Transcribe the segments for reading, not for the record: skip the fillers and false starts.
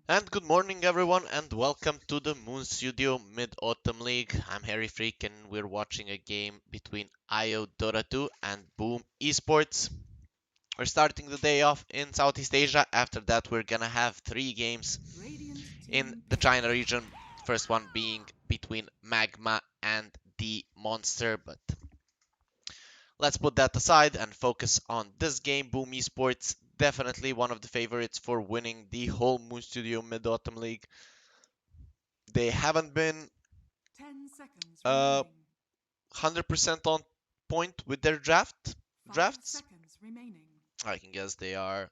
And good morning, everyone, and welcome to the Moon Studio Mid-Autumn League. I'm Harry Freak, and we're watching a game between IO Dota 2 and Boom Esports. We're starting the day off in Southeast Asia. After that, we're gonna have 3 games in the China region. First one being between Magma and Demonster, but let's put that aside and focus on this game. Boom Esports, definitely one of the favorites for winning the whole Moon Studio Mid-Autumn League. They haven't been 100% on point with their drafts. I can guess they are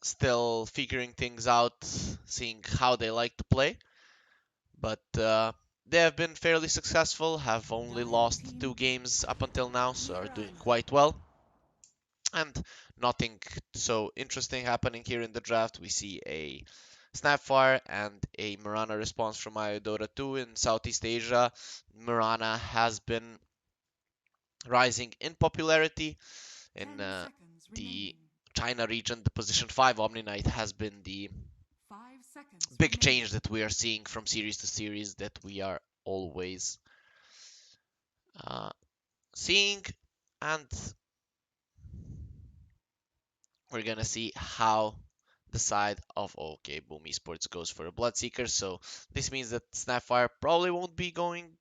still figuring things out, seeing how they like to play. But they have been fairly successful, have only lost 2 games up until now, so are doing quite well. And nothing so interesting happening here in the draft. We see a Snapfire and a Mirana response from Iodota 2 in Southeast Asia. Mirana has been rising in popularity. In the China region, the position 5 Omni Knight has been the big change that we are seeing from series to series that we are always seeing. And we're gonna see how the side of okay, Boom Esports goes for a Bloodseeker. So this means that Snapfire probably won't be going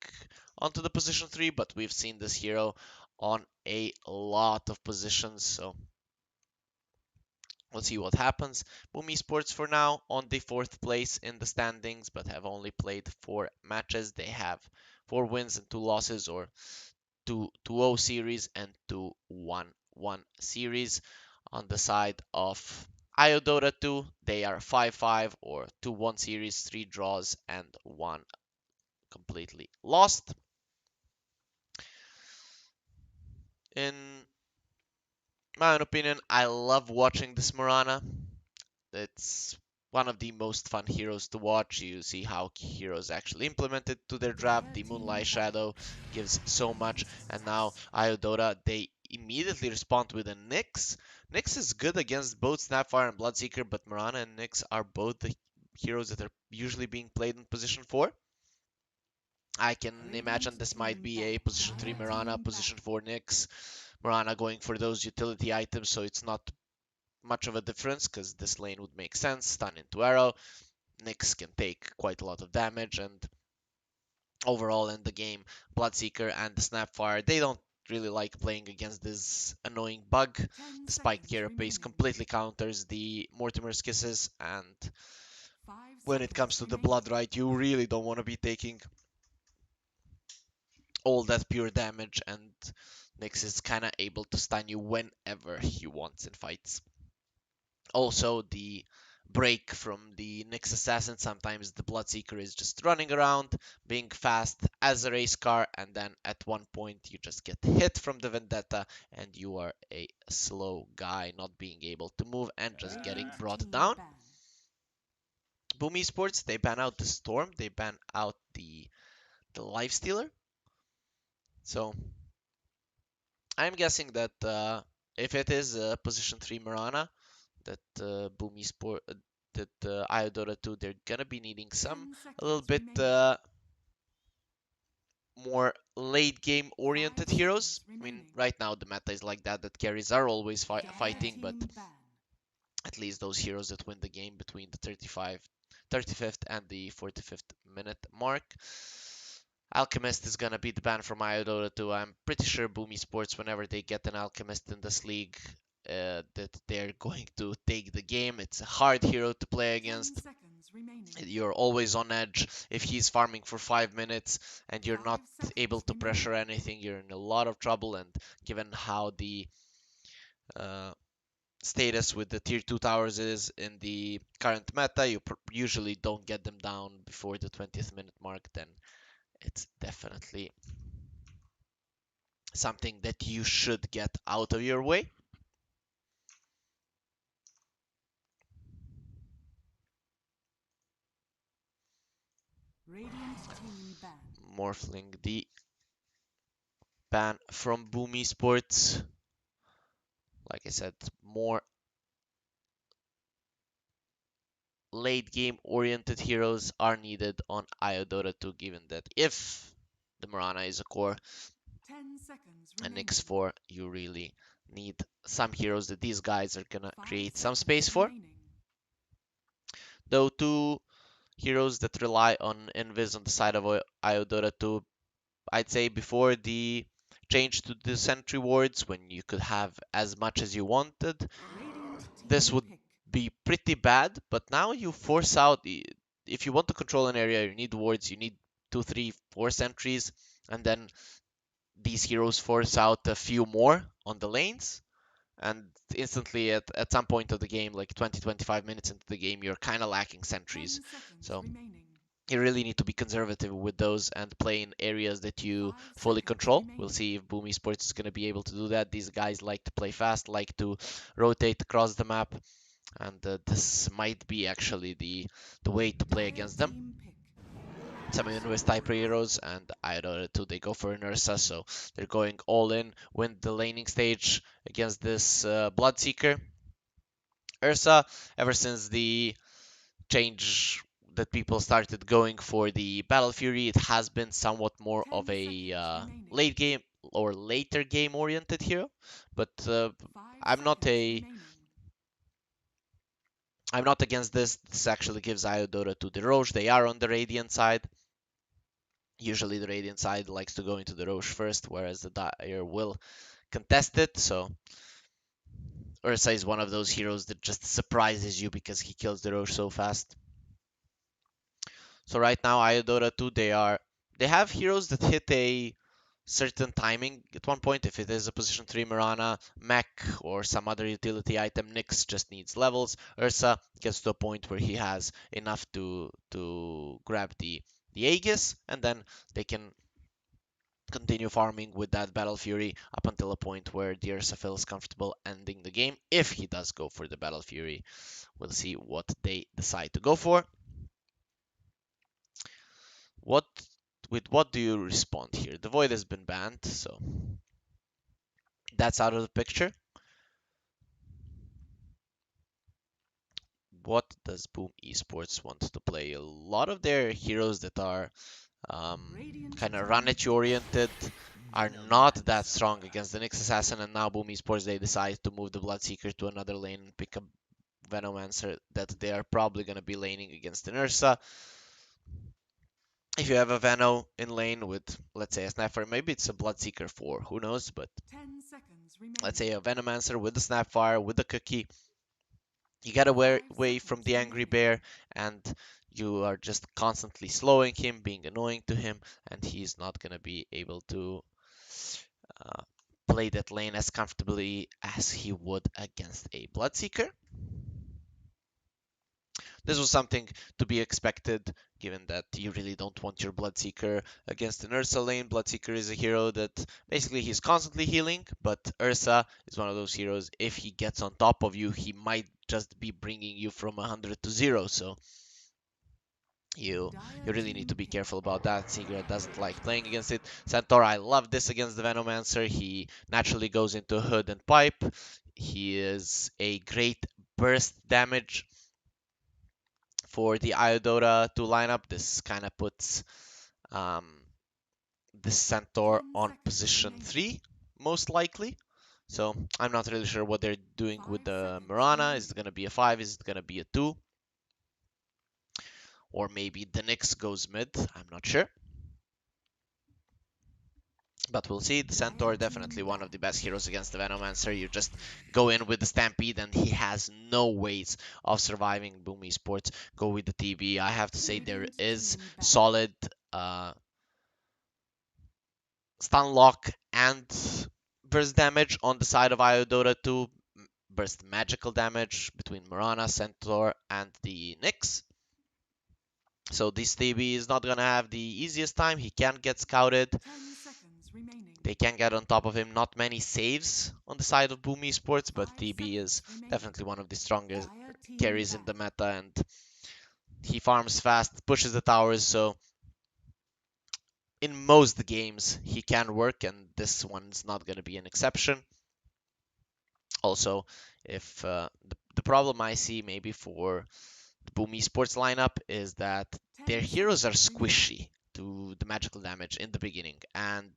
onto the position 3, but we've seen this hero on a lot of positions. So we'll see what happens. Boom Esports for now on the 4th place in the standings, but have only played 4 matches. They have 4 wins and 2 losses, or 2-0 series and 2-1-1 series. On the side of Iodota 2, they are 5-5 or 2-1 series, 3 draws and 1 completely lost. In my own opinion, I love watching this Mirana. It's one of the most fun heroes to watch. You see how heroes actually implemented to their draft. The Moonlight Shadow gives so much, and now Iodota, they immediately respond with a Nyx. Nyx is good against both Snapfire and Bloodseeker, but Mirana and Nyx are both the heroes that are usually being played in position 4. I can imagine this might be a position 3 Mirana, position 4 Nyx. Mirana going for those utility items, so it's not much of a difference because this lane would make sense. Stun into arrow. Nyx can take quite a lot of damage, and overall in the game, Bloodseeker and the Snapfire, they don't really like playing against this annoying bug. The spiked carapace completely counters the Mortimer's Kisses, and when it comes to the blood right, you really don't want to be taking all that pure damage, and Nyx is kind of able to stun you whenever he wants in fights. Also, the break from the Nyx Assassin, sometimes the Bloodseeker is just running around, being fast as a race car, and then at one point you just get hit from the Vendetta, and you are a slow guy, not being able to move and just getting brought down. Boom Esports, they ban out the Storm, they ban out the Lifestealer. So I'm guessing that if it is position 3 Mirana, that Boom Esport, that Iodota 2, they're gonna be needing a little bit more late game oriented heroes. I mean, right now the meta is like that carries are always fighting, but at least those heroes that win the game between the 35th and the 45th minute mark. Alchemist is gonna be the ban from Iodota 2. I'm pretty sure Boom Esports, whenever they get an Alchemist in this league, that they're going to take the game. It's a hard hero to play against. You're always on edge. If he's farming for 5 minutes and you're not able to pressure anything, you're in a lot of trouble. And given how the status with the tier 2 towers is in the current meta, you usually don't get them down before the 20th minute mark, then it's definitely something that you should get out of your way. Morphling the ban from Boom Esports. Like I said, more late game oriented heroes are needed on Iodota 2, given that if the Mirana is a core and X4, you really need some heroes that these guys are gonna create some space for. Though two heroes that rely on Invis on the side of Iodota 2, I'd say before the change to the sentry wards, when you could have as much as you wanted, this would be pretty bad. But now you force out, if you want to control an area, you need wards, you need 2, 3, 4 sentries, and then these heroes force out a few more on the lanes, and instantly at some point of the game, like 20-25 minutes into the game, you're kind of lacking sentries. So you really need to be conservative with those and play in areas that you fully control. We'll see if Boom Esports is going to be able to do that. These guys like to play fast, like to rotate across the map, and this might be actually the way to play against them. Some Invis type heroes, and Iodota 2, they go for an Ursa, so they're going all in, win the laning stage against this Bloodseeker. Ursa, ever since the change that people started going for the Battle Fury, it has been somewhat more of a late game or later game oriented hero. But I'm not a I'm not against this. This actually gives Iodota to the Roche. They are on the Radiant side. Usually the Radiant side likes to go into the Roche first, whereas the Dire will contest it. So Ursa is one of those heroes that just surprises you because he kills the Roche so fast. So right now, Iodota 2, they have heroes that hit a certain timing at one point. If it is a position 3 Mirana, mech, or some other utility item, Nyx just needs levels. Ursa gets to a point where he has enough to grab the Aegis, and then they can continue farming with that Battle Fury up until a point where the Ursa feels comfortable ending the game. If he does go for the Battle Fury, we'll see what they decide to go for. With what do you respond here? The Void has been banned, so that's out of the picture. What does Boom Esports want to play? A lot of their heroes that are kind of run at you oriented are not that strong against the Nyx Assassin, and now Boom Esports, they decide to move the Bloodseeker to another lane and pick a Venomancer that they are probably going to be laning against an Ursa. If you have a Veno in lane with, let's say, a Snapfire, maybe it's a Bloodseeker 4, who knows, but let's say a Venomancer with a Snapfire, with a Cookie, you get away from the Angry Bear, and you are just constantly slowing him, being annoying to him, and he's not going to be able to uh, play that lane as comfortably as he would against a Bloodseeker. This was something to be expected, given that you really don't want your Bloodseeker against an Ursa lane. Bloodseeker is a hero that basically he's constantly healing, but Ursa is one of those heroes, if he gets on top of you, he might just be bringing you from 100 to 0, so you really need to be careful about that. Seeger doesn't like playing against it. Centaur, I love this against the Venomancer. He naturally goes into Hood and Pipe. He is a great burst damage for the Iodota 2 lineup. This kind of puts this Centaur on position 3, most likely. So I'm not really sure what they're doing with the Mirana. Is it going to be a 5? Is it going to be a 2? Or maybe the Nyx goes mid. I'm not sure. But we'll see. The Centaur, definitely one of the best heroes against the Venomancer. You just go in with the Stampede and he has no ways of surviving. Boom Esports go with the TB. I have to say there is solid stun lock and burst damage on the side of Iodota 2. Burst magical damage between Mirana, Centaur, and the Nyx. So this TB is not gonna have the easiest time. He can get scouted. They can get on top of him. Not many saves on the side of Boom Esports, but TB is definitely one of the strongest carries in the meta, and he farms fast, pushes the towers, so in most games he can work, and this one's not going to be an exception. Also, if the problem I see maybe for Boom Esports lineup is that their heroes are squishy to the magical damage in the beginning, and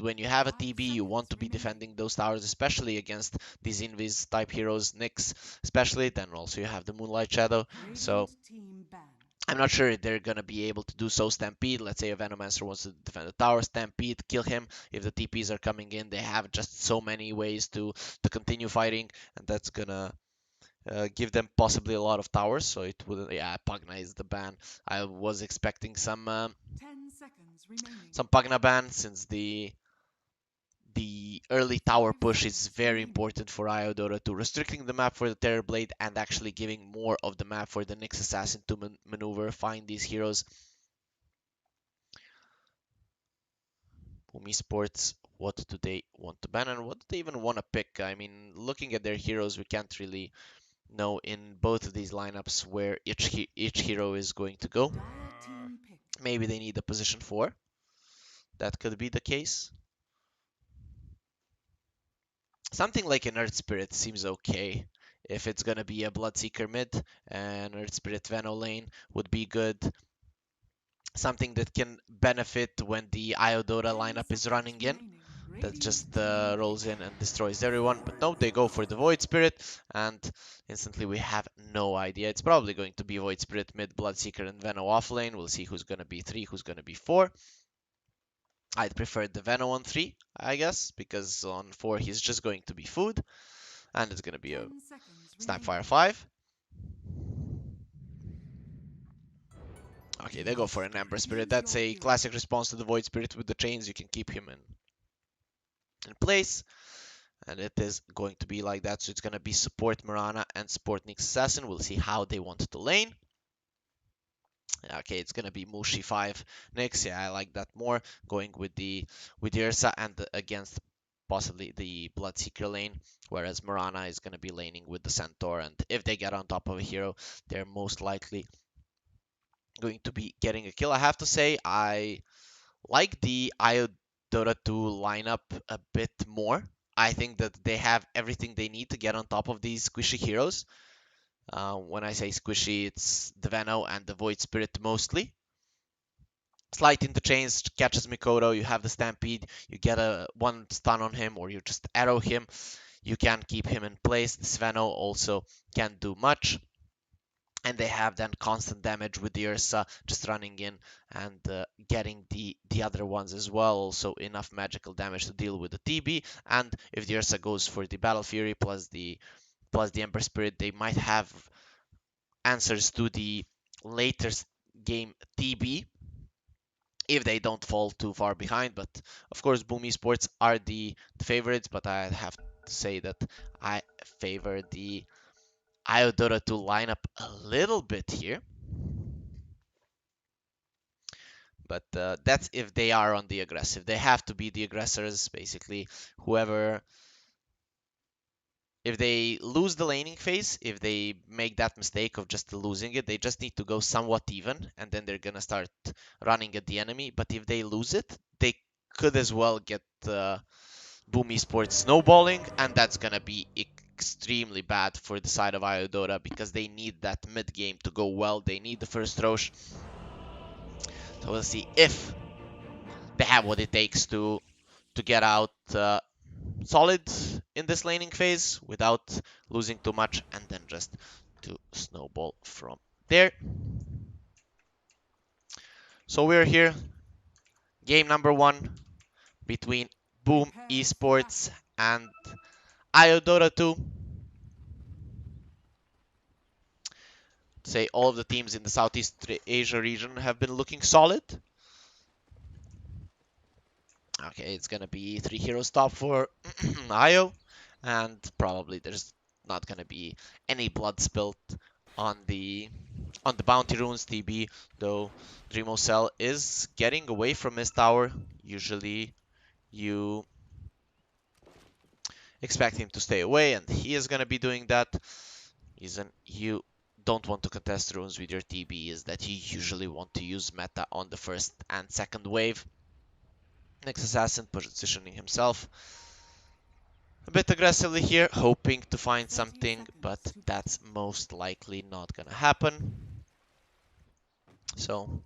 when you have a TB, you want to be defending those towers, especially against these Invis type heroes, Nyx especially. Then also you have the Moonlight Shadow, so I'm not sure if they're gonna be able to do so. Stampede, let's say a Venomancer wants to defend the tower, Stampede, kill him. If the TPs are coming in, they have just so many ways to continue fighting, and that's gonna give them possibly a lot of towers. So it would, yeah, Pugna is the ban. I was expecting some Pugna ban since the early tower push is very important for Iodora to restricting the map for the Terrorblade and actually giving more of the map for the Nyx Assassin to maneuver, find these heroes. Boom Esports, what do they want to ban and what do they even want to pick? I mean, looking at their heroes, we can't really know in both of these lineups where each hero is going to go. Maybe they need a position 4. That could be the case. Something like an Earth Spirit seems okay. If it's gonna be a Bloodseeker mid, an Earth Spirit Veno lane would be good. Something that can benefit when the Iodora lineup is running in. That just rolls in and destroys everyone. But no, they go for the Void Spirit, and instantly we have no idea. It's probably going to be Void Spirit mid, Bloodseeker, and Veno off lane. We'll see who's gonna be 3, who's gonna be 4. I'd prefer the Veno on 3, I guess, because on 4 he's just going to be food, and it's going to be a Snapfire 5. Okay, they go for an Ember Spirit. That's a classic response to the Void Spirit with the chains. You can keep him in place, and it is going to be like that. So it's going to be support Mirana and support Nyx Assassin. We'll see how they want to lane. Okay, it's gonna be Mushi 5 Nyx. Yeah, I like that more. Going with the Ursa and against possibly the Bloodseeker lane, whereas Mirana is gonna be laning with the Centaur. And if they get on top of a hero, they're most likely going to be getting a kill. I have to say, I like the Iodora 2 lineup a bit more. I think that they have everything they need to get on top of these squishy heroes. When I say squishy, it's the Veno and the Void Spirit mostly. Slight interchange catches Mikoto, you have the Stampede, you get a one stun on him, or you just arrow him, you can keep him in place. The Sveno also can't do much. And they have then constant damage with the Ursa just running in and getting the other ones as well. Also enough magical damage to deal with the TB. And if the Ursa goes for the Battle Fury plus the Ember Spirit, they might have answers to the later game TB if they don't fall too far behind. But of course, Boom Esports are the favorites, but I have to say that I favor the Iodora 2 lineup a little bit here. But that's if they are on the aggressive. They have to be the aggressors, basically. Whoever, if they lose the laning phase, if they make that mistake of just losing it, they just need to go somewhat even, and then they're gonna start running at the enemy. But if they lose it, they could as well get Boom Esports snowballing, and that's gonna be extremely bad for the side of Iodora because they need that mid game to go well. They need the first Roche. So we'll see if they have what it takes to get out solid in this laning phase without losing too much, and then just to snowball from there. So we're here, game number 1 between Boom Esports and Iodora 2. Say all of the teams in the Southeast Asia region have been looking solid. Okay, it's gonna be 3 heroes top for Io, and probably there's not gonna be any blood spilt on the bounty runes TB, though Dreamocell is getting away from his tower. Usually you expect him to stay away, and he is gonna be doing that. Reason you don't want to contest runes with your TB is that you usually want to use meta on the first and second wave. Nyx Assassin positioning himself a bit aggressively here, hoping to find something, but that's most likely not gonna happen. So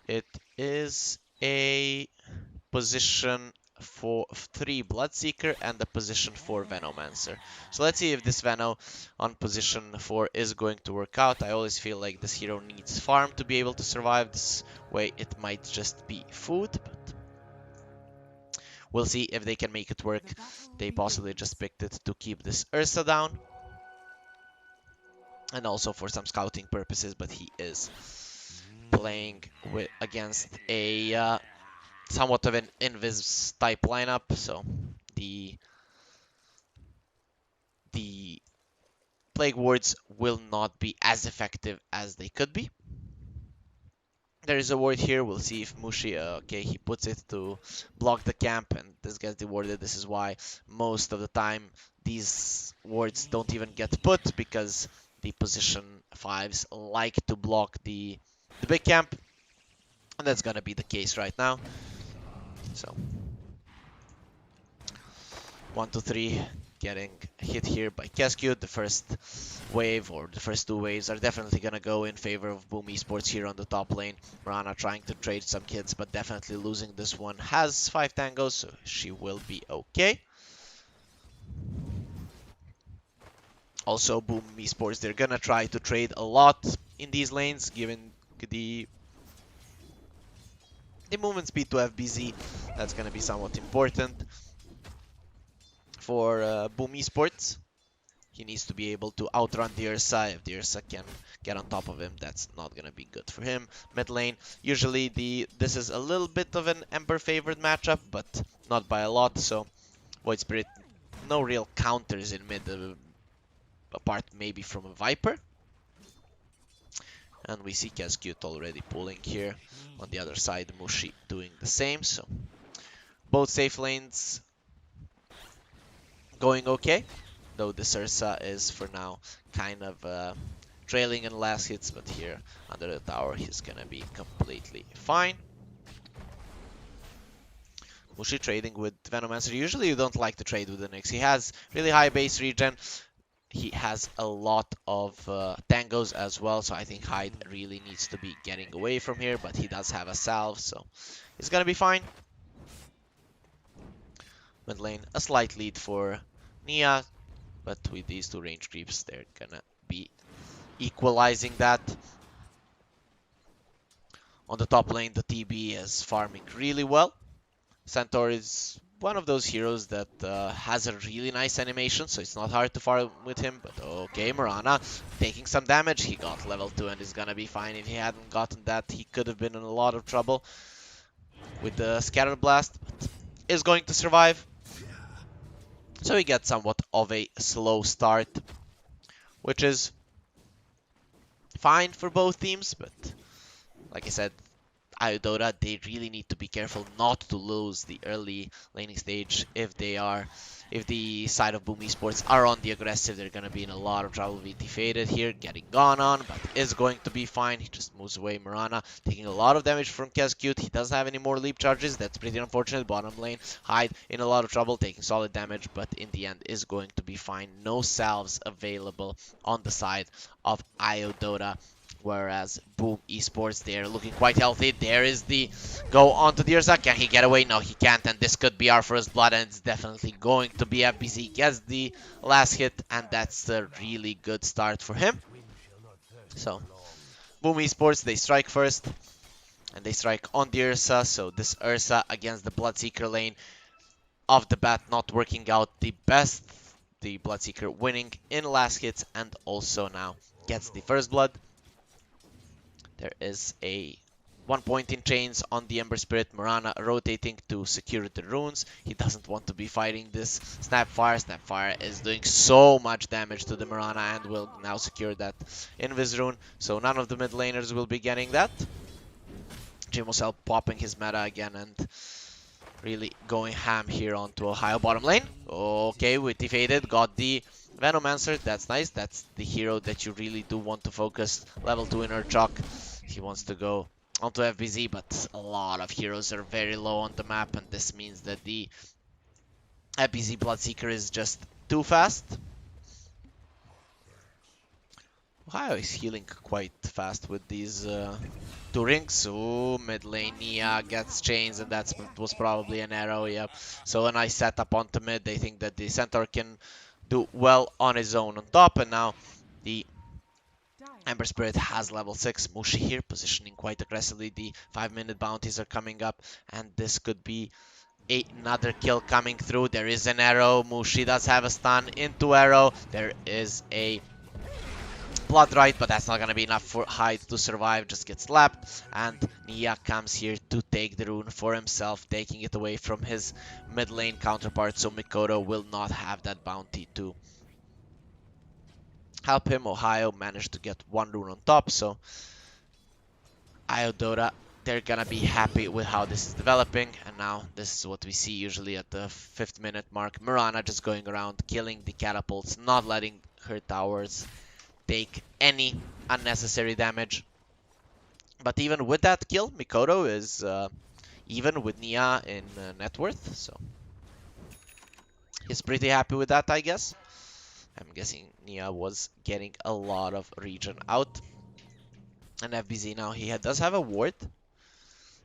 it is a position for 3 Bloodseeker and a position 4 Venomancer. So let's see if this Veno on position 4 is going to work out. I always feel like this hero needs farm to be able to survive. This way it might just be food, but we'll see if they can make it work. They possibly just picked it to keep this Ursa down, and also for some scouting purposes, but he is playing against a somewhat of an Lbzs type lineup, so the Plague Wards will not be as effective as they could be. There is a ward here. We'll see if Mushi, okay, he puts it to block the camp, and this gets dewarded. This is why most of the time these wards don't even get put, because the position 5s like to block the big camp, and that's gonna be the case right now. So 1, 2, 3, getting hit here by Cascute. The first wave, or the first 2 waves, are definitely gonna go in favor of Boom Esports here on the top lane. Mirana trying to trade some kids, but definitely losing this one. Has 5 tangos, so she will be okay. Also, Boom Esports, they're gonna try to trade a lot in these lanes, given the movement speed to Lbzs. That's gonna be somewhat important for Boom Esports. He needs to be able to outrun the Ursa. If the Ursa can get on top of him, that's not going to be good for him. Mid lane, usually this is a little bit of an Ember favored matchup, but not by a lot. So Void Spirit, no real counters in mid, apart maybe from a Viper. And we see Cascute already pulling here. On the other side, Mushi doing the same. So both safe lanes going okay. Though this Ursa is for now kind of trailing in last hits, but here under the tower he's gonna be completely fine. Mushi trading with Venomancer. Usually you don't like to trade with the Nyx. He has really high base regen. He has a lot of tangos as well, so I think Hyde really needs to be getting away from here, but he does have a salve, so he's gonna be fine. Mid lane, a slight lead for Nia, but with these 2 range creeps, they're gonna be equalizing that. On the top lane, the TB is farming really well. Centaur is one of those heroes that has a really nice animation, so it's not hard to farm with him. But okay, Mirana taking some damage. He got level 2 and is gonna be fine. If he hadn't gotten that, he could have been in a lot of trouble with the Scatter Blast, but is going to survive. So he gets somewhat of a slow start, which is fine for both teams, but like I said, Iodota, they really need to be careful not to lose the early laning stage. If the side of Boom Esports are on the aggressive, they're gonna be in a lot of trouble. VT faded here, getting gone on, but is going to be fine. He just moves away. Mirana taking a lot of damage from Cascute. He doesn't have any more leap charges. That's pretty unfortunate. Bottom lane, Hyde in a lot of trouble, taking solid damage, but in the end is going to be fine. No salves available on the side of Iodota. Whereas Boom Esports, they're looking quite healthy. There is the go onto the Ursa. Can he get away? No, he can't. And this could be our first blood. And it's definitely going to be Lbzs. Gets the last hit. And that's a really good start for him. So, Boom Esports, they strike first. And they strike on the Ursa. So this Ursa against the Bloodseeker lane. Off the bat, not working out the best. The Bloodseeker winning in last hits. And also now gets the first blood. There is a 1 point in chains on the Ember Spirit. Mirana rotating to secure the runes. He doesn't want to be fighting this Snapfire. Snapfire is doing so much damage to the Mirana and will now secure that Invis rune. So none of the mid laners will be getting that. Jimosel popping his meta again and really going ham here onto Ohio bottom lane. Okay, Witty faded, got the Venomancer. That's nice. That's the hero that you really do want to focus. Level 2 inner Chuck. He wants to go onto Lbzs, but a lot of heroes are very low on the map, and this means that the Lbzs Bloodseeker is just too fast. Ohio is healing quite fast with these two rings. Ooh, mid lane Nia gets chains, and that was probably an arrow, yep. So a nice setup onto mid. They think that the Centaur can do well on his own on top, and now the Ember Spirit has level 6. Mushi here positioning quite aggressively. The 5-minute bounties are coming up, and this could be another kill coming through. There is an arrow. Mushi does have a stun into arrow. There is a blood right, but that's not gonna be enough for Hyde to survive. Just gets slapped, and Nia comes here to take the rune for himself, taking it away from his mid lane counterpart. So Mikoto will not have that bounty to help him. Ohio managed to get one rune on top, so Iodota, they're gonna be happy with how this is developing. And now this is what we see usually at the 5th minute mark. Mirana just going around killing the catapults, not letting her towers take any unnecessary damage. But even with that kill, Mikoto is even with Nia in net worth, so he's pretty happy with that, I guess. I'm guessing Nia was getting a lot of regen out. And Lbzs now, he does have a ward.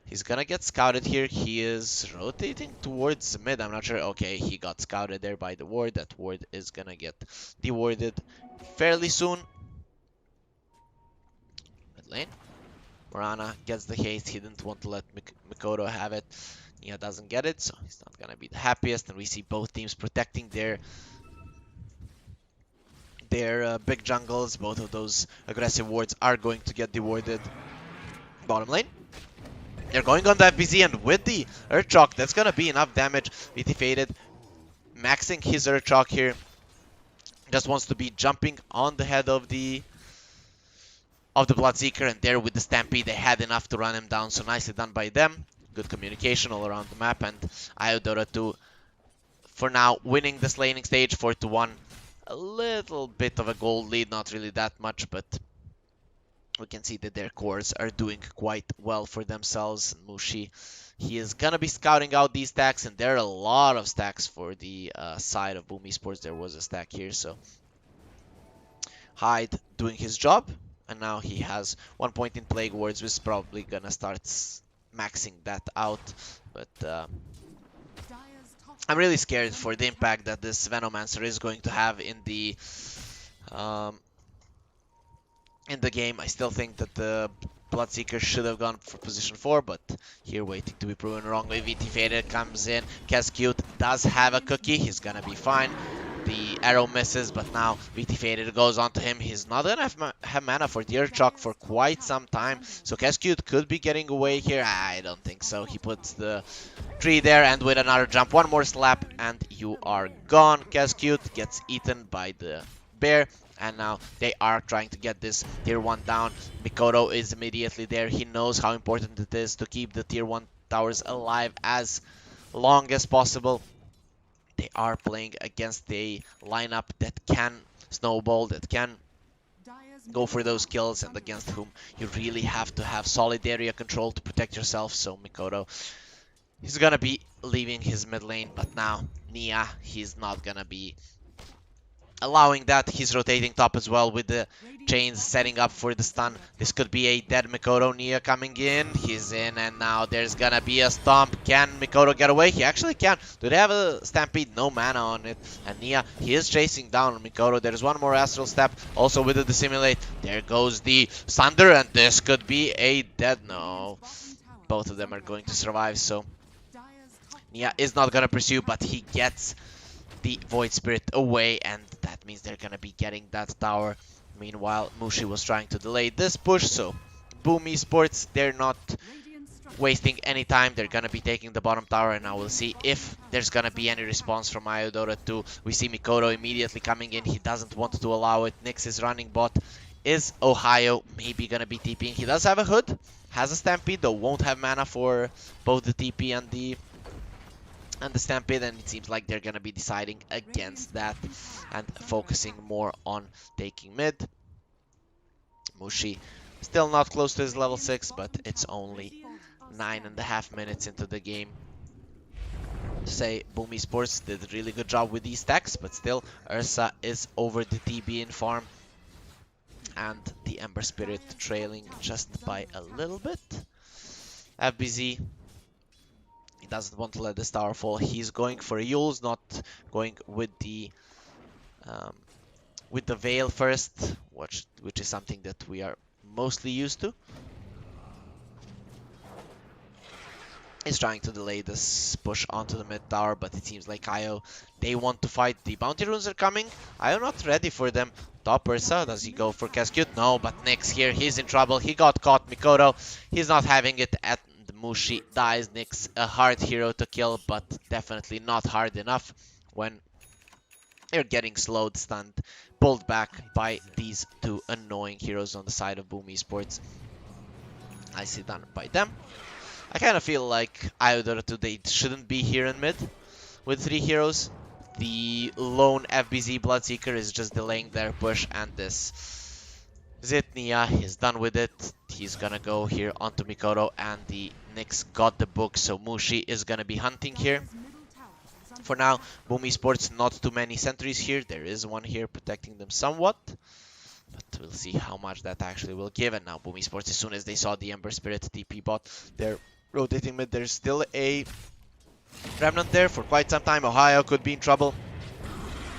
He's gonna get scouted here. He is rotating towards mid. I'm not sure. Okay, he got scouted there by the ward. That ward is gonna get dewarded fairly soon. Mid lane. Mirana gets the haste. He didn't want to let Mikoto have it. Nia doesn't get it, so he's not gonna be the happiest. And we see both teams protecting their big jungles. Both of those aggressive wards are going to get dewarded. Bottom lane. They're going on the Lbzs, and with the Earth Shock, that's gonna be enough damage. VT Faded maxing his Earth Shock here. Just wants to be jumping on the head of the Bloodseeker, and there with the Stampede, they had enough to run him down. So nicely done by them. Good communication all around the map, and Iodota 2 for now winning this laning stage 4-1. A little bit of a gold lead, not really that much, but we can see that their cores are doing quite well for themselves. Mushi, he is gonna be scouting out these stacks, and there are a lot of stacks for the side of Boom Esports. There was a stack here, so Hyde doing his job, and now he has 1 point in Plague Wards, which is probably gonna start maxing that out. But I'm really scared for the impact that this Venomancer is going to have in the game. I still think that the Bloodseeker should have gone for position 4, but here waiting to be proven wrong. VT Faded comes in. Cascute does have a cookie. He's gonna be fine. The arrow misses, but now VT Faded goes onto him. He's not gonna have mana for the Earth Shock for quite some time, so Cascute could be getting away here. I don't think so. He puts the tree there, and with another jump, one more slap, and you are gone. Cascute gets eaten by the bear. And now they are trying to get this tier 1 down. Mikoto is immediately there. He knows how important it is to keep the tier 1 towers alive as long as possible. They are playing against a lineup that can snowball, that can go for those kills, and against whom you really have to have solid area control to protect yourself. So Mikoto, he's gonna be leaving his mid lane, but now Nia, he's not gonna be allowing that. He's rotating top as well with the chains setting up for the stun. This could be a dead Mikoto. Nia coming in. He's in, and now there's gonna be a stomp. Can Mikoto get away? He actually can. Do they have a Stampede? No mana on it. And Nia, he is chasing down Mikoto. There's one more Astral Step. Also with the Dissimulate. There goes the Sunder, and this could be a dead. No. Both of them are going to survive, so Nia is not gonna pursue, but he gets the Void Spirit away, and that means they're gonna be getting that tower. Meanwhile, Mushi was trying to delay this push, so Boom Esports, they're not wasting any time. They're gonna be taking the bottom tower, and now we'll see if there's gonna be any response from Iodota 2. We see Mikoto immediately coming in. He doesn't want to allow it. Nyx is running bot. Is Ohio maybe gonna be TPing? He does have a hood, has a Stampede, though won't have mana for both the TP and the Stampede, and it seems like they're gonna be deciding against that and focusing more on taking mid. Mushi still not close to his level 6, but it's only 9.5 minutes into the game. Say Boom Esports did a really good job with these stacks, but still Ursa is over the TB in farm, and the Ember Spirit trailing just by a little bit. Lbz, he doesn't want to let this tower fall. He's going for Yules, not going um, with the Veil first, which is something that we are mostly used to. He's trying to delay this push onto the mid tower, but it seems like IO, they want to fight. The bounty runes are coming. IO not ready for them. Top Ursa, does he go for Cascute? No, but Nyx here, he's in trouble. He got caught. Mikoto, he's not having it at the Mushi. Dies. Nyx, a hard hero to kill, but definitely not hard enough when you're getting slowed, stunned, pulled back by these two annoying heroes on the side of Boom Esports. Nicely done by them. I kind of feel like Iodora they shouldn't be here in mid with 3 heroes. The lone Lbz Bloodseeker is just delaying their push, and this Zitnia is done with it. He's gonna go here onto Mikoto, and the Nyx got the book, so Mushi is gonna be hunting here. For now, Boom Esports, not too many sentries here. There is one here protecting them somewhat. But we'll see how much that actually will give. And now Boom Esports, as soon as they saw the Ember Spirit TP bot, they're rotating mid. There's still a Remnant there for quite some time. Ohio could be in trouble.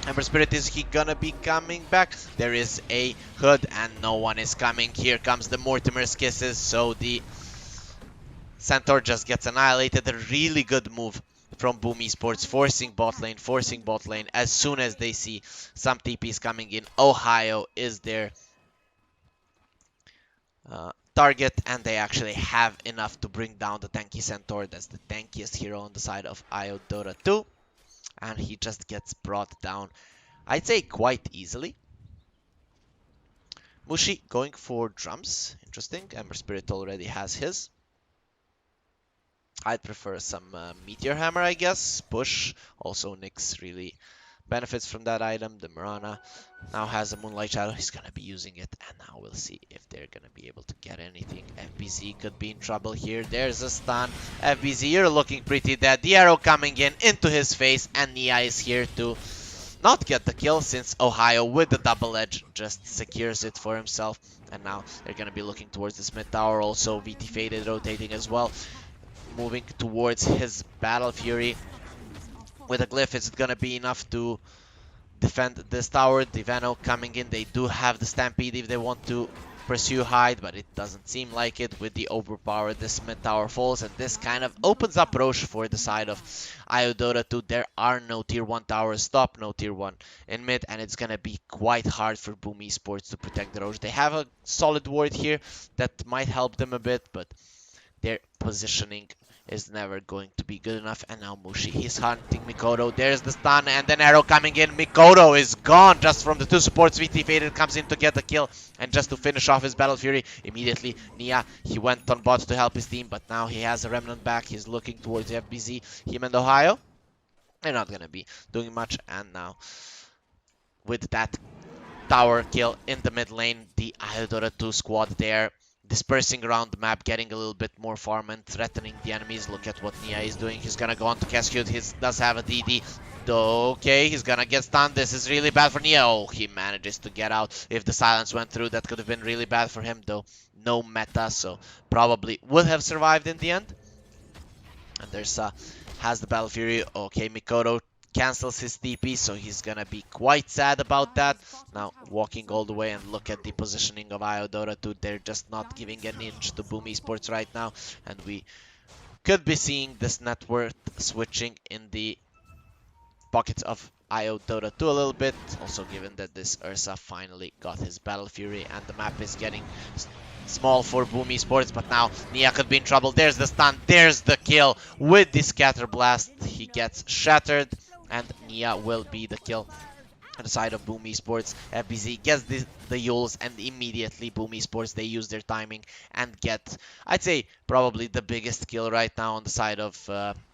Ember Spirit, is he gonna be coming back? There is a Hood and no one is coming. Here comes the Mortimer's Kisses. So the Centaur just gets annihilated. A really good move from Boom Esports, forcing bot lane as soon as they see some TPs coming in. Ohio is their target, and they actually have enough to bring down the tanky Centaur. That's the tankiest hero on the side of Iodora 2, and he just gets brought down, I'd say, quite easily. Mushi going for drums. Interesting. Ember Spirit already has his. I'd prefer some Meteor Hammer, I guess. Push. Also, Nyx really benefits from that item. The Mirana now has a Moonlight Shadow. He's going to be using it. And now we'll see if they're going to be able to get anything. Lbz could be in trouble here. There's a stun. Lbz, you're looking pretty dead. The arrow coming in into his face. And Nia is here to not get the kill, since Ohio with the double edge just secures it for himself. And now they're going to be looking towards this mid tower. Also, VT Faded rotating as well, moving towards his Battle Fury. With a Glyph, is it going to be enough to defend this tower? The Veno coming in. They do have the Stampede if they want to pursue Hyde, but it doesn't seem like it. With the overpower, this mid tower falls, and this kind of opens up Roche for the side of Iodora 2. There are no tier 1 towers, stop, no tier 1 in mid, and it's gonna be quite hard for Boom Esports to protect the Roche. They have a solid ward here that might help them a bit, but their positioning is never going to be good enough. And now Mushi, he's hunting Mikoto. There's the stun and an arrow coming in. Mikoto is gone just from the 2 supports. VT Faded comes in to get the kill, and just to finish off his Battle Fury immediately. Nia, he went on bot to help his team, but now he has a Remnant back. He's looking towards Lbz. Him and Ohio, they're not gonna be doing much. And now with that tower kill in the mid lane, the Iodora 2 squad there dispersing around the map, getting a little bit more farm and threatening the enemies. Look at what Nia is doing. He's gonna go on to Cascute. He does have a DD. Okay, he's gonna get stunned. This is really bad for Nia. Oh, he manages to get out. If the silence went through, that could have been really bad for him, though. No meta, so probably would have survived in the end. And there's has the Battle Fury. Okay, Mikoto cancels his TP, so he's gonna be quite sad about that. Now walking all the way, and look at the positioning of Iodora 2. They're just not giving an inch to Boom Esports right now, and we could be seeing this net worth switching in the pockets of Iodora 2 a little bit. Also, given that this Ursa finally got his Battle Fury, and the map is getting small for Boom Esports, but now Nia could be in trouble. There's the stun, there's the kill with the Scatter Blast. He gets shattered, and Nia will be the kill on the side of Boom Esports. Lbz gets the Yules, and immediately Boom Esports, they use their timing and get, I'd say, probably the biggest kill right now on the side of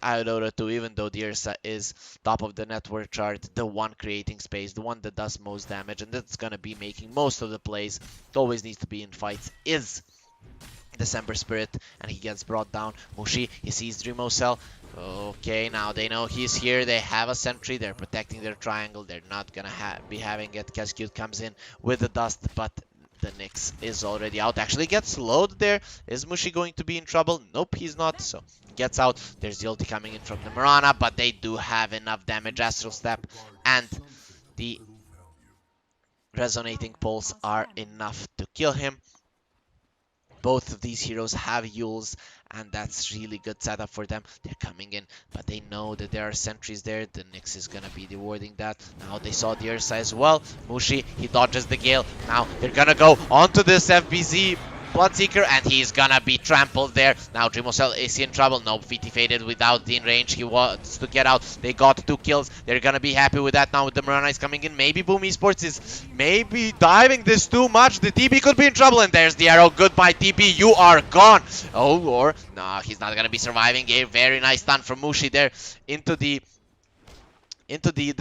Iodora 2, even though the Ursa is top of the network chart, the one creating space, the one that does most damage, and that's gonna be making most of the plays. It always needs to be in fights, is December Spirit, and he gets brought down. Mushi, he sees Dreamo Cell. Okay, now they know he's here. They have a sentry. They're protecting their triangle. They're not gonna be having it. Cascute comes in with the dust, but the Nyx is already out. Actually gets slowed there. Is Mushi going to be in trouble? Nope, he's not. So gets out. There's the ulti coming in from the Mirana, but they do have enough damage. Astral Step and the Resonating Pulse are enough to kill him. Both of these heroes have Yules, and that's really good setup for them. They're coming in, but they know that there are sentries there. The Nyx is gonna be rewarding that. Now they saw the Ursa as well. Mushi, he dodges the Gale. Now they're gonna go onto this FBZ Bloodseeker, and he's gonna be trampled there. Now Dreamosel is in trouble. No, VT faded without the in range. He wants to get out. They got 2 kills. They're gonna be happy with that now with the Mirana is coming in. Maybe Boom Esports is maybe diving this too much. The TB could be in trouble, and there's the arrow. Goodbye, TB. You are gone. Oh, or no, he's not gonna be surviving. A very nice stun from Mushi there into the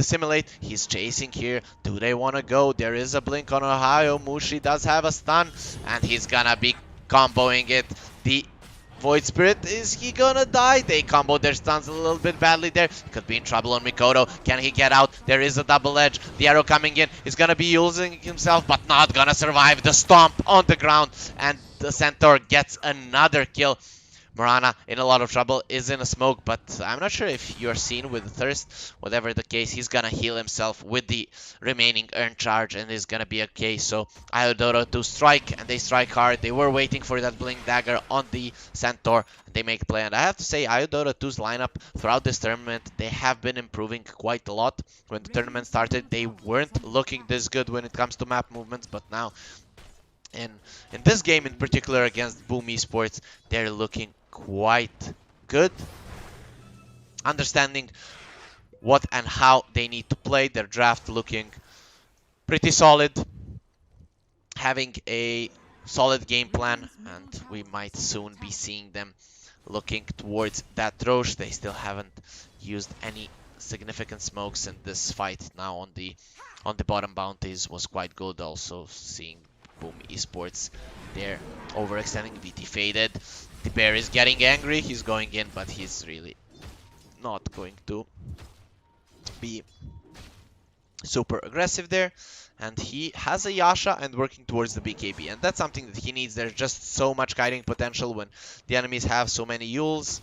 simulate. He's chasing here. Do they want to go? There is a blink on Ohio. Mushi does have a stun, and he's gonna be comboing it. The Void Spirit, is he gonna die? They comboed their stuns a little bit badly there. Could be in trouble on Mikoto. Can he get out? There is a double edge. The arrow coming in. He's gonna be using himself, but not gonna survive the stomp on the ground. And the Centaur gets another kill. Mirana in a lot of trouble, is in a smoke, but I'm not sure if you're seen with Thirst. Whatever the case, he's gonna heal himself with the remaining earn charge and is gonna be okay. So Iodoro to strike, and they strike hard. They were waiting for that blink dagger on the Centaur, and they make play. And I have to say, Iodoro 2's lineup throughout this tournament, they have been improving quite a lot. When the tournament started, they weren't looking this good when it comes to map movements, but now in this game in particular against Boom Esports, they're looking quite good, understanding what and how they need to play. Their draft looking pretty solid, having a solid game plan, and we might soon be seeing them looking towards that Roche. They still haven't used any significant smokes in this fight. Now on the bottom bounties was quite good. Also seeing Boom Esports there overextending. VT faded. The bear is getting angry. He's going in, but he's really not going to be super aggressive there. And he has a Yasha and working towards the BKB. And that's something that he needs. There's just so much kiting potential when the enemies have so many Yules.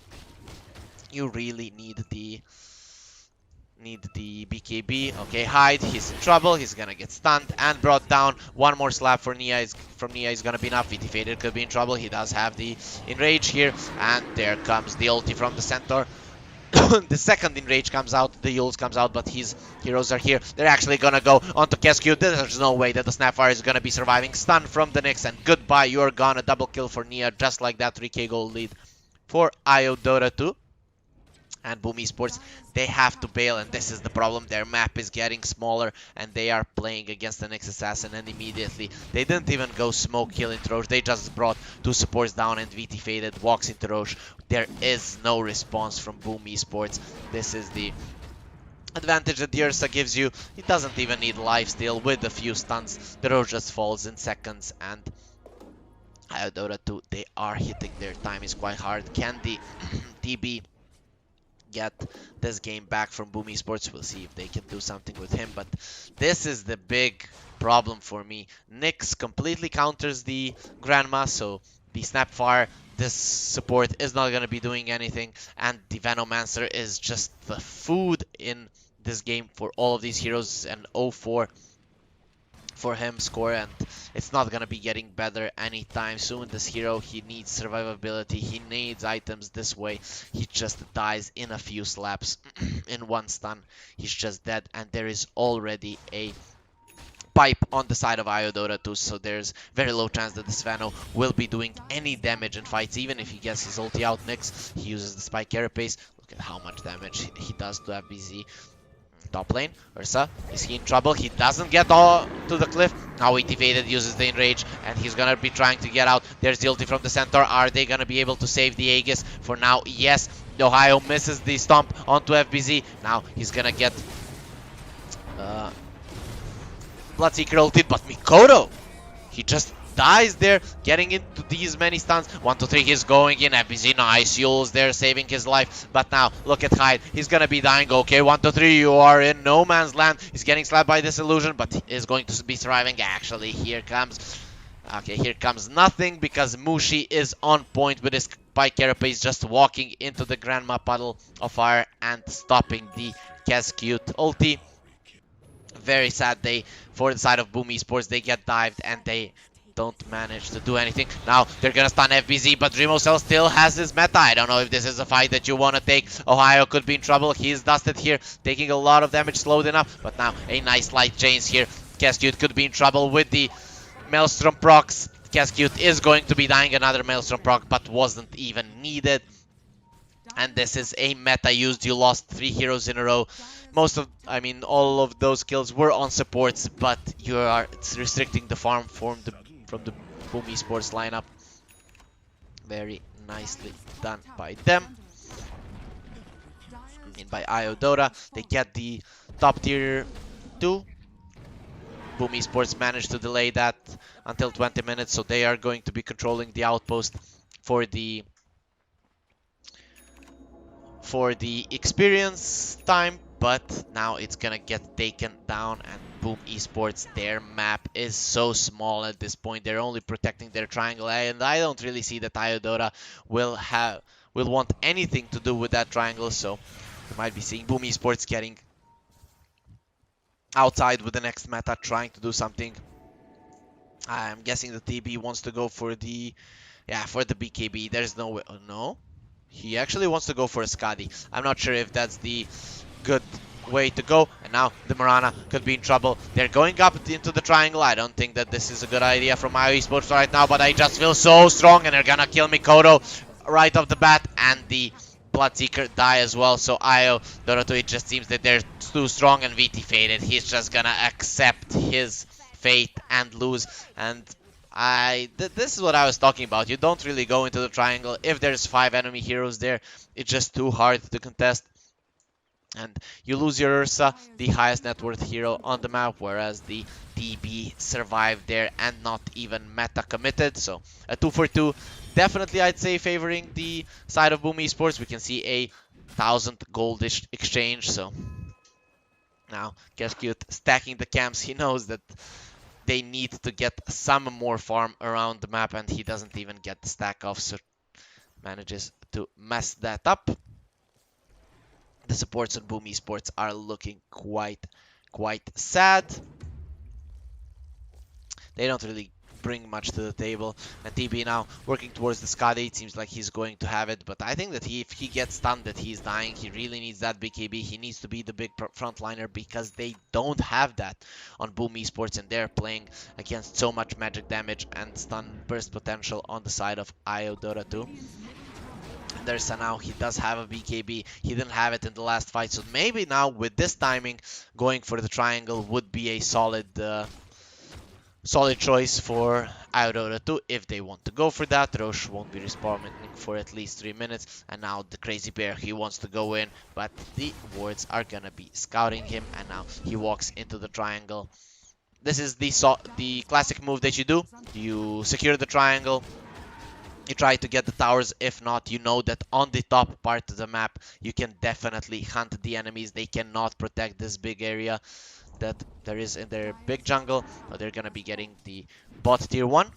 You really need the BKB. Okay, hide. He's in trouble. He's gonna get stunned and brought down. One more slap for Nia from Nia is gonna be enough. VT faded, could be in trouble. He does have the enrage here, and there comes the ulti from the Centaur. The second enrage comes out, the Yules comes out, but his heroes are here. They're actually gonna go onto Kesku. There's no way that the Snapfire is gonna be surviving. Stun from the Nyx, and goodbye, you're gone. A double kill for Nia, just like that. 3k gold lead for Iodora 2. And Boom Esports, they have to bail, and this is the problem. Their map is getting smaller, and they are playing against the Nyx Assassin, and immediately they didn't even go smoke kill into Roche. They just brought 2 supports down, and VT faded, walks into Roche. There is no response from Boom Esports. This is the advantage that the Ursa gives you. He doesn't even need lifesteal. With a few stuns, the Roche just falls in seconds, and Iodora 2, they are hitting their time is quite hard. Can the DB get this game back from Boom Esports? We'll see if they can do something with him, but this is the big problem for me. Nyx completely counters the Grandma, so the Snapfire, this support is not going to be doing anything, and the Venomancer is just the food in this game for all of these heroes, and 0-4 for him score, and it's not gonna be getting better anytime soon. This hero, he needs survivability, he needs items. This way he just dies in a few slaps. In one stun he's just dead, and there is already a pipe on the side of Iodora too, so there's very low chance that this Vano will be doing any damage in fights. Even if he gets his ulti out Nyx, he uses the Spike Carapace. Look at how much damage he does to Lbzs. Top lane, Ursa, is he in trouble? He doesn't get all to the cliff. Now he evaded, uses the enrage, and he's gonna be trying to get out. There's the ulti from the Centaur. Are they gonna be able to save the Aegis? For now, yes. Ohio misses the stomp onto Lbzs. Now he's gonna get Bloodseeker ulti, but Mikoto, he just dies there, getting into these many stuns. 1, 2, 3, he's going in. Lbzs, nice Yules there, saving his life. But now, look at Hyde. He's gonna be dying. Okay, 1, 2, 3, you are in no man's land. He's getting slapped by this illusion, but he is going to be surviving. Actually, here comes Okay, here comes nothing because Mushi is on point with his Spike Carapace, just walking into the Grandma puddle of fire and stopping the Cascute ulti. Very sad day for the side of Boom Esports. They get dived and they don't manage to do anything. Now they're gonna stun Lbzs, but Cell still has his meta. I don't know if this is a fight that you want to take. Ohio could be in trouble. He's dusted here, taking a lot of damage, slowed enough. But now a nice light chains here. Cascute could be in trouble with the Maelstrom procs. Cascute is going to be dying another Maelstrom proc, but wasn't even needed. And this is a meta used. You lost 3 heroes in a row. All of those kills were on supports, but it's restricting the farm from the Boom Esports lineup. Very nicely done by them. And by Iodota, they get the top tier 2. Boom Esports managed to delay that until 20 minutes, so they are going to be controlling the outpost for the experience time, but now it's gonna get taken down. And Boom Esports, their map is so small at this point. They're only protecting their triangle, and I don't really see that Iodota will want anything to do with that triangle, so we might be seeing Boom Esports getting outside with the next meta, trying to do something. I'm guessing the TB wants to go for the BKB. There's no way. Oh, no, he actually wants to go for a Skadi. I'm not sure if that's the good way to go. And now the Mirana could be in trouble. They're going up into the triangle. I don't think that this is a good idea from IO Esports right now, but I just feel so strong, and they're gonna kill Mikoto right off the bat, and the Bloodseeker die as well. So IO Doroto, it just seems that they're too strong, and VT faded. He's just gonna accept his fate and lose. And this is what I was talking about. You don't really go into the triangle if there's 5 enemy heroes there. It's just too hard to contest. And you lose your Ursa, the highest net worth hero on the map, whereas the DB survived there and not even meta committed. So a 2 for 2, definitely I'd say favoring the side of Boom Esports. We can see a 1,000 gold exchange. So now Cascute stacking the camps. He knows that they need to get some more farm around the map, and he doesn't even get the stack off, so manages to mess that up. The supports on Boom Esports are looking quite sad. They don't really bring much to the table. And TB now working towards the Skadi. It seems like he's going to have it, but I think that if he gets stunned, that he's dying. He really needs that BKB. He needs to be the big frontliner, because they don't have that on Boom Esports, and they're playing against so much magic damage and stun burst potential on the side of Iodota too. There's now, he does have a BKB. He didn't have it in the last fight, so maybe now with this timing, going for the triangle would be a solid choice for Iodota 2 if they want to go for that. Roche won't be respawning for at least 3 minutes, and now the Crazy Bear, he wants to go in, but the wards are gonna be scouting him, and now he walks into the triangle. This is the classic move that you do. You secure the triangle. You try to get the towers. If not, you know that on the top part of the map, you can definitely hunt the enemies. They cannot protect this big area that there is in their big jungle. They're gonna be getting the bot tier 1.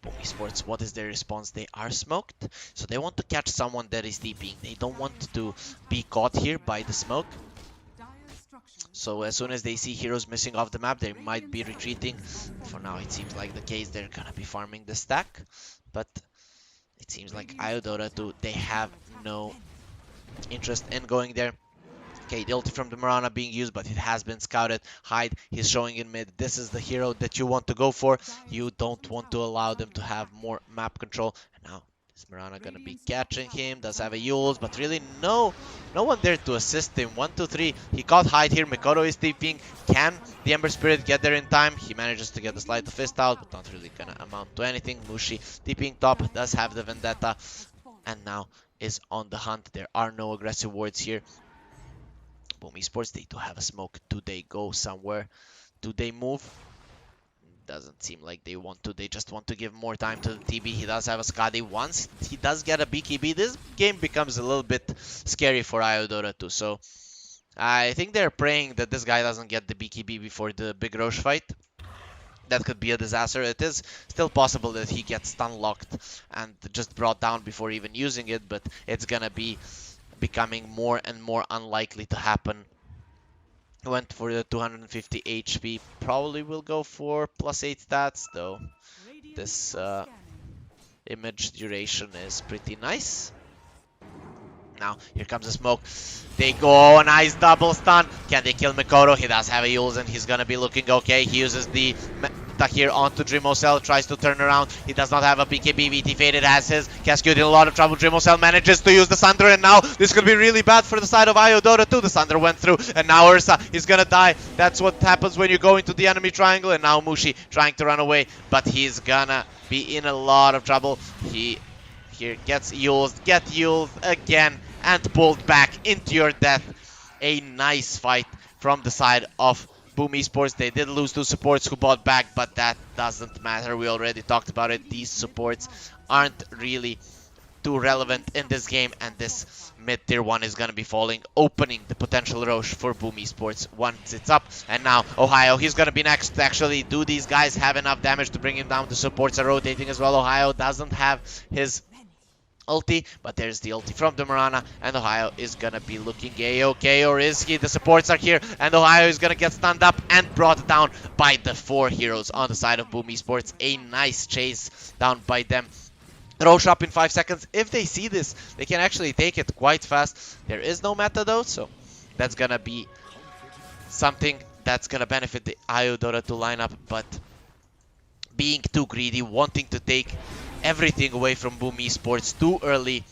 Boom Esports, what is their response? They are smoked, so they want to catch someone that is TPing. They don't want to be caught here by the smoke. So as soon as they see heroes missing off the map, they might be retreating. For now, it seems like the case. They're gonna be farming the stack, but it seems like Iodota 2, they have no interest in going there. Okay, the ulti from the Mirana being used, but it has been scouted. Hyde, he's showing in mid. This is the hero that you want to go for. You don't want to allow them to have more map control. And now is Mirana gonna be catching him? Does have a Yules, but really no one there to assist him. 1, 2, 3. He caught Hyde here. Mikoto is TPing. Can the Ember Spirit get there in time? He manages to get the Sleight of Fist out, but not really gonna amount to anything. Mushi TPing top, does have the Vendetta, and now is on the hunt. There are no aggressive wards here. Boom Esports, they do have a smoke. Do they go somewhere? Do they move? Doesn't seem like they want to. They just want to give more time to the TB. He does have a Skadi. Once he does get a BKB, this game becomes a little bit scary for Iodota too. So I think they're praying that this guy doesn't get the BKB before the big Roche fight. that could be a disaster. It is still possible that he gets stun locked and just brought down before even using it, but it's gonna be becoming more and more unlikely to happen. Went for the 250 HP. Probably will go for +8 stats though. This image duration is pretty nice. Now, here comes the smoke. They go, nice double stun. Can they kill Mikoto? He does have a ult and he's gonna be looking okay. He uses the Meta here onto Dreamocell, tries to turn around. He does not have a BKB. VT Faded has his. Cascade in a lot of trouble. Dreamocell manages to use the Sunder, and now this could be really bad for the side of Iodota too. The Sunder went through, and now Ursa is gonna die. That's what happens when you go into the enemy triangle, and now Mushi trying to run away, but he's gonna be in a lot of trouble. He here gets used, get used again, and pulled back into your death. A nice fight from the side of Boom Esports. They did lose 2 supports who bought back, but that doesn't matter. We already talked about it. These supports aren't really too relevant in this game, and this mid-tier 1 is going to be falling, opening the potential Roche for Boom Esports once it's up. And now Ohio, he's going to be next. Actually, do these guys have enough damage to bring him down? The supports are rotating as well. Ohio doesn't have his ulti, but there's the ulti from the Mirana, and Ohio is gonna be looking a-okay, or is he? The supports are here, and Ohio is gonna get stunned up and brought down by the 4 heroes on the side of Boom Esports. A nice chase down by them. Roche up in 5 seconds. If they see this, they can actually take it quite fast. There is no meta though, so that's gonna be something that's gonna benefit the Iodota 2 lineup, but being too greedy, wanting to take everything away from Boom Esports too early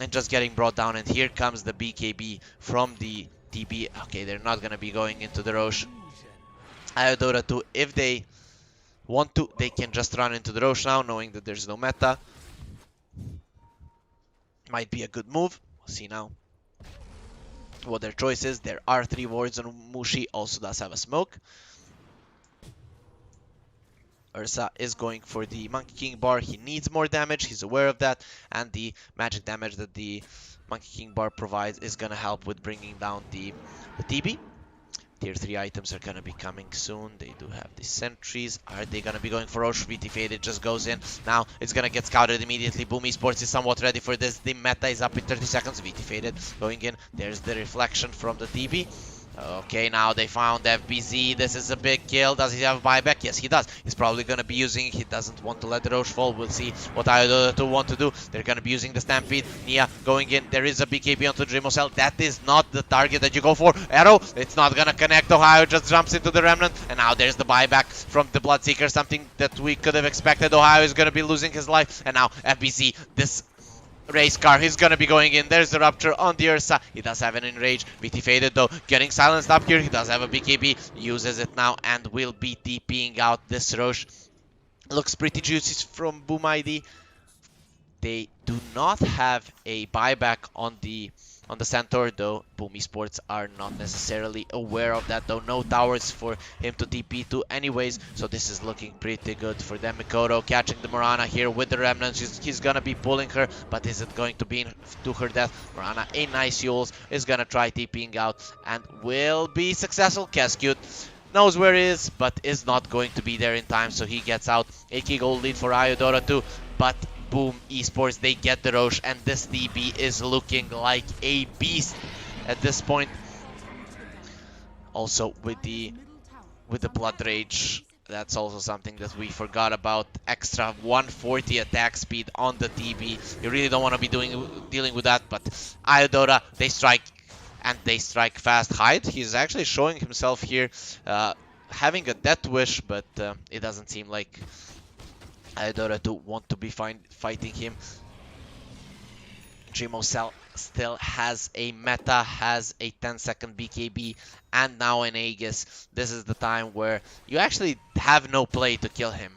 and just getting brought down. And here comes the BKB from the TB. Okay, they're not gonna be going into the Roche. Iodota 2, if they want to, they can just run into the Roche now, knowing that there's no meta. Might be a good move. We'll see now what their choice is. There are 3 wards on Mushi, also does have a smoke. Ursa is going for the Monkey King bar. He needs more damage, he's aware of that, and the magic damage that the Monkey King bar provides is gonna help with bringing down the TB. Tier 3 items are gonna be coming soon. They do have the sentries. Are they gonna be going for Roche? VT Faded just goes in. Now it's gonna get scouted immediately. Boom Esports is somewhat ready for this. The meta is up in 30 seconds. VT Faded going in. There's the reflection from the TB. Okay, now they found Lbzs. This is a big kill. Does he have buyback? Yes, he does. He's probably going to be using it. He doesn't want to let the Roche fall. We'll see what Iodota 2 want to do. They're going to be using the Stampede. Nia going in. There is a BKB onto Dreamocell. That is not the target that you go for. Arrow, it's not going to connect. Ohio just jumps into the Remnant. And now there's the buyback from the Bloodseeker. Something that we could have expected. Ohio is going to be losing his life. And now Lbzs, this race car, he's gonna be going in. There's the rupture on the Ursa. He does have an enrage. VT Faded though, getting silenced up here. He does have a BKB, uses it now, and will be TPing out this Roche. Looks pretty juicy from Boom ID. They do not have a buyback on the Centaur though. Boom Esports are not necessarily aware of that though. No towers for him to TP to anyways, so this is looking pretty good for them. Mikoto catching the Mirana here with the Remnants. He's gonna be pulling her, but is it going to be to her death? Mirana, a nice Yules, is gonna try TPing out and will be successful. Cascade knows where he is, but is not going to be there in time, so he gets out. A key goal lead for Iodota 2, but Boom Esports, they get the Roche, and this DB is looking like a beast at this point. Also with the Blood Rage, that's also something that we forgot about. Extra 140 attack speed on the DB. You really don't want to be dealing with that, but Iodota, they strike, and they strike fast. Hyde, he's actually showing himself here, having a death wish, but it doesn't seem like Iodota 2 want to be fighting him. Dreamocell still has a meta, has a 10-second BKB, and now an Aegis. This is the time where you actually have no play to kill him.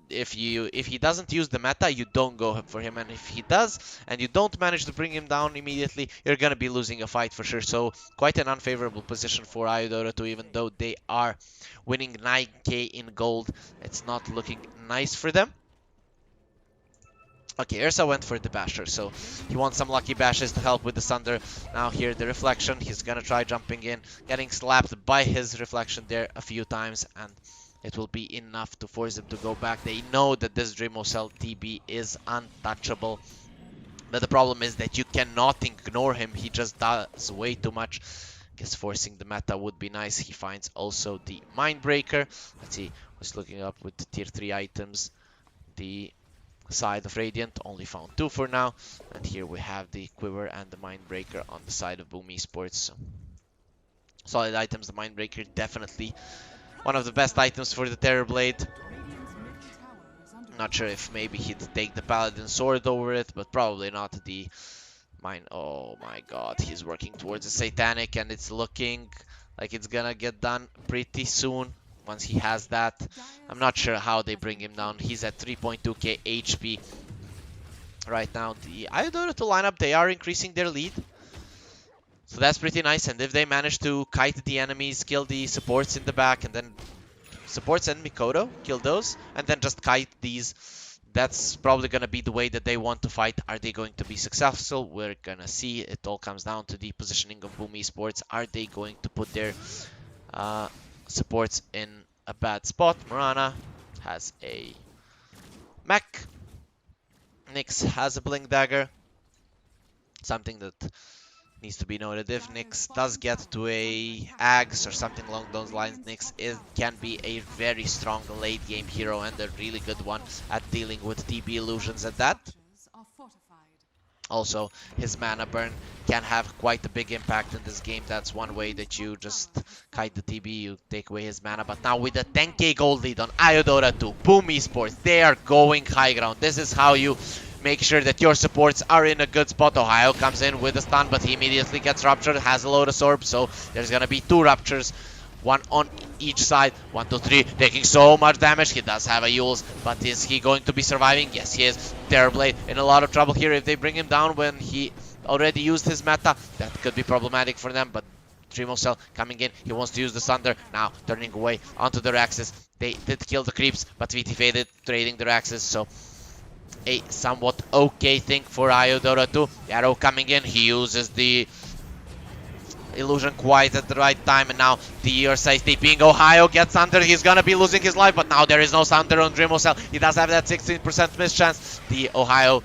If he doesn't use the meta, you don't go for him, and if he does, and you don't manage to bring him down immediately, you're gonna be losing a fight for sure. So quite an unfavorable position for Iodota 2, even though they are winning 9k in gold. It's not looking nice for them. Okay, Ursa went for the Basher, so he wants some lucky bashes to help with the Sunder. Now here, the Reflection, he's gonna try jumping in, getting slapped by his Reflection there a few times, and it will be enough to force them to go back. They know that this Dreamocell TB is untouchable. But the problem is that you cannot ignore him. He just does way too much. Guess forcing the meta would be nice. He finds also the Mindbreaker. Let's see, was looking up with the tier 3 items. The side of Radiant only found 2 for now. And here we have the Quiver and the Mindbreaker on the side of Boom Esports. So, solid items. The Mindbreaker definitely one of the best items for the Terrorblade. Not sure if maybe he'd take the Paladin Sword over it, but probably not the mine. Oh my god, he's working towards a Satanic, and it's looking like it's gonna get done pretty soon once he has that. I'm not sure how they bring him down. He's at 3.2k HP right now. The Iodora to lineup, they are increasing their lead. So that's pretty nice, and if they manage to kite the enemies, kill the supports in the back, and then supports and Mikoto, kill those, and then just kite these. That's probably going to be the way that they want to fight. Are they going to be successful? We're going to see. It all comes down to the positioning of Boom Esports. Are they going to put their supports in a bad spot? Mirana has a mech. Nyx has a Blink Dagger. Something that needs to be noted. If Nyx does get to a Axe or something along those lines, Nyx can be a very strong late game hero and a really good one at dealing with TB illusions at that. Also, his mana burn can have quite a big impact in this game. That's one way that you just kite the TB, you take away his mana. But now with a 10k gold lead on Iodora 2, Boom Esports, they are going high ground. This is how you make sure that your supports are in a good spot. Ohio comes in with a stun, but he immediately gets ruptured, has a Lotus Orb, so there's gonna be 2 ruptures. One on each side. 1, 2, 3. Taking so much damage. He does have a Yules, but is he going to be surviving? Yes, he is. Terrorblade in a lot of trouble here. If they bring him down when he already used his meta, that could be problematic for them. But Dreamocell coming in. He wants to use the Thunder. Now turning away onto the Raxes. They did kill the creeps, but VT faded, trading the Raxes. So a somewhat okay thing for Iodora 2. Arrow coming in. He uses the illusion quite at the right time, and now the Ursa is TPing. Ohio gets under. He's gonna be losing his life, but now there is no Thunder on Dreamocell. He does have that 16% miss chance. The Ohio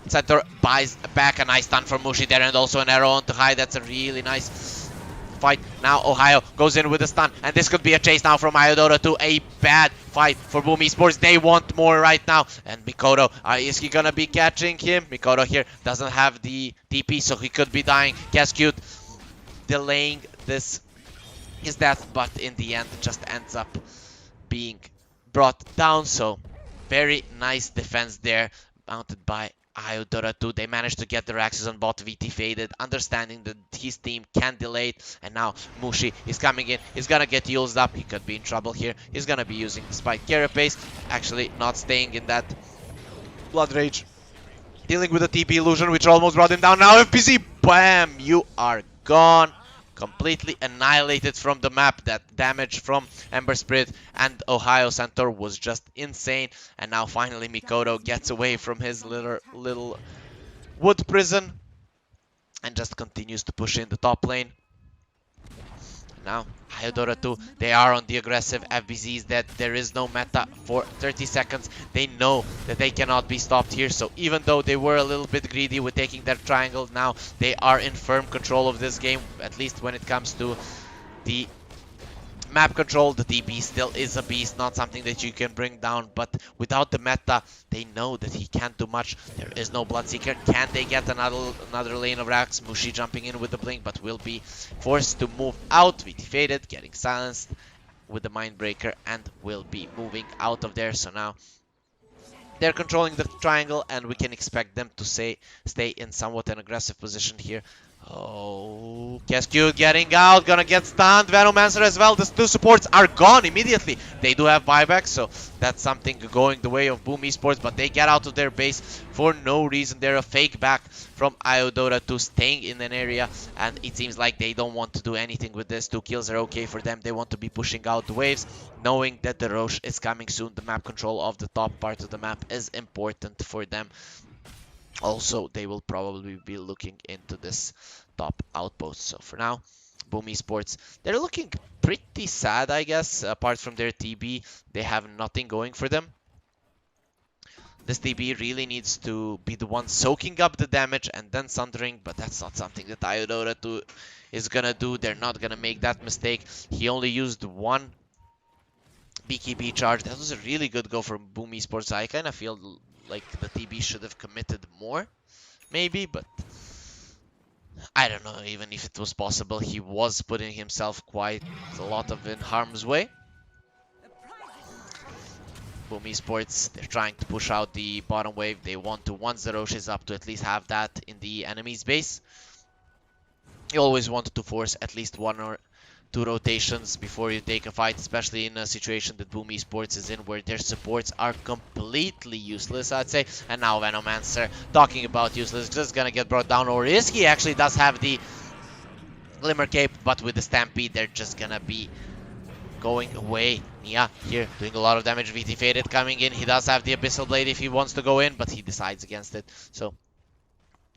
center buys back a nice stun from Mushi there, and also an arrow onto High. That's a really nice fight. Now Ohio goes in with a stun, and this could be a chase now from Iodora to a bad fight for Boom Esports. They want more right now. And Mikoto, is he gonna be catching him? Mikoto here doesn't have the TP, so he could be dying. Cascute delaying his death, but in the end just ends up being brought down. So very nice defense there, mounted by Iodora 2. They managed to get the Raxes on bot. VT faded, understanding that his team can delay it. And now Mushi is coming in. He's gonna get used up. He could be in trouble here. He's gonna be using the Spike Carapace. Actually not staying in that Blood Rage. Dealing with the TP illusion, which almost brought him down. Now FPC, bam! You are gone. Completely annihilated from the map. That damage from Ember Spirit and Ohio Centaur was just insane. And now finally Mikoto gets away from his little wood prison and just continues to push in the top lane. Now Iodora 2, they are on the aggressive. Lbzs that there is no meta for 30 seconds. They know that they cannot be stopped here, so even though they were a little bit greedy with taking their triangle, now they are in firm control of this game, at least when it comes to the map control. The DB still is a beast, not something that you can bring down, but without the meta, they know that he can't do much. There is no Bloodseeker. Can they get another lane of Rax? Mushi jumping in with the blink, but will be forced to move out. VT faded, getting silenced with the Mindbreaker, and will be moving out of there. So now they're controlling the triangle, and we can expect them to stay in somewhat an aggressive position here. Oh, Cascute getting out, gonna get stunned. Venomancer as well. The 2 supports are gone immediately. They do have buybacks, so that's something going the way of Boom Esports, but they get out of their base for no reason. They're a fake back from Iodora to staying in an area, and it seems like they don't want to do anything with this. 2 kills are okay for them. They want to be pushing out the waves, knowing that the Roche is coming soon. The map control of the top part of the map is important for them. Also, they will probably be looking into this top outpost. So for now, Boom Esports. They're looking pretty sad, I guess. Apart from their TB, they have nothing going for them. This TB really needs to be the one soaking up the damage and then sundering, but that's not something that Iodora is gonna do. They're not gonna make that mistake. He only used one BKB charge. That was a really good go from Boom Esports. I kind of feel like the TB should have committed more, maybe, but I don't know even if it was possible. He was putting himself quite a lot of in harm's way. Boom Esports, they're trying to push out the bottom wave. They want to, once the Rosh is up, to at least have that in the enemy's base. You always want to force at least 1 or 2 rotations before you take a fight, especially in a situation that Boom Esports is in, where their supports are completely useless, I'd say. And now Venomancer, talking about useless, just gonna get brought down, or is he? Actually does have the Glimmer Cape, but with the Stampede, they're just gonna be going away. Nia here doing a lot of damage. VT Faded coming in. He does have the Abyssal Blade if he wants to go in, but he decides against it. So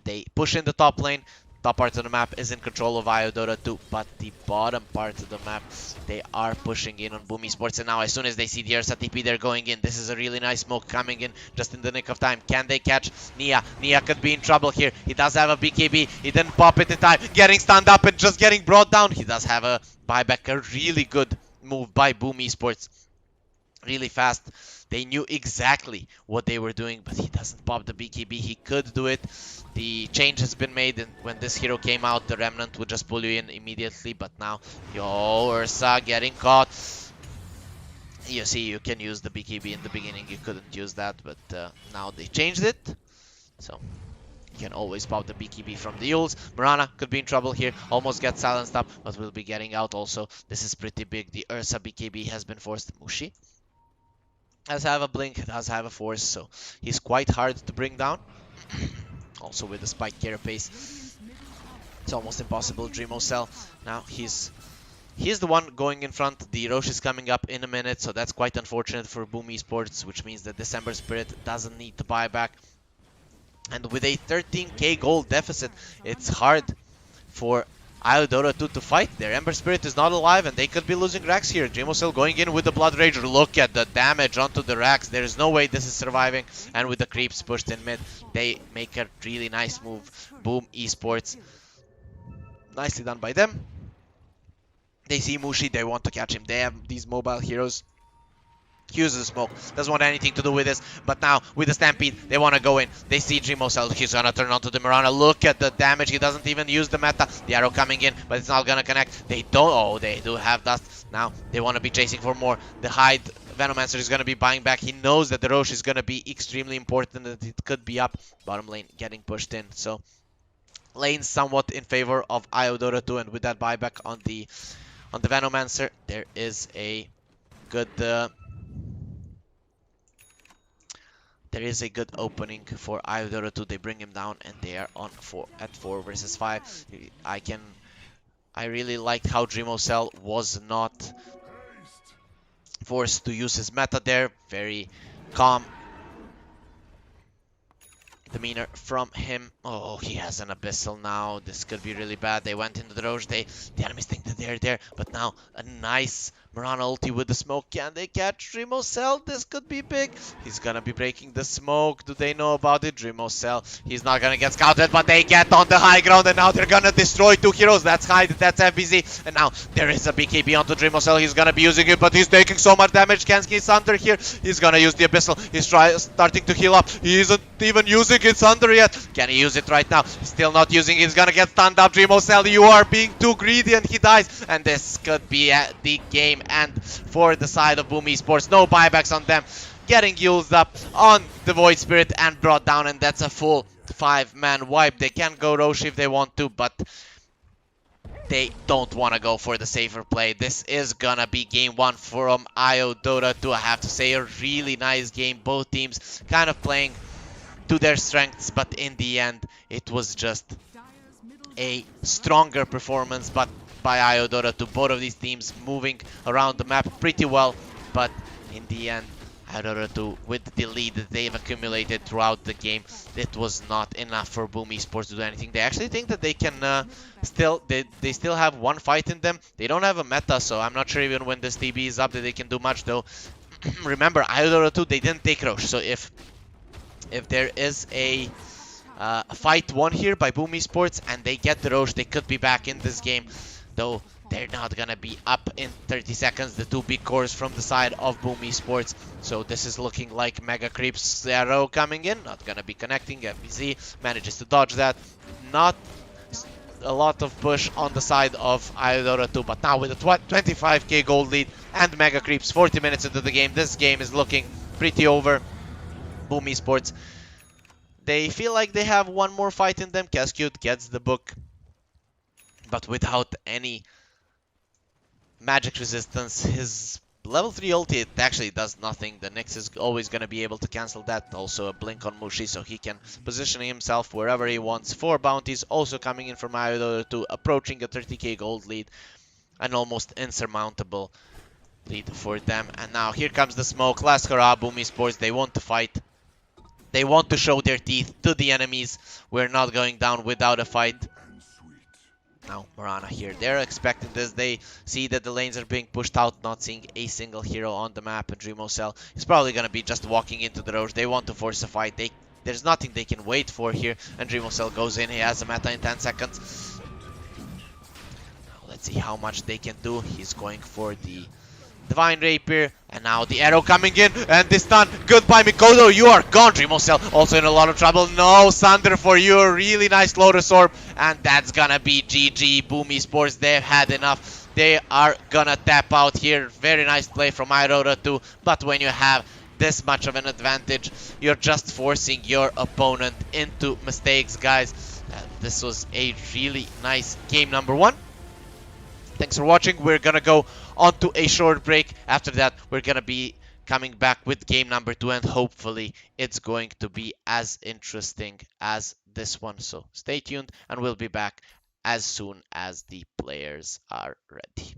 they push in the top lane. Top part of the map is in control of Iodora too, but the bottom part of the map, they are pushing in on Boom Esports. And now as soon as they see the Ursa TP, they're going in. This is a really nice smoke coming in just in the nick of time. Can they catch Nia? Nia could be in trouble here. He does have a BKB. He didn't pop it in time. Getting stunned up and just getting brought down. He does have a buyback. A really good move by Boom Esports. Really fast. They knew exactly what they were doing, but he doesn't pop the BKB. He could do it. The change has been made, and when this hero came out, the Remnant would just pull you in immediately, but now, Ursa getting caught. You see, you can use the BKB in the beginning. You couldn't use that, but now they changed it. So you can always pop the BKB from the Yules. Mirana could be in trouble here. Almost gets silenced up, but will be getting out also. This is pretty big. The Ursa BKB has been forced. Mushi does have a blink, does have a force, so he's quite hard to bring down. Also with the spike carapace, it's almost impossible. Dreamocell, now he's the one going in front. The Rosh is coming up in a minute, so that's quite unfortunate for Boom Esports, which means that this Ember Spirit doesn't need to buy back. And with a 13k gold deficit, it's hard for Iodora 2 to fight. Their Ember Spirit is not alive, and they could be losing Rax here. Dreamocell going in with the Blood Rage. Look at the damage onto the Rax. There is no way this is surviving. And with the creeps pushed in mid, they make a really nice move. Boom Esports. Nicely done by them. They see Mushi. They want to catch him. They have these mobile heroes. He uses the smoke, doesn't want anything to do with this, but now with the Stampede, they want to go in. They see Dreamocell, he's gonna turn onto the Mirana. Look at the damage, he doesn't even use the meta. The arrow coming in, but it's not gonna connect. They don't, oh, they do have dust. Now they want to be chasing for more. The Hyde Venomancer is gonna be buying back. He knows that the Rosh is gonna be extremely important, that it could be up. Bottom lane getting pushed in, so lane somewhat in favor of Iodora 2, and with that buyback on the Venomancer, there is a good opening for Iodora 2. They bring him down, and they are on 4 versus 5. I really liked how Dreamocell was not forced to use his meta there. Very calm demeanor from him. Oh, he has an Abyssal now. This could be really bad. They went into the Roche. The enemies think that they're there, but now a nice Mirana ulti with the smoke. Can they catch Dreamocell? This could be big. He's gonna be breaking the smoke. Do they know about it? Dreamocell, he's not gonna get scouted, but they get on the high ground, and now they're gonna destroy 2 heroes. That's Hyde, that's Lbzs, and now there is a BKB onto Dreamocell. He's gonna be using it, but he's taking so much damage. Kenski's under here. He's gonna use the Abyssal. He's starting to heal up. He isn't even using his under yet. Can he use it right now? He's still not using it. He's gonna get stunned up. Dreamocell, you are being too greedy, and he dies. And this could be the game end for the side of Boom Esports. No buybacks on them. Getting used up on the Void Spirit and brought down, and that's a full 5-man wipe. They can go Rosh if they want to, but they don't want to go for the safer play. This is gonna be game 1 from Iodora 2. I have to say, a really nice game. Both teams kind of playing to their strengths, but in the end it was just a stronger performance but by Iodora 2. Both of these teams moving around the map pretty well, but in the end Aurora 2, with the lead that they've accumulated throughout the game, it was not enough for Boom Esports to do anything. They actually think that they can they still have one fight in them. They don't have a meta, so I'm not sure even when this TB is up that they can do much though. Remember, Aurora 2, they didn't take Roche, so if there is a fight won here by Boom Esports and they get the Roche, they could be back in this game. Though they're not gonna be up in 30 seconds. The two big cores from the side of Boom Esports. So this is looking like Mega Creep's arrow coming in. Not gonna be connecting. Lbzs manages to dodge that. Not a lot of push on the side of Aurora 2, but now with a 25k gold lead and Mega Creeps 40 minutes into the game, this game is looking pretty over. Boom Esports, they feel like they have one more fight in them. Cascute gets the book, but without any magic resistance. His level 3 ulti, it actually does nothing. The Nyx is always going to be able to cancel that. Also a blink on Mushi, so he can position himself wherever he wants. 4 bounties also coming in from Iodor to approaching a 30k gold lead. An almost insurmountable lead for them. And now here comes the smoke. Last hurrah, Boom Esports. They want to fight. They want to show their teeth to the enemies. We're not going down without a fight. Now Mirana here, they're expecting this. They see that the lanes are being pushed out, not seeing a single hero on the map, and Dreamocell is probably going to be just walking into the Roche. They want to force a fight. There's nothing they can wait for here, and Dreamocell goes in. He has a meta in 10 seconds. Now let's see how much they can do. He's going for the Divine Rapier, and now the arrow coming in, and this stun. Goodbye, Mikoto, you are gone. Dreamocell also in a lot of trouble. No, Sunder for you. A really nice Lotus Orb, and that's gonna be GG. Boom Esports, they've had enough. They are gonna tap out here. Very nice play from Aurora too, but when you have this much of an advantage, you're just forcing your opponent into mistakes, guys. This was a really nice game number 1. Thanks for watching. We're gonna go on to a short break. After that, we're gonna be coming back with game number 2, and hopefully it's going to be as interesting as this one. So stay tuned, and we'll be back as soon as the players are ready.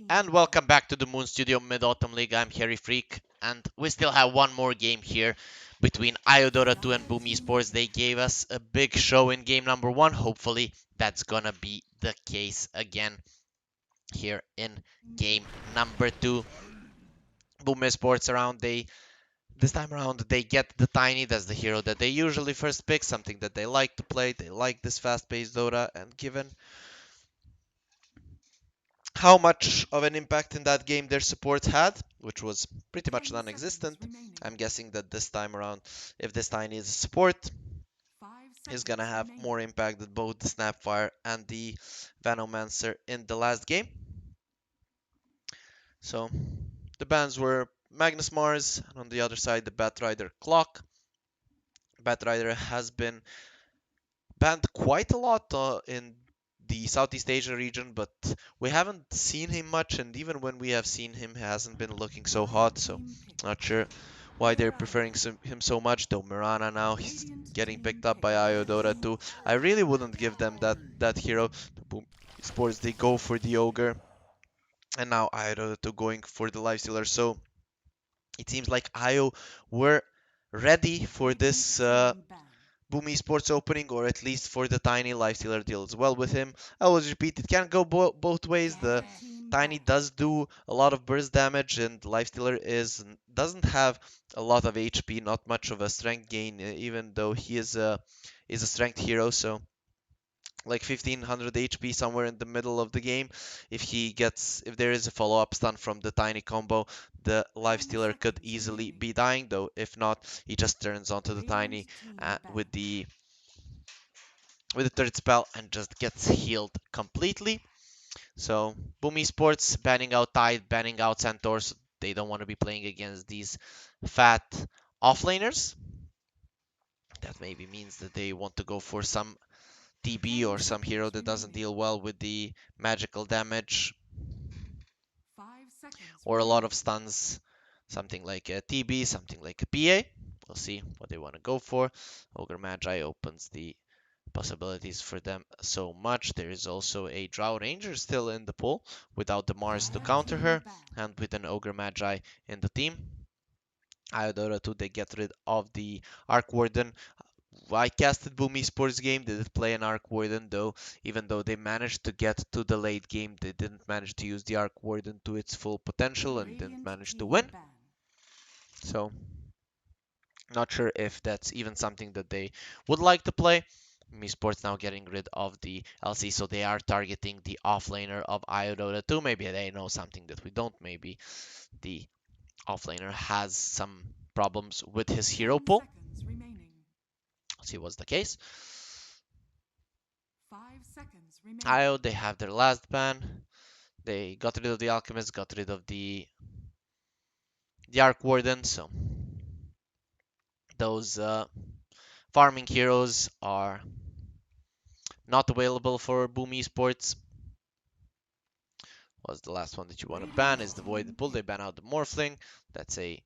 And welcome back to the Moon Studio Mid-Autumn League. I'm Harry Freak, and we still have one more game here between Iodora 2 and Boom Esports. They gave us a big show in game number 1. Hopefully, that's gonna be the case again here in game number 2. Boom Esports this time around they get the Tiny. That's the hero that they usually first pick, something that they like to play. They like this fast-paced Dota, and given how much of an impact in that game their support had, which was pretty much non-existent. I'm guessing that this time around, if this Tiny is a support, is gonna have more impact than both the Snapfire and the Venomancer in the last game. So the bans were Magnus Mars, and on the other side the Batrider Clock. Batrider has been banned quite a lot in the Southeast Asia region, but we haven't seen him much, and even when we have seen him, he hasn't been looking so hot, so not sure why they're preferring him so much, though Mirana now, he's getting picked up by Iodora too. I really wouldn't give them that hero. The Boom Sports, they go for the Ogre, and now Iodora 2 going for the Lifestealer, so it seems like IO were ready for this Boom Esports opening, or at least for the Tiny. Lifestealer deals well with him. I always repeat, it can go both ways. The Tiny does do a lot of burst damage, and Lifestealer doesn't have a lot of HP, not much of a strength gain, even though he is a strength hero. So like 1500 HP somewhere in the middle of the game. If there is a follow-up stun from the Tiny combo, the Lifestealer could easily be dying, though if not, he just turns onto the Tiny with the third spell and just gets healed completely. So Boom Esports banning out Tide, banning out Centaurs. They don't want to be playing against these fat offlaners. That maybe means that they want to go for some TB or some hero that doesn't deal well with the magical damage or a lot of stuns. Something like a TB, something like a PA. We'll see what they want to go for. Ogre Magi opens the possibilities for them so much. There is also a Drow Ranger still in the pool without the Mars to counter her, and with an Ogre Magi in the team. Iodora 2, they get rid of the Arc Warden. I casted Boom Esports game. They did play an Arc Warden, though. Even though they managed to get to the late game, they didn't manage to use the Arc Warden to its full potential and didn't manage to win. So, not sure if that's even something that they would like to play. Esports now getting rid of the LC, so they are targeting the offlaner of Iodota 2. Maybe they know something that we don't. Maybe the offlaner has some problems with his hero pool. Let's see what's the case. IO, they have their last ban. They got rid of the Alchemist, got rid of the Arc Warden, so those farming heroes are not available for Boom Esports. What's the last one that you want to ban? Is the Void Bull. They ban out the Morphling. That's a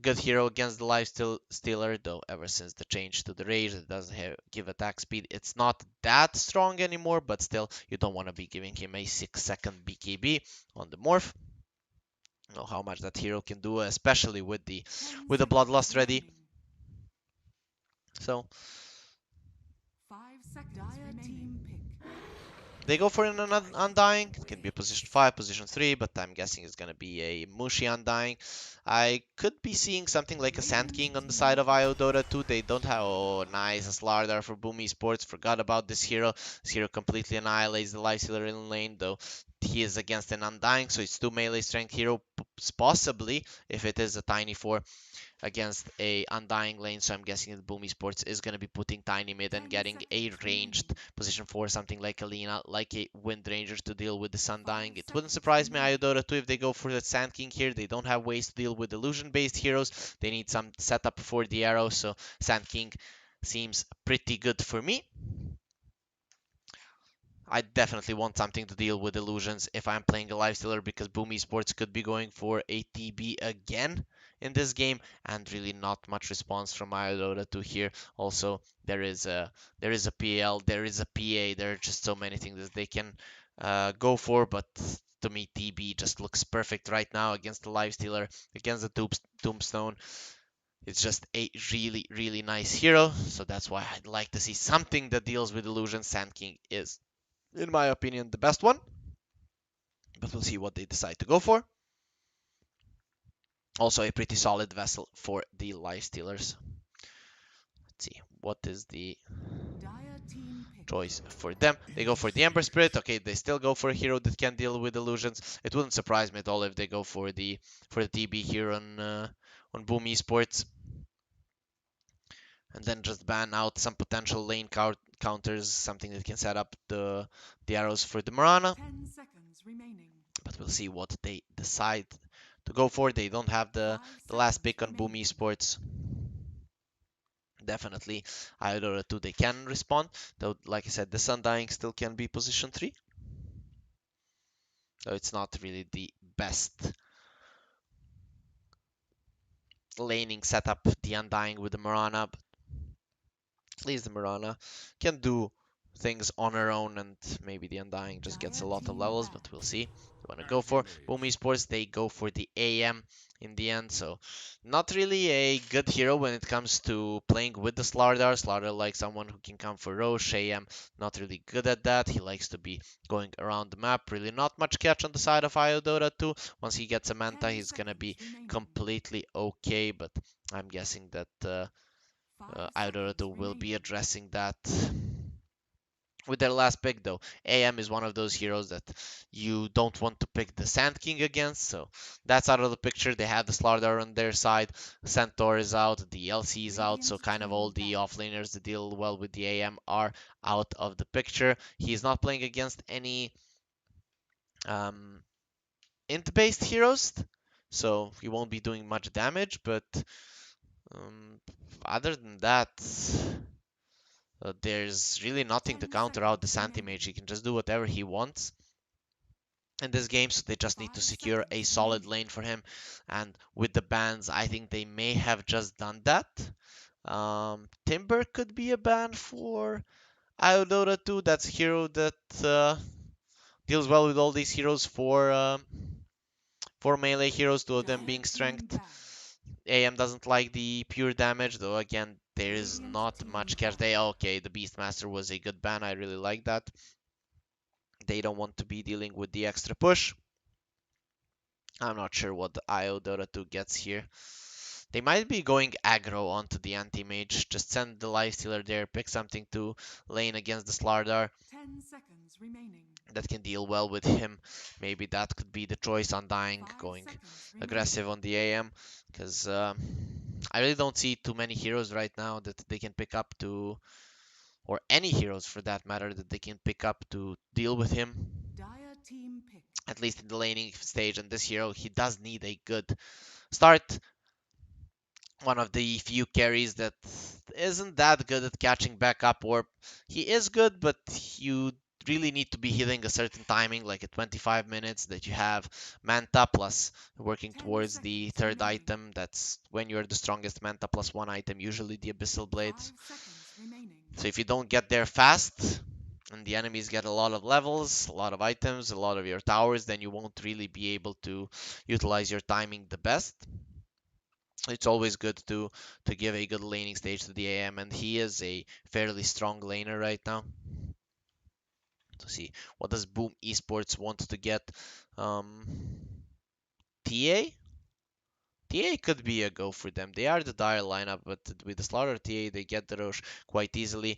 good hero against the Lifestealer, though ever since the change to the Rage, it doesn't give attack speed. It's not that strong anymore, but still, you don't want to be giving him a 6-second BKB on the Morph. Know how much that hero can do, especially with the Bloodlust ready. So they go for an Undying. It can be a position 5, position 3, but I'm guessing it's going to be a Mushi Undying. I could be seeing something like a Sand King on the side of Iodota too. They don't have... Oh, nice. A Slardar for Boom Esports. Forgot about this hero. This hero completely annihilates the Lifestealer in lane, though he is against an Undying, so it's 2 melee strength hero, possibly, if it is a Tiny 4 against a Undying lane, so I'm guessing that Boom Esports is going to be putting Tiny mid and getting a ranged position 4, something like Alina, like a Wind Ranger to deal with the Undying. It wouldn't surprise me, Iodota 2, if they go for the Sand King here. They don't have ways to deal with illusion-based heroes. They need some setup for the arrow, so Sand King seems pretty good for me. I definitely want something to deal with illusions if I'm playing a Lifestealer, because Boom Esports could be going for a TB again in this game, and really not much response from Iodota to here. Also, there is a PL, there is a PA, there are just so many things that they can go for, but to me, TB just looks perfect right now against the Lifestealer, against the Tombstone. It's just a really, really nice hero, so that's why I'd like to see something that deals with illusion. Sand King is, in my opinion, the best one, but we'll see what they decide to go for. Also, a pretty solid vessel for the Lifestealers. Let's see, what is the choice for them? They go for the Ember Spirit. Okay, they still go for a hero that can deal with illusions. It wouldn't surprise me at all if they go for the TB here on Boom Esports, and then just ban out some potential lane counters, something that can set up the arrows for the Marana. But we'll see what they decide to go for. They don't have the last pick on Boom Esports. Definitely either two they can respond, though like I said, the Undying still can be position 3, so it's not really the best laning setup, the Undying with the Marana, but at least the Marana can do things on her own, and maybe the Undying just gets a lot of levels, but we'll see. They want to go for Boom Esports, they go for the AM in the end, so not really a good hero when it comes to playing with the Slardar. Slardar likes someone who can come for Roche. AM not really good at that. He likes to be going around the map. Really not much catch on the side of Iodora too. Once he gets a Manta, he's gonna be completely okay, but I'm guessing that Iodora will be addressing that with their last pick, though. AM is one of those heroes that you don't want to pick the Sand King against, so that's out of the picture. They have the Slardar on their side, Centaur is out, the LC is out, so kind of all the offlaners that deal well with the AM are out of the picture. He's not playing against any int-based heroes, so he won't be doing much damage, but um, other than that, there's really nothing to counter out this anti-mage. He can just do whatever he wants in this game, so they just need to secure a solid lane for him. And with the bans, I think they may have just done that. Timber could be a ban for Iodora too. That's a hero that deals well with all these heroes for melee heroes, two of them being strength. AM doesn't like the pure damage, though again, there is not much cash. Okay, the Beastmaster was a good ban. I really like that. They don't want to be dealing with the extra push. I'm not sure what the Iodora 2 gets here. They might be going aggro onto the anti-mage. Just send the Lifestealer there, pick something to lane against the Slardar. 10 seconds remaining. That can deal well with him. Maybe that could be the choice. Undying, going aggressive on the AM, because I really don't see too many heroes right now that they can pick up to, or any heroes for that matter, that they can pick up to deal with him. At least in the laning stage, and this hero, he does need a good start. One of the few carries that isn't that good at catching back up, or he is good, but you really need to be hitting a certain timing, like at 25 minutes, that you have Manta plus working towards the third item. That's when you're the strongest. Manta plus one item, usually the Abyssal Blades. So if you don't get there fast, and the enemies get a lot of levels, a lot of items, a lot of your towers, then you won't really be able to utilize your timing the best. It's always good to give a good laning stage to the AM, and he is a fairly strong laner right now. To see what does Boom Esports want to get. TA? TA could be a go for them. They are the dire lineup, but with the Slaughter TA, they get the Roche quite easily.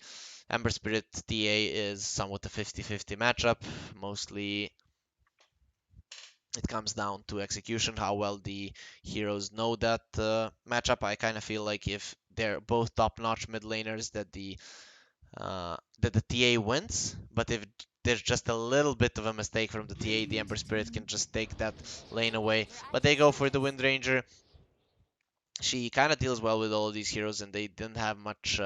Ember Spirit TA is somewhat a 50-50 matchup. Mostly it comes down to execution, how well the heroes know that matchup. I kind of feel like if they're both top-notch mid laners, that the TA wins. But if there's just a little bit of a mistake from the TA, the Ember Spirit can just take that lane away. But they go for the Wind Ranger. She kind of deals well with all of these heroes, and they didn't have much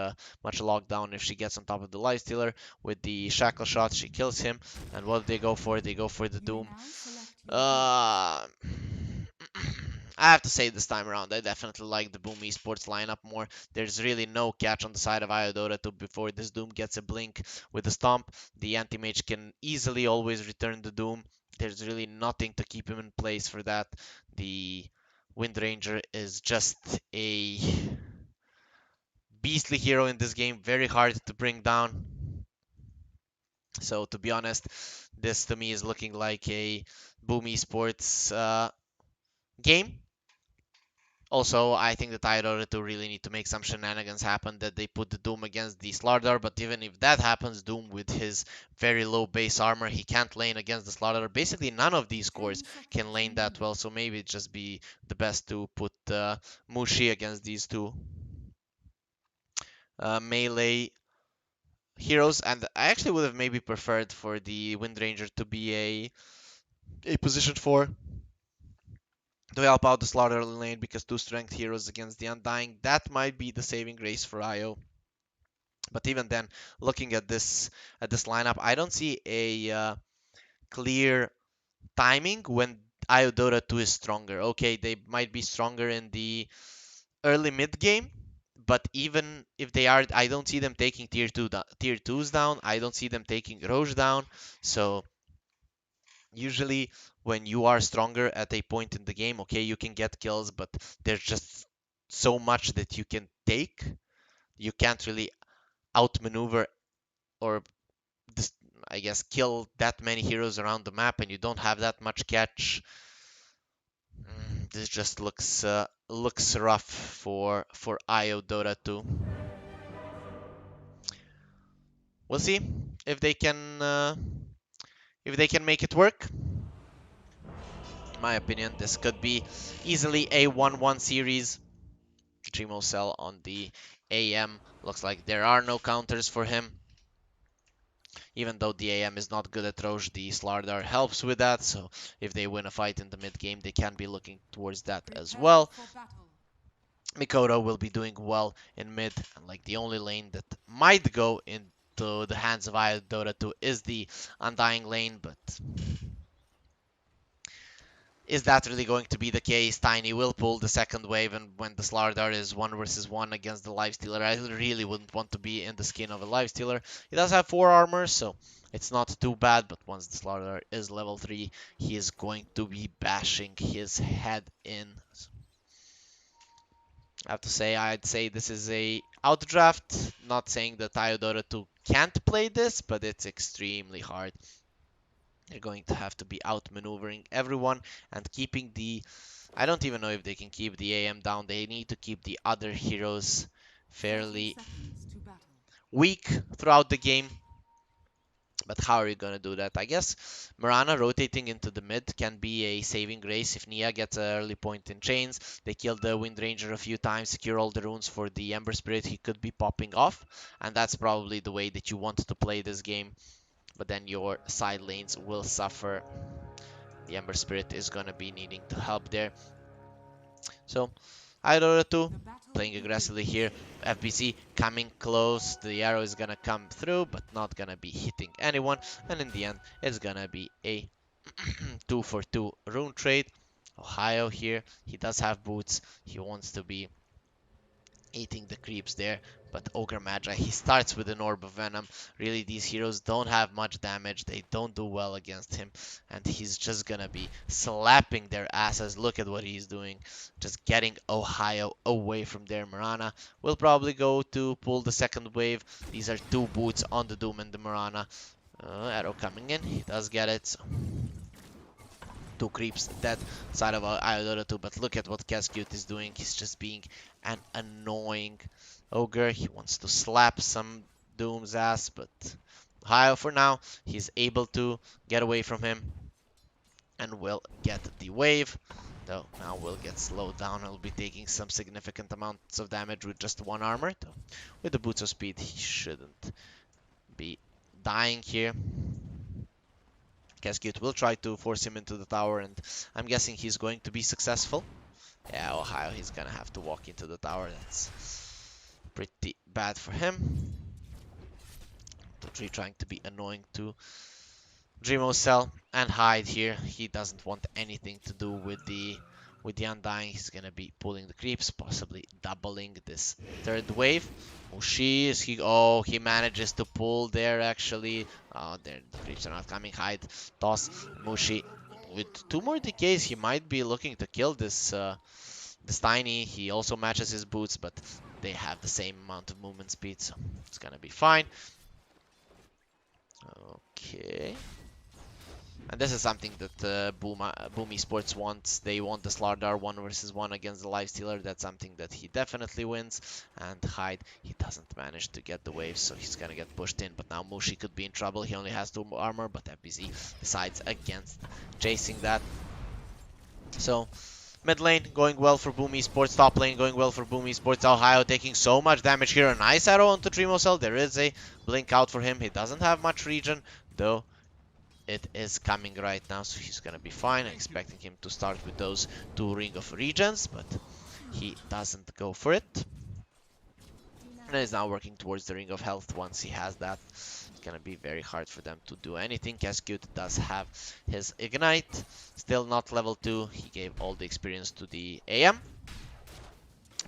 lockdown. If she gets on top of the Lifestealer with the Shackle Shot, she kills him. And what do they go for? They go for the Doom. I I have to say this time around, I definitely like the Boom Esports lineup more. There's really no catch on the side of Iodota to before this Doom gets a blink with the stomp. The anti-mage can easily always return the Doom. There's really nothing to keep him in place for that. The Wind Ranger is just a beastly hero in this game, very hard to bring down. So to be honest, this to me is looking like a Boom Esports game. Also, I think that Iodota 2 really need to make some shenanigans happen that they put the Doom against the Slardar, but even if that happens, Doom with his very low base armor, he can't lane against the Slardar. Basically, none of these cores 10 can seconds lane that remaining. well, so maybe it just be the best to put Mushi against these two melee heroes, and I actually would have maybe preferred for the Wind Ranger to be a position 4 to help out the Slaughter lane because two strength heroes against the Undying, that might be the saving grace for IO. But even then, looking at this lineup, I don't see a clear timing when IO Dota 2 is stronger. Okay, they might be stronger in the early mid game, but even if they are, I don't see them taking tier 2s down. I don't see them taking Roche down. So usually when you are stronger at a point in the game, okay, you can get kills, but there's just so much that you can take. You can't really outmaneuver or I guess kill that many heroes around the map, and you don't have that much catch. This just looks rough for IO Dota 2. We'll see if they can make it work. In my opinion, this could be easily a 1-1 series. Trimo Cell on the AM. Looks like there are no counters for him. Even though the AM is not good at Roche, the Slardar helps with that. So if they win a fight in the mid game, they can be looking towards that as Prepare well. for battle. Mikoto will be doing well in mid, and like the only lane that might go into the hands of Dota 2 is the Undying lane, but is that really going to be the case? Tiny will pull the second wave, and when the Slardar is 1 versus 1 against the Lifestealer, I really wouldn't want to be in the skin of a Lifestealer. He does have 4 armor, so it's not too bad, but once the Slardar is level 3, he is going to be bashing his head in. I have to say, I'd say this is a outdraft. Not saying that Iodora 2 can't play this, but it's extremely hard. They're going to have to be outmaneuvering everyone and keeping the... I don't even know if they can keep the AM down. They need to keep the other heroes 30 fairly seconds to battle. weak throughout the game. But how are you going to do that? I guess Mirana rotating into the mid can be a saving grace if Nia gets an early point in chains. They kill the Wind Ranger a few times, secure all the runes for the Ember Spirit he could be popping off. And that's probably the way that you want to play this game. But then your side lanes will suffer. The Ember Spirit is going to be needing to help there. So, Iodora 2 The battle playing aggressively begins. here. FBC coming close. The arrow is going to come through, but not going to be hitting anyone. And in the end, it's going to be a 2-for-2 rune trade. Ohio here. He does have boots. He wants to be eating the creeps there, but Ogre Magi, he starts with an Orb of Venom. Really, these heroes don't have much damage. They don't do well against him, and he's just gonna be slapping their asses. Look at what he's doing. Just getting Ohio away from their Mirana. We'll probably go to pull the second wave. These are two boots on the Doom and the Mirana. Arrow coming in. He does get it. So two creeps dead side of Iodora 2, but look at what Cascute is doing. He's just being an annoying ogre. He wants to slap some Doom's ass, but Ohio for now, he's able to get away from him and will get the wave. Though now will get slowed down. He'll be taking some significant amounts of damage with just one armor. Though with the boots of speed, he shouldn't be dying here. Cascute will try to force him into the tower, and I'm guessing he's going to be successful. Yeah, Ohio, he's gonna have to walk into the tower. That's pretty bad for him. Totri trying to be annoying to Dreamo Cell and hide here. He doesn't want anything to do with the with the Undying, he's gonna be pulling the creeps, possibly doubling this third wave. Mushi, is he? Oh, he manages to pull there actually. Oh, there the creeps are not coming. Hide, toss, Mushi. With 2 more decays, he might be looking to kill this Tiny. He also matches his boots, but they have the same amount of movement speed, so it's gonna be fine. Okay. And this is something that Boom Esports wants. They want the Slardar 1 versus 1 against the Lifestealer. That's something that he definitely wins. And Hyde, he doesn't manage to get the waves, so he's gonna get pushed in. But now Mushi could be in trouble. He only has 2 armor, but Lbzs decides against chasing that. So mid lane going well for Boom Esports. Top lane going well for Boom Esports. Ohio taking so much damage here. A nice arrow onto Tremocell. There is a blink out for him. He doesn't have much regen, though it is coming right now, so he's gonna be fine. Expecting him to start with those 2 Ring of Regens, but he doesn't go for it. And is now working towards the Ring of Health. Once he has that, it's gonna be very hard for them to do anything. Cascute does have his Ignite, still not level 2. He gave all the experience to the AM.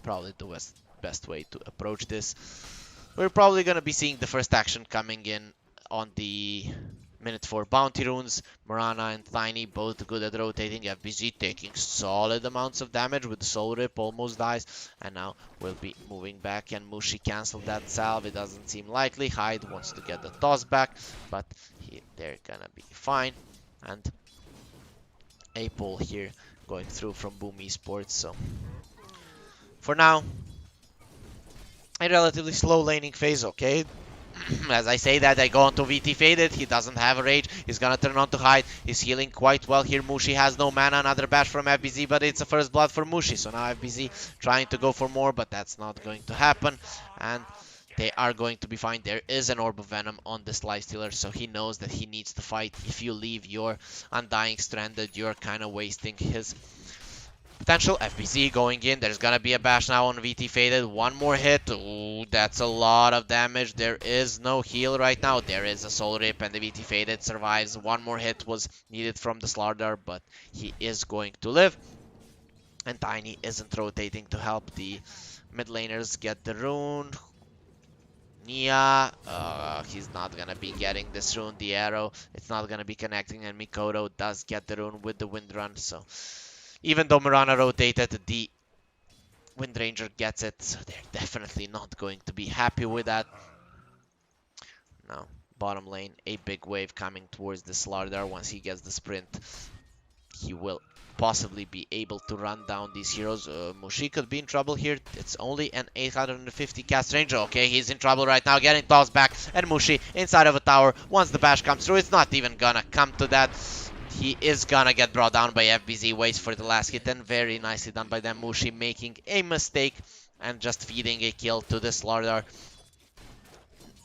Probably the best way to approach this. We're probably gonna be seeing the first action coming in on the minute 4 bounty runes. Mirana and Tiny both good at rotating. Lbzs taking solid amounts of damage with the Soul Rip, almost dies. And now we'll be moving back. And Mushi canceled that salve. It doesn't seem likely. Hyde wants to get the toss back, but they're gonna be fine. And a pull here going through from Boom Esports. So for now, a relatively slow laning phase, okay? As I say that, I go on to VT Faded. He doesn't have a rage. He's gonna turn on to Hyde. He's healing quite well here. Mushi has no mana. Another bash from Lbzs, but it's a first blood for Mushi. So now Lbzs trying to go for more, but that's not going to happen. And they are going to be fine. There is an Orb of Venom on this Lifestealer, so he knows that he needs to fight. If you leave your Undying stranded, you're kind of wasting his potential. Lbzs going in. There's gonna be a bash now on VT Faded. 1 more hit. Ooh, that's a lot of damage. There is no heal right now. There is a Soul Rip, and the VT Faded survives. 1 more hit was needed from the Slardar, but he is going to live. And Tiny isn't rotating to help the mid laners get the rune. Nia, he's not gonna be getting this rune. The arrow, it's not gonna be connecting, and Mikoto does get the rune with the Wind Run, so even though Mirana rotated, the Wind Ranger gets it, so they're definitely not going to be happy with that. Now, bottom lane, a big wave coming towards the Slardar. Once he gets the sprint, he will possibly be able to run down these heroes. Mushi could be in trouble here. It's only an 850 cast range. Okay, he's in trouble right now, getting tossed back. And Mushi inside of a tower. Once the bash comes through, it's not even gonna come to that. He is gonna get brought down by Lbzs, waits for the last hit, and very nicely done by them. Mushi making a mistake and just feeding a kill to the Slardar.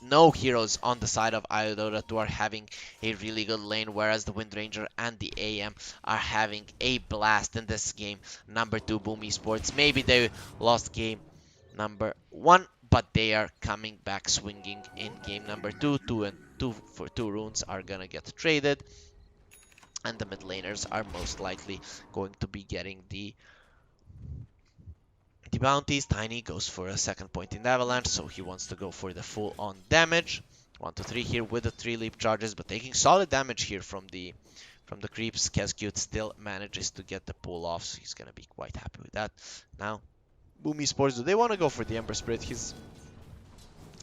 No heroes on the side of Iodota 2 are having a really good lane, whereas the Wind Ranger and the AM are having a blast in this game. Number 2, Boom Esports. Maybe they lost game number 1, but they are coming back swinging in game number 2. 2 and 2 for 2 runes are gonna get traded. And the mid laners are most likely going to be getting the bounties. Tiny goes for a second point in the avalanche, so he wants to go for the full on damage. 1, 2, 3 here with the 3 leap charges, but taking solid damage here from the creeps. Cascute still manages to get the pull off, so he's gonna be quite happy with that. Now, Boom Esports, do they want to go for the Ember Spirit? He's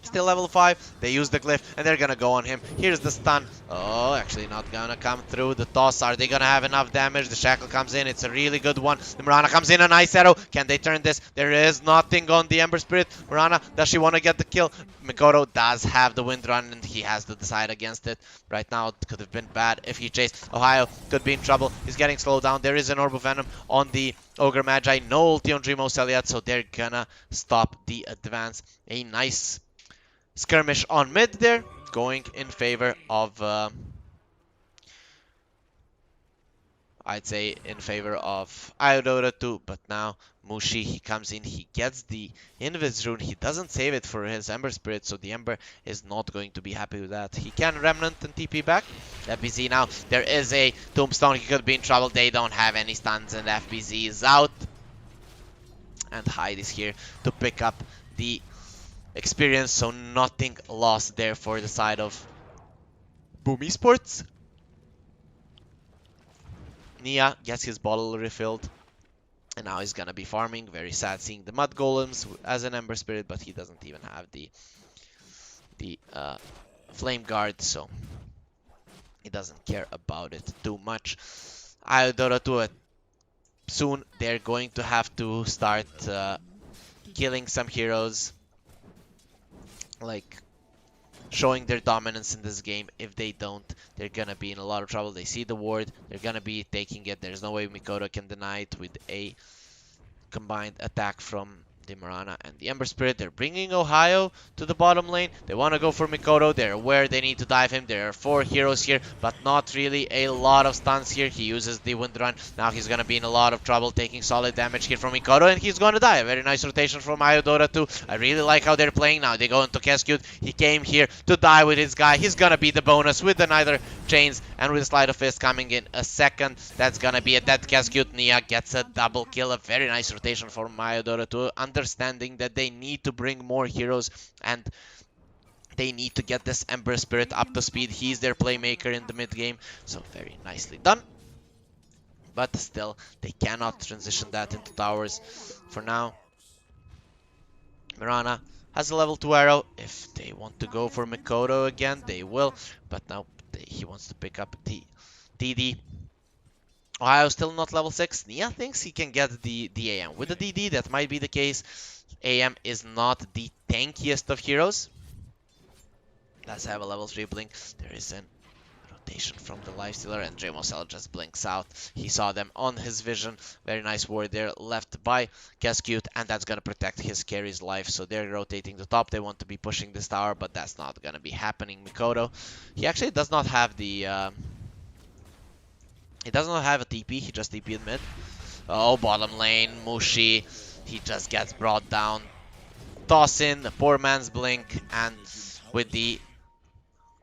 still level 5. They use the glyph and they're gonna go on him. Here's the stun. Oh, actually not gonna come through. The toss, are they gonna have enough damage? The shackle comes in. It's a really good one. The Mirana comes in, a nice arrow. Can they turn this? There is nothing on the Ember Spirit. Mirana, does she want to get the kill? Mikoto does have the Wind Run and he has to decide against it. Right now, it could have been bad if he chased. Ohio could be in trouble. He's getting slowed down. There is an Orb of Venom on the Ogre Magi. No ulti on Dreamocell yet, so they're gonna stop the advance. A nice skirmish on mid there, going in favor of I'd say, in favor of Iodota too. But now Mushi, he comes in, he gets the Invis rune. He doesn't save it for his Ember Spirit, so the Ember is not going to be happy with that. He can Remnant and TP back. Lbz now, there is a Tombstone. He could be in trouble. They don't have any stuns, and Lbz is out. And Hyde is here to pick up the experience, so nothing lost there for the side of Boom Esports. Nia gets his bottle refilled, and now he's gonna be farming. Very sad seeing the Mud Golems as an Ember Spirit, but he doesn't even have the Flame Guard, so he doesn't care about it too much. Iodora to it. Soon they're going to have to start killing some heroes, like showing their dominance in this game. If they don't, they're gonna be in a lot of trouble. They see the ward, they're gonna be taking it. There's no way Mikoto can deny it with a combined attack from the Mirana and the Ember Spirit. They're bringing Ohio to the bottom lane. They want to go for Mikoto. They're aware they need to dive him. There are 4 heroes here, but not really a lot of stuns here. He uses the Wind Run. Now he's going to be in a lot of trouble, taking solid damage here from Mikoto, and he's going to die. A very nice rotation from Iodora too. I really like how they're playing now. They go into Cascute. He came here to die with his guy. He's going to be the bonus with another Chains, and with Sleight of Fist coming in a second. That's going to be a dead Cascute. Nia gets a double kill. A very nice rotation from Iodora too, understanding that they need to bring more heroes and they need to get this Ember Spirit up to speed. He's their playmaker in the mid game, so very nicely done. But still, they cannot transition that into towers for now. Mirana has a level 2 arrow. If they want to go for Mikoto again, they will. But now he wants to pick up the DD. Ohio still not level 6. Nia thinks he can get the AM. With the DD, that might be the case. AM is not the tankiest of heroes. Does have a level 3 blink. There is an rotation from the Lifestealer, and Jmosel just blinks out. He saw them on his vision. Very nice ward there left by Cascute, and that's gonna protect his carry's life. So they're rotating the top. They want to be pushing this tower, but that's not gonna be happening. Mikoto, he actually does not have the he does not have a TP. He just TP'd mid. Oh, bottom lane, Mushi. He just gets brought down. Toss in the poor man's blink, and with the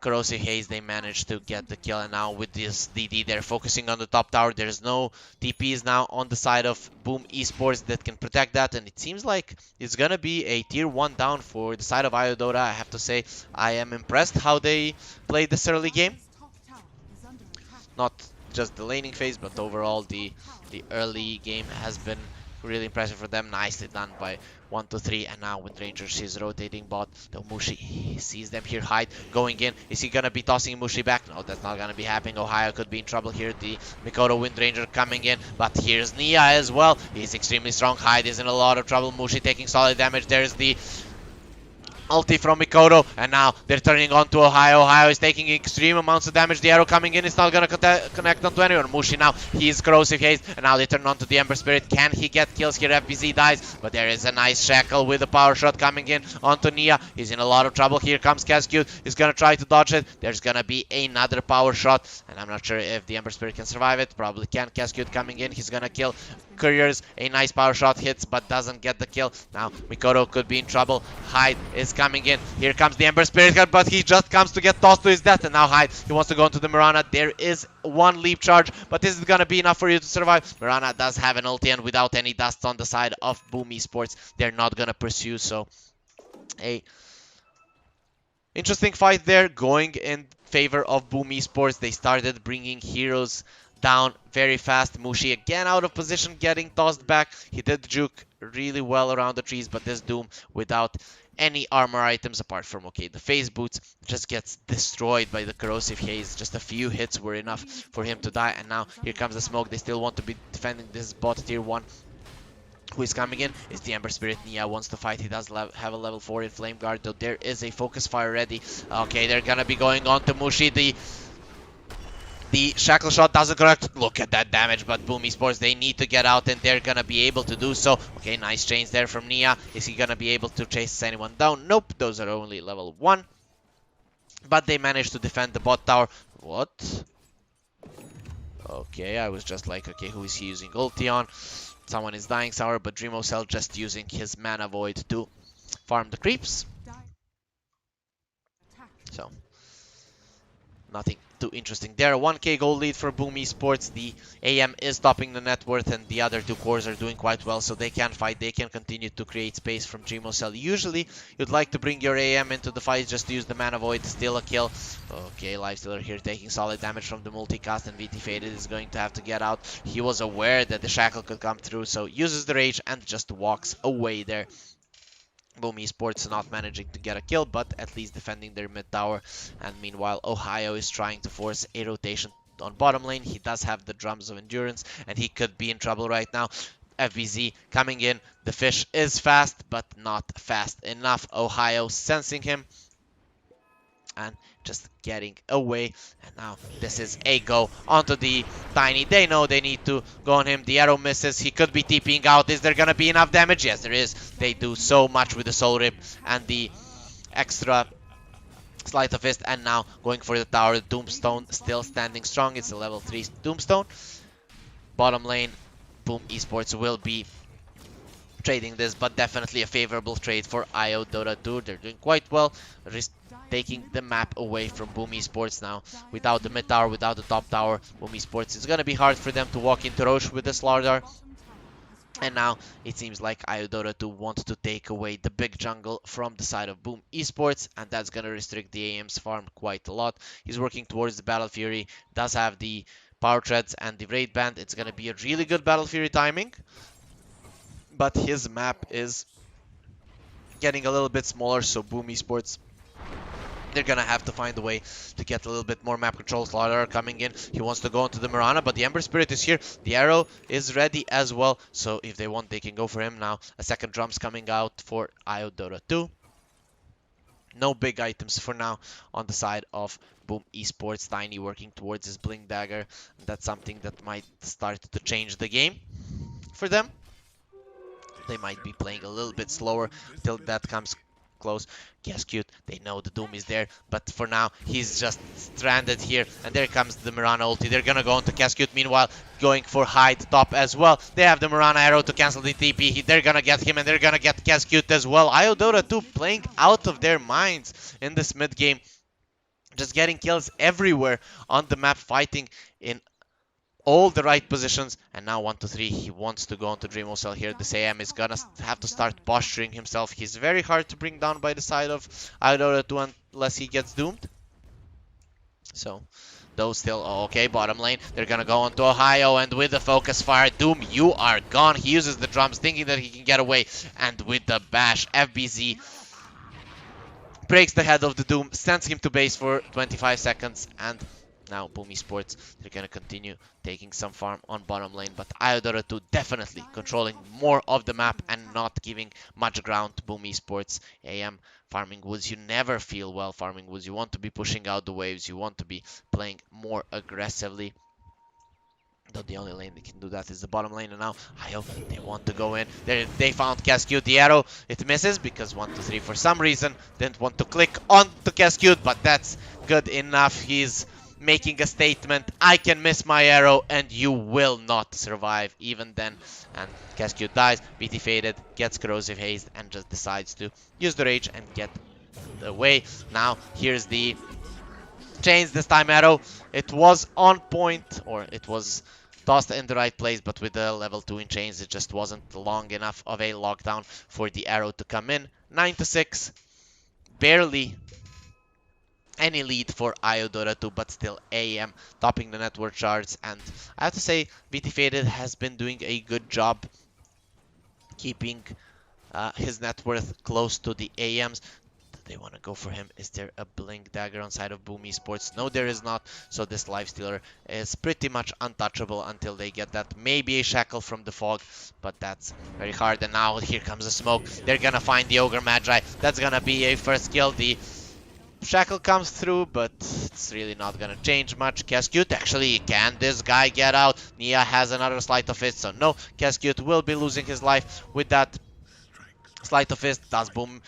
Corrosive Haze, they managed to get the kill. And now with this DD, they're focusing on the top tower. There's no TPs now on the side of Boom Esports that can protect that. And it seems like it's going to be a tier 1 down for the side of Iodora. I have to say, I am impressed how they played this early game. Not just the laning phase, but overall the early game has been really impressive for them. Nicely done by 1-3, and now with Rangers, he's rotating bot. The Mushi, he sees them here. Hyde going in. Is he gonna be tossing Mushi back? No, that's not gonna be happening. Ohio could be in trouble here. The Mikoto Wind Ranger coming in, but here's Nia as well. He's extremely strong. Hyde is in a lot of trouble. Mushi taking solid damage. There's the ulti from Mikoto, and now they're turning on to Ohio. Ohio is taking extreme amounts of damage. The arrow coming in is not gonna connect onto anyone. Mushi now, he's Corrosive Haze, and now they turn on to the Ember Spirit. Can he get kills here? Lbzs dies, but there is a nice shackle with a power shot coming in onto Nia. He's in a lot of trouble. Here comes Cascute. He's gonna try to dodge it. There's gonna be another power shot, and I'm not sure if the Ember Spirit can survive it. Probably can. Cascute coming in. He's gonna kill Couriers. A nice power shot hits, but doesn't get the kill. Now Mikoto could be in trouble. Hyde is coming in. Here comes the Ember Spirit, but he just comes to get tossed to his death. And now Hyde, he wants to go into the Mirana. There is one leap charge, but is it gonna be enough for you to survive? Mirana does have an ulti, and without any dust on the side of Boom Esports, they're not gonna pursue. So a interesting fight there going in favor of Boom Esports. They started bringing heroes down very fast. Mushi again out of position, getting tossed back. He did juke really well around the trees, but this Doom without any armor items apart from, okay, the phase boots, just gets destroyed by the Corrosive Haze. Just a few hits were enough for him to die, and now here comes the smoke. They still want to be defending this bot tier 1. Who is coming in is the Ember Spirit. Nia wants to fight. He does have a level 4 in Flame Guard, though there is a focus fire ready. Okay, they're gonna be going on to Mushi. The shackle shot doesn't connect. Look at that damage, but Boom Esports, they need to get out, and they're gonna be able to do so. Okay, nice chains there from Nia. Is he gonna be able to chase anyone down? Nope, those are only level 1. But they managed to defend the bot tower. What? Okay, I was just like, okay, who is he using ulti on? Someone is dying sour, but Dreamocell just using his mana void to farm the creeps. So nothing too interesting there. 1k gold lead for Boom Esports. The AM is topping the net worth, and the other two cores are doing quite well, so they can fight. They can continue to create space from Dreamocell. Usually, you'd like to bring your AM into the fight just to use the mana void, steal a kill. Okay, Lifestealer here taking solid damage from the multicast, and VT Faded is going to have to get out. He was aware that the Shackle could come through, so uses the Rage and just walks away there. Boom Esports not managing to get a kill, but at least defending their mid tower. And meanwhile, Ohio is trying to force a rotation on bottom lane. He does have the drums of endurance, and he could be in trouble right now. Lbzs coming in. The fish is fast, but not fast enough. Ohio sensing him and just getting away. And now this is a go onto the Tiny. They know they need to go on him. The arrow misses. He could be TPing out. Is there gonna be enough damage? Yes, there is. They do so much with the Soul Rip and the extra Sleight of Fist, and now going for the tower. The Doomstone still standing strong. It's a level 3 Doomstone. Bottom lane, Boom Esports will be trading this, but definitely a favorable trade for IO Dota 2. They're doing quite well, taking the map away from Boom Esports now. Without the mid tower, without the top tower, Boom Esports, it's gonna be hard for them to walk into Roche with the Slardar. And now it seems like IO Dota 2 wants to take away the big jungle from the side of Boom Esports, and that's gonna restrict the AM's farm quite a lot. He's working towards the Battle Fury, does have the Power Treads and the Raid Band. It's gonna be a really good Battle Fury timing, but his map is getting a little bit smaller, so Boom Esports, they're gonna have to find a way to get a little bit more map control. Slaughter coming in. He wants to go into the Mirana, but the Ember Spirit is here. The arrow is ready as well, so if they want, they can go for him now. A second drum's coming out for IO Dota 2. No big items for now on the side of Boom Esports. Tiny working towards his Blink Dagger. That's something that might start to change the game for them. They might be playing a little bit slower till that comes close. Yes, cute. They know the Doom is there, but for now he's just stranded here. And there comes the Mirana ulti. They're gonna go into Cascute. Meanwhile, going for hide top as well. They have the Mirana arrow to cancel the TP. They're gonna get him, and they're gonna get Cascute as well. IO Dota 2 playing out of their minds in this mid game, just getting kills everywhere on the map, fighting in all the right positions. And now 1-3, he wants to go on to Dreamocell here. This AM is gonna have to start posturing himself. He's very hard to bring down by the side of Aurora 2 unless he gets doomed. So those still okay. Bottom lane, they're gonna go on to Ohio, and with the focus fire, Doom, you are gone. He uses the drums thinking that he can get away, and with the bash, Lbzs breaks the head of the Doom, sends him to base for 25 seconds, and now Boom Esports, they're gonna continue taking some farm on bottom lane, but IO Dota 2 definitely controlling more of the map and not giving much ground to Boom Esports. AM farming woods, you never feel well farming woods. You want to be pushing out the waves, you want to be playing more aggressively. Though the only lane that can do that is the bottom lane, and now IO, they want to go in. They found Cascute. The arrow, it misses because 1-3 for some reason didn't want to click on the Cascute, but that's good enough. He's making a statement. I can miss my arrow and you will not survive even then. And Cascute dies. BT Faded gets Corrosive Haze and just decides to use the Rage and get away. Now here's the chains. This time arrow, it was on point, or it was tossed in the right place, but with the level 2 in chains, it just wasn't long enough of a lockdown for the arrow to come in. 9-6, barely any lead for IO Dota 2, but still AM topping the network charts. And I have to say, VT Faded has been doing a good job keeping his net worth close to the AM's. They want to go for him. Is there a Blink Dagger on side of Boom Esports? No, there is not. So this Lifestealer is pretty much untouchable until they get that. Maybe a Shackle from the Fog, but that's very hard. And now here comes the smoke. They're going to find the Ogre Magi. That's going to be a first kill. The Shackle comes through, but it's really not going to change much. Cascute, actually, can this guy get out? Nia has another Sleight of Fist, so no. Cascute will be losing his life with that Sleight of Fist. Does Boom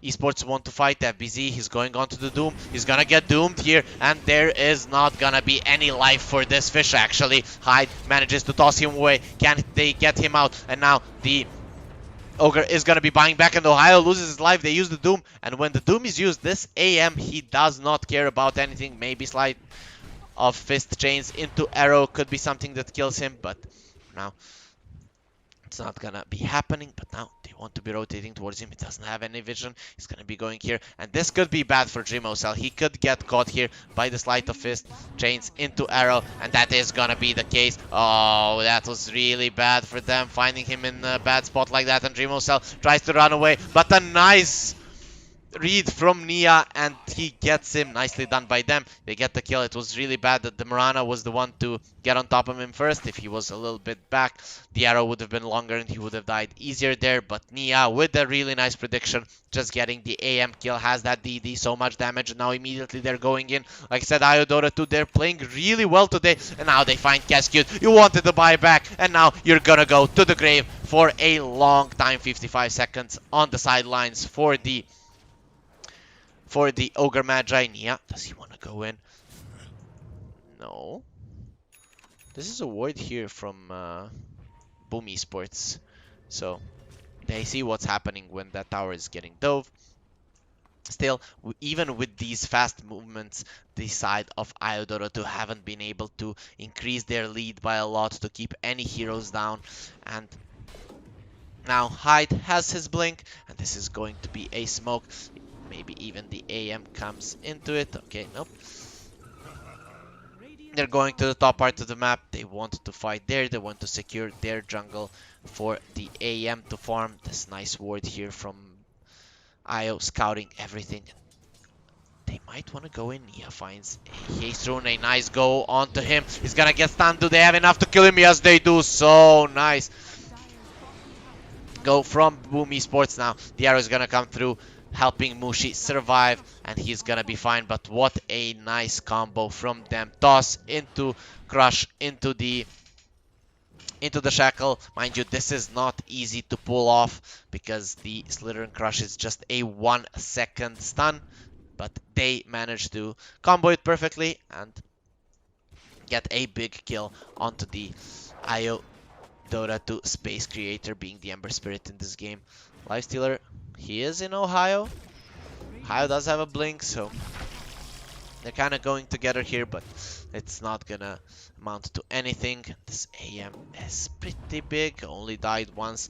Esports want to fight Lbzs. He's going on to the Doom. He's gonna get doomed here, and there is not gonna be any life for this fish, actually. Hyde manages to toss him away. Can they get him out? And now the Ogre is gonna be buying back, and Ohio loses his life. They use the Doom, and when the Doom is used, this AM, he does not care about anything. Maybe slide of fist chains into arrow could be something that kills him, but now it's not gonna be happening. But now they want to be rotating towards him. He doesn't have any vision. He's gonna be going here, and this could be bad for Dreamosel. He could get caught here by the sleight of fist chains into arrow, and that is gonna be the case. Oh, that was really bad for them, finding him in a bad spot like that. And Dreamosel tries to run away, but a nice read from Nia, and he gets him. Nicely done by them. They get the kill. It was really bad that the Marana was the one to get on top of him first. If he was a little bit back, the arrow would have been longer and he would have died easier there. But Nia, with a really nice prediction, just getting the AM kill, has that DD, so much damage, and now immediately they're going in. Like I said, Iodora 2, they're playing really well today, and now they find Cascute. You wanted to buy back, and now you're gonna go to the grave for a long time. 55 seconds on the sidelines for the Ogre Magi. Nia, does he want to go in? No. This is a ward here from Boom Esports. So they see what's happening when that tower is getting dove. Still, even with these fast movements, the side of Iodora 2 haven't been able to increase their lead by a lot to keep any heroes down. And now Hyde has his blink, and this is going to be a smoke. Maybe even the AM comes into it. Okay, nope. They're going to the top part of the map. They want to fight there. They want to secure their jungle for the AM to farm. This nice ward here from Io, scouting everything. They might want to go in. Nia finds a haste rune. A nice go onto him. He's gonna get stunned. Do they have enough to kill him? Yes, they do. So nice. Go from Boom Esports now. The arrow is gonna come through, helping Mushi survive, and he's gonna be fine. But what a nice combo from them. Toss into crush into the shackle. Mind you, this is not easy to pull off because the slither and crush is just a 1 second stun, but they managed to combo it perfectly and get a big kill onto the Io Dota 2 Space Creator, being the Ember Spirit in this game. Lifestealer, he is in Ohio. Ohio does have a blink, so they're kind of going together here, but it's not gonna amount to anything. This AM is pretty big, only died once.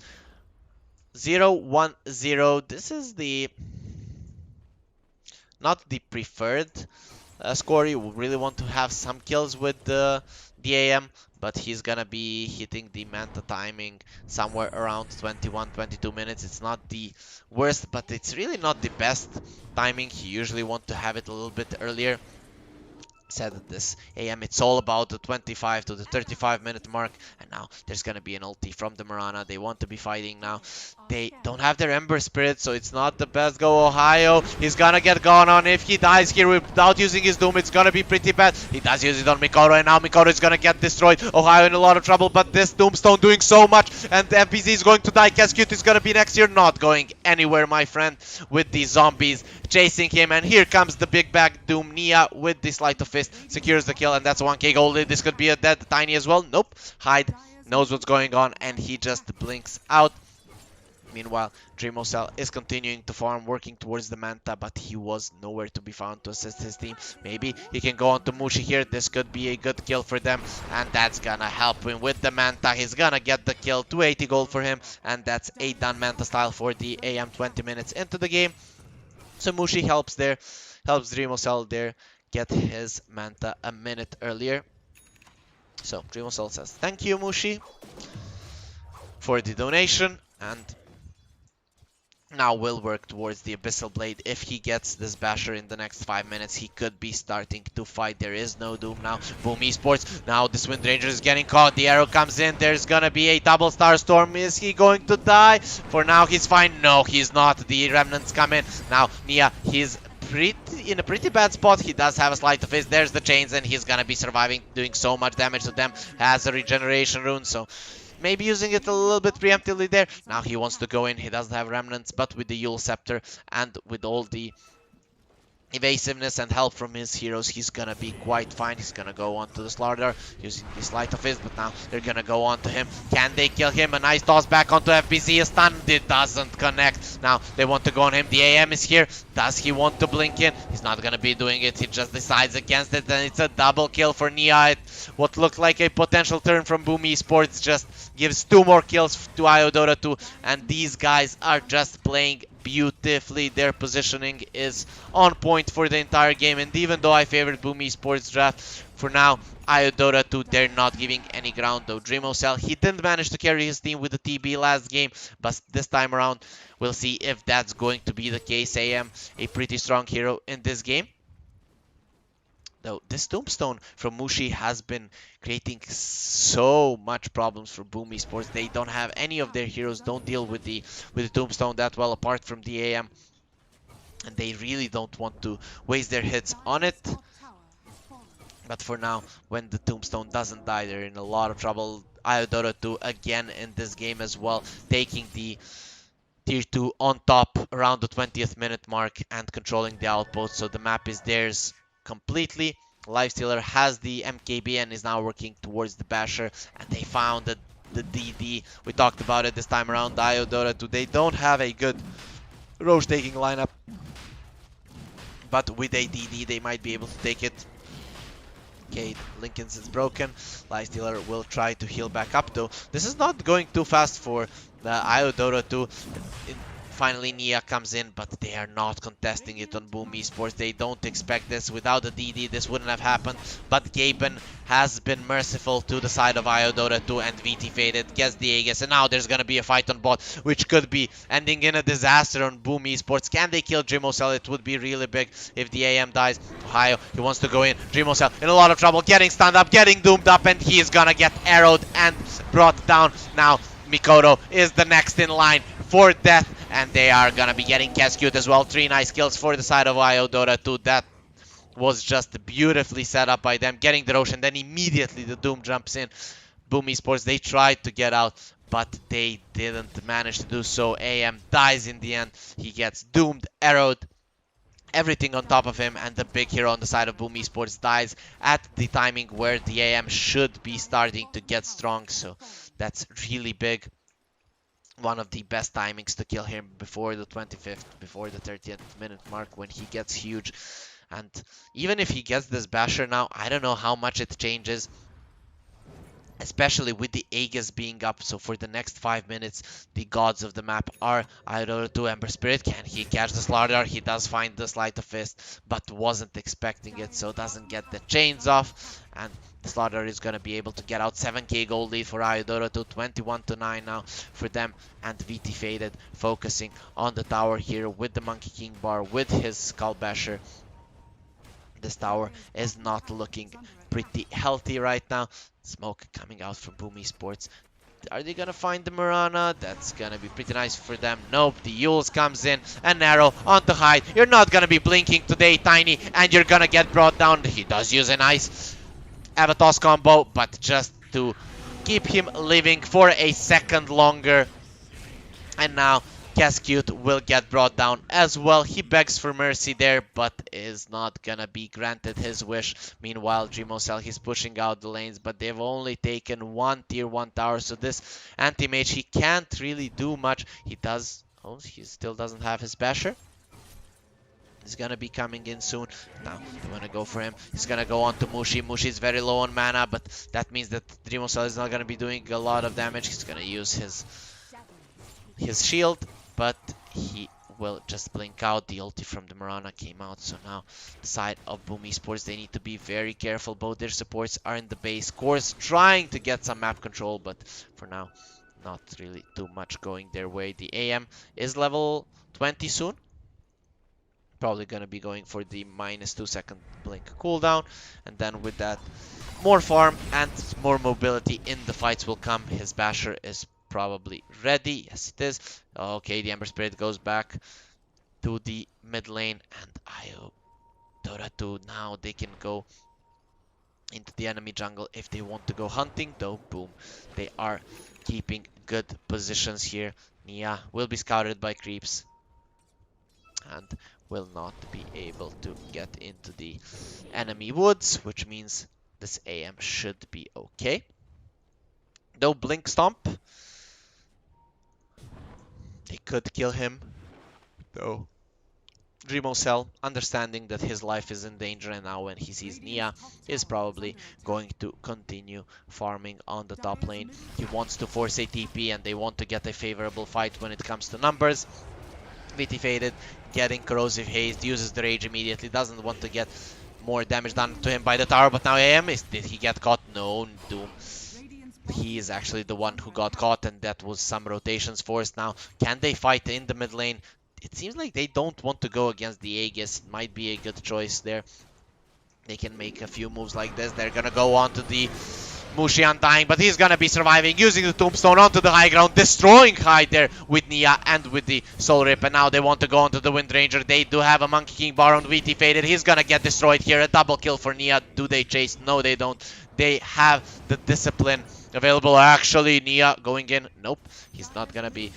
0-1-0. This is not the preferred score. You really want to have some kills with the AM, but he's gonna be hitting the Manta timing somewhere around 21-22 minutes. It's not the worst, but it's really not the best timing. He usually want to have it a little bit earlier. Said that this AM, it's all about the 25 to the 35 minute mark, and now there's gonna be an ulti from the Marana. They want to be fighting now. They don't have their Ember Spirit, so it's not the best go. Ohio, he's gonna get gone on. If he dies here without using his Doom, it's gonna be pretty bad. He does use it on Mikoro, and now Mikoro is gonna get destroyed. Ohio in a lot of trouble, but this Doomstone doing so much, and the Lbzs is going to die. Cascute is gonna be next. You're not going anywhere, my friend, with these zombies chasing him. And here comes the big bag Doom. Nia with the sleight of fist secures the kill, and that's 1k gold. This could be a dead Tiny as well. Nope. Hyde knows what's going on, and he just blinks out. Meanwhile, Dreamosel is continuing to farm, working towards the Manta, but he was nowhere to be found to assist his team. Maybe he can go on to Mushi here. This could be a good kill for them, and that's gonna help him with the Manta. He's gonna get the kill. 280 gold for him, and that's a done Manta style for the AM 20 minutes into the game. So Mushi helps Dreamosel there get his Manta a minute earlier. So Dreamosel says thank you, Mushi, for the donation, and now we'll work towards the Abyssal Blade. If he gets this Basher in the next 5 minutes, he could be starting to fight. There is no Doom now. Boom Esports. Now this Wind Ranger is getting caught. The arrow comes in. There's gonna be a double star storm. Is he going to die? For now, he's fine. No, he's not. The remnants come in. Now, Nia, he's in a pretty bad spot. He does have a sleight of fist. There's the chains, and he's gonna be surviving, doing so much damage to them. Has a regeneration rune, so maybe using it a little bit preemptively there. Now he wants to go in. He doesn't have remnants, but with the Yule Scepter and with all the evasiveness and help from his heroes, he's gonna be quite fine. He's gonna go on to the Slardar using the Sleight of Fist, but now they're gonna go on to him. Can they kill him? A nice toss back onto Lbzs. A stun. It doesn't connect. Now they want to go on him. The AM is here. Does he want to blink in? He's not gonna be doing it. He just decides against it, and it's a double kill for Nia. What looked like a potential turn from Boom Esports just gives 2 more kills to Iodota 2, and these guys are just playing beautifully. Their positioning is on point for the entire game, and even though I favored Boom Esports draft, for now, Iodota 2, they're not giving any ground though. Dreamocell, he didn't manage to carry his team with the TB last game, but this time around, we'll see if that's going to be the case. AM, a pretty strong hero in this game. Though this Tombstone from Mushi has been creating so much problems for Boom Esports. They don't have any of their heroes, don't deal with the Tombstone that well apart from the AM. And they really don't want to waste their hits on it. But for now, when the Tombstone doesn't die, they're in a lot of trouble. Iodota 2 again in this game as well, taking the Tier 2 on top around the 20th minute mark and controlling the outpost. So the map is theirs completely. Lifestealer has the MKB and is now working towards the Basher. And they found the DD. We talked about it this time around. Iodota 2, they don't have a good Roche taking lineup. But with a DD, they might be able to take it. Okay, Lincoln's is broken. Lifestealer will try to heal back up though. This is not going too fast for the Iodota 2. Finally, Nia comes in, but they are not contesting it on Boom Esports. They don't expect this. Without the DD, this wouldn't have happened. But Gaben has been merciful to the side of Iodota 2, and VT faded, gets the Aegis, and now there's gonna be a fight on bot, which could be ending in a disaster on Boom Esports. Can they kill Dreamocell? It would be really big if the AM dies. Ohio, he wants to go in. Dreamocell in a lot of trouble, getting stunned up, getting doomed up, and he is gonna get arrowed and brought down. Now, Mikoto is the next in line for death, and they are gonna be getting Cascute as well. 3 nice kills for the side of Iodota 2. That was just beautifully set up by them, getting the Roche, and then immediately the Doom jumps in. Boom Esports, they tried to get out, but they didn't manage to do so. AM dies in the end. He gets doomed, arrowed, everything on top of him, and the big hero on the side of Boom Esports dies at the timing where the AM should be starting to get strong, so that's really big. One of the best timings to kill him before the 25th, before the 30th minute mark when he gets huge. And even if he gets this Basher now, I don't know how much it changes, especially with the Aegis being up. So for the next 5 minutes, the gods of the map are Iodota 2, Ember Spirit. Can he catch the Slardar? He does find the Sleight of Fist, but wasn't expecting it, so doesn't get the chains off. And the Slardar is going to be able to get out. 7k gold lead for Iodota 2, 21-9 now for them. And VT faded, focusing on the tower here with the Monkey King bar, with his Skull Basher. This tower is not looking pretty healthy right now. Smoke coming out from Boom Esports. Are they gonna find the Mirana? That's gonna be pretty nice for them. Nope, the Yules comes in, an arrow onto Hyde. You're not gonna be blinking today, Tiny, and you're gonna get brought down. He does use a nice Avatos combo, but just to keep him living for a second longer. And now Cascute will get brought down as well. He begs for mercy there, but is not gonna be granted his wish. Meanwhile, Dreamocell, he's pushing out the lanes, but they've only taken 1 tier 1 tower, so this anti-mage, he can't really do much. He does... Oh, he still doesn't have his Basher. He's gonna be coming in soon. Now, they wanna go for him. He's gonna go on to Mushi. Mushi's very low on mana, but that means that Dreamocell is not gonna be doing a lot of damage. He's gonna use his shield, but he will just blink out. The ulti from the Mirana came out, so now the side of Boom Esports, they need to be very careful. Both their supports are in the base course trying to get some map control, but for now, not really too much going their way. The AM is level 20 soon. Probably going to be going for the -2 second blink cooldown, and then with that, more farm and more mobility in the fights will come. His Basher is probably ready. Yes, it is. Okay, the Ember Spirit goes back to the mid lane, and Iodota 2, now they can go into the enemy jungle if they want to go hunting, though. Boom, they are keeping good positions here. Nia will be scouted by creeps and will not be able to get into the enemy woods, which means this AM should be okay. Though Blink Stomp, they could kill him, though Cell, understanding that his life is in danger, and now when he sees Nia, is probably going to continue farming on the top lane. He wants to force a TP, and they want to get a favorable fight when it comes to numbers. VT faded, getting corrosive haste, uses the rage immediately, doesn't want to get more damage done to him by the tower, but now AM, did he get caught? No, Doom. He is actually the one who got caught, and that was some rotations forced. Now, can they fight in the mid lane? It seems like they don't want to go against the Aegis. Might be a good choice there. They can make a few moves like this. They're gonna go on to the Mushi Undying, but he's gonna be surviving, using the Tombstone onto the high ground, destroying Hyde there with Nia and with the Soul Rip, and now they want to go onto the Wind Ranger. They do have a Monkey King Baron, VT faded, he's gonna get destroyed here, a double kill for Nia. Do they chase? No, they don't. They have the discipline available. Actually, Nia going in, nope, he's not gonna be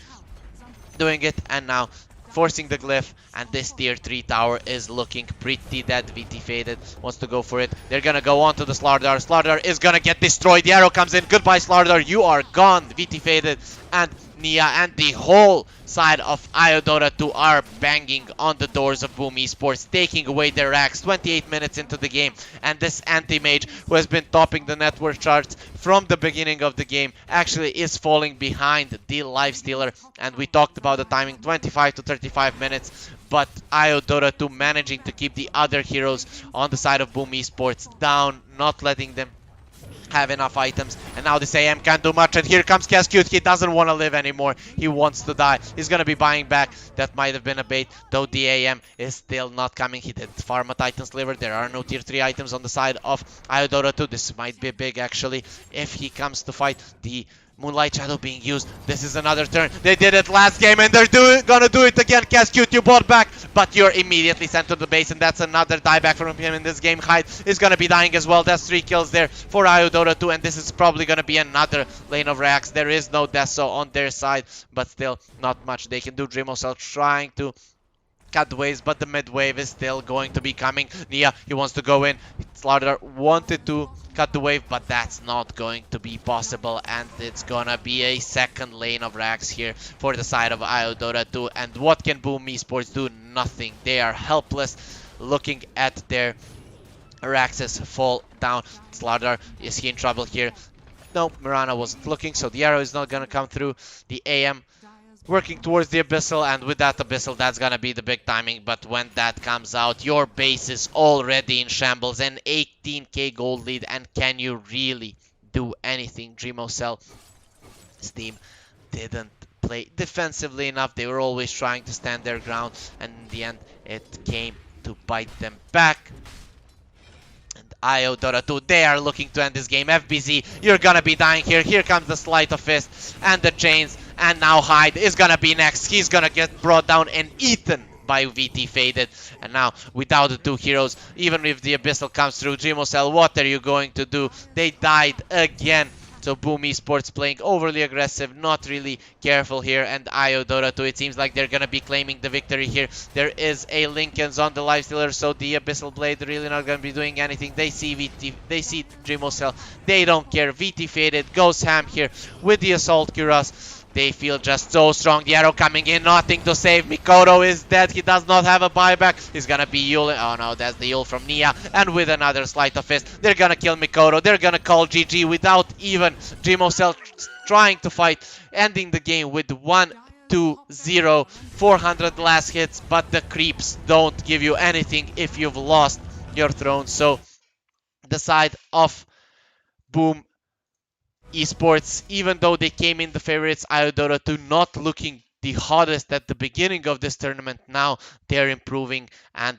doing it, and now forcing the glyph, and this tier 3 tower is looking pretty dead. VT faded, wants to go for it. They're gonna go on to the Slardar. Slardar is gonna get destroyed. The arrow comes in. Goodbye, Slardar. You are gone. VT faded, and Nia and the whole side of Iodora 2 are banging on the doors of Boom Esports, taking away their racks 28 minutes into the game. And this anti-mage, who has been topping the net worth charts from the beginning of the game, actually is falling behind the Lifestealer. And we talked about the timing, 25 to 35 minutes. But Iodora 2 managing to keep the other heroes on the side of Boom Esports down, not letting them have enough items, and now this AM can't do much, and here comes Cascute. He doesn't want to live anymore, he wants to die. He's gonna be buying back. That might have been a bait, though the AM is still not coming. He did farm a Titan Sliver. There are no tier 3 items on the side of Iodora 2. This might be big actually if he comes to fight the Moonlight Shadow being used. This is another turn. They did it last game, and they're gonna do it again. Cascute, you bought back, but you're immediately sent to the base, and that's another dieback from him in this game. Hyde is gonna be dying as well. That's 3 kills there for Iodora 2, and this is probably gonna be another lane of racks. There is no Deso on their side, but still not much they can do. Dreamosel trying to cut waves, but the mid wave is still going to be coming. Nia, he wants to go in. Slardar wanted to cut the wave, but that's not going to be possible, and it's gonna be a second lane of racks here for the side of Iodora 2. And what can Boom Esports do? Nothing. They are helpless, looking at their Araxes fall down. Slardar, is he in trouble here? No, Mirana wasn't looking, so the arrow is not gonna come through. The AM working towards the Abyssal, and with that Abyssal, that's gonna be the big timing. But when that comes out, your base is already in shambles, an 18k gold lead, and can you really do anything? Dreamosel, Steam didn't play defensively enough. They were always trying to stand their ground, and in the end, it came to bite them back. Iodora 2, they are looking to end this game. Lbzs, you're gonna be dying here. Here comes the Sleight of Fist and the Chains. And now Hyde is gonna be next. He's gonna get brought down and eaten by VT faded. And now, without the 2 heroes, even if the Abyssal comes through, Dreamosel, what are you going to do? They died again. So Boom Esports playing overly aggressive, not really careful here, and Iodora 2, it seems like they're gonna be claiming the victory here. There is a Linken's on the Lifestealer, so the Abyssal Blade really not gonna be doing anything. They see VT, they see Dreamosel, they don't care. VT faded, goes ham here with the Assault Cuirass. They feel just so strong. The arrow coming in, nothing to save. Mikoto is dead. He does not have a buyback. He's gonna be Yule. Oh no, that's the Yule from Nia. And with another Sleight of Fist, they're gonna kill Mikoto. They're gonna call GG without even Dreamosel trying to fight. Ending the game with 1-2-0. 400 last hits, but the creeps don't give you anything if you've lost your throne. So the side of Boom Esports, even though they came in the favorites, Iodora 2 not looking the hottest at the beginning of this tournament. Now they're improving, and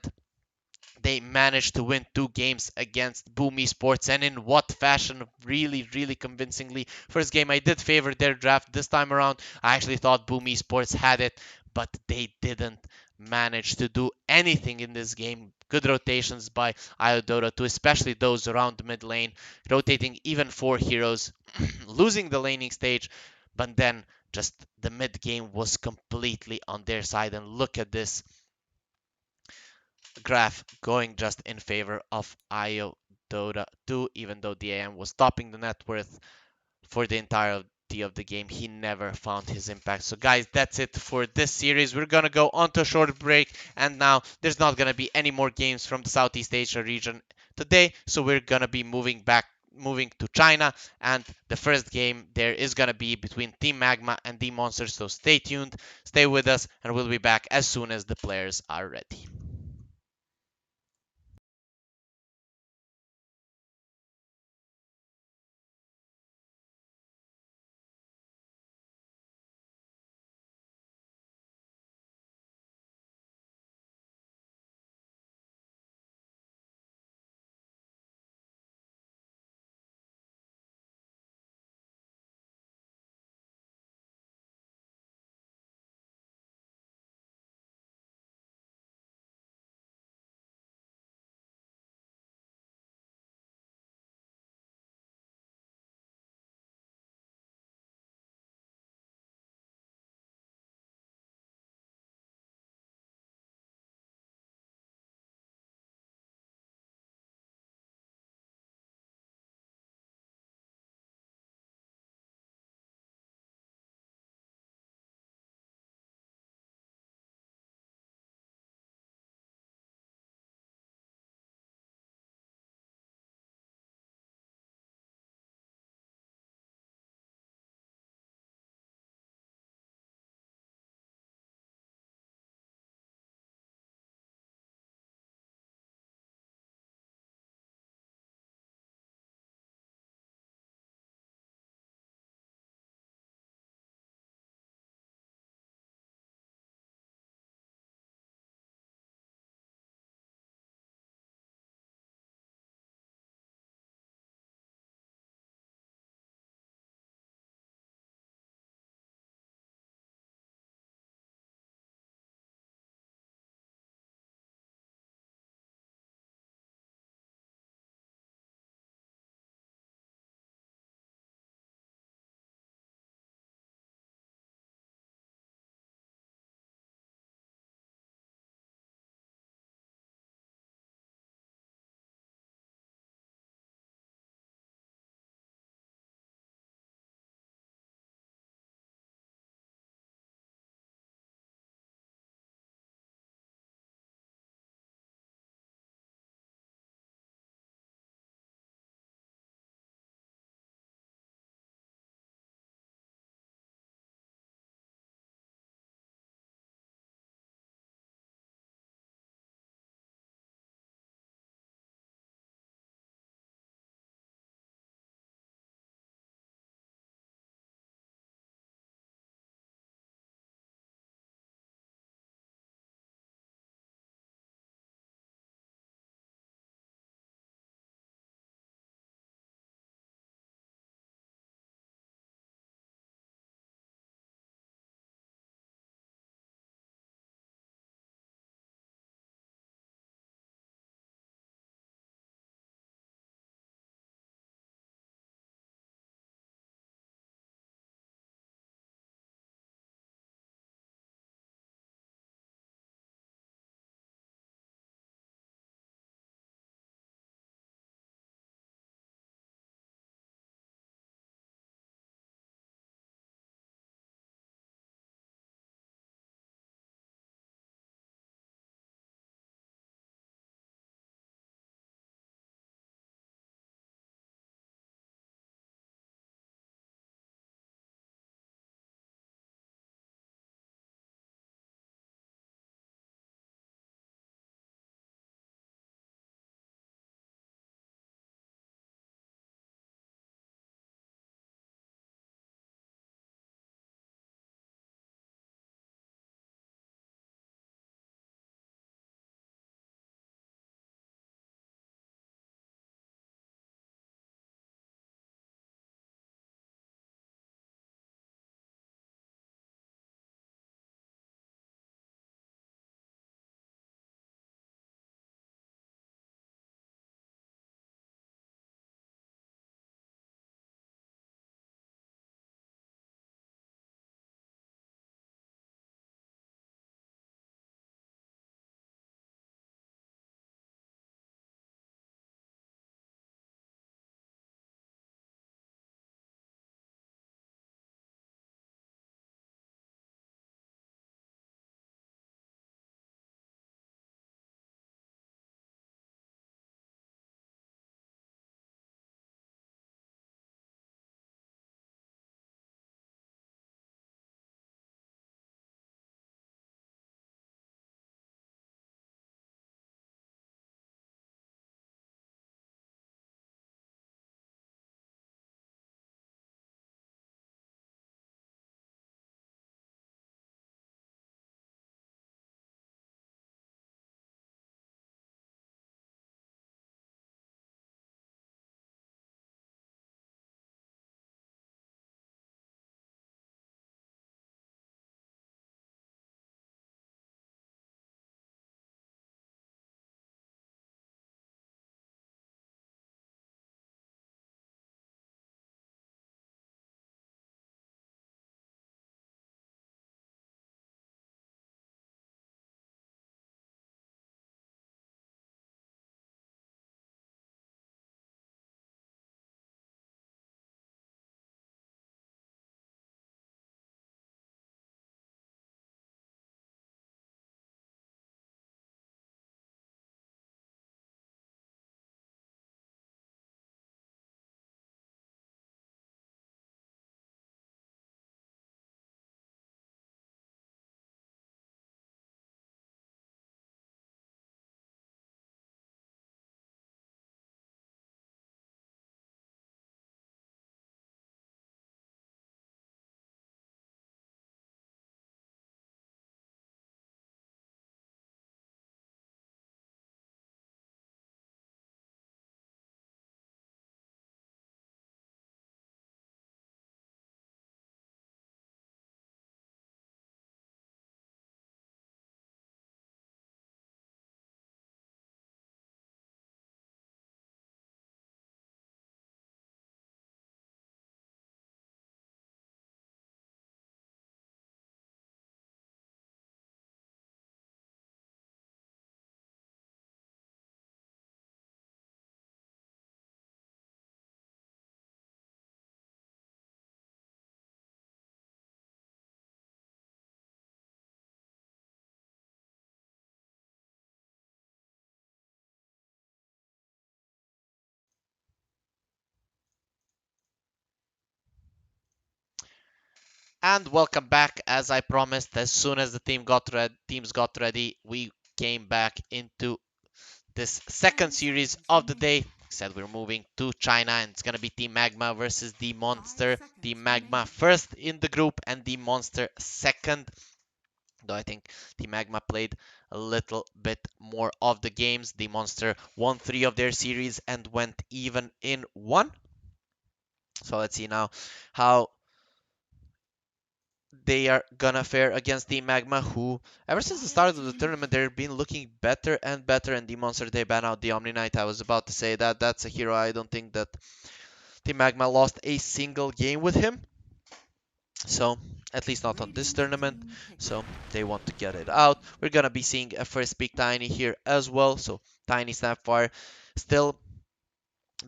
they managed to win 2 games against Boom Esports, and in what fashion? Really, really convincingly. First game I did favor their draft. This time around I actually thought Boom Esports had it, but they didn't manage to do anything in this game Good rotations by Iodota too, especially those around mid lane, rotating even 4 heroes, losing the laning stage, but then just the mid game was completely on their side. And look at this graph going just in favor of Iodota 2, even though the AM was topping the net worth for the entirety of the game. He never found his impact. So guys, that's it for this series. We're gonna go on to a short break, and now there's not gonna be any more games from the Southeast Asia region today, so we're gonna be moving to China, and the first game there is gonna be between Team Magma and Demonster. So stay tuned, stay with us, and we'll be back as soon as the players are ready. And welcome back. As I promised, as soon as the teams got ready, we came back into this second 10 series seconds of the remaining. day. Said we're moving to China, and it's gonna be Team Magma versus the 5 Monster. seconds Team Magma remaining. first in the group, and the Monster second. Though I think Team Magma played a little bit more of the games. The Monster won 3 of their series and went even in one. So let's see now how they are gonna fare against the Magma, who, ever since the Dire start of the team tournament, ban. they've been looking better and better. And the Monster, they ban out the Omni Knight. I was about to say that that's a hero. I don't think that the Magma lost a single game with him. So, at least not on this Radiant tournament. team pick. So, they want to get it out. We're gonna be seeing a first pick Tiny here as well. So, Tiny Snapfire still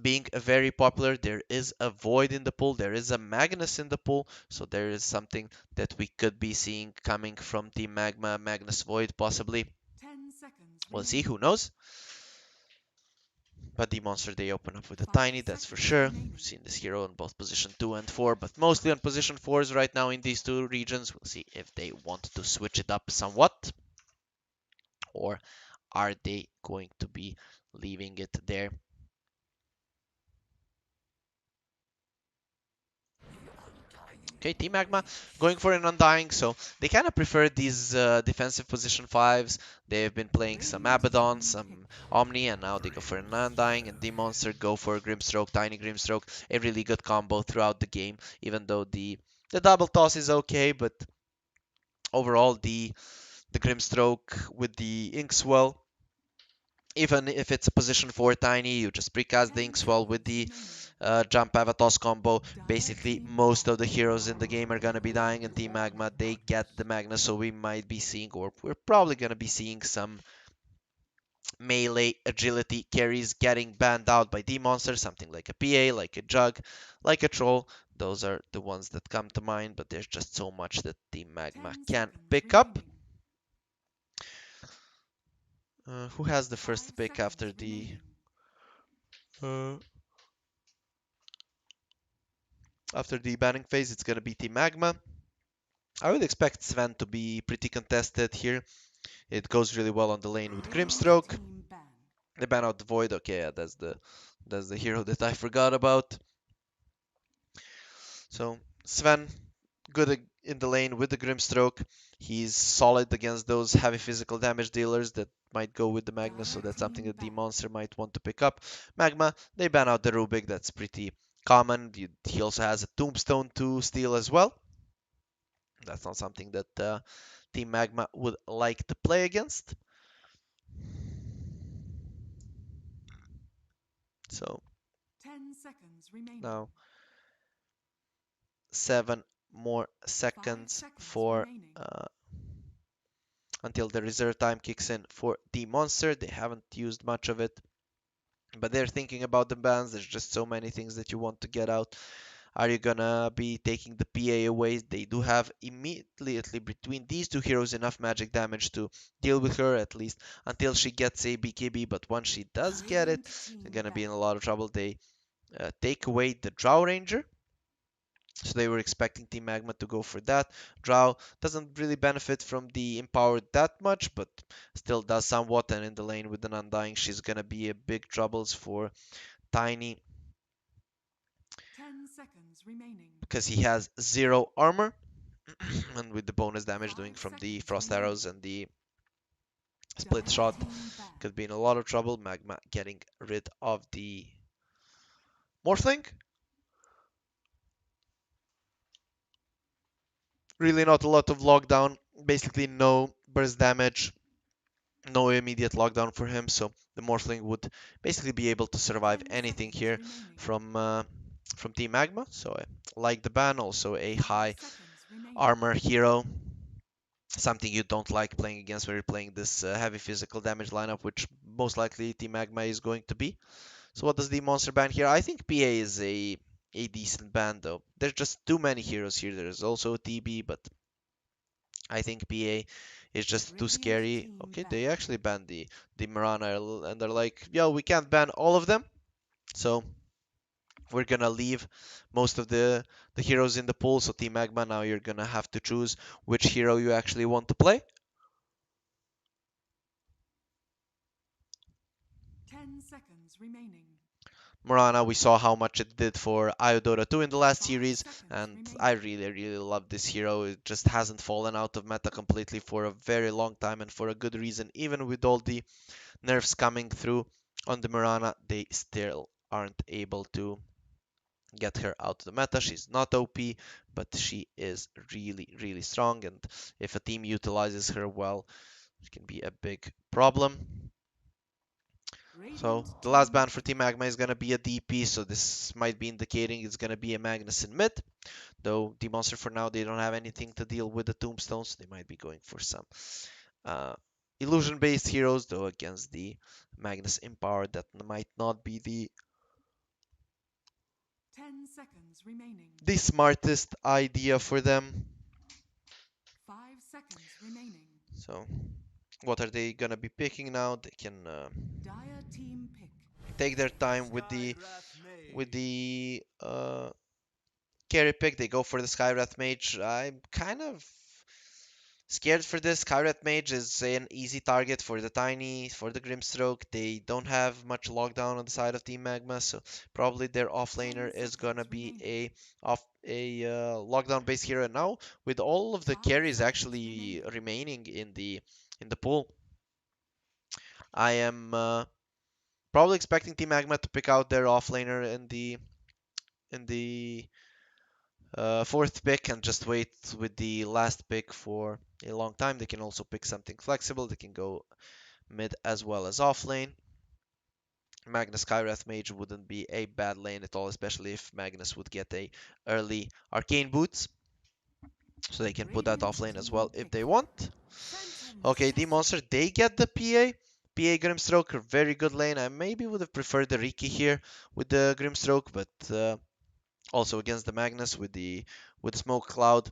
being very popular. There is a Void in the pool, there is a Magnus in the pool, so there is something that we could be seeing coming from the Magma Magnus Void possibly. 10 seconds We'll see, remaining. who knows? But the Monster, they open up with a 5 Tiny, that's for seconds sure. We've remaining. seen this hero on both position 2 and 4, but mostly on position 4s right now in these two regions. We'll see if they want to switch it up somewhat, or are they going to be leaving it there. Okay, Team Magma going for an Undying, so they kind of prefer these defensive position 5s. They've been playing some Radiant Abaddon, team pick. some Omni, and now they go for an Undying, and Demonster go for a Grimstroke, Tiny Grimstroke. A really good combo throughout the game, even though the double toss is okay, but overall the Grimstroke with the Inkswell, even if it's a position 4 Tiny, you just precast the 10 Inkswell with seconds the remaining. jump Avatos combo. Dire Basically, team most of ban. the heroes in the game are gonna be dying, and Team Magma, they get the Magna, so we might be seeing, or we're probably gonna be seeing some melee agility carries getting banned out by Demonster, something like a PA, like a Jug, like a Troll. Those are the ones that come to mind, but there's just so much that Team Magma 10 can seconds pick up. remaining. Who has the 5 first pick seconds remaining. uh, after the banning phase? It's gonna be Team Magma. I would expect Sven to be pretty contested here. It goes really well on the lane with Radiant Grimstroke. team ban. They ban out the Void. Okay, yeah, that's the hero that I forgot about. So Sven, good in the lane with the Grimstroke. He's solid against those heavy physical damage dealers that might go with the Magma, so Dire that's something team that the ban. monster might want to pick up. Magma, they ban out the Rubik. That's pretty common. He also has a Tombstone to steal as well. That's not something that Team Magma would like to play against. So 10 seconds remaining. now 7 more 5 seconds seconds for remaining. until the reserve time kicks in for the monster. They haven't used much of it, but they're thinking about the bans. There's just so many things that you want to get out. Are you gonna be taking the PA away? They do have immediately between these two heroes enough magic damage to deal with her, at least until she gets a BKB. But once she does get it, Radiant they're team gonna be in a ban. lot of trouble. They take away the Drow Ranger. So they were expecting Team Magma to go for that. Drow doesn't really benefit from the Empowered that much, but still does somewhat. And in the lane with an Undying, she's gonna be a big troubles for Tiny 10 seconds remaining. because he has 0 armor. And with the bonus damage doing 5 from the seconds Frost remaining. Arrows and the Split Dire Shot, team ban. could be in a lot of trouble. Magma getting rid of the Morphling. Really not a lot of lockdown. Basically no burst damage, no immediate lockdown for him, so the Morphling would basically be able to survive 10 anything seconds here remaining. from Team Magma. So I like the ban, also a 5 high seconds remaining. armor hero, something you don't like playing against when you're playing this heavy physical damage lineup, which most likely Team Magma is going to be. So what does the monster ban here? I think PA is a decent ban though. There's just too many heroes here. There's also TB, but I think PA is just too Radiant scary. team Okay, they ban. actually banned the Mirana and they're like, yo, we can't ban all of them. So We're gonna leave most of the heroes in the pool, so Team Magma, now you're gonna have to choose which hero you actually want to play. 10 seconds remaining. Morana, we saw how much it did for Iodora 2 in the last 5 series, seconds and I remaining. really, really love this hero. It just hasn't fallen out of meta completely for a very long time, and for a good reason. Even with all the nerfs coming through on the Morana, they still aren't able to get her out of the meta. She's not OP, but she is really, really strong, and if a team utilizes her well, it can be a big problem. So Radiant the last team ban for Team Magma is gonna be a DP, so this might be indicating it's gonna be a Magnus in mid. Though Demonster for now they don't have anything to deal with the tombstones, so they might be going for some uh, illusion-based heroes. Though against the Magnus Empower, that might not be 10 seconds remaining. the smartest idea for them. 5 seconds remaining. So what are they gonna be picking now? They can Dire team pick. take their time with the carry pick. They go for the Skywrath Mage. I'm kind of scared for this. Skywrath Mage is an easy target for the Tiny, for the Grimstroke. They don't have much lockdown on the side of Team Magma, so probably their 10 offlaner is gonna seconds be remaining. a lockdown based hero. And now with all of the 5 carries seconds actually remaining. remaining in the pool, I am probably expecting Team Magma to pick out their offlaner in the fourth pick and just wait with the last pick for a long time. They can also pick something flexible. They can go mid as well as off lane. Magnus Skywrath Mage wouldn't be a bad lane at all, especially if Magnus would get a early Arcane Boots. So they can put that Radiant off lane as team well if pick. they want. Phantom Okay, assassin. Demonster, they get the PA. PA Grimstroke, very good lane. I maybe would have preferred the Riki here with the Grimstroke, but also against the Magnus with the Smoke Cloud.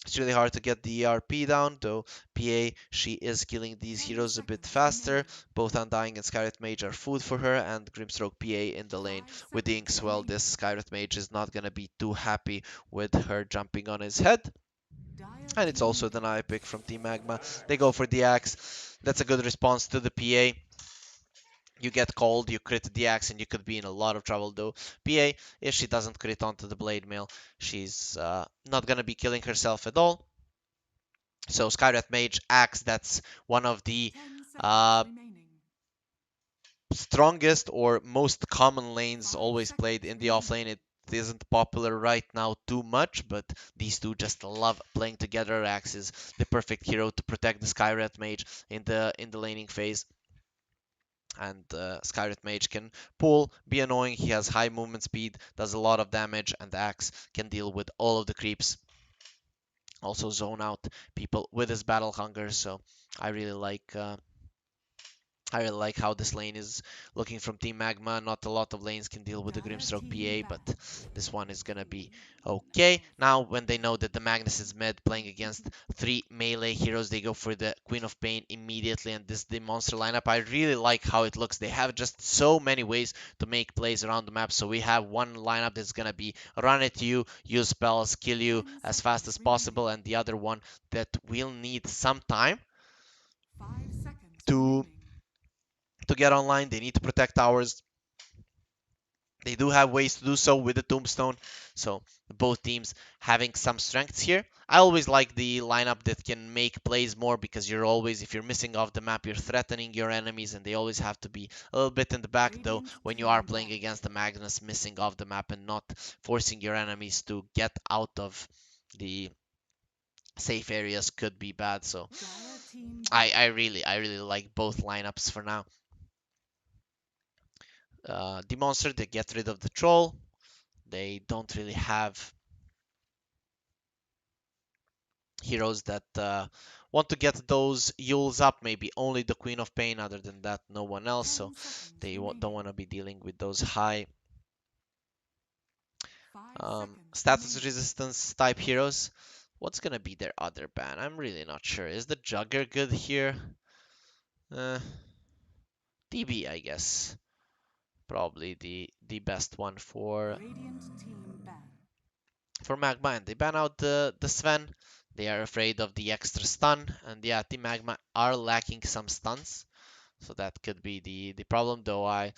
It's really hard to get the ERP down, though PA, she is killing these 10 heroes a bit seconds faster. remaining. Both Undying and Skywrath Mage are food for her, and Grimstroke PA in the lane 5 with the seconds Inkswell. remaining. This Skywrath Mage is not gonna be too happy with her jumping on his head. Dire And it's team also the pick. deny pick from Team Magma. They go for the axe. That's a good response to the PA. You get called, you crit the axe, and you could be in a lot of trouble though. PA, if she doesn't crit onto the blade mail, she's not gonna be killing herself at all. So Skywrath Mage Axe, that's one of the 10 seconds uh, remaining. strongest or most common lanes 5 always played seconds in the remaining. offlane. It isn't popular right now too much, but these two just love playing together. Axe is the perfect hero to protect the Skywrath Mage in the laning phase. And Skywrath Mage can pull, be annoying. He has high movement speed, does a lot of damage, and Axe can deal with all of the creeps. Also zone out people with his battle hunger. So I really like I really like how this lane is looking from Team Magma. Not a lot of lanes can deal with the Dire Grimstroke team PA, ban. but this one is gonna be okay. Now, when they know that the Magnus is mid, playing against three melee heroes, they go for the Queen of Pain immediately, and this the monster lineup. I really like how it looks. They have just so many ways to make plays around the map. So we have one lineup that's gonna be run at you, use spells, kill you 10 as fast seconds as remaining. possible, and the other one that will need some time 5 seconds to remaining. get online. They need to protect towers. They do have ways to do so with the Tombstone, so both teams having some strengths here. I always like the lineup that can make plays more because you're always, if you're missing off the map, you're threatening your enemies and they always have to be a little bit in the back though Radiant when you are team playing ban. against the Magnus, missing off the map and not forcing your enemies to get out of the safe areas could be bad. So Dire team ban. I really like both lineups for now. Demonster, they get rid of the troll. They don't really have heroes that want to get those Yules up. Maybe only the Queen of Pain. Other than that, no one else. So 10 seconds they don't remaining. want to be dealing with those high 5 seconds status remaining. resistance type heroes. What's gonna be their other ban? I'm really not sure. Is the Jugger good here? Uh, DB, I guess. probably the best one Radiant team ban. for Magma, and they ban out the Sven. They are afraid of the extra stun, and yeah, Team Magma are lacking some stuns, so that could be the problem. Though I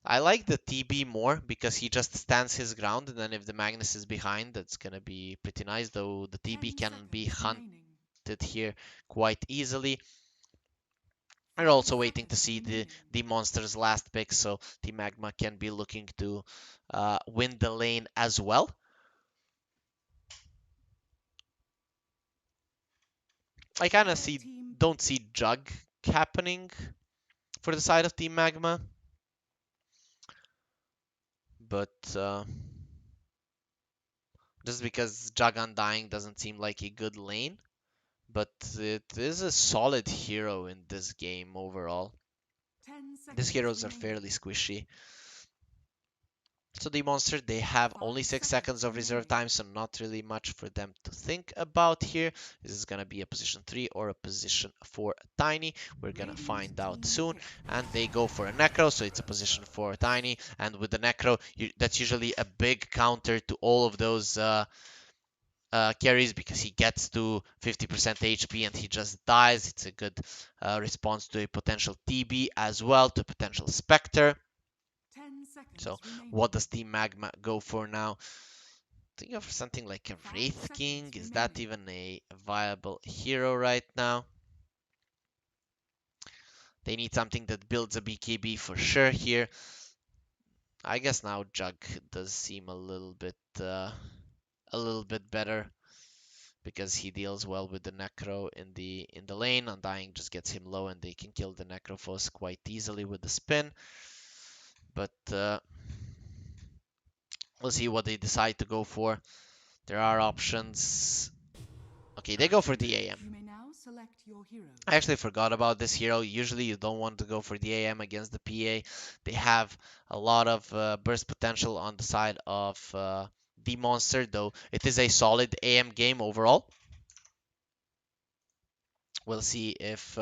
like the TB more because he just stands his ground, and then if the Magnus is behind, that's gonna be pretty nice. Though the TB 10 can be seconds hunted remaining. here quite easily. We're 5 also waiting to seconds see remaining. the monster's last pick, so Team Magma can be looking to win the lane as well. I kind of Dire see team don't beat. see Jug happening for the side of Team Magma, but just because Jug Undying doesn't seem like a good lane, but it is a solid hero in this game overall. 10 These seconds heroes are remaining. fairly squishy. So Demonster, they have only 5 6 seconds seconds of reserve remaining. time, so not really much for them to think about here. This is gonna be a position 3 or a position 4 Tiny. We're gonna Radiant find out team soon. kill. And they go for a Necro, so it's a position 4 Tiny. And with the Necro, that's usually a big counter to all of those carries because he gets to 50% HP and he just dies. It's a good response to a potential TB as well, to potential Spectre. 10 So seconds remaining. what does Team Magma go for now? Think of something like a 5 Wraith King. seconds Is that remaining. even a viable hero right now? They need something that builds a BKB for sure here. I guess now Jug does seem a little bit better because he deals well with the Necro in the lane. Undying just gets him low and they can kill the Necrophos quite easily with the spin. But we'll see what they decide to go for. There are options. Okay, they go for the AM. You may now select your I heroes. actually forgot about this hero. Usually you don't want to go for the AM against the PA. They have a lot of burst potential on the side of Demonster, though it is a solid AM game overall. We'll see if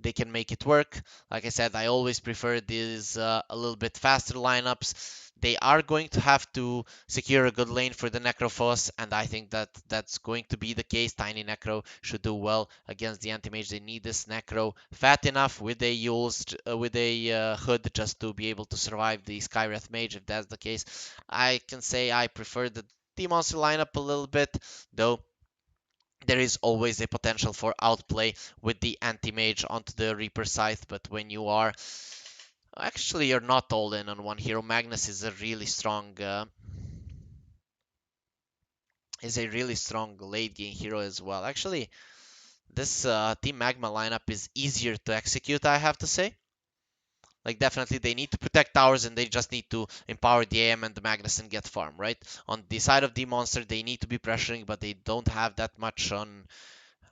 they can make it work. Like I said, I always prefer these a little bit faster lineups. They are going to have to secure a good lane for the Necrophos, and I think that that's going to be the case. Tiny Necro should do well against the Anti-Mage. They need this Necro fat enough with a Yules, with a Hood just to be able to survive the Skywrath Mage. If that's the case, I can say I prefer the Demonster lineup a little bit, though there is always a potential for outplay with the anti-mage onto the Reaper scythe, but when you are actually you're not all in on one hero. Magnus is a really strong late game hero as well. Actually, this Team Magma lineup is easier to execute, I have to say. Like definitely they need to protect towers and they just need to empower the AM and the Magnus and get farm, right? On the side of the monster, they need to be pressuring, but they don't have that much on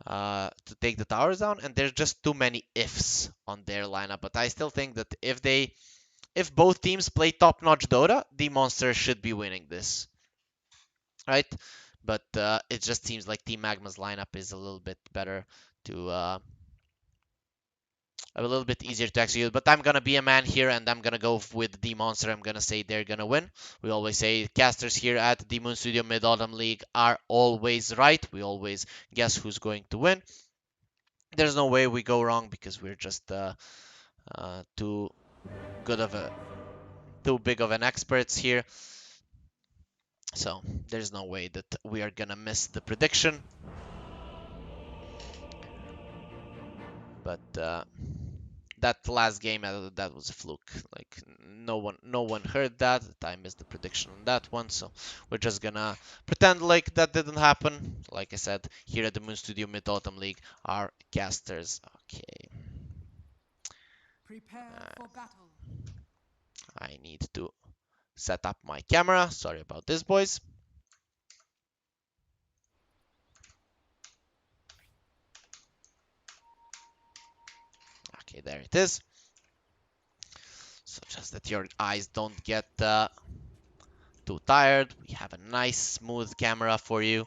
to take the towers down, and there's just too many ifs on their lineup. But I still think that if both teams play top-notch Dota, the monster should be winning this, right? But it just seems like Team Magma's lineup is a little bit better to a little bit easier to execute. But I'm gonna be a man here, and I'm gonna go with the monster. I'm gonna say they're gonna win. We always say casters here at the Moon Studio Mid Autumn League are always right. We always guess who's going to win. There's no way we go wrong because we're just too good of a too big of an experts here. So there's no way that we are gonna miss the prediction. But that last game, that was a fluke. Like no one heard that. I missed the prediction on that one. So we're just gonna pretend like that didn't happen. Like I said, here at the Moon Studio Mid Autumn League, our casters. Okay. Prepare Uh, for battle. I need to set up my camera. Sorry about this, boys. Okay, there it is. So just that your eyes don't get too tired. We have a nice smooth camera for you.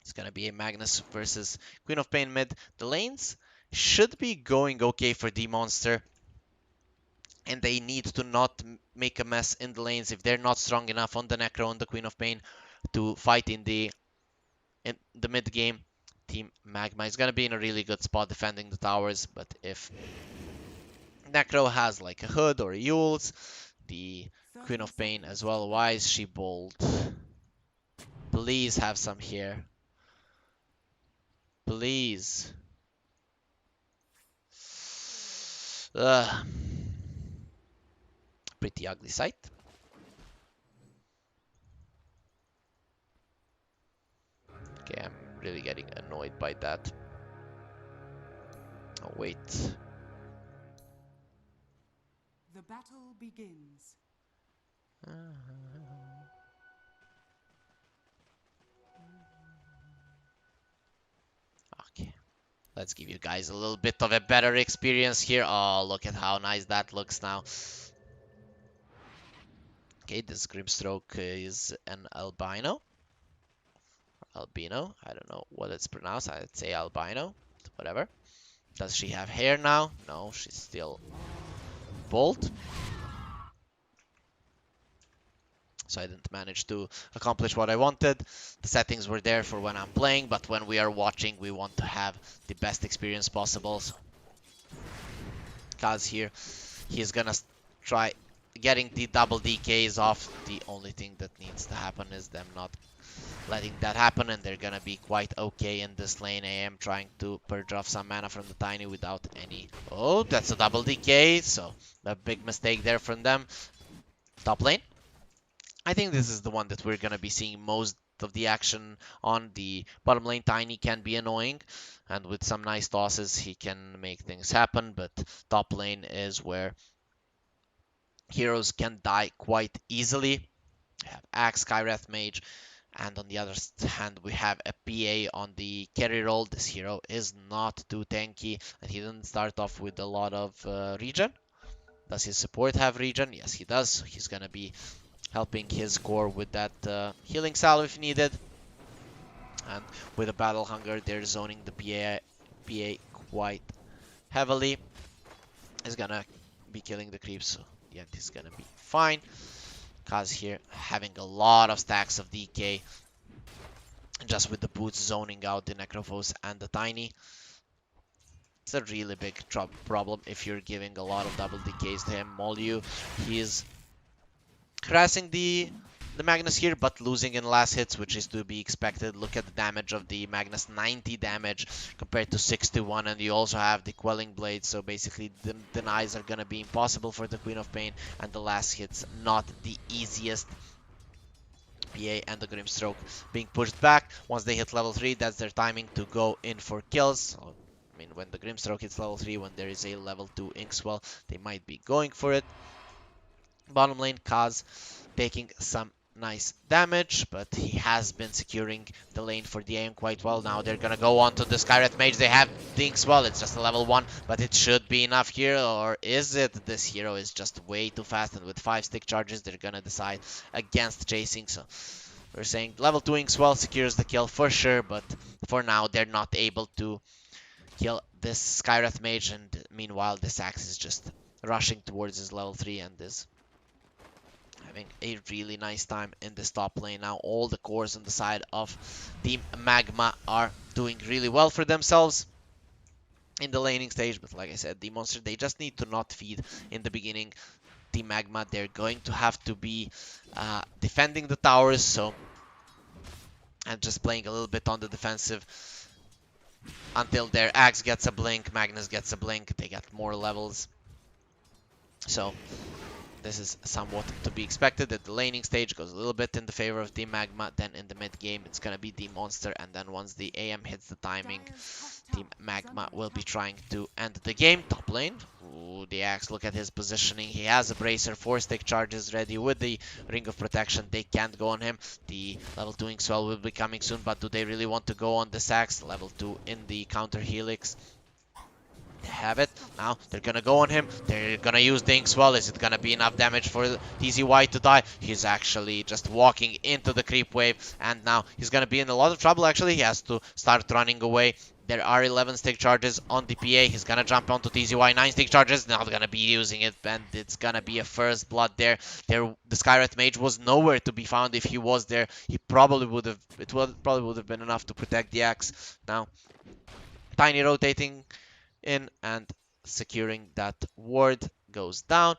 It's gonna be a Magnus versus Queen of Pain mid. The lanes should be going okay for Demonster. and they need to not make a mess in the lanes if they're not strong enough on the Necro and the Queen of Pain to fight in the mid game. Team Magma is gonna be in a really good spot defending the towers, but if Necro has like a Hood or a Yules, the Queen 30 of Pain as seconds. well. Why is she bold? Please have some here. Please. Ugh. Pretty ugly sight. Okay, I'm really getting annoyed by that. Oh, wait. The battle begins. Okay. Let's give you guys a little bit of a better experience here. Oh, look at how nice that looks now. Okay, this Grimstroke is an albino. Albino. I don't know what it's pronounced. I'd say albino. Whatever. Does she have hair now? No, she's still bald. So I didn't manage to accomplish what I wanted. The settings were there for when I'm playing, but when we are watching, we want to have the best experience possible. So Kaz here, he's gonna try getting the double DKs off. The only thing that needs to happen is them not letting that happen, and they're gonna be quite okay in this lane. AM trying to purge off some mana from the Tiny without any... Oh, that's a double DK, so a big mistake there from them. Top lane. I think this is the one that we're gonna be seeing most of the action on. The bottom lane Tiny can be annoying, and with some nice tosses he can make things happen, but top lane is where heroes can die quite easily. We have Axe, Skywrath Mage, and on the other hand we have a PA on the carry role. This hero is not too tanky, and he didn't start off with a lot of regen. Does his support have regen? Yes, he does. He's gonna be helping his core with that healing salve if needed. And with a Battle Hunger, they're zoning the PA quite heavily. Is gonna be killing the creeps, so yeah, this is gonna be fine. Kaz here having a lot of stacks of DK, just with the boots zoning out the Necrophos and the Tiny. It's a really big problem if you're giving a lot of double DKs to him. Molyu, he's harassing the Magnus here, but losing in last hits, which is to be expected. Look at the damage of the Magnus, 90 damage compared to 61, and you also have the Quelling Blade, so basically the denies are gonna be impossible for the Queen of Pain, and the last hit's not the easiest. PA and the Grimstroke being pushed back. Once they hit level 3, that's their timing to go in for kills. So, I mean, when the Grimstroke hits level 3, when there is a level 2 Inkswell, they might be going for it. Bottom lane, Kaz taking some nice damage, but he has been securing the lane for the AM quite well. Now they're gonna go on to the Skywrath Mage. They have Dinks well, it's just a level 1, but it should be enough here, or is it? This hero is just way too fast, and with 5 stick charges, they're gonna decide against chasing. So we're saying level 2 Inkswell secures the kill for sure, but for now they're not able to kill this Skywrath Mage, and meanwhile this Axe is just rushing towards his level 3 and is having a really nice time in this top lane. Now all the cores on the side of Team Magma are doing really well for themselves in the laning stage, but like I said, Demonster, they just need to not feed in the beginning. Team Magma, they're going to have to be defending the towers, so and just playing a little bit on the defensive until their Axe gets a blink, Magnus gets a blink, they get more levels. So this is somewhat to be expected. That the laning stage goes a little bit in the favor of Team Magma, then in the mid game it's gonna be Demonster, and then once the AM hits the timing, Team Magma will be trying to end the game. Top lane, ooh, the Axe, look at his positioning. He has a Bracer, 4 stick charges ready with the Ring of Protection. They can't go on him. The level 2 Inkswell will be coming soon, but do they really want to go on this Axe? Level 2 in the counter Helix. Have it. Now they're gonna go on him. They're gonna use the Inkswell. Is it gonna be enough damage for TZY to die? He's actually just walking into the creep wave, and now he's gonna be in a lot of trouble. Actually, he has to start running away. There are 11 stick charges on the PA. He's gonna jump onto TZY. 9 stick charges. Not gonna be using it, and it's gonna be a first blood there. The Skywrath Mage was nowhere to be found. If he was there, he probably would have. Probably would have been enough to protect the axe. Now, Tiny rotating in and securing that ward goes down.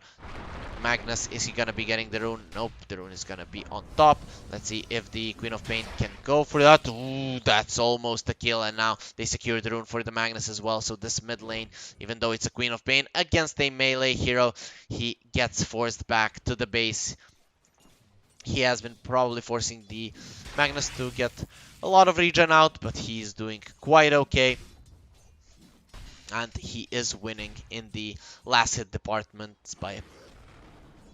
Magnus, is he gonna be getting the rune? Nope, the rune is gonna be on top. Let's see if the Queen of Pain can go for that. Ooh, that's almost a kill, and now they secure the rune for the Magnus as well. So this mid lane, even though it's a Queen of Pain against a melee hero, he gets forced back to the base. He has been probably forcing the Magnus to get a lot of regen out, but he's doing quite okay. And he is winning in the last hit departments by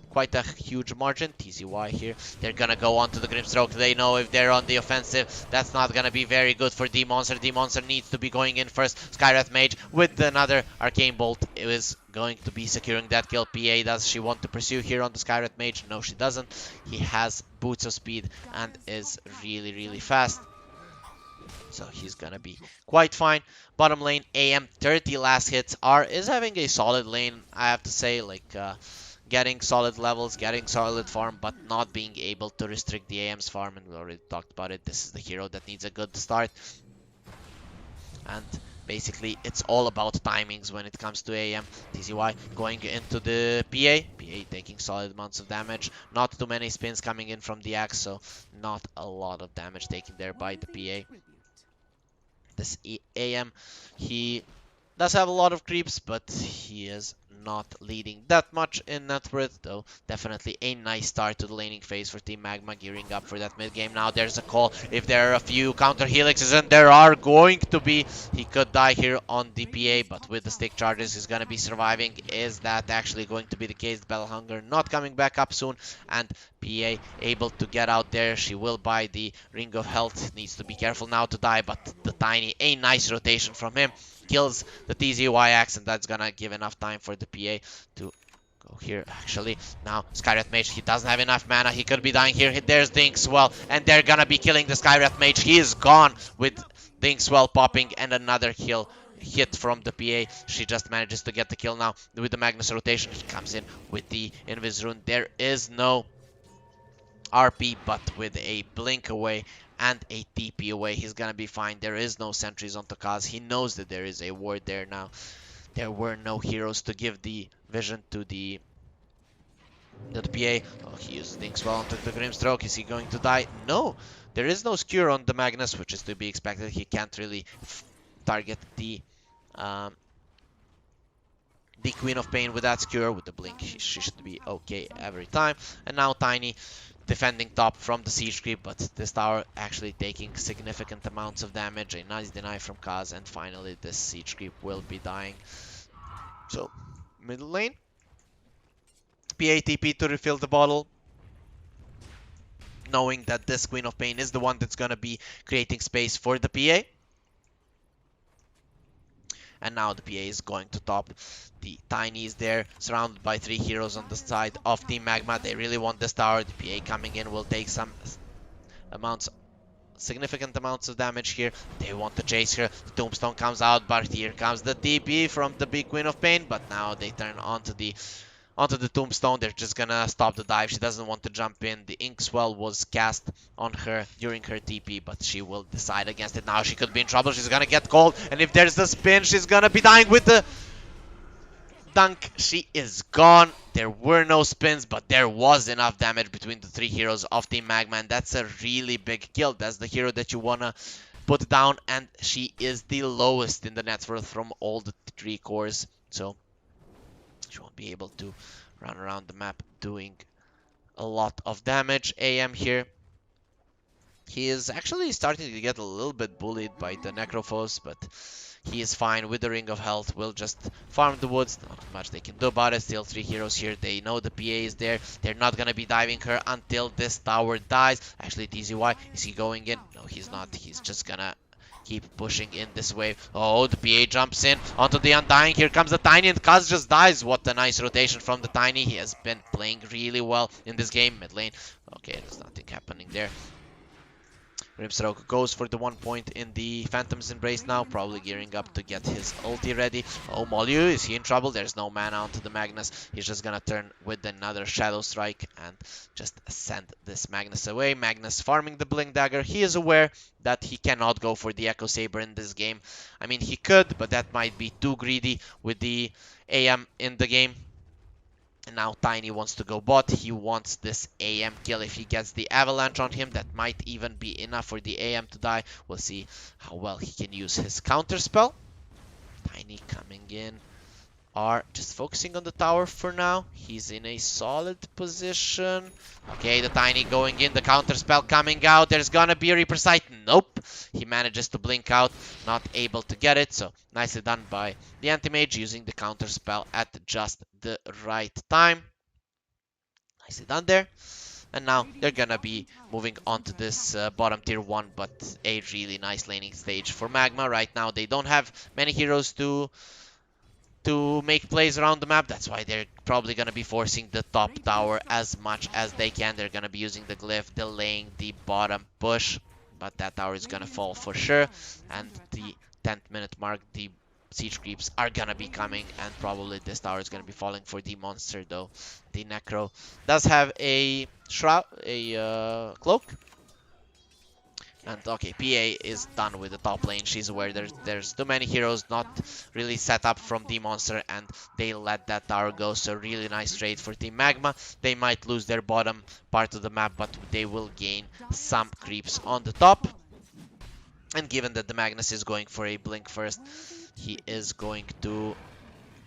quite a huge margin. TZY here. They're gonna go on to the Grimstroke. They know if they're on the offensive, that's not gonna be very good for Demonster. Demonster needs to be going in first. Skywrath Mage with another Arcane Bolt is going to be securing that kill. PA, does she want to pursue here on the Skywrath Mage? No, she doesn't. He has boots of speed and is really, really fast. So he's gonna be quite fine. Bottom lane, AM 30 last hits is having a solid lane, I have to say. Like, getting solid levels, getting solid farm, but not being able to restrict the AM's farm, and we already talked about it. This is the hero that needs a good start. And basically, it's all about timings when it comes to AM. TZY going into the PA. PA taking solid amounts of damage. Not too many spins coming in from the axe, so not a lot of damage taken there by the PA. This AM, he does have a lot of creeps, but he is not leading that much in net worth, though. Definitely a nice start to the laning phase for Team Magma, gearing up for that mid game. Now there's a call. If there are a few counter helixes, and there are going to be, he could die here on DPA, but with the stick charges, he's going to be surviving. Is that actually going to be the case? Battle Hunger not coming back up soon, and PA able to get out there. She will buy the Ring of Health. Needs to be careful now to die, but the Tiny, a nice rotation from him, kills the TZY axe, and that's gonna give enough time for the PA to go here. Actually, now Skywrath Mage, he doesn't have enough mana. He could be dying here. There's the Inkswell, and they're gonna be killing the Skywrath Mage. He is gone with the Inkswell popping, and another kill hit from the PA. She just manages to get the kill now with the Magnus rotation. She comes in with the Invis rune. There is no RP, but with a blink away and a TP away, he's gonna be fine. There is no sentries on Tokaz. He knows that there is a ward there now. There were no heroes to give the vision to the PA. Oh, he used things well onto the Grimstroke. Is he going to die? No. There is no skewer on the Magnus, which is to be expected. He can't really target the Queen of Pain with that skewer. With the blink, she should be okay every time. And now Tiny defending top from the siege creep, but this tower actually taking significant amounts of damage. A nice deny from Kaz, and finally this siege creep will be dying. So, middle lane. PA TP to refill the bottle, knowing that this Queen of Pain is the one that's gonna be creating space for the PA. And now the PA is going to top. The Tiny is there, surrounded by 3 heroes on the side of Team Magma. They really want this tower. The PA coming in will take some significant amounts of damage here. They want to chase her. The Tombstone comes out, but here comes the TP from the big Queen of Pain. But now they turn onto the Tombstone. They're just gonna stop the dive. She doesn't want to jump in. The Inkswell was cast on her during her TP, but she will decide against it. Now she could be in trouble. She's gonna get cold, and if there's the spin, she's gonna be dying with the dunk. She is gone. There were no spins, but there was enough damage between the 3 heroes of Team Magma, and that's a really big kill. That's the hero that you wanna put down, and she is the lowest in the net worth from all the 3 cores. So she won't be able to run around the map doing a lot of damage. AM here, he is actually starting to get a little bit bullied by the Necrophos, but he is fine with the Ring of Health. Will just farm the woods. Not much they can do about it. Still 3 heroes here. They know the PA is there. They're not gonna be diving her until this tower dies. Actually, TZY, is he going in? No, he's not. He's just gonna keep pushing in this wave. Oh, the PA jumps in onto the Undying. Here comes the Tiny, and Kaz just dies. What a nice rotation from the Tiny. He has been playing really well in this game. Mid lane. Okay, there's nothing happening there. Grimstroke goes for the 1 point in the Phantom's Embrace now, probably gearing up to get his ulti ready. Oh, Molyu, is he in trouble? There's no mana onto the Magnus. He's just gonna turn with another Shadow Strike and just send this Magnus away. Magnus farming the Blink Dagger. He is aware that he cannot go for the Echo Saber in this game. I mean, he could, but that might be too greedy with the AM in the game. And now Tiny wants to go bot. He wants this AM kill. If he gets the avalanche on him, that might even be enough for the AM to die. We'll see how well he can use his counter spell. Tiny coming in. Are just focusing on the tower for now. He's in a solid position. Okay, the Tiny going in. The counter spell coming out. There's gonna be a Reaper Sight. Nope. He manages to blink out. Not able to get it. So nicely done by the Anti-Mage using the counter spell at just the right time. Nicely done there. And now they're gonna be moving on to this bottom tier 1, but a really nice laning stage for Magma. Right now they don't have many heroes to make plays around the map. That's why they're probably going to be forcing the top tower as much as they can. They're going to be using the glyph, delaying the bottom push, but that tower is going to fall for sure. And the 10th minute mark, the siege creeps are going to be coming, and probably this tower is going to be falling for the monster, though. The Necro does have a shroud, a cloak. And okay, PA is done with the top lane. She's aware there's too many heroes not really set up from Demonster, and they let that tower go. So really nice trade for Team Magma. They might lose their bottom part of the map, but they will gain some creeps on the top. And given that the Magnus is going for a blink first, he is going to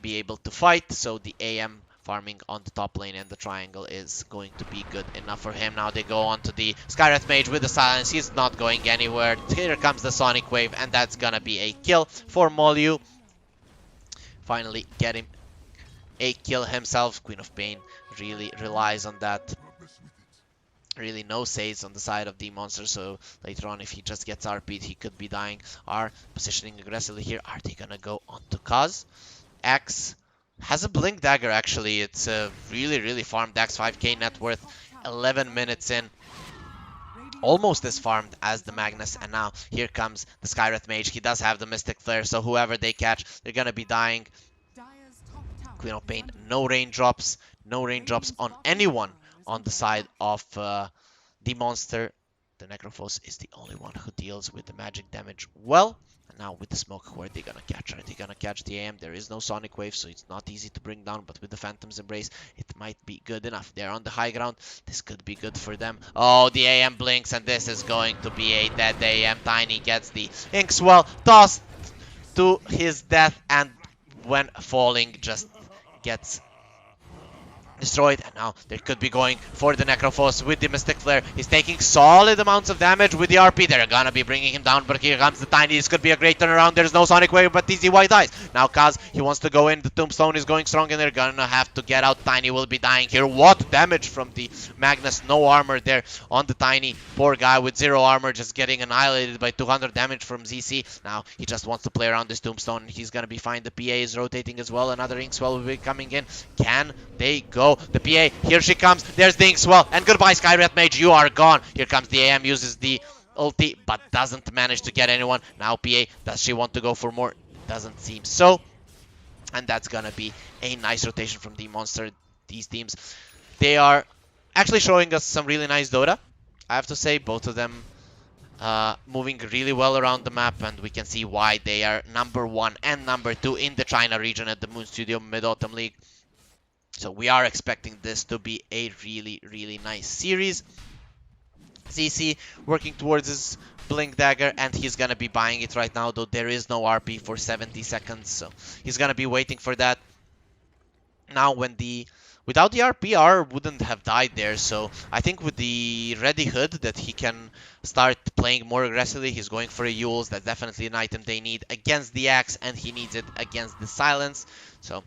be able to fight. So the AM farming on the top lane and the triangle is going to be good enough for him. Now they go on to the Skywrath Mage with the silence. He's not going anywhere. Here comes the Sonic Wave, and that's gonna be a kill for Molyu. Finally get him a kill himself. Queen of Pain really relies on that. Really no saves on the side of Demonster, so later on if he just gets RP'd, he could be dying. Are positioning aggressively here. Are they gonna go on to Kaz? X has a Blink Dagger, actually. It's a really farmed X, 5k net worth, 11 minutes in. Almost as farmed as the Magnus, and now here comes the Skywrath Mage. He does have the Mystic Flare, so whoever they catch, they're gonna be dying. Queen of Pain, no raindrops on anyone on the side of Demonster. The Necrophos is the only one who deals with the magic damage well. And now with the smoke, who are they gonna catch? Are they gonna catch the AM? There is no Sonic Wave, so it's not easy to bring down, but with the Phantom's Embrace, it might be good enough. They're on the high ground. This could be good for them. Oh, the AM blinks, and this is going to be a dead AM. Tiny gets the Inkswell tossed to his death, and when falling, just gets destroyed. And now they could be going for the Necrophos with the Mystic Flare. He's taking solid amounts of damage with the RP. They're gonna be bringing him down, but here comes the Tiny. This could be a great turnaround. There's no Sonic Wave, but TZY dies. Now Kaz, he wants to go in. The Tombstone is going strong, and they're gonna have to get out. Tiny will be dying here. What damage from the Magnus. No armor there on the Tiny. Poor guy with 0 armor, just getting annihilated by 200 damage from ZC. Now he just wants to play around this Tombstone, and he's gonna be fine. The PA is rotating as well. Another Inkswell will be coming in. Can they go? The PA, here she comes. There's the Inkswell, and goodbye, Skywrath Mage. You are gone. Here comes the AM, uses the ulti, but doesn't manage to get anyone. Now PA, does she want to go for more? Doesn't seem so. And that's gonna be a nice rotation from the Monster. These teams, they are actually showing us some really nice Dota. I have to say, both of them moving really well around the map, and we can see why they are number 1 and number 2 in the China region at the Moon Studio Mid-Autumn League. So we are expecting this to be a really nice series. ZC working towards his Blink Dagger, and he's gonna be buying it right now, though there is no RP for 70 seconds, so he's gonna be waiting for that. Now without the RP, R wouldn't have died there, so I think with the Ready Hood that he can start playing more aggressively. He's going for a Yules. That's definitely an item they need against the Axe, and he needs it against the Silence. So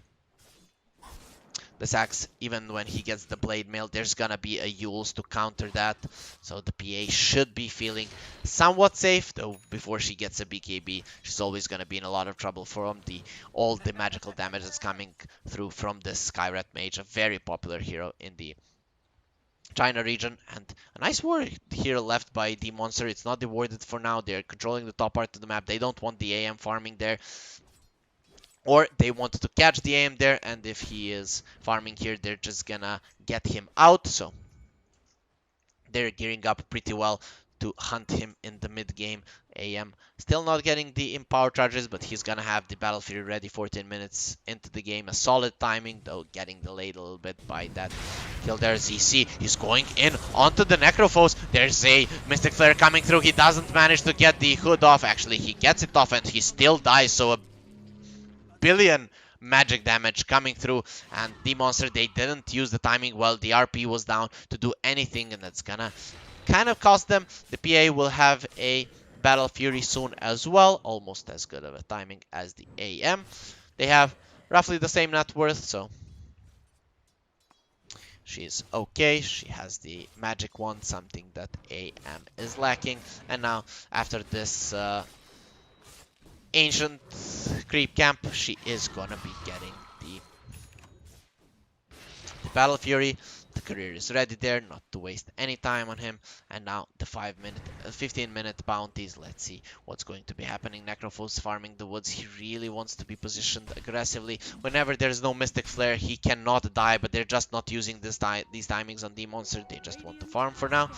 this Axe, even when he gets the Blade Mail, there's gonna be a Yules to counter that. So the PA should be feeling somewhat safe, though before she gets a BKB, she's always gonna be in a lot of trouble from all the magical damage that's coming through from this Skywrath Mage, a very popular hero in the China region, and a nice ward here left by Demonster. It's not dewarded for now. They're controlling the top part of the map. They don't want the AM farming there, or they wanted to catch the AM there, and if he is farming here, they're just gonna get him out. So they're gearing up pretty well to hunt him in the mid game. AM still not getting the empower charges, but he's gonna have the Battle Fury ready 14 minutes into the game. A solid timing, though getting delayed a little bit by that kill there. ZC, he's going in onto the Necrophos. There's a Mystic Flare coming through. He doesn't manage to get the hood off. Actually, he gets it off and he still dies, so a billion magic damage coming through, and Demonster, they didn't use the timing well. The RP was down to do anything, and that's gonna kind of cost them. The PA will have a Battle Fury soon as well, almost as good of a timing as the AM. They have roughly the same net worth, so she's okay. She has the magic wand, something that AM is lacking. And now, after this ancient creep camp, she is gonna be getting the Battle Fury. The career is ready there, not to waste any time on him. And now the 15-minute bounties. Let's see what's going to be happening. Necrophos farming the woods. He really wants to be positioned aggressively. Whenever there's no Mystic Flare, he cannot die, but they're just not using these timings on Demonster. They just want to farm for now.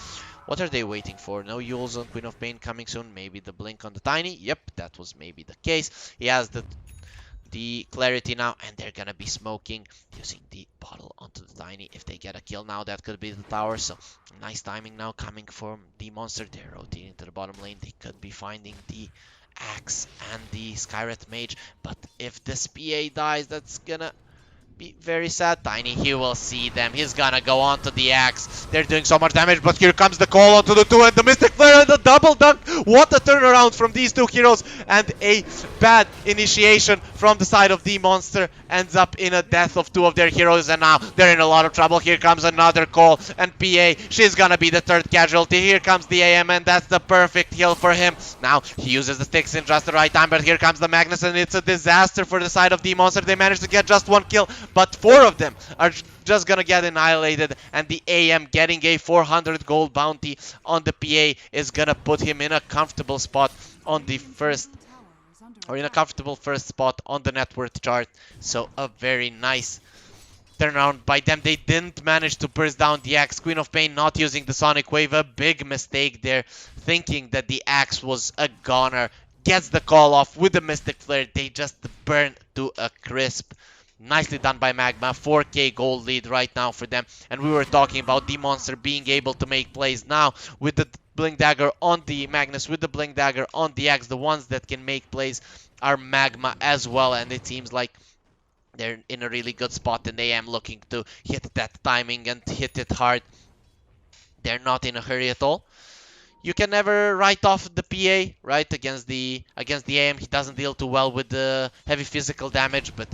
What are they waiting for? No Yules on Queen of Pain coming soon. Maybe the blink on the Tiny. Yep, that was maybe the case. He has the clarity now, and they're gonna be smoking using the bottle onto the Tiny. If they get a kill now, that could be the tower. So nice timing now coming from the Monster. They're rotating to the bottom lane. They could be finding the Axe and the Skywrath Mage, but if this PA dies, that's gonna be very sad. Tiny, he will see them. He's gonna go on to the Axe. They're doing so much damage, but here comes the call onto the 2 and the Mystic Flare and the double dunk. What a turnaround from these two heroes, and a bad initiation from the side of the Monster ends up in a death of 2 of their heroes, and now they're in a lot of trouble. Here comes another call, and PA, she's gonna be the 3rd casualty. Here comes the AM, and that's the perfect heal for him. Now he uses the sticks in just the right time, but here comes the Magnus, and it's a disaster for the side of the Monster. They managed to get just 1 kill, but 4 of them are just gonna get annihilated, and the AM getting a 400 gold bounty on the PA is gonna put him in a comfortable spot on the first, or in a comfortable first spot on the net worth chart. So a very nice turnaround by them. They didn't manage to burst down the Axe. Queen of Pain not using the Sonic Wave, a big mistake there, thinking that the Axe was a goner. Gets the call off with the Mystic Flare. They just burn to a crisp. Nicely done by Magma. 4k gold lead right now for them. And we were talking about Demonster being able to make plays now with the Blink Dagger on the Magnus, with the Blink Dagger on the Axe. The ones that can make plays are Magma as well, and it seems like they're in a really good spot, and they am looking to hit that timing and hit it hard. They're not in a hurry at all. You can never write off the PA, right? Against the AM, he doesn't deal too well with the heavy physical damage, but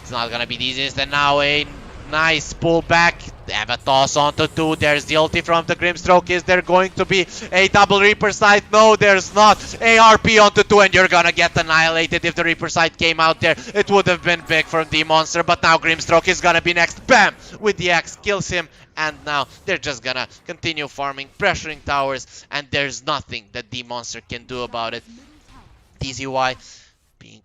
it's not gonna be the easiest. And now a nice pullback. They have a toss onto 2. There's the ulti from the Grimstroke. Is there going to be a double Reaper Sight? No, there's not. ARP onto 2, and you're gonna get annihilated. If the Reaper Sight came out there, it would have been big from the Monster. But now Grimstroke is gonna be next. Bam! With the Axe, kills him. And now they're just gonna continue farming, pressuring towers, and there's nothing that the Monster can do about it. TZY being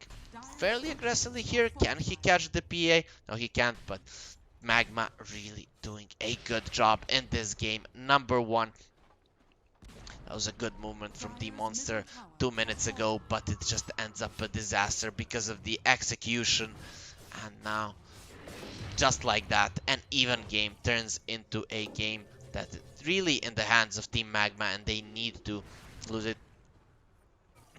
fairly aggressively here. Can he catch the PA? No, he can't, but Magma really doing a good job in this game. Number 1. That was a good movement from the Monster 2 minutes ago, but it just ends up a disaster because of the execution. And now, just like that, an even game turns into a game that is really in the hands of Team Magma, and they need to lose it.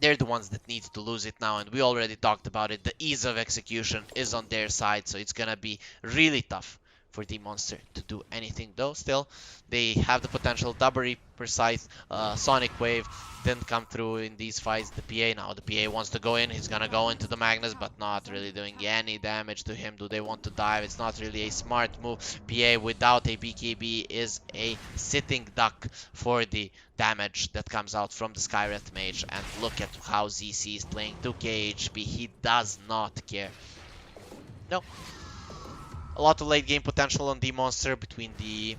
They're the ones that need to lose it now, and we already talked about it. The ease of execution is on their side, so it's gonna be really tough for the Monster to do anything, though. Still, they have the potential. Double Reaper Scythe, Sonic Wave didn't come through in these fights. The PA, now the PA wants to go in. He's gonna go into the Magnus, but not really doing any damage to him. Do they want to dive? It's not really a smart move. PA without a BKB is a sitting duck for the damage that comes out from the Skywrath Mage. And look at how ZC is playing 2k HP. He does not care. No. A lot of late game potential on the Monster between the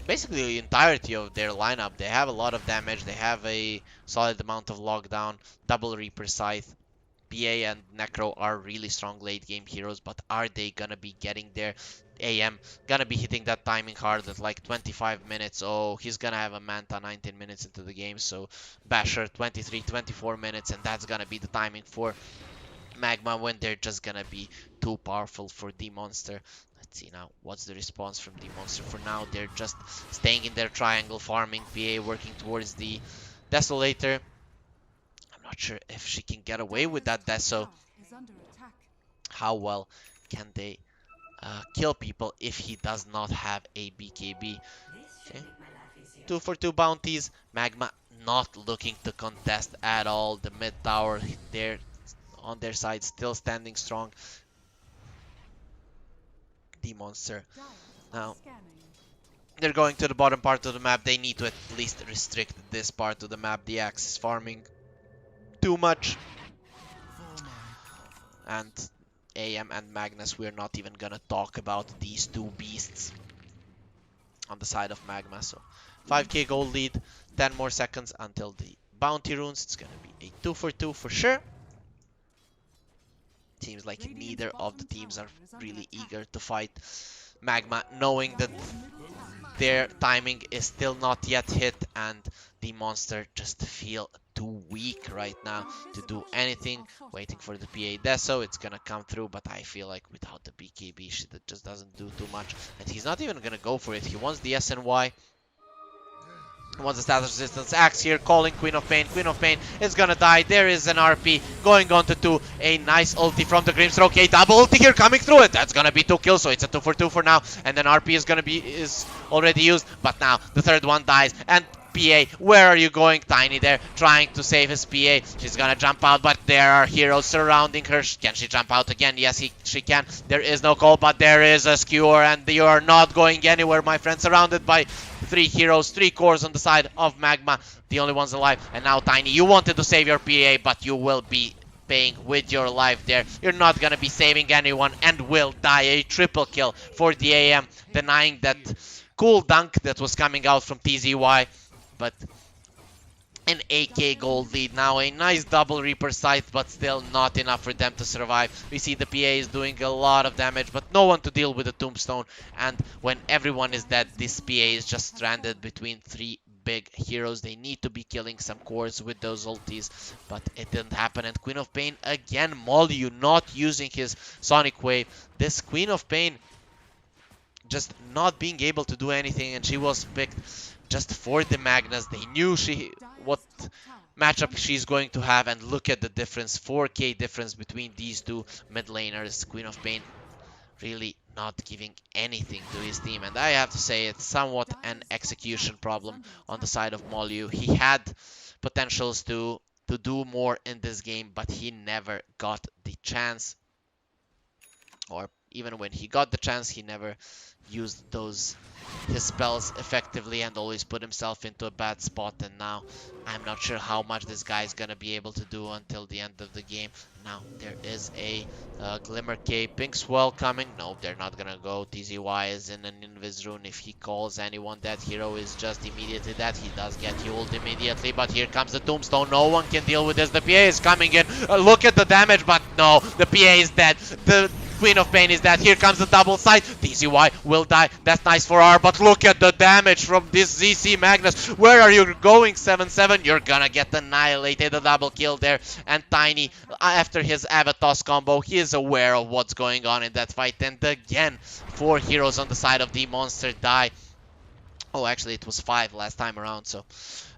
basically the entirety of their lineup. They have a lot of damage. They have a solid amount of lockdown, double Reaper Scythe. PA and Necro are really strong late game heroes, but are they gonna be getting there? AM gonna be hitting that timing hard at like 25 minutes. Oh, he's gonna have a Manta 19 minutes into the game, so Basher 23, 24 minutes, and that's gonna be the timing for Magma when they're just gonna be too powerful for Demonster. Let's see now what's the response from Demonster. For now, they're just staying in their triangle, farming. PA working towards the Desolator. I'm not sure if she can get away with that Deso. How well can they kill people if he does not have a BKB? Okay. 2 for 2 bounties. Magma not looking to contest at all. The mid tower there on their side still standing strong. Demonster. Now they're going to the bottom part of the map. They need to at least restrict this part of the map. The Axe is farming too much. And AM and Magnus, we're not even gonna talk about these two beasts on the side of Magma. So 5k gold lead, 10 more seconds until the bounty runes. It's gonna be a 2 for 2 for sure. Seems like neither of the teams are really eager to fight Magma, knowing that their timing is still not yet hit, and the monster just feel too weak right now to do anything. Waiting for the PA Deso, it's gonna come through, but I feel like without the BKB, she just doesn't do too much. And he's not even gonna go for it. He wants the SNY. Wants the status resistance. Axe here calling Queen of Pain. Queen of Pain is gonna die. There is an RP going on to 2. A nice ulti from the Grimstroke. A double ulti here coming through it. That's gonna be 2 kills, so it's a 2 for 2 for now. And then RP is already used, but now the third one dies. And PA, where are you going? Tiny there, trying to save his PA. She's gonna jump out, but there are heroes surrounding her. Can she jump out again? Yes, she can. There is no call, but there is a skewer, and you are not going anywhere, my friend. Surrounded by 3 heroes, 3 cores on the side of Magma, the only ones alive. And now Tiny, you wanted to save your PA, but you will be paying with your life there. You're not gonna be saving anyone and will die. A triple kill for the AM, denying that cool dunk that was coming out from TZY. But an 8k gold lead now. A nice double Reaper Scythe, but still not enough for them to survive. We see the PA is doing a lot of damage, but no one to deal with the Tombstone. And when everyone is dead, this PA is just stranded between 3 big heroes. They need to be killing some cores with those ultis, but it didn't happen. And Queen of Pain again, Molyu not using his Sonic Wave. This Queen of Pain just not being able to do anything, and she was picked just for the Magnus. They knew what matchup she's going to have, and look at the difference, 4k difference between these two mid laners. Queen of Pain really not giving anything to his team, and I have to say it's somewhat an execution problem on the side of Molyu. He had potentials to do more in this game, but he never got the chance, or even when he got the chance, he never used his spells effectively, and always put himself into a bad spot. And now I'm not sure how much this guy is gonna be able to do until the end of the game. Now there is a Glimmer Cape, Pink Swell coming. No, they're not gonna go. TZY is in an Invis rune. If he calls anyone, that hero is just immediately dead. He does get healed immediately, but here comes the Tombstone. No one can deal with this. The PA is coming in. Look at the damage, but no, the PA is dead. The Queen of Pain is dead. Here comes the double side. TZY will die. That's nice for R, but look at the damage from this ZC Magnus. Where are you going, 7-7? You're gonna get annihilated. A double kill there. And Tiny, after his Avatos combo, he is aware of what's going on in that fight. And again, 4 heroes on the side of the monster die. Oh, actually, it was 5 last time around, so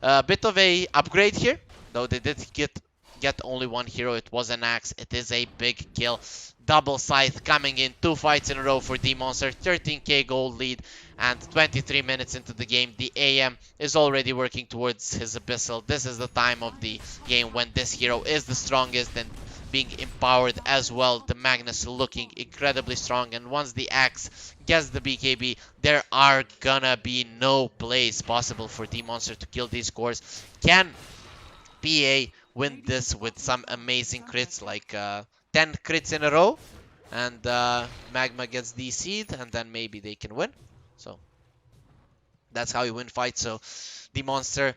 a bit of a upgrade here. Though they did get only 1 hero. It was an Axe. It is a big kill. Double Scythe coming in, 2 fights in a row for Demonster, 13k gold lead, and 23 minutes into the game, the AM is already working towards his Abyssal. This is the time of the game when this hero is the strongest and being empowered as well. The Magnus looking incredibly strong, and once the Axe gets the BKB, there are gonna be no plays possible for Demonster to kill these cores. Can PA win this with some amazing crits, like 10 crits in a row, and Magma gets DC'd, and then maybe they can win? So That's how you win fights. So the Monster,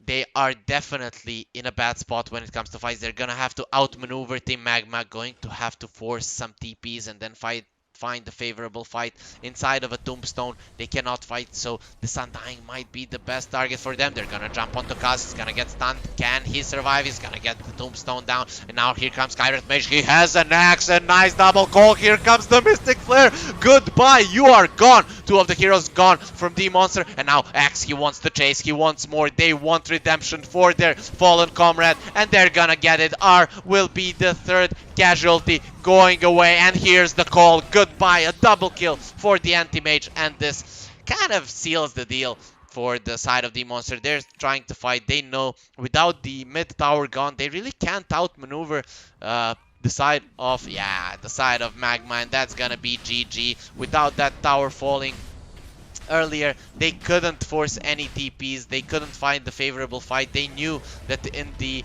they are definitely in a bad spot when it comes to fights. They're gonna have to outmaneuver Team Magma, going to have to force some TPs and then find a favorable fight inside of a tombstone. They cannot fight, so the Undying might be the best target for them. They're gonna jump onto Kaz. He's gonna get stunned. Can he survive? He's gonna get the tombstone down. And now here comes Kairat Mage. He has an axe. A nice double call. Here comes the Mystic Flare. Goodbye. You are gone. Two of the heroes gone from the Monster. And now Axe, he wants to chase. He wants more. They want redemption for their fallen comrade. And they're gonna get it. R will be the third casualty going away. And here's the call. Goodbye. A double kill for the Anti-Mage. And this kind of seals the deal for the side of the Monster. They're trying to fight. They know without the mid tower gone, they really can't outmaneuver the side of Magma, and that's gonna be GG. Without that tower falling earlier, they couldn't force any TPs. They couldn't find the favorable fight. They knew that in the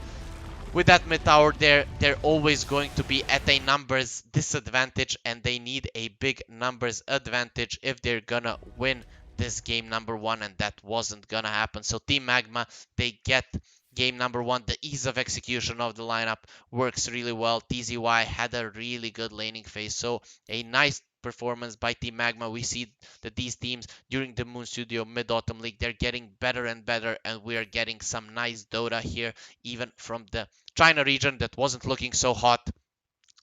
with that mid tower, they're always going to be at a numbers disadvantage, and they need a big numbers advantage if they're gonna win this game number one, and that wasn't gonna happen. So Team Magma, they get game number one. The ease of execution of the lineup works really well. TZY had a really good laning phase, so a nice performance by Team Magma. We see that these teams during the Moon Studio Mid-Autumn League, they're getting better and better, and we are getting some nice Dota here, even from the China region that wasn't looking so hot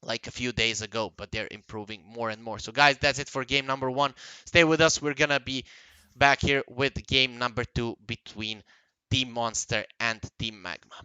like a few days ago, but they're improving more and more. So guys, that's it for game number one. Stay with us. We're gonna be back here with game number two between Team Monster and Team Magma.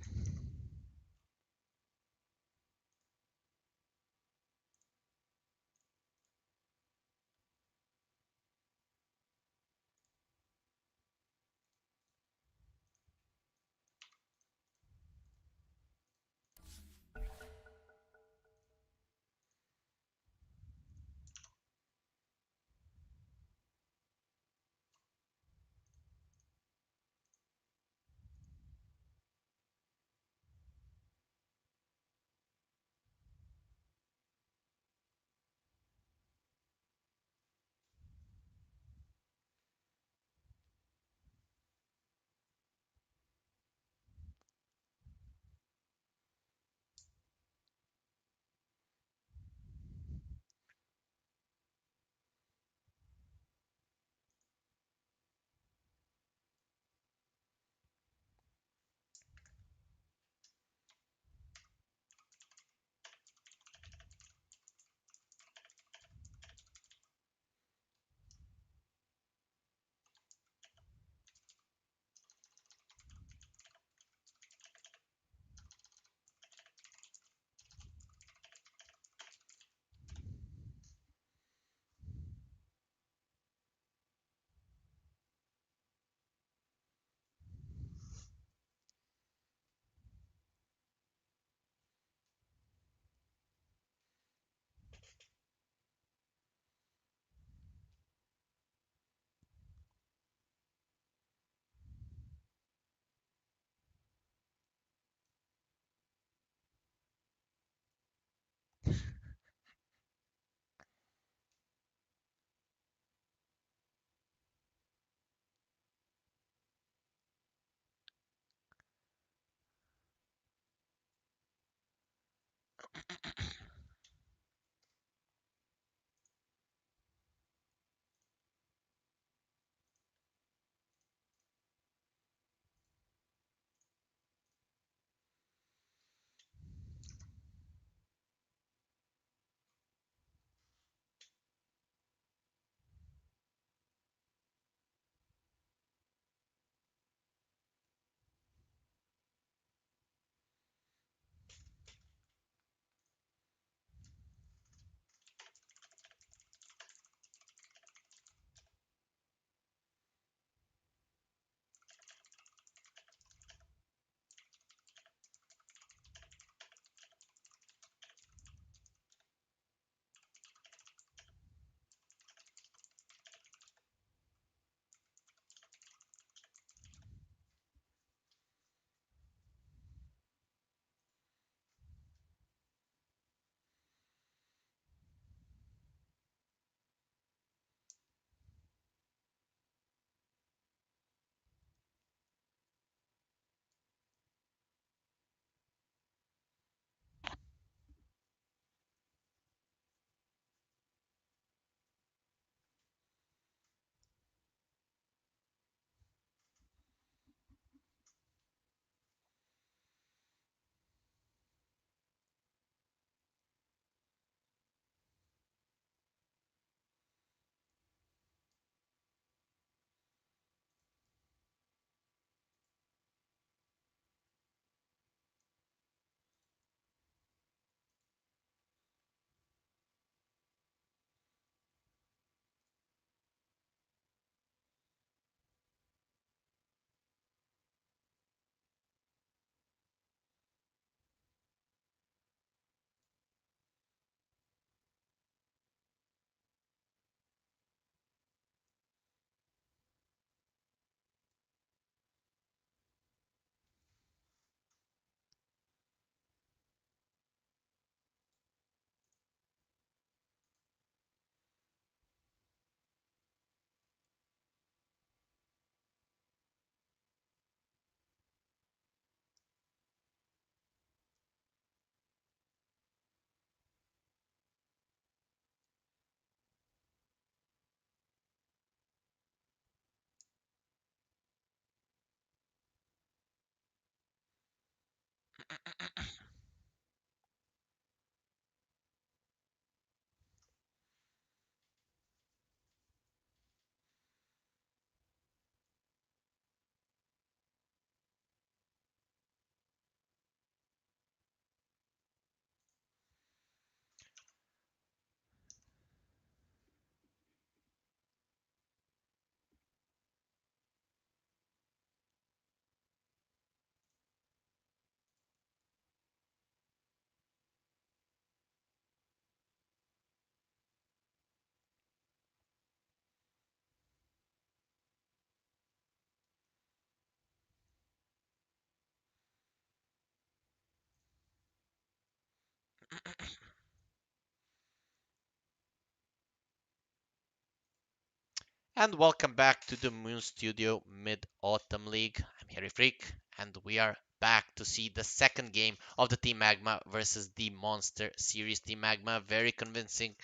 And welcome back to the Moon Studio Mid-Autumn League. I'm Harry Freak, and we are back to see the second game of the Team Magma versus the Monster Series. Team Magma, very convincing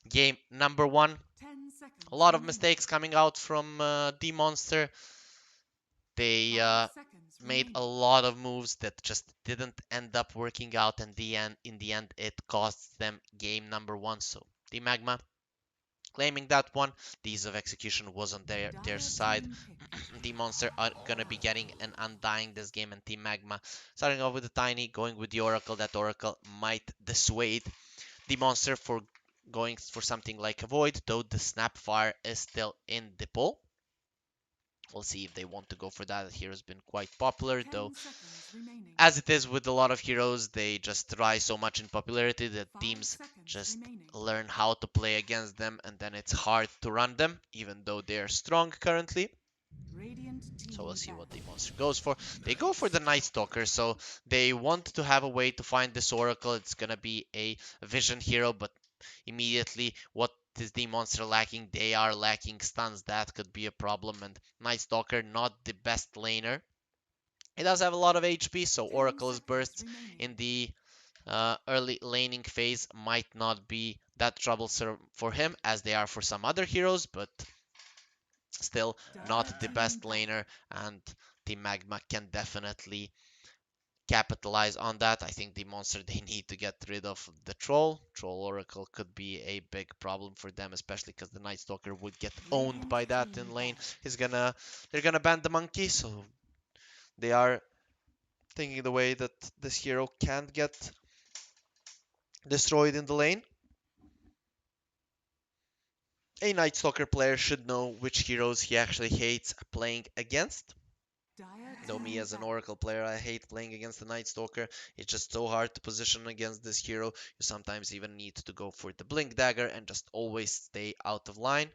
game number one. 10 A seconds lot of remaining. mistakes coming out from Demonster. They 5 seconds made a remaining. lot of moves that just didn't end up working out, and in the end, it cost them game number one. So Team Magma claiming that one. The ease of execution was on their Dire side. team pick. The Monster are gonna be getting an Undying this game, and Team Magma starting off with the Tiny, going with the Oracle. That Oracle might dissuade the Monster for going for something like a Void, though the Snapfire is still in the pool. We'll see if they want to go for that. The hero's been quite popular, though 10 seconds remaining. as it is with a lot of heroes, they just rise so much in popularity that 5 teams seconds just remaining. learn how to play against them, and then it's hard to run them, even though they're strong currently. Radiant So we'll team see ban. what the monster goes for. They go for the Night Stalker, so they want to have a way to find this Oracle. It's gonna be a vision hero, but immediately, what is the monster lacking? They are lacking stuns. That could be a problem, and Night Stalker not the best laner. It does have a lot of HP, so 10 Oracle's seconds burst remaining. in the early laning phase might not be that troublesome for him as they are for some other heroes, but still Dire not the team best ban. laner, and Team Magma can definitely capitalize on that. I think the monster they need to get rid of the troll. Troll Oracle could be a big problem for them, especially because the Night Stalker would get owned Radiant by that in team lane. ban. They're gonna ban the monkey, so they are thinking the way that this hero can't get destroyed in the lane. A Night Stalker player should know which heroes he actually hates playing against. Dire Though me team as an ban. Oracle player, I hate playing against the Night Stalker. It's just so hard to position against this hero. You sometimes even need to go for the Blink Dagger and just always stay out of line.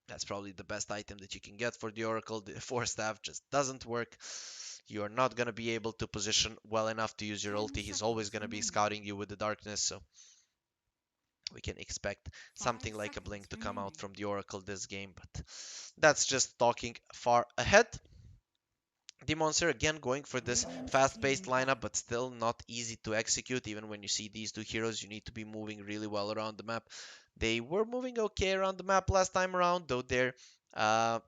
That's probably the best item that you can get for the Oracle. The Force Staff just doesn't work. You are not going to be able to position well enough to use your 10 ulti. He's always seconds going to be remaining. scouting you with the darkness, so we can expect 5 something like a blink seconds to come out remaining. from the Oracle this game, but that's just talking far ahead. Demonster again going for this Radiant fast-paced team ban. lineup, but still not easy to execute. Even when you see these two heroes, you need to be moving really well around the map. They were moving okay around the map last time around, though their uh,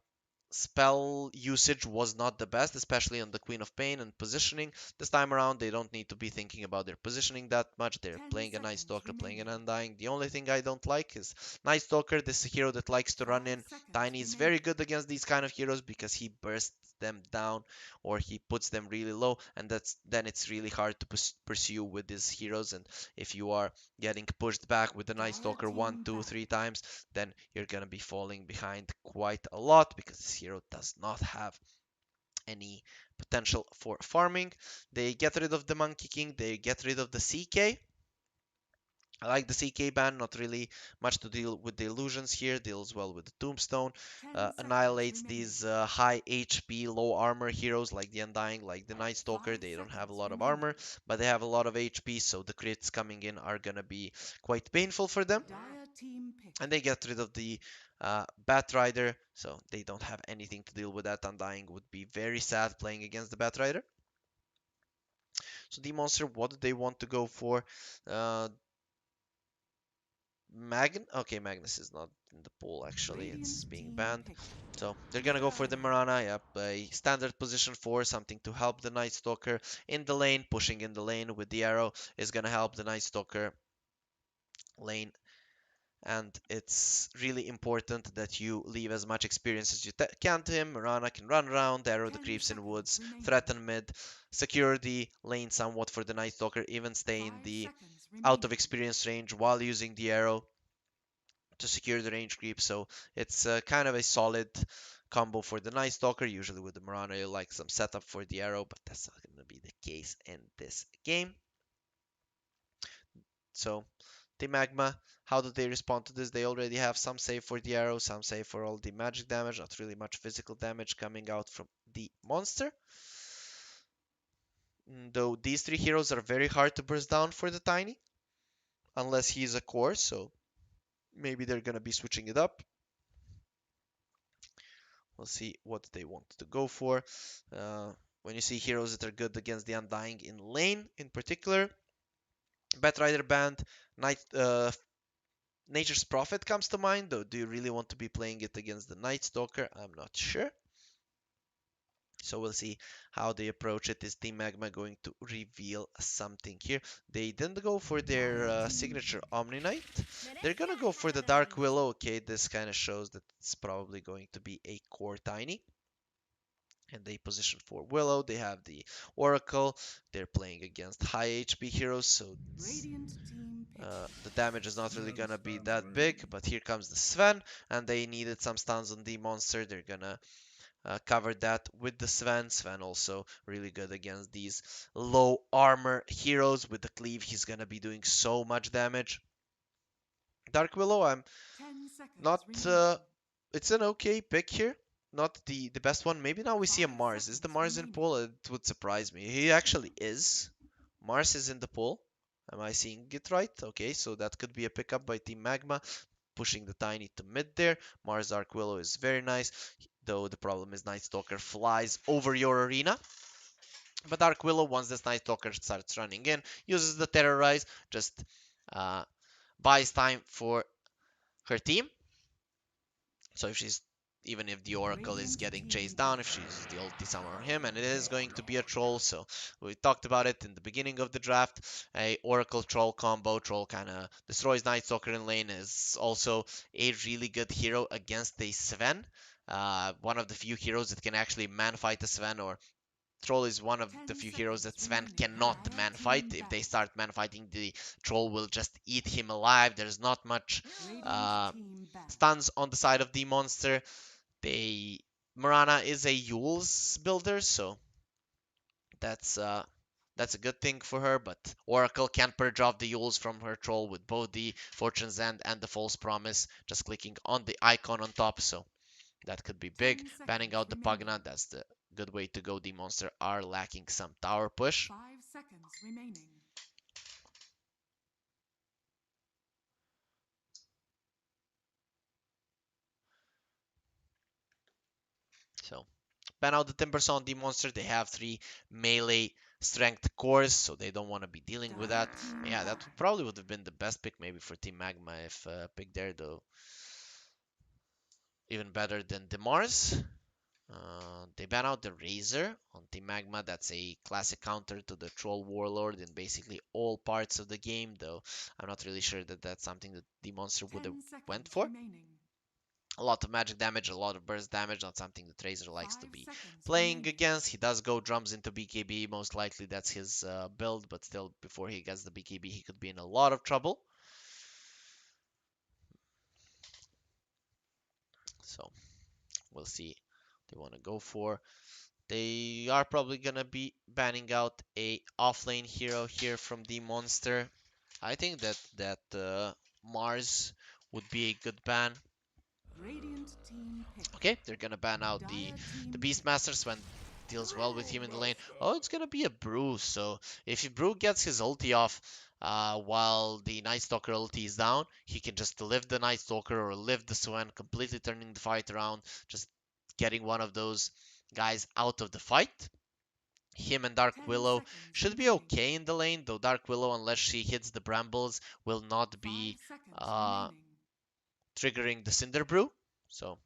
spell usage was not the best, especially on the Queen of Pain and positioning. This time around, they don't need to be thinking about their positioning that much. They're 10 playing a Night seconds Stalker, playing an remaining. Undying. The only thing I don't like is Night Stalker. This is a hero that likes to 5 run in. seconds Tiny is very remaining. good against these kind of heroes because he bursts them down or he puts them really low, and then it's really hard to pursue with these heroes. And if you are getting pushed back with the Night Dire Stalker one, team two, ban. three times, then you're gonna be falling behind quite a lot because this hero does not have any potential for farming. They get rid of the Monkey King, they get rid of the CK. I like the CK ban, not really much to deal with the illusions here, deals well with the Tombstone, 10 seconds annihilates remaining. these high HP, low armor heroes like the Undying, like the Night Stalker. 5 They don't have a seconds lot of remaining. armor, but they have a lot of HP, so the crits coming in are gonna be quite painful for them. Dire team And pick. they get rid of the Bat Rider, so they don't have anything to deal with that. Undying would be very sad playing against the Bat Rider. So the monster, what do they want to go for? Uh, Okay, Magnus is not in the pool actually. It's Radiant being team banned. pick. So they're gonna go for the Mirana. Yep, a standard position 4, something to help the Night Stalker in the lane. Pushing in the lane with the arrow is gonna help the Night Stalker lane. And it's really important that you leave as much experience as you can to him. Mirana can run around, arrow the 10 creeps in seconds woods, remaining. threaten mid, secure the lane somewhat for the Night Stalker, even stay in 5 the seconds out of remaining. experience range while using the arrow to secure the range creep. So it's kind of a solid combo for the Night Stalker. Usually with the Mirana, you like some setup for the arrow, but that's not going to be the case in this game. So the Magma, how do they respond to this? They already have some save for the arrow, some save for all the magic damage, not really much physical damage coming out from the monster. Though these three heroes are very hard to burst down for the Tiny, unless he's a core, so maybe they're going to be switching it up. We'll see what they want to go for. Uh, when you see heroes that are good against the Undying in lane, in particular, Batrider Band, Nature's Prophet comes to mind, though. Do you really want to be playing it against the Night Stalker? I'm not sure. So we'll see how they approach it. Is Team Magma going to reveal something here? They didn't go for their Dire team signature pick. Omni Knight. They're gonna go for the Dark Willow. Okay, this kind of shows that it's probably going to be a core Tiny. And they position for Willow. They have the Oracle. They're playing against high HP heroes, so Radiant team pick. the damage is not really Scan gonna be stands that ready. big. But here comes the Sven, and they needed some stuns on the monster. They're gonna cover that with the Sven. Sven also really good against these low armor heroes. With the cleave, he's gonna be doing so much damage. Dark Willow, I'm 10 seconds not. remaining. It's an okay pick here. Not the best one. Maybe now we see a 5 Mars. Is the seconds Mars in remaining. pool? It would surprise me. He actually is. Mars is in the pool. Am I seeing it right? Okay, so that could be a pickup by Team Magma, pushing the Tiny to mid there. Mars Dark Willow is very nice, though the problem is Night Stalker flies over your arena. But Dark Willow, once this Night Stalker starts running in, uses the Terrorize, just uh, buys time for her team. So if she's even if the Oracle is Radiant getting chased team down, pick. if she uses the ulti summon on him, and it is going to be a troll, so we talked about it in the beginning of the draft. A Oracle Troll combo, Troll kind of destroys Night Stalker in lane, is also a really good hero against a Sven. One of the few heroes that can actually man fight a Sven, or Troll is one of the 10 few heroes seconds that Sven remaining. cannot Dire man team fight. If ban. they start man fighting, the Troll will just eat him alive. There's not much Radiant uh, team ban. stuns on the side of the monster. They Marana is a Yules builder, so that's uh that's a good thing for her, but Oracle can purge off the Yules from her troll with both the Fortune's End and the False Promise, just clicking on the icon on top, so that could be big. 10 Banning seconds out the remaining. Pugna, that's the good way to go. The monster are lacking some tower push. 5 seconds remaining. So ban out the Timbers on the monster. They have 3 melee strength cores, so they don't want to be dealing with Dire that. team Yeah, ban. that probably would have been the best pick maybe for Team Magma if picked there, though. Even better than the Mars. They ban out the Razor on Team Magma. That's a classic counter to the Troll Warlord in basically all parts of the game, though I'm not really sure that that's something that the monster would have 10 went seconds for. remaining. A lot of magic damage, a lot of burst damage, not something that Razor 5 likes to be seconds playing remaining. against. He does go drums into BKB, most likely that's his build, but still, before he gets the BKB, he could be in a lot of trouble. So we'll see what they want to go for. They are probably gonna be banning out a offlane hero here from the monster. I think that Mars would be a good ban. Radiant team pick. Okay, they're gonna ban out the Dire team pick. Beastmaster when deals well with him in the lane. Oh, it's gonna be a Brew. So if Brew gets his ulti off while the Night Stalker ulti is down, he can just live the Night Stalker or live the Swan, completely turning the fight around, just getting one of those guys out of the fight. Him and Dark 10 Willow seconds should be remaining. okay in the lane, though Dark Willow, unless she hits the brambles, will not 5 be seconds uh, remaining. triggering the Cinder Brew. So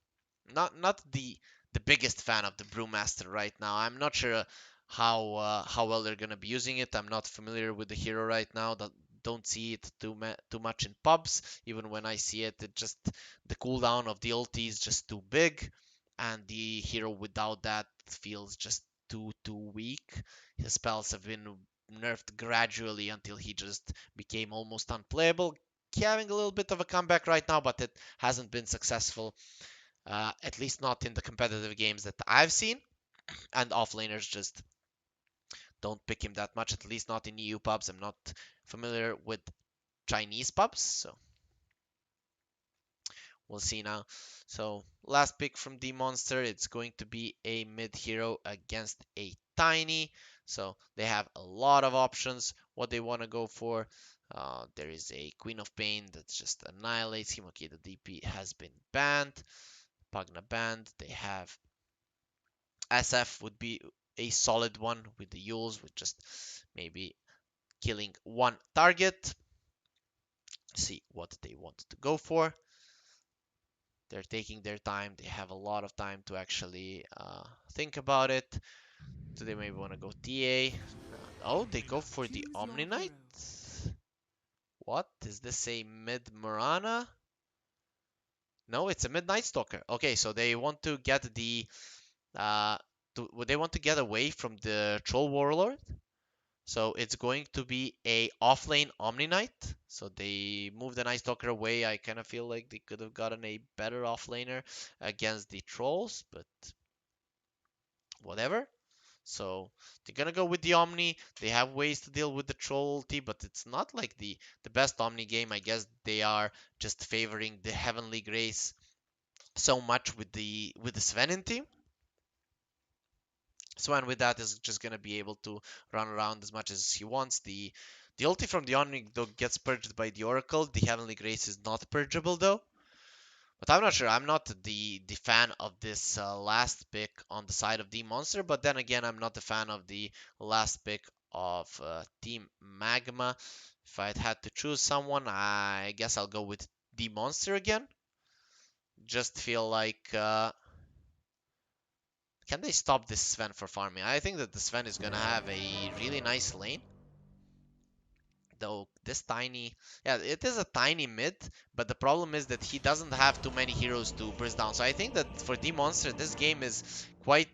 not the biggest fan of the Brewmaster right now. I'm not sure how well they're gonna be using it. I'm not familiar with the hero right now. Don't see it too much in pubs. Even when I see it, it just the cooldown of the ulti is just too big, and the hero without that feels just too weak. His spells have been nerfed gradually until he just became almost unplayable. Having a little bit of a comeback right now, but it hasn't been successful, at least not in the competitive games that I've seen. And offlaners just don't pick him that much, at least not in EU pubs. I'm not familiar with Chinese pubs, so we'll see now. So last pick from Demonster, it's going to be a mid hero against a tiny. So they have a lot of options what they want to go for. There is a Queen of Pain that just annihilates him. Okay, the DP has been banned. Pagna banned. They have SF would be a solid one with the Yules, with just maybe killing one target. See what they want to go for. They're taking their time. They have a lot of time to actually think about it. Do they maybe want to go TA? Oh, they go for the Choose your Omni Knight? hero. What? Is this a mid Murana? No, it's a mid Night Stalker. Okay, so they want to get the would they want to get away from the Troll Warlord? So it's going to be a offlane Omni Knight. So they move the Night Stalker away. I kind of feel like they could have gotten a better offlaner against the trolls, but whatever. So they're gonna go with the Omni. They have ways to deal with the troll ulti, but it's not like the best Omni game. I guess they are just favoring the Heavenly Grace so much with the Svenin team. Swan with that is just gonna be able to run around as much as he wants. The ulti from the Omni though gets purged by the Oracle. The Heavenly Grace is not purgeable though. But I'm not sure. I'm not the fan of this last pick on the side of the Monster. But then again, I'm not the fan of the last pick of Team Magma. If I had to choose someone, I guess I'll go with the Monster again. Just feel like can they stop this Sven for farming? I think that the Sven is gonna have a really nice lane. Though this tiny, yeah, it is a tiny mid, but the problem is that he doesn't have too many heroes to burst down. So I think that for Demonster, this game is quite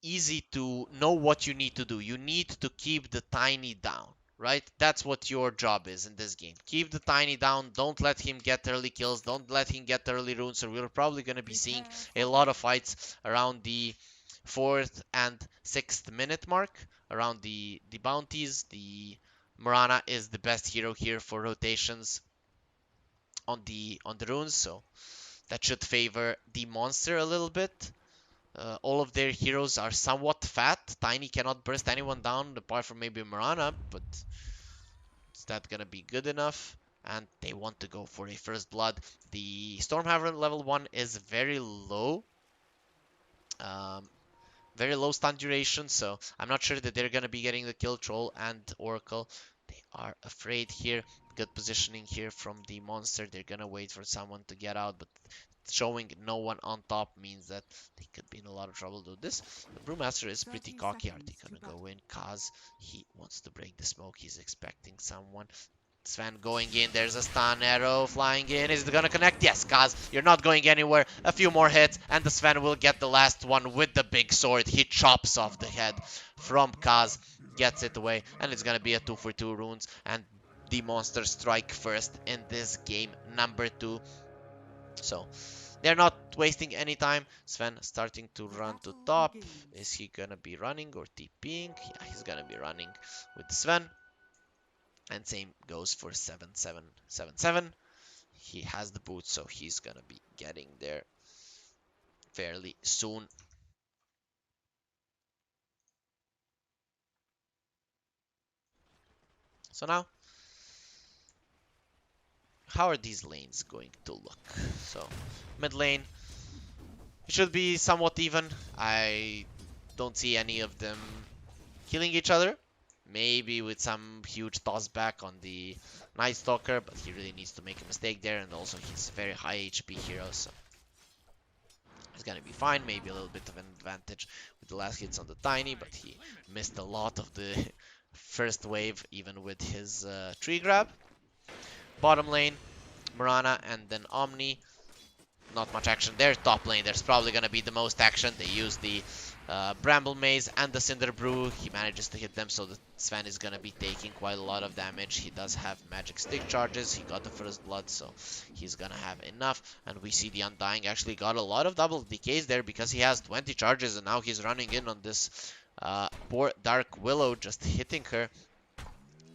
easy to know what you need to do. You need to keep the tiny down, right? That's what your job is in this game. Keep the tiny down. Don't let him get early kills. Don't let him get early runes. So we're probably going to be seeing Prepare a for lot of battle. fights around the 4th and 6th minute mark, around the bounties. The Morana is the best hero here for rotations on the runes, so that should favor the monster a little bit. All of their heroes are somewhat fat. Tiny cannot burst anyone down apart from maybe Mirana, but is that gonna be good enough? And they want to go for a first blood. The Stormhammer level 1 is um, very low stun duration, so I'm not sure that they're gonna be getting the kill. Troll and Oracle. They are afraid here. Good positioning here from the monster. They're gonna wait for someone to get out, but showing no one on top means that they could be in a lot of trouble. Though this the Brewmaster is pretty 30 cocky. Are they seconds to gonna battle. go in? Kaz, he wants to break the smoke. He's expecting someone. Sven going in. There's a stun arrow flying in. Is it gonna connect? Yes, Kaz, you're not going anywhere. A few more hits, and the Sven will get the last one with the big sword. He chops off the head from Kaz, gets it away, and it's gonna be a 2 for 2 runes. And the monster strike first in this game, number 2. So they're not wasting any time. Sven starting to The run to battle top. begins. Is he gonna be running or TPing? Yeah, he's gonna be running with Sven. And same goes for 7777. He has the boots, so he's gonna be getting there fairly soon. So now, how are these lanes going to look? So mid lane, it should be somewhat even. I don't see any of them killing each other. Maybe with some huge toss back on the Night Stalker, but he really needs to make a mistake there, and also he's a very high HP hero, so he's gonna be fine. Maybe a little bit of an advantage with the last hits on the Tiny, but he missed a lot of the first wave, even with his tree grab. Bottom lane, Mirana and then Omni. Not much action there. Top lane, there's probably going to be the most action. They use the Bramble Maze and the Cinder Brew. He manages to hit them, so the Sven is going to be taking quite a lot of damage. He does have magic stick charges. He got the first blood, so he's going to have enough. And we see the Undying actually got a lot of double decays there because he has 20 charges, and now he's running in on this poor Dark Willow, just hitting her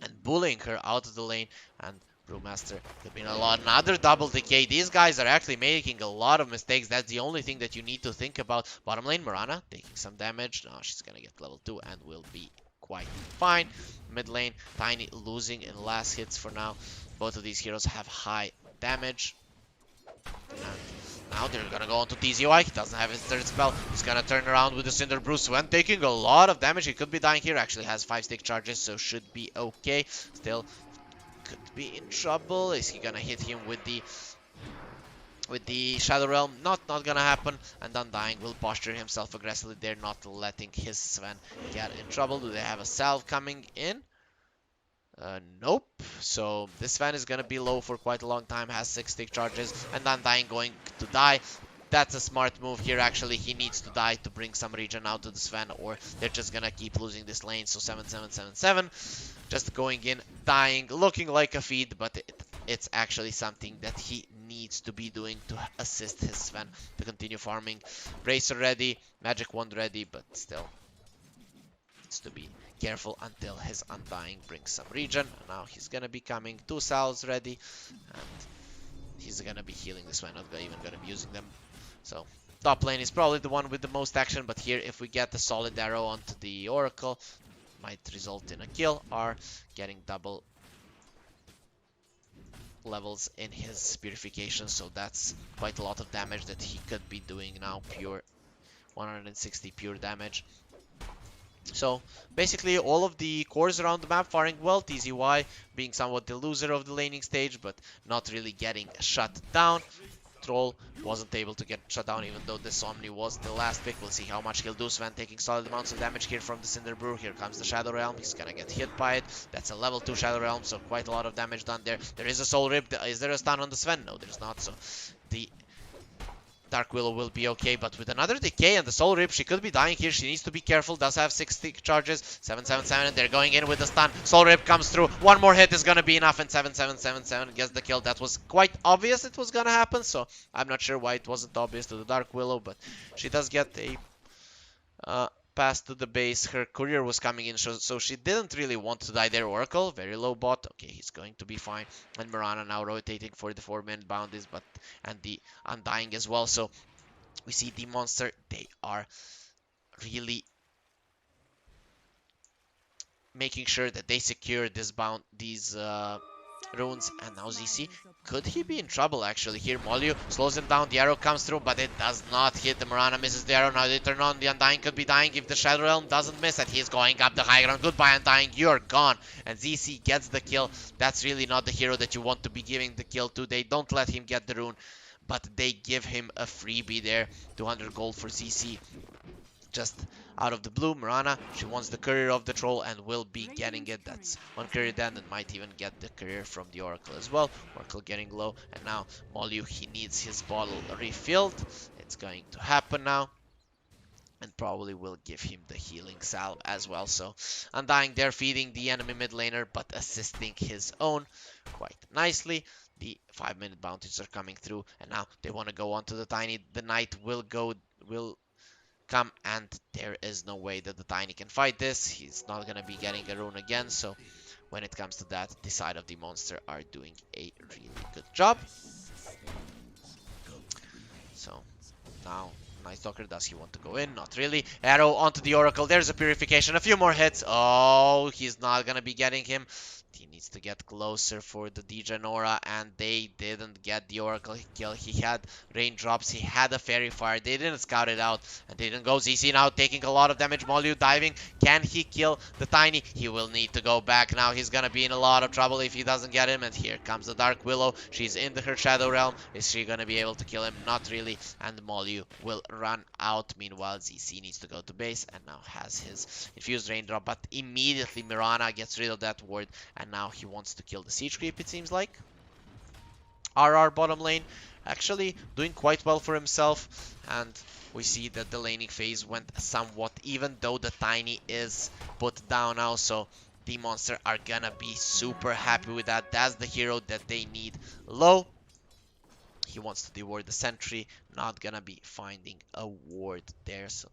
and bullying her out of the lane. And Brewmaster could be a lot. Another double decay. These guys are actually making a lot of mistakes. That's the only thing that you need to think about. Bottom lane, Mirana taking some damage. Now she's gonna get level 2 and will be quite fine. Mid lane, Tiny losing in last hits for now. Both of these heroes have high damage. And now they're gonna go on to TZY. He doesn't have his third spell. He's gonna turn around with the Cinder Brew. Sven taking a lot of damage. He could be dying here. Actually has 5 stick charges, so should be okay. Still could be in trouble. Is he gonna hit him with the Shadow Realm? Not gonna happen. And Undying will posture himself aggressively there, not letting his Sven get in trouble. Do they have a salve coming in? Nope. So this Sven is gonna be low for quite a long time, has 6 stick charges, and Undying going to die. That's a smart move here, actually. He needs to die to bring some regen out to the Sven, or they're just gonna keep losing this lane. So 7-7-7-7. Just going in, dying, looking like a feed, but it's actually something that he needs to be doing to assist his Sven to continue farming. Bracer ready, Magic Wand ready, but still needs to be careful until his Undying brings some regen. And now he's gonna be coming, 2 salves ready, and he's gonna be healing this Sven, not even gonna be using them. So top lane is probably the one with the most action, but here if we get a solid arrow onto the Oracle, might result in a kill, or getting double levels in his purification, so that's quite a lot of damage that he could be doing now. Pure 160 pure damage. So basically all of the cores around the map faring well. TZY being somewhat the loser of the laning stage, but not really getting shut down. Troll wasn't able to get shut down, even though this Omni was the last pick. We'll see how much he'll do. Sven taking solid amounts of damage here from the Cinder Brew. Here comes the Shadow Realm. He's gonna get hit by it. That's a level 2 Shadow Realm, so quite a lot of damage done there. There is a Soul Rip. Is there a stun on the Sven? No, there's not. So the Dark Willow will be okay, but with another decay and the Soul Rip, she could be dying here. She needs to be careful. Does have 6 stick charges. 7-7-7, and they're going in with the stun. Soul Rip comes through. One more hit is gonna be enough, and 7-7-7-7 gets the kill. That was quite obvious it was gonna happen, so I'm not sure why it wasn't obvious to the Dark Willow, but she does get a pass to the base. Her courier was coming in, so she didn't really want to die there. Oracle, very low bot. Okay, he's going to be fine. And Mirana now rotating for the 4-minute bounties, and the Undying as well. So we see Demonster. They are really making sure that they secure these runes. And now ZC, could he be in trouble actually here? Molyu slows him down, the arrow comes through, but it does not hit. The Mirana misses the arrow. Now they turn on, the Undying could be dying if the Shadow Realm doesn't miss it. He's going up the high ground. Goodbye Undying, you're gone. And ZC gets the kill. That's really not the hero that you want to be giving the kill to. They don't let him get the rune, but they give him a freebie there. 200 gold for ZC. Just out of the blue, Mirana, she wants the courier of the troll and will be getting it. That's one courier then, and might even get the courier from the Oracle as well. Oracle getting low, and now Molyu, he needs his bottle refilled. It's going to happen now, and probably will give him the healing salve as well. So Undying there feeding the enemy mid laner, but assisting his own quite nicely. The 5-minute bounties are coming through, and now they want to go on to the Tiny. The Knight will come, and there is no way that the Tiny can fight this. He's not gonna be getting a rune again, so when it comes to that, the side of the Demonster are doing a really good job. So now Night Stalker, does he want to go in? Not really. Arrow onto the Oracle. There's a Purification. A few more hits. Oh, he's not gonna be getting him. He needs to get closer for the Degenora, and they didn't get the Oracle kill. He had raindrops. He had a Fairy Fire. They didn't scout it out, and they didn't go. ZC now taking a lot of damage. Molyu diving. Can he kill the Tiny? He will need to go back now. He's gonna be in a lot of trouble if he doesn't get him. And here comes the Dark Willow. She's in her Shadow Realm. Is she gonna be able to kill him? Not really. And Molyu will run out. Meanwhile, ZC needs to go to base and now has his infused raindrop. But immediately Mirana gets rid of that ward, and now he wants to kill the siege creep, it seems like. RR bottom lane actually doing quite well for himself, and we see that the laning phase went somewhat even, though the Tiny is put down now, so Demonster are gonna be super happy with that. That's the hero that they need low. He wants to deward the sentry, not gonna be finding a ward there, so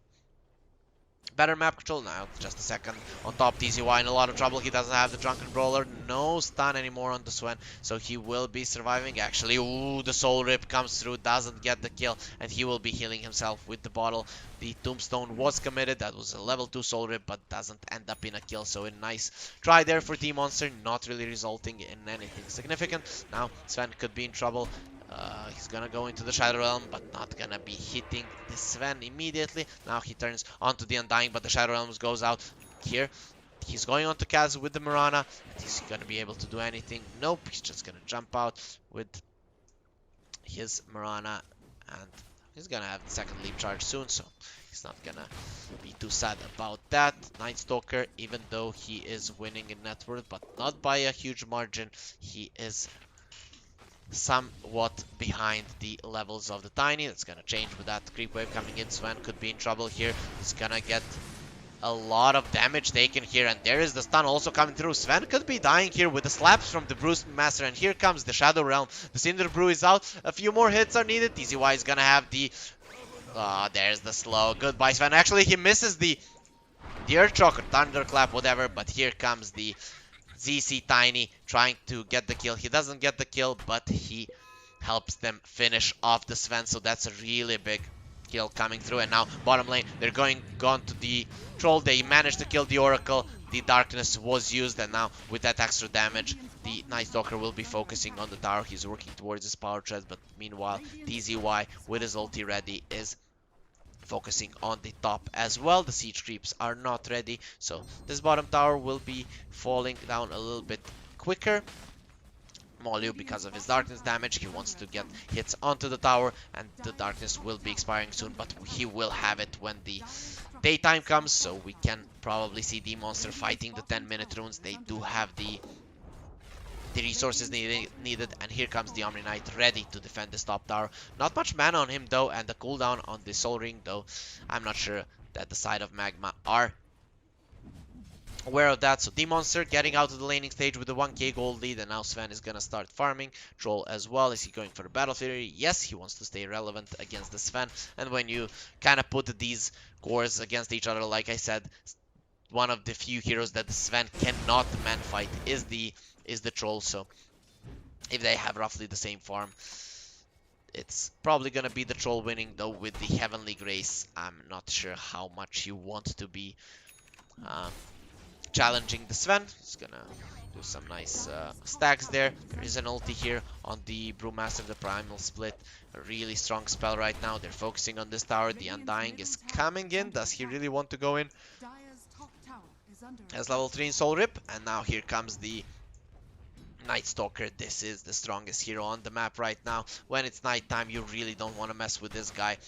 better map control now. Just a second. On top, TZY in a lot of trouble. He doesn't have the Drunken Brawler. No stun anymore on the Sven, so he will be surviving. Actually, ooh, the Soul Rip comes through, doesn't get the kill, and he will be healing himself with the bottle. The Tombstone was committed. That was a level 2 Soul Rip, but doesn't end up in a kill. So a nice try there for Demonster, not really resulting in anything significant. Now, Sven could be in trouble. He's gonna go into the Shadow Realm, but not gonna be hitting the Sven immediately. Now he turns onto the Undying, but the Shadow Realms goes out here. He's going on to Kaz with the Mirana. Is he gonna be able to do anything? Nope, he's just gonna jump out with his Mirana, and he's gonna have the second leap charge soon, so he's not gonna be too sad about that. Night Stalker, even though he is winning in net worth, but not by a huge margin, he is somewhat behind the levels of the Tiny. That's gonna change with that creep wave coming in. Sven could be in trouble here. He's gonna get a lot of damage taken here, and there is the stun also coming through. Sven could be dying here with the slaps from the Bruce Master, and here comes the Shadow Realm. The Cinder Brew is out. A few more hits are needed. TZY is gonna have the there's the slow. Goodbye, Sven. Actually, he misses the Earth Shock or Thunderclap, whatever, but here comes the ZC Tiny trying to get the kill. He doesn't get the kill, but he helps them finish off the Sven, so that's a really big kill coming through. And now bottom lane, they're gone to the Troll. They managed to kill the Oracle. The Darkness was used, and now with that extra damage, the Night Stalker will be focusing on the tower. He's working towards his power tread, but meanwhile, TZY with his ulti ready is focusing on the top as well. The siege creeps are not ready, so this bottom tower will be falling down a little bit quicker. Molyu, because of his darkness damage, he wants to get hits onto the tower, and the darkness will be expiring soon, but he will have it when the daytime comes, so we can probably see Demonster fighting the 10-minute runes. They do have the resources needed, and here comes the Omni Knight ready to defend this top tower. Not much mana on him though, and the cooldown on the Soul Ring, though I'm not sure that the side of Magma are aware of that. So Demonster getting out of the laning stage with a 1k gold lead, and now Sven is gonna start farming. Troll as well. Is he going for the Battle Fury? Yes, he wants to stay relevant against the Sven, and when you kind of put these cores against each other, like I said, one of the few heroes that the Sven cannot man fight is the Troll. So if they have roughly the same farm, it's probably gonna be the Troll winning, though with the Heavenly Grace I'm not sure how much you want to be challenging the Sven. He's gonna do some nice stacks there. There is an ulti here on the Brewmaster, the Primal Split. A really strong spell right now. They're focusing on this tower. The Undying is coming in. Does he really want to go in? Has level 3 in Soul Rip, and now here comes the Night Stalker. This is the strongest hero on the map right now. When it's nighttime, you really don't want to mess with this guy.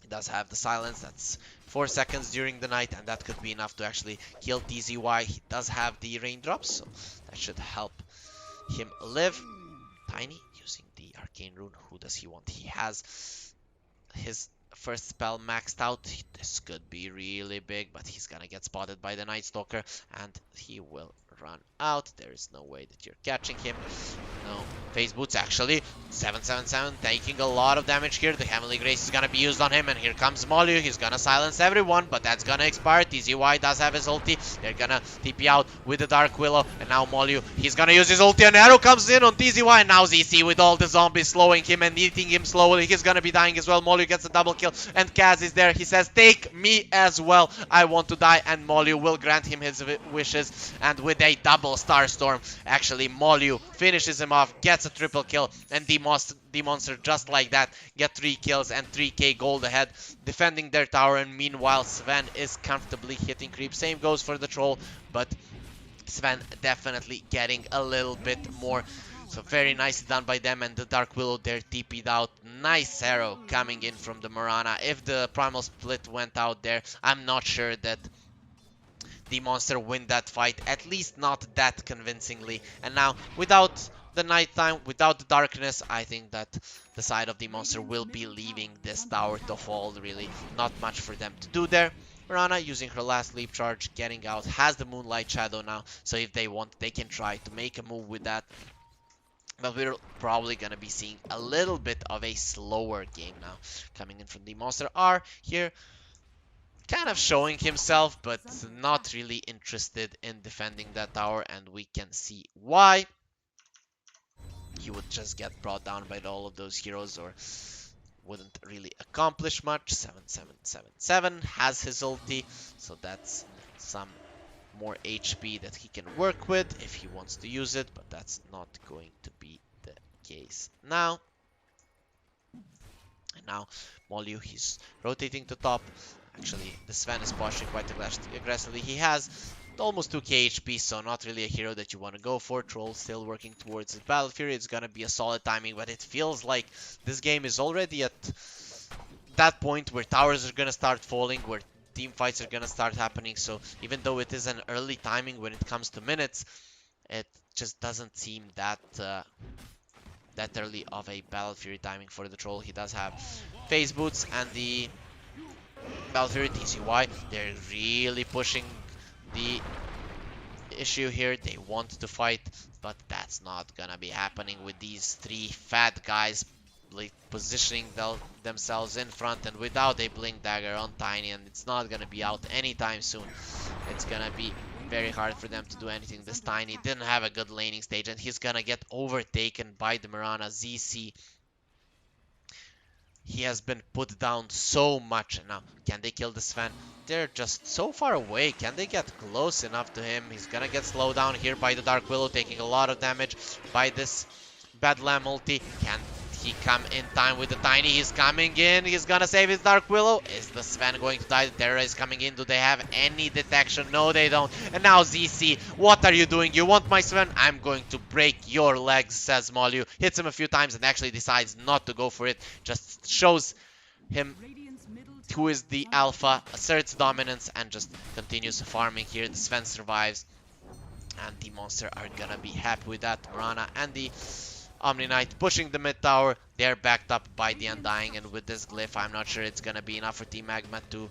He does have the silence. That's 4 seconds during the night, and that could be enough to actually kill TZY. He does have the raindrops, so that should help him live. Tiny using the Arcane Rune. Who does he want? He has his first spell maxed out. This could be really big, but he's gonna get spotted by the Night Stalker, and he will run out. There is no way that you're catching him. No. Phase boots actually. 777 taking a lot of damage here. The Heavenly Grace is gonna be used on him, and here comes Molyu. He's gonna silence everyone, but that's gonna expire. TZY does have his ulti. They're gonna TP out with the Dark Willow, and now Molyu, he's gonna use his ulti. An arrow comes in on TZY, and now ZC with all the zombies slowing him and eating him slowly. He's gonna be dying as well. Molyu gets a double kill, and Kaz is there. He says, take me as well. I want to die, and Molyu will grant him his wishes, and with a double Star Storm, actually Molyu finishes him off, gets a triple kill, and Demonster just like that get 3 kills and 3k gold ahead, defending their tower. And meanwhile Sven is comfortably hitting creep. Same goes for the troll, but Sven definitely getting a little bit more. So very nicely done by them, and the Dark Willow there TP'd out. Nice arrow coming in from the Mirana. If the Primal Split went out there, I'm not sure that Demonster win that fight, at least not that convincingly. And now, without the nighttime, without the darkness, I think that the side of Demonster will be leaving this tower to fall. Really, not much for them to do there. Mirana using her last leap charge, getting out, has the Moonlight Shadow now, so if they want, they can try to make a move with that. But we're probably going to be seeing a little bit of a slower game now coming in from Demonster. R here kind of showing himself, but not really interested in defending that tower, and we can see why. He would just get brought down by all of those heroes, or wouldn't really accomplish much. 7777 has his ulti, so that's some more HP that he can work with if he wants to use it, but that's not going to be the case now. And now Molyu, he's rotating to top. Actually, the Sven is posturing quite aggressively. He has almost 2k HP, so not really a hero that you want to go for. Troll still working towards his Battle Fury. It's gonna be a solid timing, but it feels like this game is already at that point where towers are gonna start falling, where team fights are gonna start happening. So even though it is an early timing when it comes to minutes, it just doesn't seem that that early of a Battle Fury timing for the Troll. He does have phase boots and the Battle Fury. TCY, they're really pushing the issue here. They want to fight, but that's not gonna be happening with these 3 fat guys like positioning themselves in front, and without a blink dagger on Tiny, and it's not gonna be out anytime soon. It's gonna be very hard for them to do anything. This Tiny didn't have a good laning stage, and he's gonna get overtaken by the Mirana. ZC, he has been put down so much. And now, can they kill the Sven? They're just so far away. Can they get close enough to him? He's gonna get slowed down here by the Dark Willow, taking a lot of damage by this Bedlam ulti. Can he come in time with the Tiny? He's coming in. He's gonna save his Dark Willow. Is the Sven going to die? The Terra is coming in. Do they have any detection? No, they don't. And now ZC, what are you doing? You want my Sven? I'm going to break your legs, says Molyu. Hits him a few times and actually decides not to go for it. Just shows him who is the alpha, asserts dominance, and just continues farming here. The Sven survives, and the Monster are gonna be happy with that. Mirana and the Omni Knight pushing the mid tower. They're backed up by the Undying, and with this glyph, I'm not sure it's gonna be enough for Team Magma to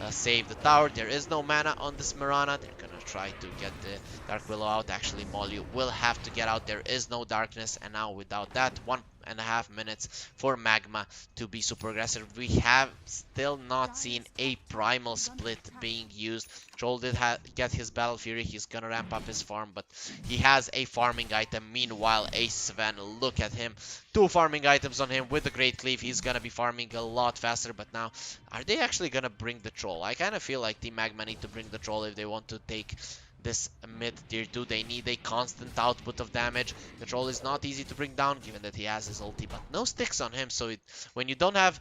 save the tower. There is no mana on this Mirana. They're gonna try to get the Dark Willow out. Actually, Molyu will have to get out. There is no darkness, and now without that, 1.5 minutes for Magma to be super aggressive. We have still not seen a Primal Split being used. Troll did get his Battle Fury. He's gonna ramp up his farm, but he has a farming item. Meanwhile, a Sven, look at him. 2 farming items on him with the Great Cleave. He's gonna be farming a lot faster, but now, are they actually gonna bring the Troll? I kind of feel like Team Magma need to bring the Troll if they want to take this mid tier 2. They need a constant output of damage. The Troll is not easy to bring down, given that he has his ulti, but no sticks on him. So when you don't have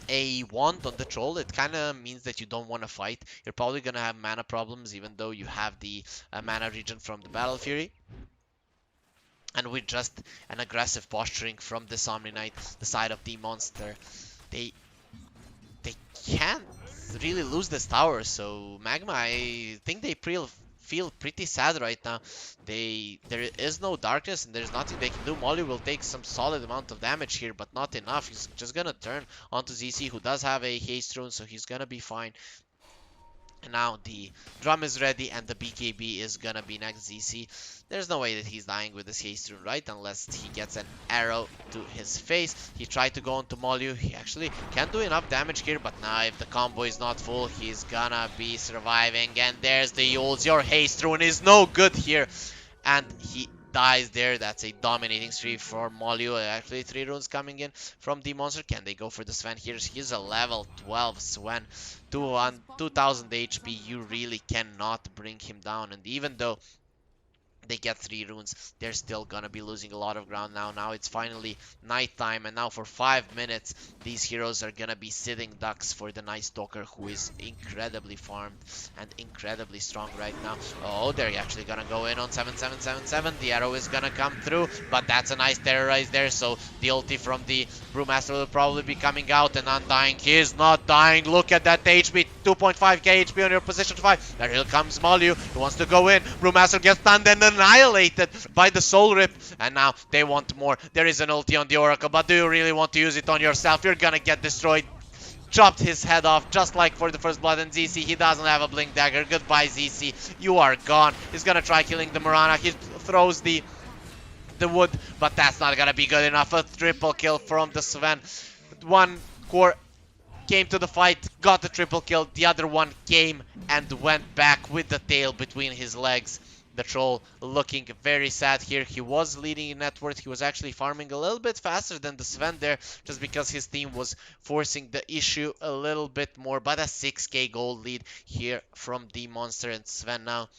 a wand on the Troll, it kind of means that you don't want to fight. You're probably going to have mana problems, even though you have the mana regen from the Battle Fury. And with just an aggressive posturing from this Omni Knight, the side of the Monster, they can't really lose this tower. So Magma, I think they feel pretty sad right now. There is no darkness, and there's nothing they can do. Molyu will take some solid amount of damage here, but not enough. He's just gonna turn onto ZC, who does have a haste rune, so he's gonna be fine. And now the drum is ready and the BKB is gonna be next ZC. There's no way that he's dying with this haste rune, right? Unless he gets an arrow to his face. He tried to go into Molyu. He actually can do enough damage here, but now if the combo is not full, he's gonna be surviving. And there's the Yules. Your haste rune is no good here. And he dies there. That's a dominating streak for Molyu. Actually, 3 runes coming in from Demonster. Can they go for the Sven here? He's a level 12 Sven. 2000 HP. You really cannot bring him down. And even though they get 3 runes, they're still gonna be losing a lot of ground now. Now it's finally nighttime, and now for 5 minutes, these heroes are gonna be sitting ducks for the Night Stalker, who is incredibly farmed and incredibly strong right now. Oh, they're actually gonna go in on 7777. The arrow is gonna come through, but that's a nice terrorize there, so the ulti from the Brewmaster will probably be coming out, and Undying, he is not dying. Look at that HP, 2.5k HP on your position 5. There here comes Molyu, he wants to go in. Brewmaster gets stunned and annihilated by the Soul Rip, and now they want more. There is an ulti on the Oracle, but do you really want to use it on yourself? You're gonna get destroyed. Chopped his head off, just like for the first blood. And ZC, he doesn't have a blink dagger. Goodbye, ZC, you are gone. He's gonna try killing the Mirana. He throws the wood, but that's not gonna be good enough. A triple kill from the Sven. One core came to the fight, got the triple kill. The other one came and went back with the tail between his legs. The troll looking very sad here. He was leading in net worth. He was actually farming a little bit faster than the Sven there, just because his team was forcing the issue a little bit more. But a 6k gold lead here from Demonster, and Sven now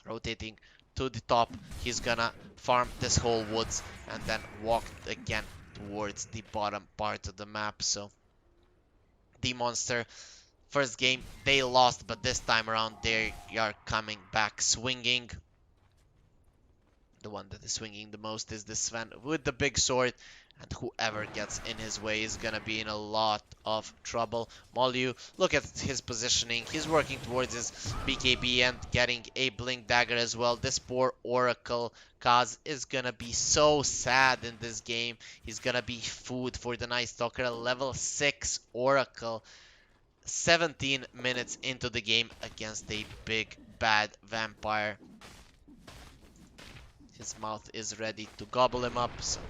rotating to the top. He's gonna farm this whole woods and then walk again towards the bottom part of the map. So Demonster, first game they lost, but this time around they are coming back swinging. The one that is swinging the most is the Sven with the big sword, and whoever gets in his way is gonna be in a lot of trouble. Molyu, look at his positioning. He's working towards his BKB and getting a blink dagger as well. This poor Oracle Kaz is gonna be so sad in this game. He's gonna be food for the Night Stalker, level 6 Oracle. 17 minutes into the game against a big bad vampire. His mouth is ready to gobble him up, so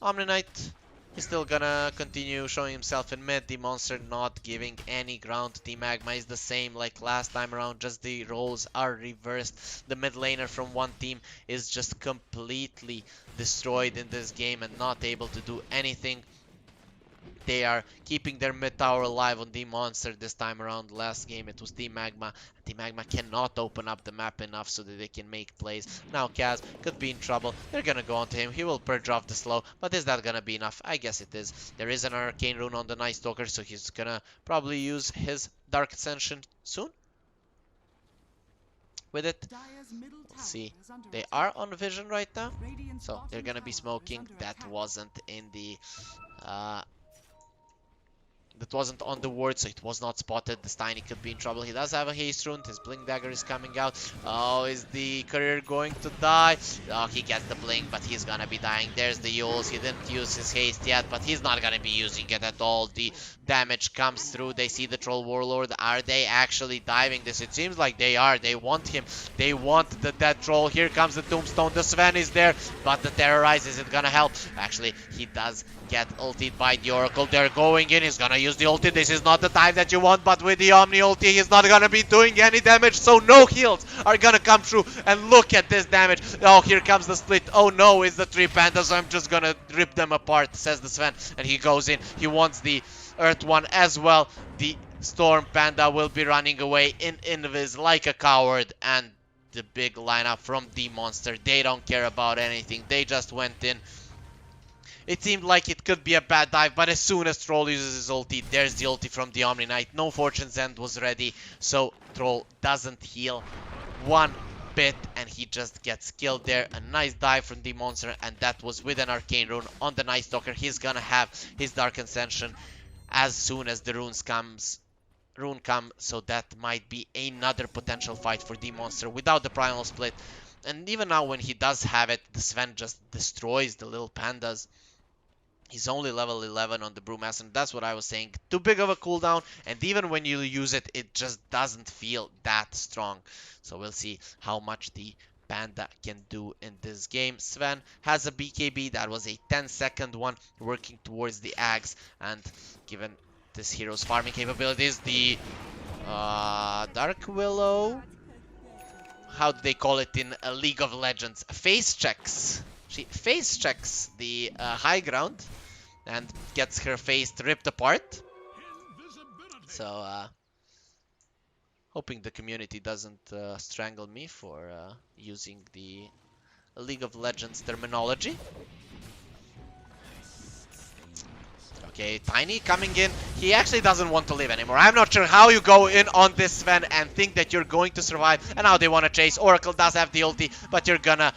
Omni Knight is still gonna continue showing himself in mid. The Monster not giving any ground. The Magma is the same like last time around, just the roles are reversed. The mid laner from one team is just completely destroyed in this game and not able to do anything. They are keeping their mid tower alive on the Monster this time around. Last game it was Team Magma. Team Magma cannot open up the map enough so that they can make plays. Now Kaz could be in trouble. They're gonna go onto him. He will purge off the slow, but is that gonna be enough? I guess it is. There is an arcane rune on the Night Stalker, so he's gonna probably use his Dark Ascension soon. With it, we'll see. They are on vision right now, so they're gonna be smoking. That wasn't in the that wasn't on the ward, so it was not spotted. The Steiny could be in trouble. He does have a haste rune. His blink dagger is coming out. Oh, is the career going to die? Oh, he gets the blink, but he's gonna be dying. There's the Yules. He didn't use his haste yet, but he's not gonna be using it at all. The damage comes through. They see the Troll Warlord. Are they actually diving this? It seems like they are. They want him. They want the dead troll. Here comes the Tombstone. The Sven is there, but the Terrorize isn't gonna help. Actually, he does get ulted by the Oracle. They're going in. He's gonna use the ulti. This is not the time that you want, but with the Omni ulti, he's not gonna be doing any damage, so no heals are gonna come through. And look at this damage. Oh, here comes the split. Oh no, it's the 3 pandas. I'm just gonna rip them apart, says the Sven. And he goes in. He wants the Earth one as well. The Storm Panda will be running away in Invis like a coward, and the big lineup from Demonster, they don't care about anything. They just went in. It seemed like it could be a bad dive, but as soon as Troll uses his ulti, there's the ulti from the Omni Knight. No Fortune's End was ready, so Troll doesn't heal one bit, and he just gets killed there. A nice dive from the Monster, and that was with an Arcane Rune on the Night Stalker. He's gonna have his Dark Ascension as soon as the rune come, so that might be another potential fight for the Monster without the Primal Split. And even now when he does have it, the Sven just destroys the little pandas. He's only level 11 on the Brewmaster, and that's what I was saying. Too big of a cooldown, and even when you use it, it just doesn't feel that strong. So we'll see how much the Panda can do in this game. Sven has a BKB. That was a 10-second one, working towards the Ags, and given this hero's farming capabilities, the Dark Willow, how do they call it in a League of Legends? Face checks. She face checks the high ground and gets her face ripped apart. So, hoping the community doesn't strangle me for using the League of Legends terminology. Okay, Tiny coming in. He actually doesn't want to live anymore. I'm not sure how you go in on this Sven and think that you're going to survive. And now they want to chase. Oracle does have the ulti, but you're gonna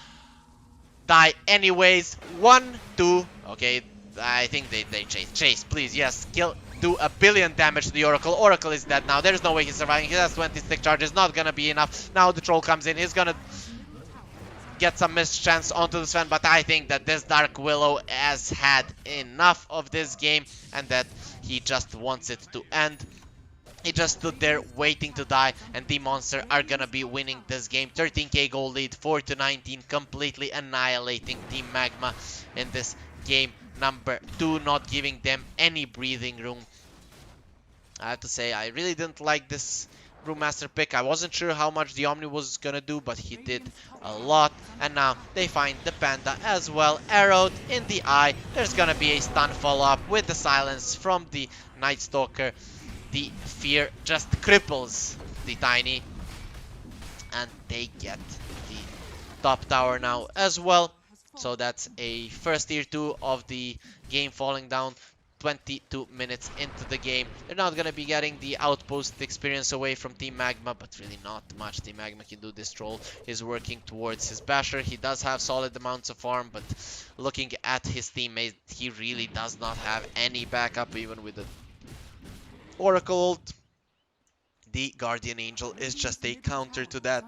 die anyways. 1, 2. Okay, I think they chase. Chase, please. Yes, kill. Do a billion damage to the Oracle. Oracle is dead now. There's no way he's surviving. He has 20 stick charges. Not gonna be enough. Now the troll comes in. He's gonna get some missed chance onto the Sven, but I think that this Dark Willow has had enough of this game and that he just wants it to end. He just stood there waiting to die, and Demonster are gonna be winning this game. 13k goal lead, 4-19, completely annihilating Team Magma in this game number 2, not giving them any breathing room. I have to say, I really didn't like this Brewmaster pick. I wasn't sure how much the Omni was gonna do, but he did a lot. And now they find the Panda as well. Arrowed in the eye. There's gonna be a stun follow-up with the silence from the Night Stalker. The fear just cripples the Tiny. And they get the top tower now as well. So that's a first tier 2 of the game falling down. 22 minutes into the game. They're not going to be getting the outpost experience away from Team Magma, but really not much Team Magma can do. This troll is working towards his basher. He does have solid amounts of farm, but looking at his teammate, he really does not have any backup, even with the Oracle ult. The Guardian Angel is just a counter to that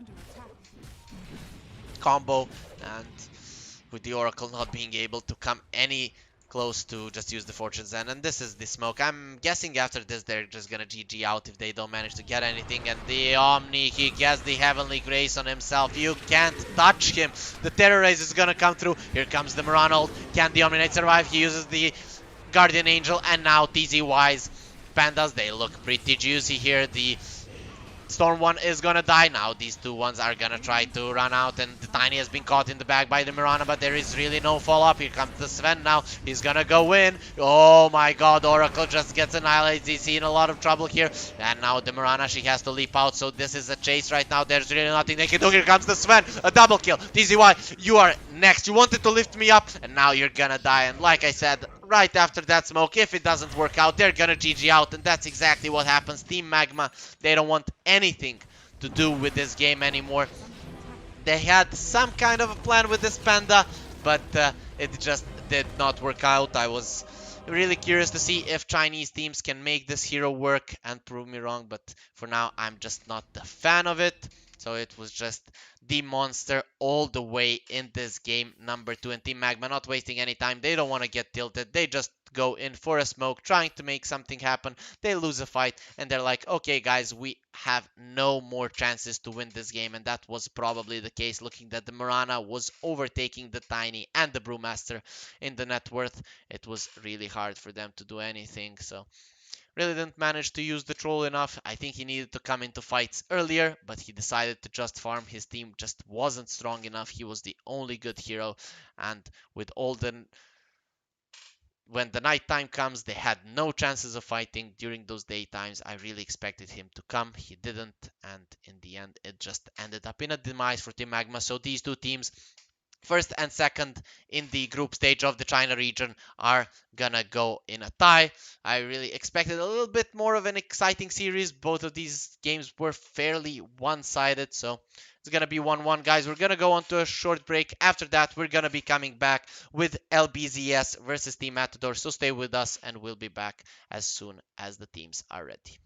combo, and with the Oracle not being able to come any close to just use the Fortune Zen. And this is the smoke. I'm guessing after this they're just gonna GG out if they don't manage to get anything. And the Omni, he gets the Heavenly Grace on himself. You can't touch him. The Terrorize is gonna come through. Here comes the Moran ult. Can the Omni Knight survive? He uses the Guardian Angel, and now TZ-wise Pandas, they look pretty juicy here. The Storm one is gonna die now. These two ones are gonna try to run out, and the Tiny has been caught in the bag by the Mirana, but there is really no follow-up. Here comes the Sven now. He's gonna go in. Oh my god, Oracle just gets annihilated. He's in a lot of trouble here. And now the Mirana, she has to leap out, so this is a chase right now. There's really nothing they can do. Here comes the Sven. A double kill. TZY, you are next. You wanted to lift me up, and now you're gonna die. And like I said, right after that smoke, if it doesn't work out, they're gonna GG out, and that's exactly what happens. Team Magma, they don't want anything to do with this game anymore. They had some kind of a plan with this Panda, but it just did not work out. I was really curious to see if Chinese teams can make this hero work and prove me wrong, but for now I'm just not a fan of it. So it was just Demonster all the way in this game number 2, and Team Magma not wasting any time. They don't want to get tilted. They just go in for a smoke, trying to make something happen. They lose a fight, and they're like, okay, guys, we have no more chances to win this game. And that was probably the case, looking that the Mirana was overtaking the Tiny and the Brewmaster in the net worth. It was really hard for them to do anything. So really didn't manage to use the troll enough. I think he needed to come into fights earlier, but he decided to just farm. His team just wasn't strong enough. He was the only good hero, and with all the when the night time comes, they had no chances of fighting during those daytimes. I really expected him to come. He didn't, and in the end, it just ended up in a demise for Team Magma. So these two teams, first and second in the group stage of the China region, are gonna go in a tie. I really expected a little bit more of an exciting series. Both of these games were fairly one-sided, so it's gonna be 1-1, guys. We're gonna go on to a short break. After that, we're gonna be coming back with Lbzs versus Team Matador, so stay with us and we'll be back as soon as the teams are ready.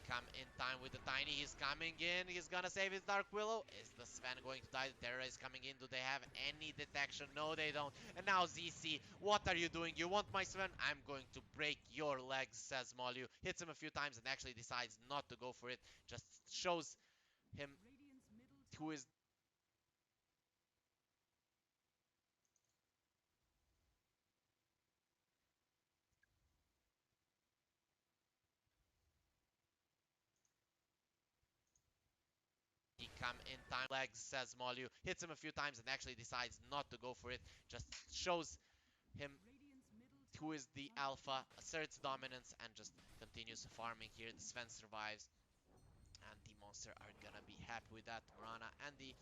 come in time with the Tiny. He's coming in. He's gonna save his Dark Willow. Is the Sven going to die? The Terra is coming in. Do they have any detection? No, they don't. And now ZC, what are you doing? You want my Sven? I'm going to break your legs, says Molyu. Hits him a few times and actually decides not to go for it. Just shows him who is he come in time. Legs, says Molyu. Hits him a few times and actually decides not to go for it. Just shows him who is the alpha, asserts dominance, and just continues farming here. The Sven survives, and the Monster are gonna be happy with that. Murana and the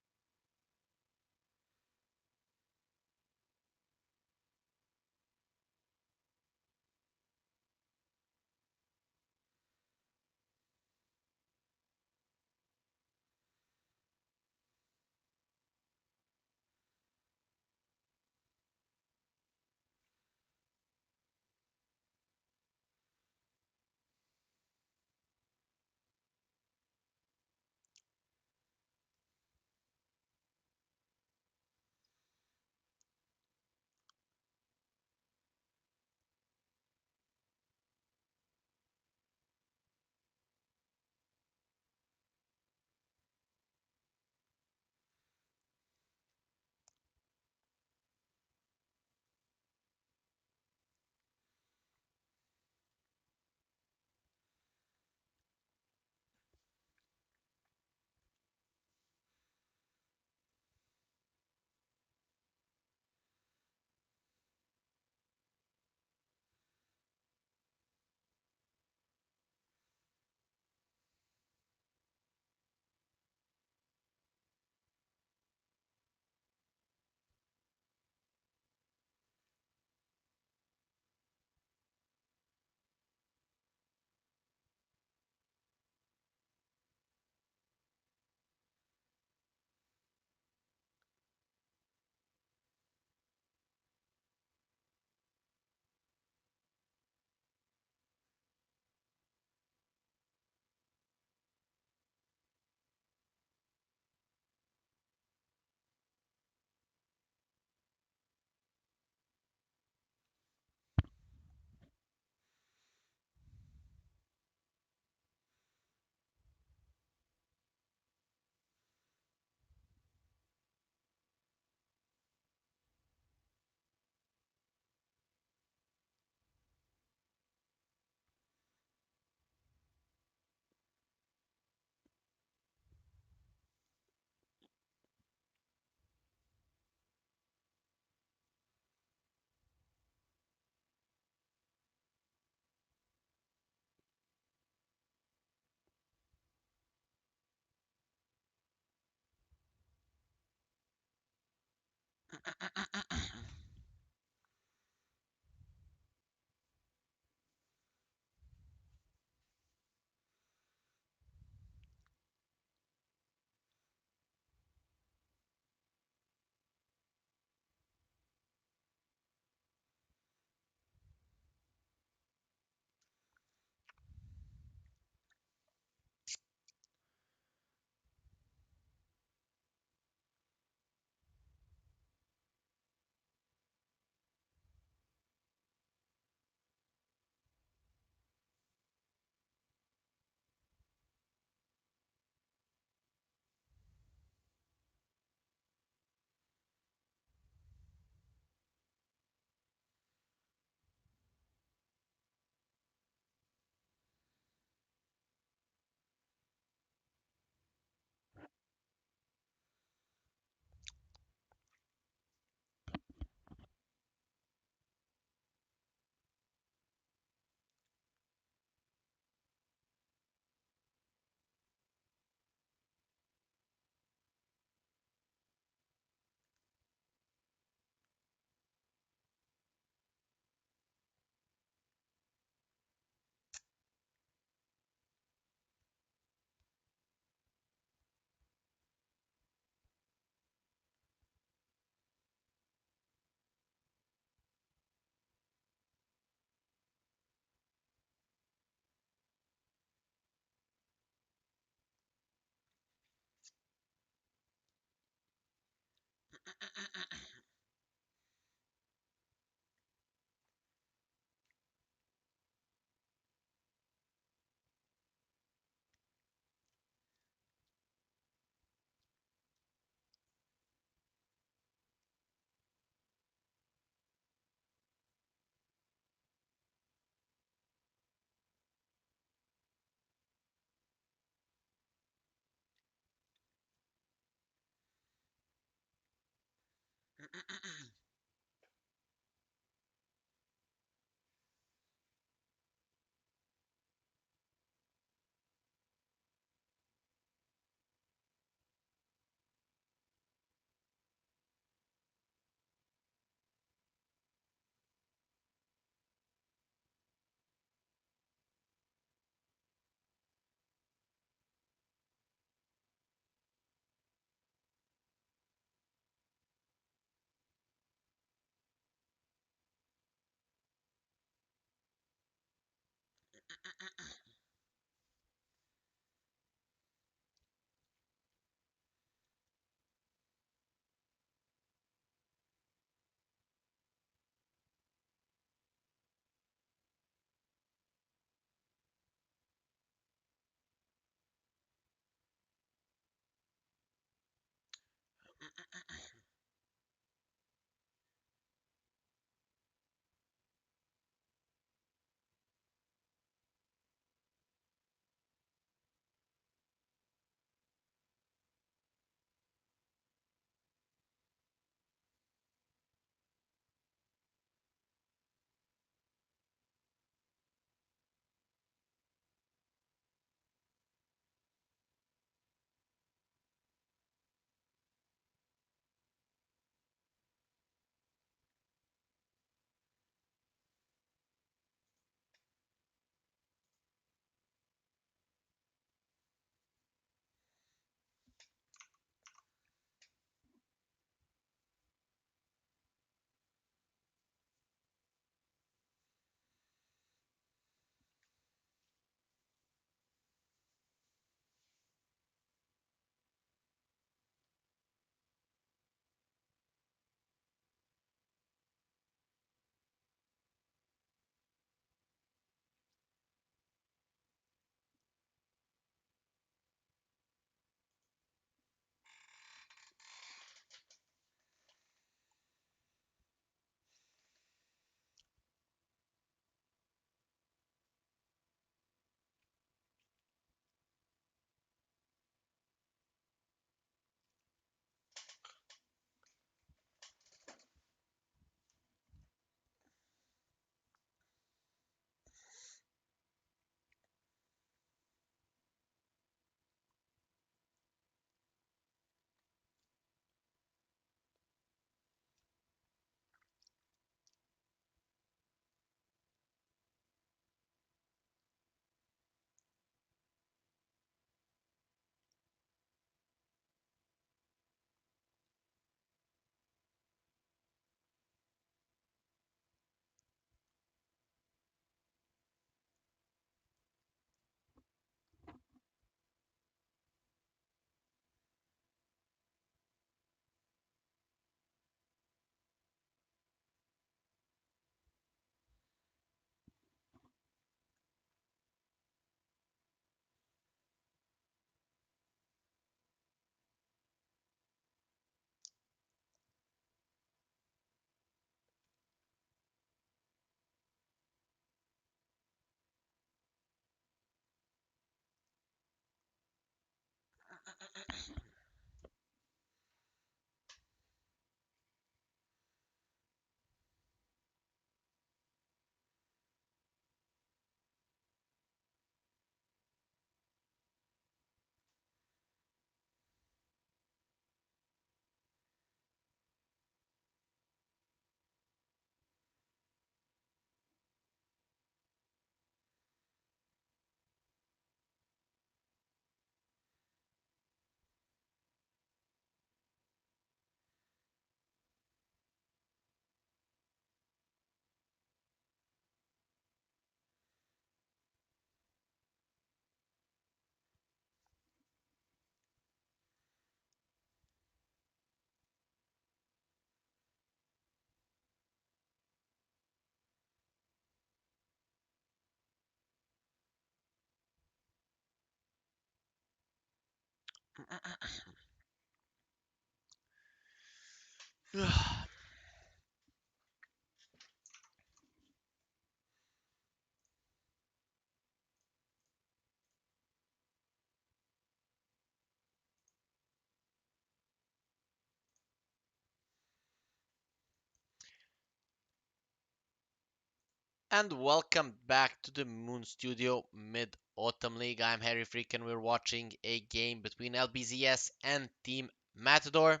And welcome back to the Moon Studio Mid Autumn League. I'm Harry Freak, and we're watching a game between Lbzs and Team Matador.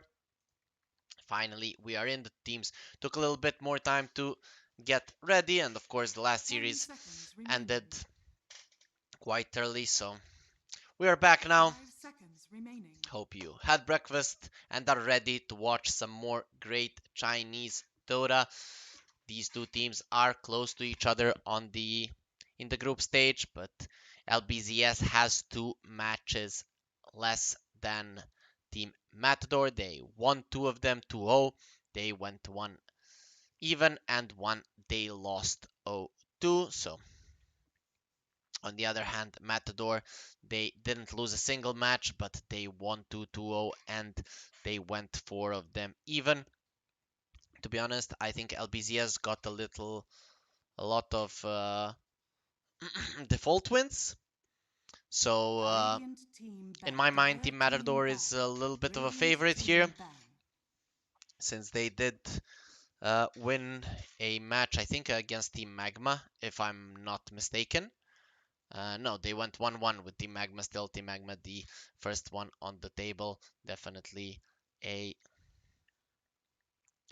Finally, we are in. The teams took a little bit more time to get ready, and of course, the last 10 series seconds ended remaining. quite early, so we are back now. 5 seconds remaining. Hope you had breakfast and are ready to watch some more great Chinese Dota. These two teams are close to each other on the in the group stage, but Lbzs has two matches less than Team Matador. They won two of them 2-0. They went one even, and one they lost 0-2. So on the other hand, Matador, they didn't lose a single match, but they won 2-0, and they went four of them even. To be honest, I think Lbzs got a lot of default wins. So Radiant team ban. in my mind, Dire Team team Matador ban. is a little bit of a Radiant favorite here, team ban. since they did win a match, I think, against Team Magma, if I'm not mistaken. No, they went 1-1 with Team Magma still. Team Magma, the first one on the table. Definitely a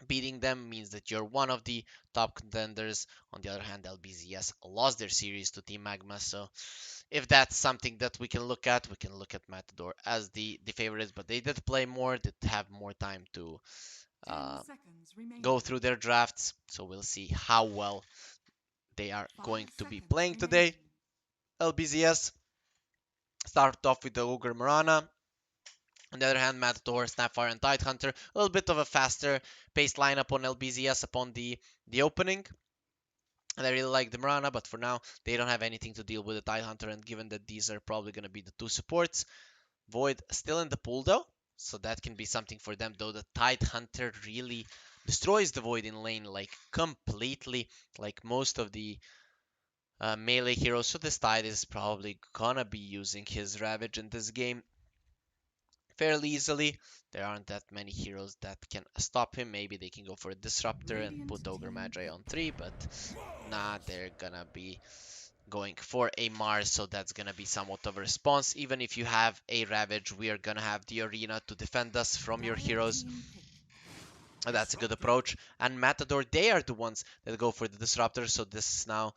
beating them means that you're one of the top contenders. On the other hand, Lbzs lost their series to Team Magma, so if that's something that we can look at, we can look at Matador as the favorites, but they did play more, did have more time to 10 uh, seconds remaining. go through their drafts, so we'll see how well they are 5 going to be seconds playing remaining. today. Lbzs started off with the Ogre Marana. On the other hand, Matador, Snapfire, and Tidehunter, a little bit of a faster paced lineup on Lbzs upon the opening. And I really like the Marana, but for now, they don't have anything to deal with the Tidehunter, and given that these are probably going to be the two supports, Void still in the pool though, so that can be something for them, though the Tidehunter really destroys the Void in lane, like completely, like most of the melee heroes. So this Tide is probably gonna be using his Ravage in this game fairly easily. There aren't that many heroes that can stop him. Maybe they can go for a Disruptor and Radiant put Ogre team Magi pick. on 3, but nah, they're gonna be going for a Mars, so that's gonna be somewhat of a response. Even if you have a Ravage, we are gonna have the arena to defend us from your Dire heroes. team pick. That's a good approach. And Matador, they are the ones that go for the Disruptor. So this now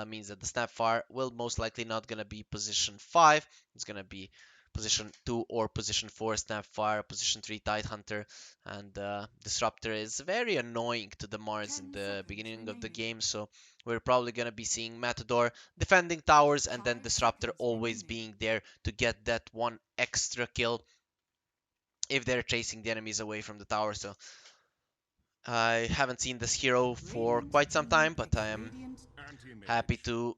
means that the Snapfire will most likely not going to be position 5. It's going to be position 2 or position 4 Snapfire, position 3 Tidehunter. And Disruptor is very annoying to the Mars in 10 the seconds beginning of the remaining. game. So we're probably going to be seeing Matador defending towers, and 5 then Disruptor seconds always remaining. being there to get that one extra kill if they're chasing the enemies away from the tower. So I haven't seen this hero for Radiant quite some team time, pick. but I am Radiant happy to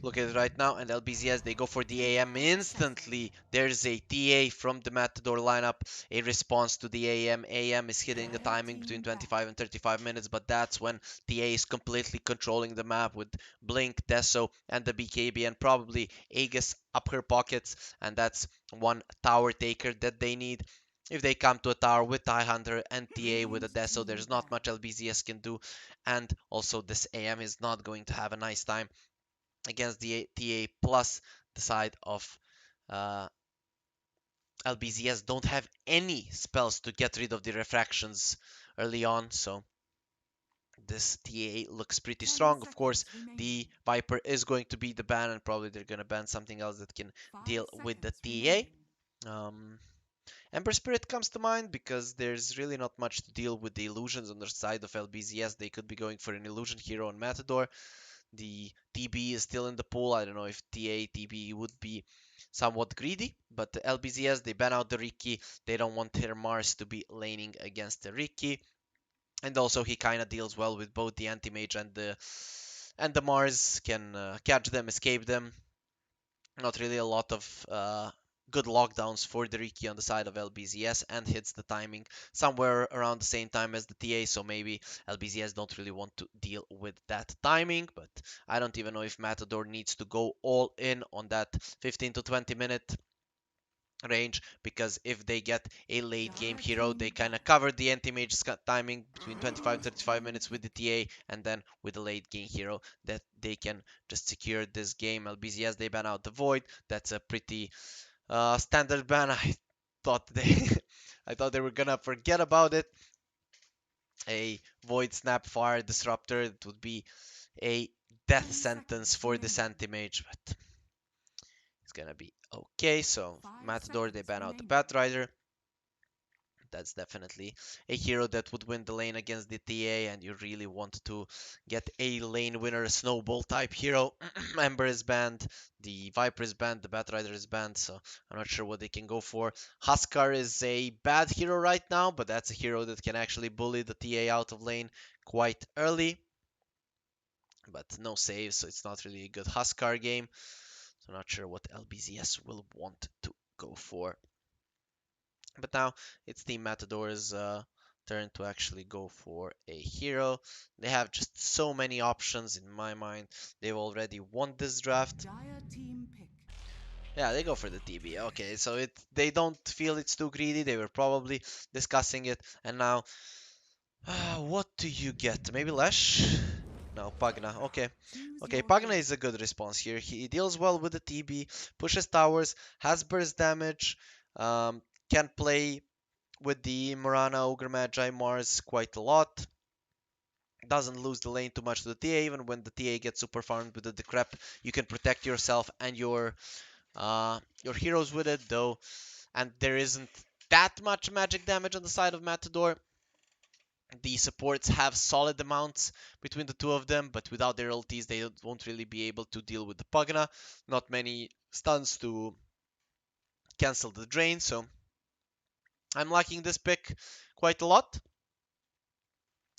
look at it right now. And Lbzs, they go for the AM successful. instantly. There's a TA from the Matador lineup, a response to the AM. AM is hitting a Dire timing between team ban. 25 and 35 minutes, but that's when TA is completely controlling the map with Blink, Deso, and the BKB, and probably Aegis up her pockets. And that's one tower taker that they need. If they come to a tower with Tidehunter and TA with a Radiant Deso, team there's ban. not much Lbzs can do. And also, this AM is not going to have a nice time against the TA, plus the side of uh, Lbzs don't have any spells to get rid of the refractions early on, so this TA looks pretty 10 strong. Of course, seconds remaining. the Viper is going to be the ban, and probably they're going to ban something else that can 5 deal with the seconds remaining. TA. Ember Spirit comes to mind because there's really not much to deal with the illusions on the side of Lbzs. They could be going for an illusion hero on Matador. The TB is still in the pool. I don't know if TA TB would be somewhat greedy, but the Lbzs, they ban out the Riki. They don't want their Mars to be laning against the Riki. And also he kind of deals well with both the anti-mage and the Mars, can catch them, escape them. Not really a lot of good lockdowns for the Riki on the side of Lbzs and hits the timing somewhere around the same time as the TA, so maybe Lbzs don't really want to deal with that timing, but I don't even know if Matador needs to go all in on that 15 to 20 minute range, because if they get a late game Dire hero, they team kind of ban. cover the anti-mage timing between 25 35 minutes with the TA, and then with the late game hero that they can just secure this game. Lbzs, they ban out the void. That's a pretty standard ban. I thought they I thought they were gonna forget about it. A void snap fire disruptor, it would be a death 10 sentence seconds for this remaining. anti-mage, but it's gonna be okay. So 5 Matador, they seconds ban out the remaining. Pathrider. That's definitely a hero that would win the lane against the TA, and you really want to get a lane winner, snowball type hero. Ember is banned, the Viper is banned, the Batrider is banned, so I'm not sure what they can go for. Huskar is a bad hero right now, but that's a hero that can actually bully the TA out of lane quite early. But no saves, so it's not really a good Huskar game. So not sure what Lbzs will want to go for. But now it's Team Matador's turn to actually go for a hero. They have just so many options in my mind. They've already won this draft. Dire team pick. Yeah, they go for the TB. Okay, so they don't feel it's too greedy. They were probably discussing it. And now, what do you get? Maybe Lesh? No, Pagna. Okay. Choose Okay, your Pagna hero. is a good response here. He deals well with the TB, pushes towers, has burst damage, can play with the Morana, Ogre Magi, Mars quite a lot. Doesn't lose the lane too much to the TA. Even when the TA gets super farmed with the Decrep, you can protect yourself and your heroes with it, though. And there isn't that much magic damage on the side of Matador. The supports have solid amounts between the two of them, but without their ultis, they won't really be able to deal with the Pugna. Not many stuns to cancel the drain, so I'm liking this pick quite a lot.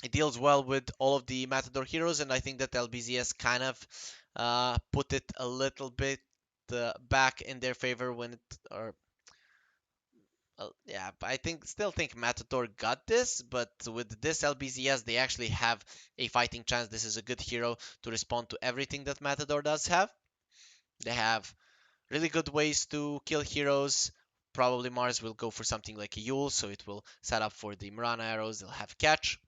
It deals well with all of the Matador heroes, and I think that Lbzs kind of put it a little bit back in their favor when it, or yeah, I still think Matador got this, but with this Lbzs, they actually have a fighting chance. This is a good hero to respond to everything that Matador does have. They have really good ways to kill heroes. Probably Mars will go for something like a Yule, so it will set up for the Mirana arrows. They'll have catch.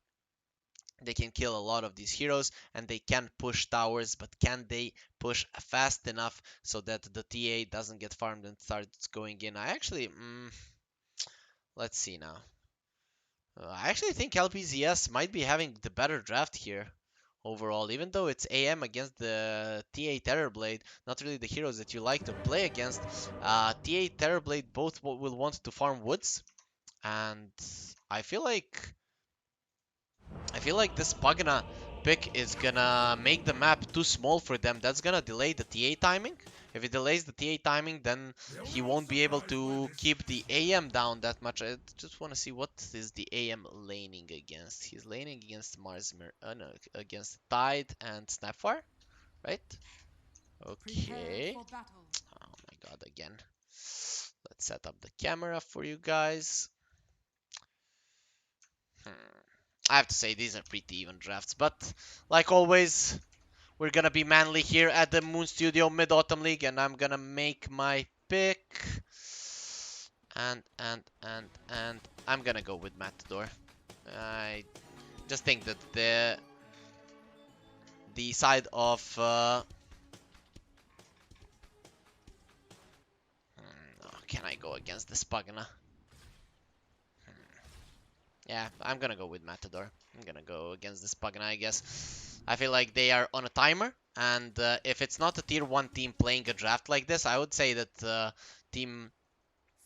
They can kill a lot of these heroes, and they can push towers, but can they push fast enough so that the TA doesn't get farmed and starts going in? Let's see now. I actually think Lbzs might be having the better draft here overall, even though it's AM against the TA Terrorblade, not really the heroes that you like to play against. TA Terrorblade both will want to farm woods, and I feel like I feel like this Pagana pick is gonna make the map too small for them. That's gonna delay the TA timing. If it delays the TA timing, then he won't be able to keep the AM down that much. I just want to see what is the AM laning against. He's laning against no, against Tide and Snapfire, right? Prepare Okay. for battle. Oh my god, again. Let's set up the camera for you guys. Hmm. I have to say, these are pretty even drafts, but like always, we're gonna be manly here at the Moon Studio Mid-Autumn League, and I'm gonna make my pick. And I'm gonna go with Matador. I just think that the side of can I go against the Spagna? Yeah, I'm gonna go with Matador. I'm gonna go against the Spagna, I guess. I feel like they are on a timer, and if it's not a tier 1 team playing a draft like this, I would say that team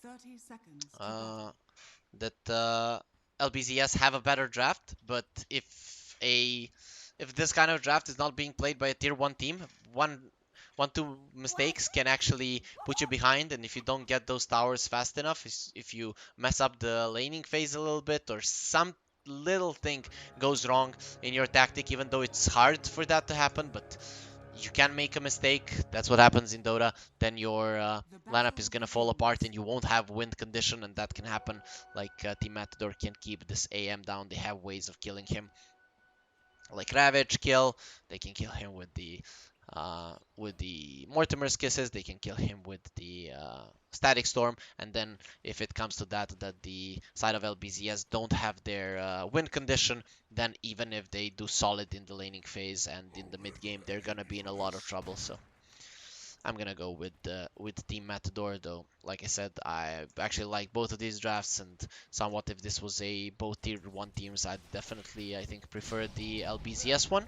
30 seconds to uh, battle. that Lbzs have a better draft. But if this kind of draft is not being played by a tier 1 team, one two mistakes can actually put you behind, and if you don't get those towers fast enough, if you mess up the laning phase a little bit, or some little thing goes wrong in your tactic, even though it's hard for that to happen, but you can make a mistake. That's what happens in Dota. Then your The lineup battle is gonna fall apart, and begins. you won't have wind condition, and that can happen. Like Team Matador can keep this AM down. They have ways of killing him, like Ravage kill. They can kill him with the Mortimer's Kisses. They can kill him with the Static Storm. And then if it comes to that the side of Lbzs don't have their win condition, then even if they do solid in the laning phase and in the mid game, they're gonna be in a lot of trouble. So I'm gonna go with Team Matador, though. Like I said, I actually like both of these drafts, and somewhat if this was a both tier 1 teams, I'd definitely, I think, prefer the Lbzs one.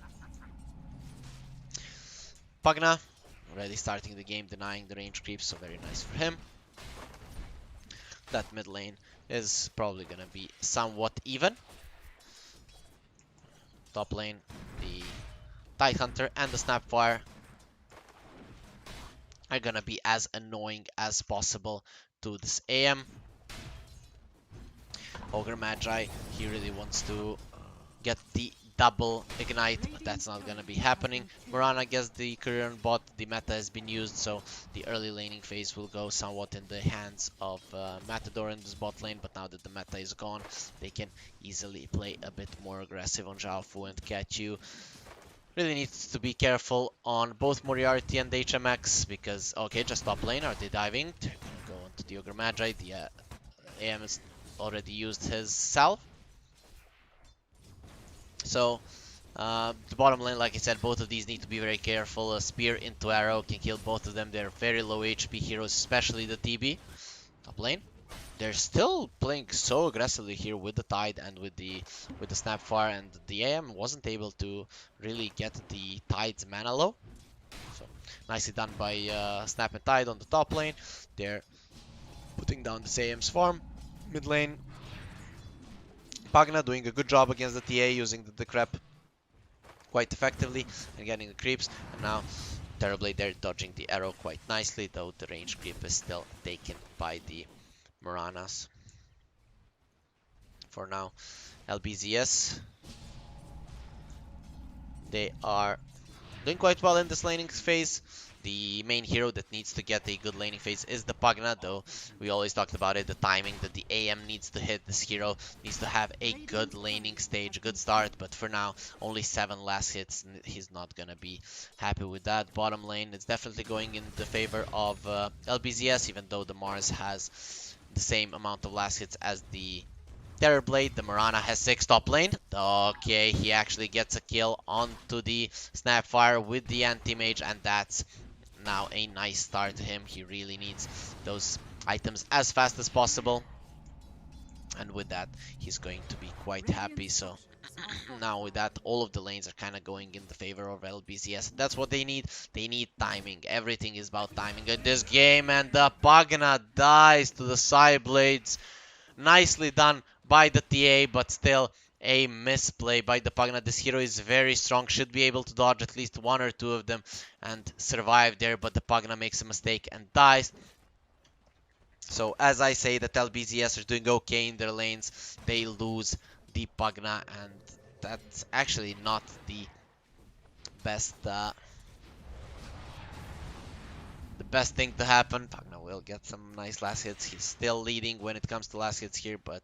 Pugna, already starting the game, denying the range creeps, so very nice for him. That mid lane is probably gonna be somewhat even. Top lane, the Tidehunter and the Snapfire are gonna be as annoying as possible to this AM. Ogre Magi, he really wants to get the double ignite, but that's not gonna be happening. Mirana gets the career on bot, the meta has been used, so the early laning phase will go somewhat in the hands of Matador in this bot lane, but now that the meta is gone, they can easily play a bit more aggressive on Zhaofu and Catchu. Really needs to be careful on both Moriarty and HMX, because, okay, just top lane, are they diving? They're gonna go onto the Ogre Magi, the AM has already used his salve. So, the bottom lane, like I said, both of these need to be very careful. A spear into arrow can kill both of them. They're very low HP heroes, especially the TB. Top lane. They're still playing so aggressively here with the Tide and with the Snapfire, and the AM wasn't able to really get the Tide's mana low. So, nicely done by Snap and Tide on the top lane. They're putting down this AM's farm. Mid lane, Pugna doing a good job against the TA, using the Decrep quite effectively and getting the creeps. And now Terrorblade, they're dodging the arrow quite nicely, though the range creep is still taken by the Muranas. For now, Lbzs, they are doing quite well in this laning phase. The main hero that needs to get a good laning phase is the Pugna, though we always talked about it, the timing that the AM needs to hit. This hero needs to have a good laning stage, a good start, but for now, only 7 last hits. He's not gonna be happy with that. Bottom lane, it's definitely going in the favor of Lbzs, even though the Mars has the same amount of last hits as the Terrorblade. The Mirana has 6 top lane. Okay, he actually gets a kill onto the Snapfire with the anti-mage, and that's now a nice start to him. He really needs those items as fast as possible, and with that, he's going to be quite happy. So now with that, all of the lanes are kind of going in the favor of Lbzs. That's what they need. They need timing. Everything is about timing in this game, and the Pugna dies to the side blades. Nicely done by the TA, but still a misplay by the Pugna. This hero is very strong, should be able to dodge at least 1 or 2 of them and survive there, but the Pugna makes a mistake and dies. So as I say that Lbzs are doing okay in their lanes, they lose the Pugna, and that's actually not the best thing to happen. Pugna will get some nice last hits. He's still leading when it comes to last hits here, but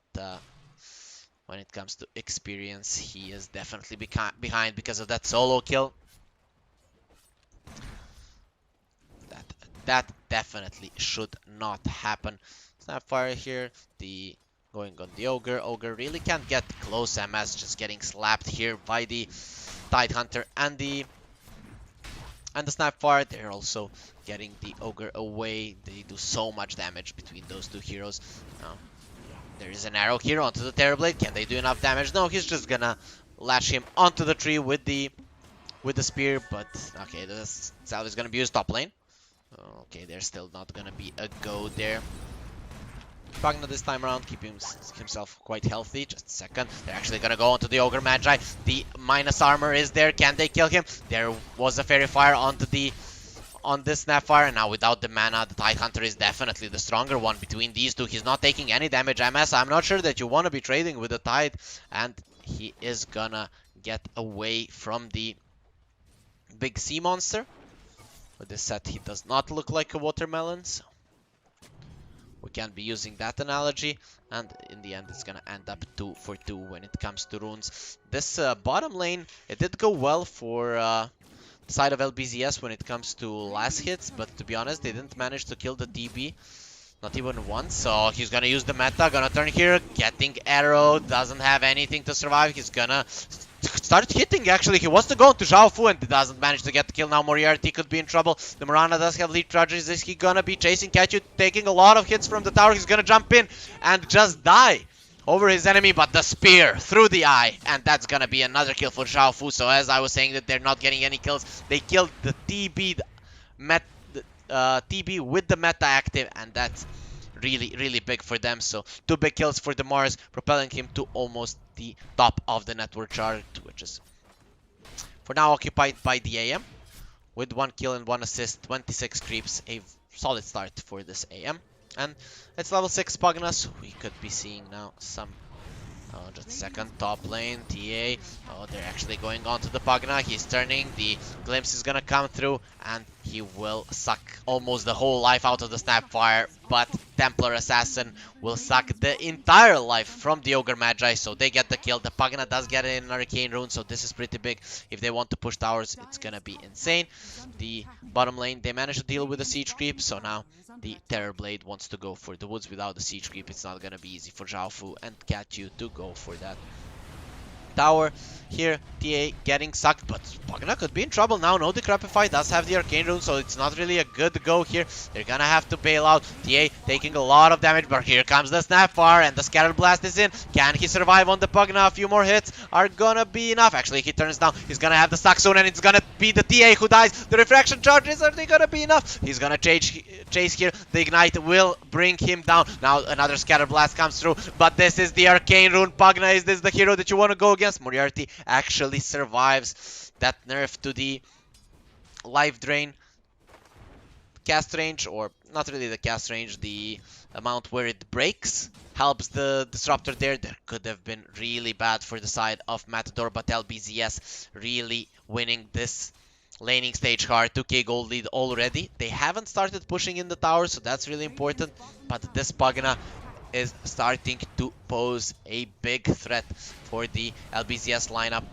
when it comes to experience, he is definitely behind because of that solo kill. That definitely should not happen. Snapfire here, the going on the Ogre. Ogre really can't get close. MS just getting slapped here by the Tidehunter and the Snapfire. They're also getting the Ogre away. They do so much damage between those two heroes. There is an arrow here onto the Terrorblade. Can they do enough damage? No, he's just gonna latch him onto the tree with the spear. But okay, this salve is gonna be used top lane. Okay, there's still not gonna be a go there. Pugna this time around, keeping himself quite healthy. Just a second. They're actually gonna go onto the Ogre Magi. The minus armor is there. Can they kill him? There was a Fairy Fire onto on this Snapfire, and now without the mana, the Tidehunter is definitely the stronger one between these two. He's not taking any damage. MS, I'm not sure that you want to be trading with the Tide, and he is gonna get away from the big sea monster. With this set, he does not look like a watermelon, so we can't be using that analogy. And in the end, it's gonna end up 2 for 2 when it comes to runes. This bottom lane, it did go well for the side of Lbzs when it comes to last hits, but to be honest, they didn't manage to kill the DB. Not even once, so he's gonna use the meta, gonna turn here, getting arrow, doesn't have anything to survive, he's gonna start hitting actually, he wants to go into Zhao Fu and doesn't manage to get the kill. Now Moriarty could be in trouble, the Mirana does have lead charges, is he gonna be chasing Catchu, taking a lot of hits from the tower, he's gonna jump in and just die over his enemy, but the spear through the eye, and that's gonna be another kill for Zhao Fu. So as I was saying that they're not getting any kills, they killed the TB, TB with the meta active, and that's really big for them. So 2 big kills for the Mars, propelling him to almost the top of the network chart, which is for now occupied by the AM with 1 kill and 1 assist, 26 creeps, a solid start for this AM. And it's level 6 Pugna, so we could be seeing now some just a second, top lane, TA. Oh, they're actually going on to the Pugna. He's turning, the glimpse is gonna come through, and he will suck almost the whole life out of the Snapfire, but Templar Assassin will suck the entire life from the Ogre Magi, so they get the kill. The Pugna does get an Arcane Rune, so this is pretty big. If they want to push towers, it's gonna be insane. The bottom lane, they managed to deal with the siege creep, so now the Terrorblade wants to go for the woods without the siege creep. It's not gonna be easy for Zhao Fu and Catchu to go for that tower. Here, TA getting sucked, but Pugna could be in trouble now. No Decrepify does have the Arcane Rune, so it's not really a good go here. They're gonna have to bail out. TA taking a lot of damage, but here comes the Snapfire, and the Scattered Blast is in. Can he survive on the Pugna? A few more hits are gonna be enough. Actually, he turns down. He's gonna have the suck soon, and it's gonna be the TA who dies. The Refraction charges, are they gonna be enough? He's gonna chase here. The Ignite will bring him down. Now another Scattered Blast comes through, but this is the Arcane Rune. Pugna, is this the hero that you want to go against? Moriarty actually survives that nerf to the life drain cast range, or not really the cast range, the amount where it breaks helps the disruptor there. That could have been really bad for the side of Matador, but Lbzs really winning this laning stage hard. 2k gold lead already. They haven't started pushing in the tower, so that's really important, but this Pugna is starting to pose a big threat for the Lbzs lineup.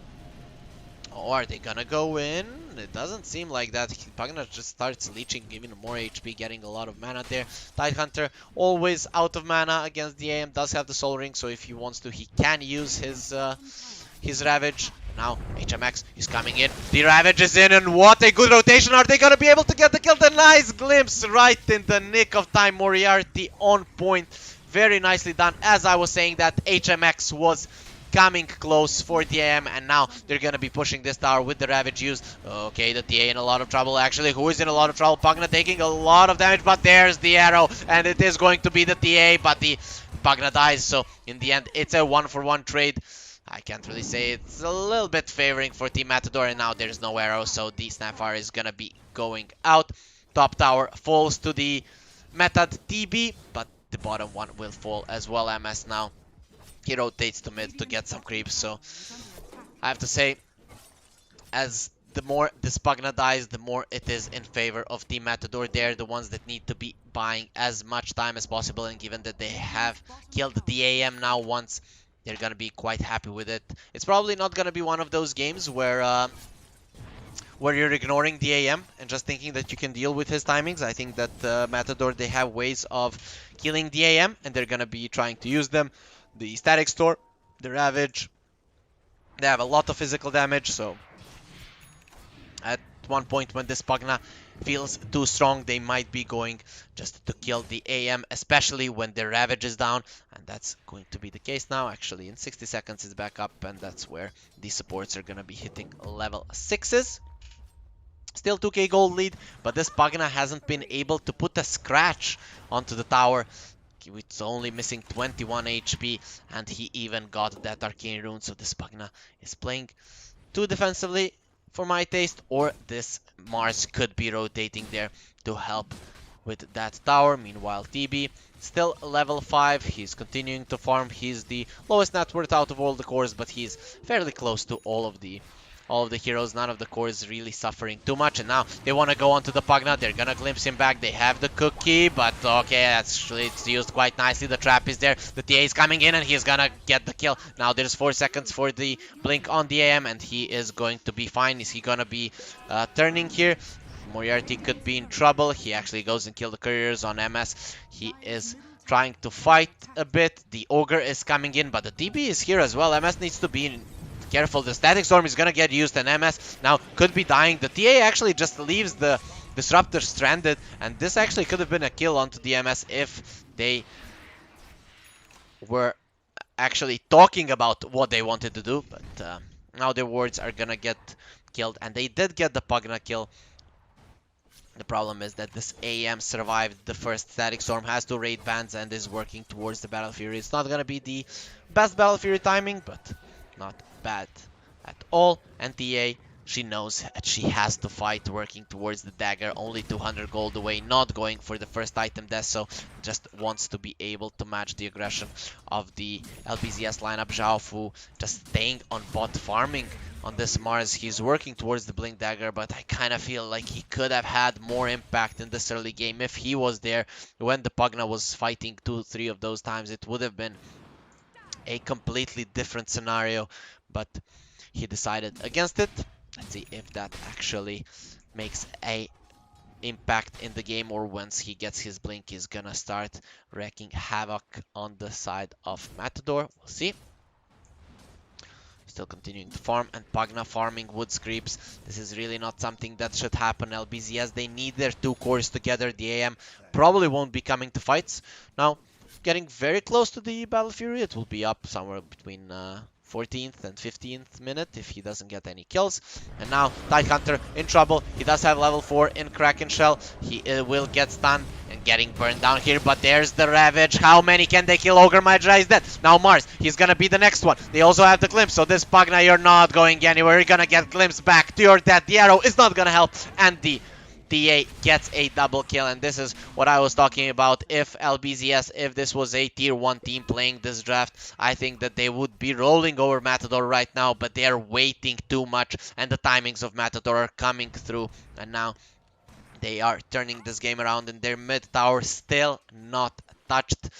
Or are they gonna go in? It doesn't seem like that. Pugna just starts leeching even more HP, getting a lot of mana there. Tidehunter always out of mana against the AM, does have the Soul Ring, so if he wants to, he can use his Ravage. Now HMX is coming in. The Ravage is in, and what a good rotation. Are they gonna be able to get the kill? The nice glimpse right in the nick of time. Moriarty on point. Very nicely done. As I was saying, that HMX was coming close for the AM, and now they're gonna be pushing this tower with the Ravage used. Okay, the TA in a lot of trouble. Actually, who is in a lot of trouble? Pugna taking a lot of damage, but there's the arrow, and it is going to be the TA, but the Pugna dies, so in the end, it's a 1-for-1 trade. I can't really say it's a little bit favoring for Team Matador, and now there's no arrow, so the Snapfire is gonna be going out. Top tower falls to the Metad TB, but the bottom one will fall as well. MS now, he rotates to mid to get some creeps, so I have to say, as the more this Pugna dies, the more it is in favor of Team Matador. They're the ones that need to be buying as much time as possible, and given that they have killed the AM now once, they're gonna be quite happy with it. It's probably not gonna be one of those games where you're ignoring the AM and just thinking that you can deal with his timings. I think that Matador, they have ways of killing the AM, and they're gonna be trying to use them. The Static Store, the Ravage, they have a lot of physical damage, so at one point when this Pugna feels too strong, they might be going just to kill the AM, especially when the Ravage is down, and that's going to be the case now. Actually, in 60 seconds it's back up, and that's where the supports are gonna be hitting level 6s. Still 2k gold lead, but this Pugna hasn't been able to put a scratch onto the tower. It's only missing 21 HP, and he even got that Arcane Rune, so this Pugna is playing too defensively for my taste, or this Mars could be rotating there to help with that tower. Meanwhile, TB still level 5, he's continuing to farm. He's the lowest net worth out of all the cores, but he's fairly close to all of the all of the heroes. None of the core is really suffering too much. And now they want to go onto the Pugna. They're going to glimpse him back. They have the cookie, but okay, actually it's used quite nicely. The trap is there. The TA is coming in and he's going to get the kill. Now there's 4 seconds for the blink on the AM and he is going to be fine. Is he going to be turning here? Moriarty could be in trouble. He actually goes and kills the couriers on MS. He is trying to fight a bit. The Ogre is coming in, but the TB is here as well. MS needs to be careful. The Static Storm is gonna get used, and MS now could be dying. The TA actually just leaves the Disruptor stranded, and this actually could have been a kill onto the MS if they were actually talking about what they wanted to do. But now their wards are gonna get killed, and they did get the Pugna kill. The problem is that this AM survived the first Static Storm, has 2 raid bans, and is working towards the Battle Fury. It's not gonna be the best Battle Fury timing, but not bad at all. And TA, she knows that she has to fight, working towards the dagger, only 200 gold away, not going for the first item death, so just wants to be able to match the aggression of the Lbzs lineup. Zhao Fu just staying on bot, farming on this Mars. He's working towards the Blink Dagger, but I kind of feel like he could have had more impact in this early game if he was there when the Pugna was fighting 2-3 of those times. It would have been a completely different scenario, but he decided against it. Let's see if that actually makes a impact in the game, or once he gets his blink, he's gonna start wreaking havoc on the side of Matador. We'll see. Still continuing to farm, and Pugna farming Woods Creeps. This is really not something that should happen. Lbzs, they need their 2 cores together. The AM probably won't be coming to fights. Now, getting very close to the Battle Fury. It will be up somewhere between 14th and 15th minute if he doesn't get any kills. And now Tidehunter in trouble. He does have level 4 in Kraken Shell. He will get stunned and getting burned down here, but there's the Ravage. How many can they kill? Ogre Magi is dead. Now Mars, he's gonna be the next one. They also have the glimpse, so this Pugna, you're not going anywhere. You're gonna get glimpse back to your death. The arrow is not gonna help, and the TA gets a double kill, and this is what I was talking about. If Lbzs, if this was a tier 1 team playing this draft, I think that they would be rolling over Matador right now, but they are waiting too much, and the timings of Matador are coming through, and now they are turning this game around, and their mid tower still not touched.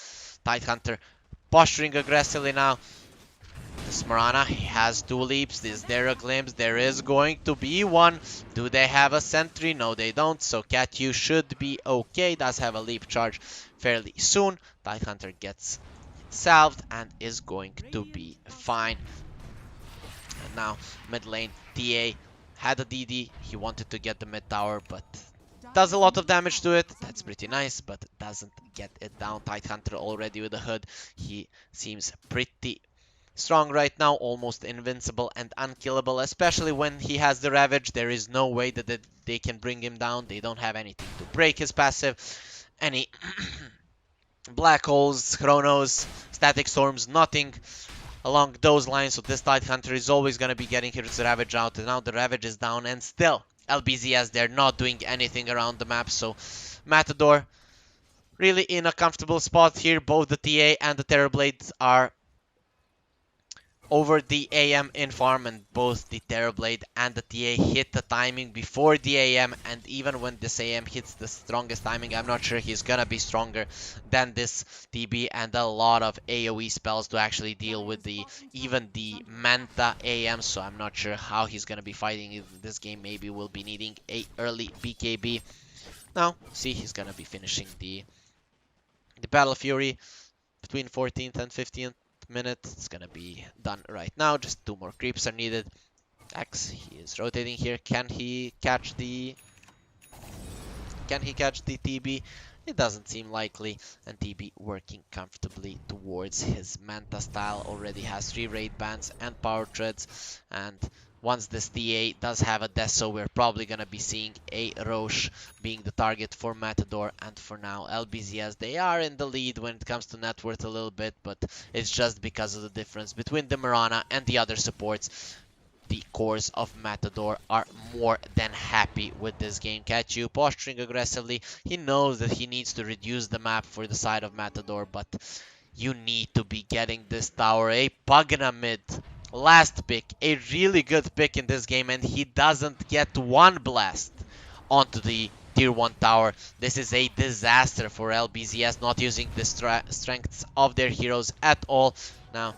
Tidehunter posturing aggressively now. This Marana, he has 2 leaps. Is there a glimpse? There is going to be one. Do they have a sentry? No, they don't. So Catyu should be okay. Does have a leap charge fairly soon. Tidehunter gets salved and is going to be fine. And now mid lane, TA had a DD. He wanted to get the mid tower, but does a lot of damage to it. That's pretty nice, but doesn't get it down. Tidehunter already with a hood. He seems pretty strong right now, almost invincible and unkillable, especially when he has the Ravage. There is no way that they can bring him down. They don't have anything to break his passive. Any black holes, chronos, static storms, nothing along those lines. So this Tidehunter is always going to be getting his Ravage out. And now the Ravage is down, and still Lbzs, they're not doing anything around the map. So Matador really in a comfortable spot here. Both the TA and the Terrorblades are over the AM in farm, and both the Terrorblade and the TA hit the timing before the AM, and even when this AM hits the strongest timing, I'm not sure he's gonna be stronger than this TB, and a lot of AoE spells to actually deal with even the Manta AM, so I'm not sure how he's gonna be fighting in this game. Maybe we'll be needing a early BKB. Now, see, he's gonna be finishing the Battle Fury between 14th and 15th minute. It's gonna be done right now. Just 2 more creeps are needed. X, he is rotating here. Can he catch the TB? It doesn't seem likely, and TB working comfortably towards his Manta style. Already has 3 raid bans and power treads, and once this TA does have a Deso, we're probably gonna be seeing a Roche being the target for Matador. And for now, Lbzs, they are in the lead when it comes to net worth a little bit, but it's just because of the difference between the Marana and the other supports. The cores of Matador are more than happy with this game. Catyu posturing aggressively. He knows that he needs to reduce the map for the side of Matador, but you need to be getting this tower. A Pugna mid last pick, a really good pick in this game, and he doesn't get one blast onto the tier 1 tower. This is a disaster for Lbzs, not using the strengths of their heroes at all. Now,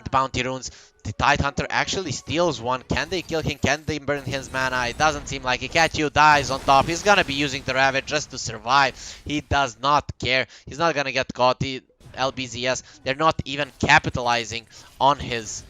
the bounty runes, the Tide Hunter actually steals one. Can they kill him? Can they burn his mana? It doesn't seem like it. Catyu dies on top. He's gonna be using the Ravage just to survive. He does not care. He's not gonna get caught. The Lbzs, they're not even capitalizing on his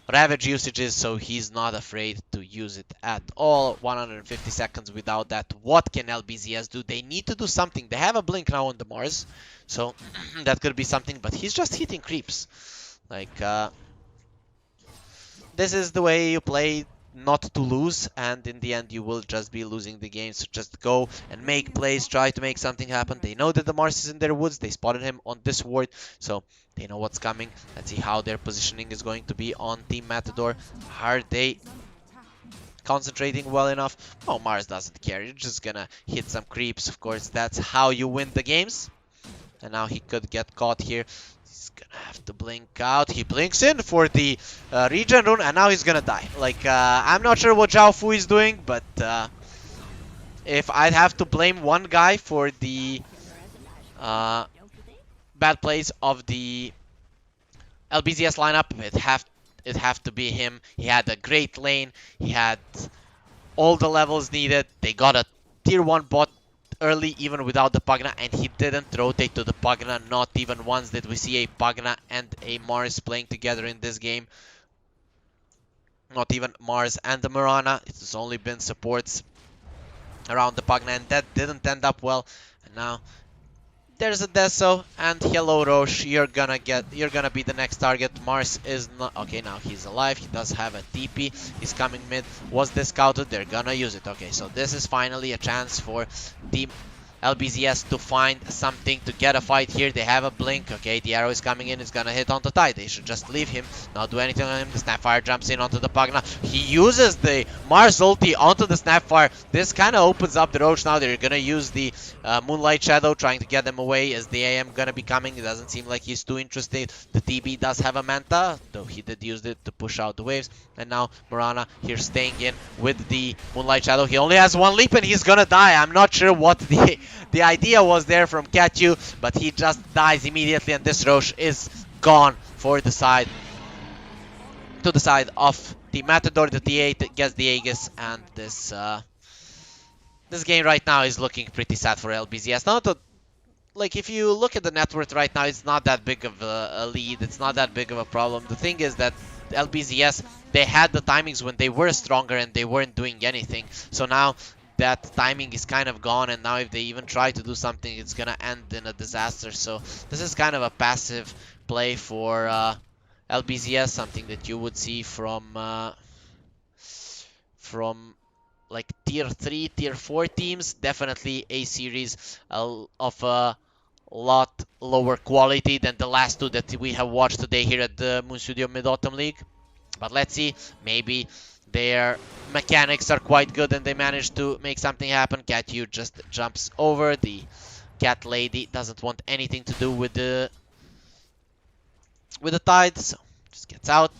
Ravage usages, so he's not afraid to use it at all. 150 seconds without that. What can Lbzs do? They need to do something. They have a blink now on the Mars, so that could be something, but he's just hitting creeps. Like, this is the way you play not to lose, and in the end you will just be losing the game. So just go and make plays, try to make something happen. They know that the Mars is in their woods. They spotted him on this ward, so they know what's coming. Let's see how their positioning is going to be on Team Matador. Are they concentrating well enough? Oh, Mars doesn't care. You're just gonna hit some creeps. Of course, that's how you win the games. And now he could get caught here. He's gonna have to blink out. He blinks in for the regen rune, and now he's gonna die. Like, I'm not sure what Zhao Fu is doing, but if I'd have to blame one guy for the bad plays of the Lbzs lineup, it'd have to be him. He had a great lane. He had all the levels needed. They got a tier 1 bot early even without the Pugna, and he didn't rotate to the Pugna. Not even once did we see a Pugna and a Mars playing together in this game. Not even Mars and the Mirana. It's only been supports around the Pugna, and that didn't end up well. And now there's a Deso, and hello Roche, you're gonna be the next target. Mars is not okay. Now he's alive. He does have a TP. He's coming mid. Was this scouted? They're gonna use it. Okay, so this is finally a chance for Team Lbzs to find something to get a fight here. They have a blink. Okay, the arrow is coming in. It's gonna hit onto Tide. They should just leave him, not do anything on him. The Snapfire jumps in onto the Pugna. He uses the Mars ulti onto the Snapfire. This kind of opens up the Roach now. They're gonna use the Moonlight Shadow, trying to get them away. Is the AM gonna be coming? It doesn't seem like he's too interested. The TB does have a Manta, though he did use it to push out the waves. And now Mirana here staying in with the Moonlight Shadow. He only has one leap and he's gonna die. I'm not sure what the idea was there from Catyu, but he just dies immediately, and this Roche is gone for the side. To the side of the Matador. The T8 gets the Aegis, and this game right now is looking pretty sad for Lbzs. Not to, like, if you look at the net worth right now, it's not that big of a lead. It's not that big of a problem. The thing is that Lbzs, they had the timings when they were stronger and they weren't doing anything. So now that timing is kind of gone, and now if they even try to do something, it's gonna end in a disaster. So this is kind of a passive play for Lbzs, something that you would see from like tier 3, tier 4 teams. Definitely a series of a lot lower quality than the last two that we have watched today here at the Moon Studio Mid-Autumn League. But let's see, maybe their mechanics are quite good and they manage to make something happen. Catyu just jumps over. The cat lady doesn't want anything to do with the Tide, so just gets out.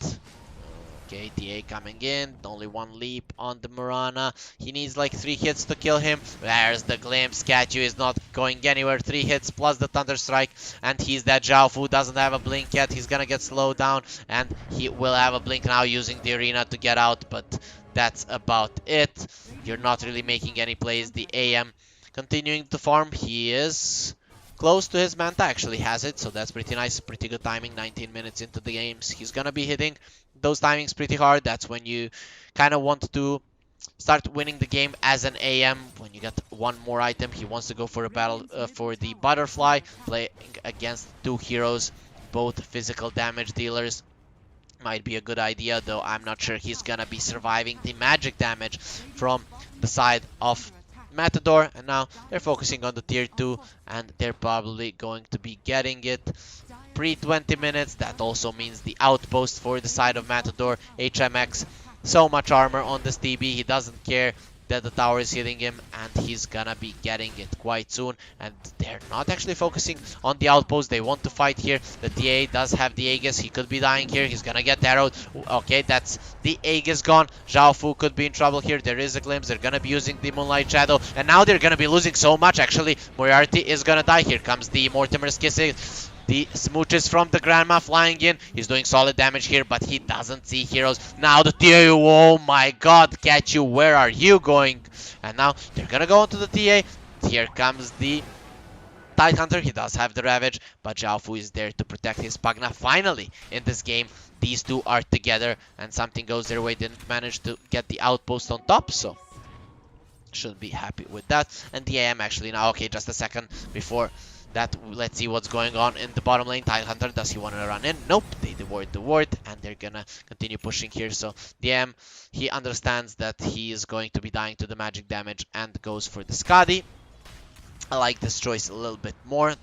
Okay, TA coming in, only one leap on the Mirana. He needs like 3 hits to kill him. There's the glimpse. Catyu is not going anywhere. 3 hits plus the Thunder Strike, and he's that Zhao Fu doesn't have a blink yet. He's gonna get slowed down, and he will have a blink now using the arena to get out, but that's about it. You're not really making any plays. The AM continuing to farm. He is close to his Manta, actually has it, so that's pretty nice. Pretty good timing. 19 minutes into the games. He's gonna be hitting those timings pretty hard. That's when you kind of want to start winning the game as an AM. When you get one more item, he wants to go for a battle for the Butterfly, playing against 2 heroes, both physical damage dealers. Might be a good idea, though I'm not sure he's gonna be surviving the magic damage from the side of Matador. And now they're focusing on the tier 2, and they're probably going to be getting it pre-20 minutes. That also means the outpost for the side of Matador. HMX, so much armor on this TB, he doesn't care. that the tower is hitting him, and he's gonna be getting it quite soon. And they're not actually focusing on the outpost. They want to fight here. The TA does have the Aegis. He could be dying here. He's gonna get arrowed. Okay, that's the Aegis gone. Zhao Fu could be in trouble here. There is a glimpse. They're gonna be using the Moonlight Shadow, and now they're gonna be losing so much. Actually, Moriarty is gonna die. Here comes the Mortimer's Kissing. The smooches from the Grandma flying in. He's doing solid damage here, but he doesn't see heroes. Now the TA, oh my god, catch you, where are you going? And now they're gonna go into the TA. Here comes the Tidehunter. He does have the Ravage, but Zhao Fu is there to protect his Pagna. Finally, in this game, these two are together, and something goes their way. Didn't manage to get the outpost on top, so shouldn't be happy with that. And the AM actually now, okay, just a second before that, let's see what's going on in the bottom lane. Tidehunter, does he want to run in? Nope, they devoid the ward, and they're gonna continue pushing here. So the AM, he understands that he is going to be dying to the magic damage and goes for the Skadi. I like this choice a little bit more.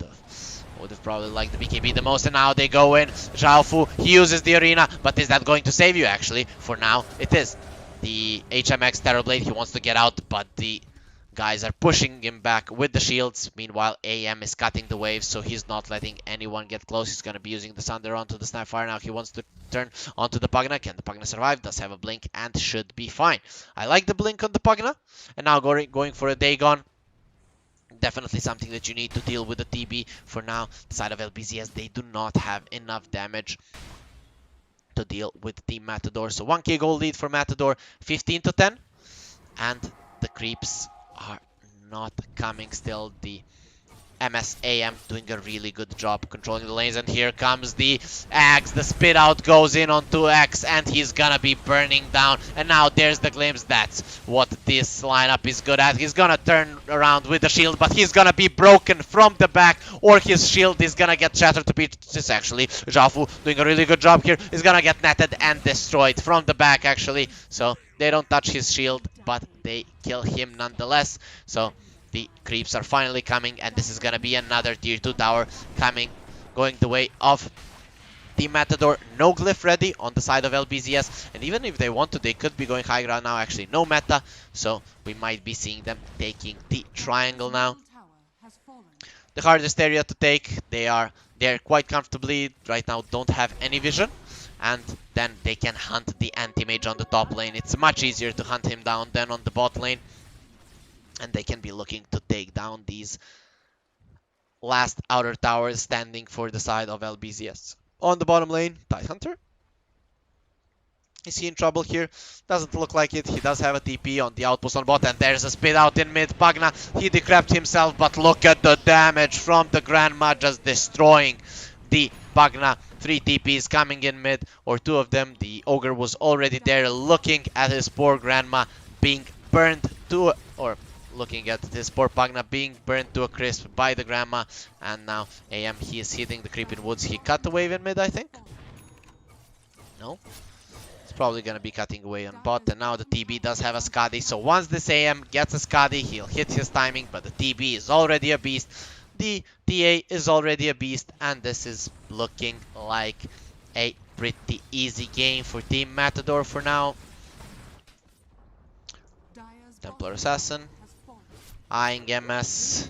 Would have probably liked the BKB the most, and now they go in. Zhao Fu, he uses the arena, but is that going to save you? Actually, for now, it is. The HMX Terrorblade, he wants to get out, but the guys are pushing him back with the shields. Meanwhile, AM is cutting the waves, so he's not letting anyone get close. He's going to be using the Sunder onto the Snapfire now. He wants to turn onto the Pagna. Can the Pagna survive? Does have a blink and should be fine. I like the blink on the Pagna. And now going for a Dagon. Definitely something that you need to deal with the TB. For now, the side of Lbzs, they do not have enough damage to deal with the Matador. So 1k gold lead for Matador, 15 to 10. And the creeps are not coming still. The MSAM doing a really good job controlling the lanes, and here comes the Axe. The spit out goes in onto X, and he's gonna be burning down. And now there's the glimpse. That's what this lineup is good at. He's gonna turn around with the shield, but he's gonna be broken from the back, or his shield is gonna get shattered to pieces. Actually, Zhao Fu doing a really good job here. He's gonna get netted and destroyed from the back, actually. So they don't touch his shield, but they kill him nonetheless. So the creeps are finally coming, and this is gonna be another tier 2 tower coming, going the way of the Matador. No glyph ready on the side of Lbzs, and even if they want to, they could be going high ground now. Actually, no meta, so we might be seeing them taking the triangle now. The hardest area to take. They're quite comfortably right now, don't have any vision, and then they can hunt the anti-mage on the top lane. It's much easier to hunt him down than on the bot lane. And they can be looking to take down these last outer towers standing for the side of Lbzs. On the bottom lane, Tidehunter. Is he in trouble here? Doesn't look like it. He does have a TP on the outpost on bot, and there's a spit out in mid. Pagna, he decrept himself, but look at the damage from the Grandma, just destroying the Pagna. 3 TPs coming in mid, or 2 of them. The Ogre was already there looking at his poor Grandma being burned to, or looking at this poor Pagna being burned to a crisp by the Grandma. And now AM, he is hitting the creep in woods. He cut the wave in mid, I think. No, it's probably gonna be cutting away on bot. And now the TB does have a Skadi, so once this AM gets a Skadi, he'll hit his timing, but the TB is already a beast. The TA is already a beast, and this is looking like a pretty easy game for Team Matador for now. Templar Assassin eyeing MS.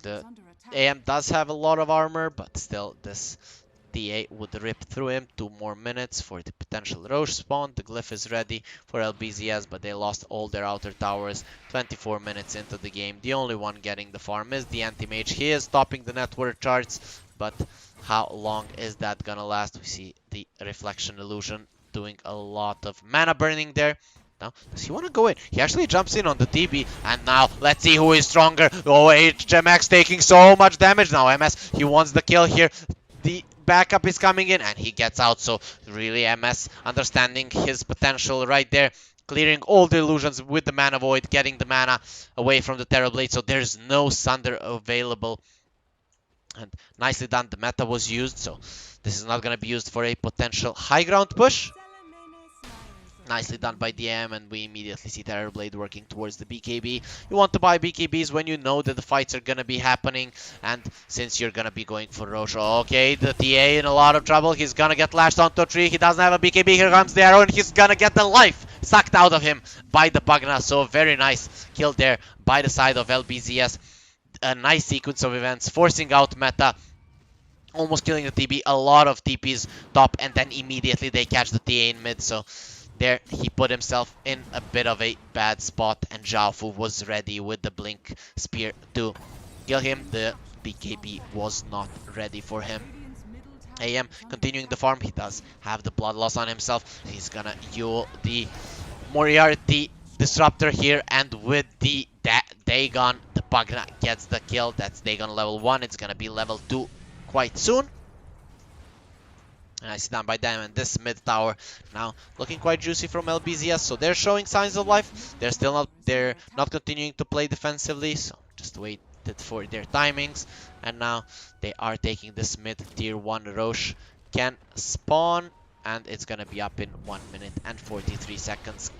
The AM does have a lot of armor, but still this TA would rip through him. 2 more minutes for the potential Roche spawn. The glyph is ready for Lbzs, but they lost all their outer towers 24 minutes into the game. The only one getting the farm is the anti-mage. He is topping the network charts, but how long is that gonna last? We see the reflection illusion doing a lot of mana burning there. Now, does he want to go in? He actually jumps in on the TB, and now let's see who is stronger. Oh, HMX taking so much damage. Now MS, he wants the kill here. The backup is coming in, and he gets out. So really MS understanding his potential right there, clearing all the illusions with the mana void, getting the mana away from the Terrorblade. So there's no Sunder available. And nicely done, the meta was used, so this is not going to be used for a potential high ground push. Nicely done by DM, and we immediately see Terrorblade working towards the BKB. You want to buy BKBs when you know that the fights are going to be happening, and since you're going to be going for Roche. Okay, the TA in a lot of trouble. He's going to get lashed onto a tree. He doesn't have a BKB. Here comes the arrow, and he's going to get the life sucked out of him by the Pugna. So very nice kill there by the side of Lbzs. A nice sequence of events, forcing out Meta, almost killing the TB. A lot of TPs top, and then immediately they catch the TA in mid. So there he put himself in a bit of a bad spot, and Zhaofu was ready with the Blink Spear to kill him. The BKB was not ready for him. AM continuing the farm. He does have the blood loss on himself. He's gonna use the Moriarty Disruptor here, and with the Dagon, the Pugna gets the kill. That's Dagon level 1. It's gonna be level 2 quite soon. And I stand by them, and this mid tower now looking quite juicy from Lbzs. So they're showing signs of life. They're not continuing to play defensively. So just waited for their timings, and now they are taking this mid. Tier 1 Roche can spawn, and it's gonna be up in 1 minute and 43 seconds.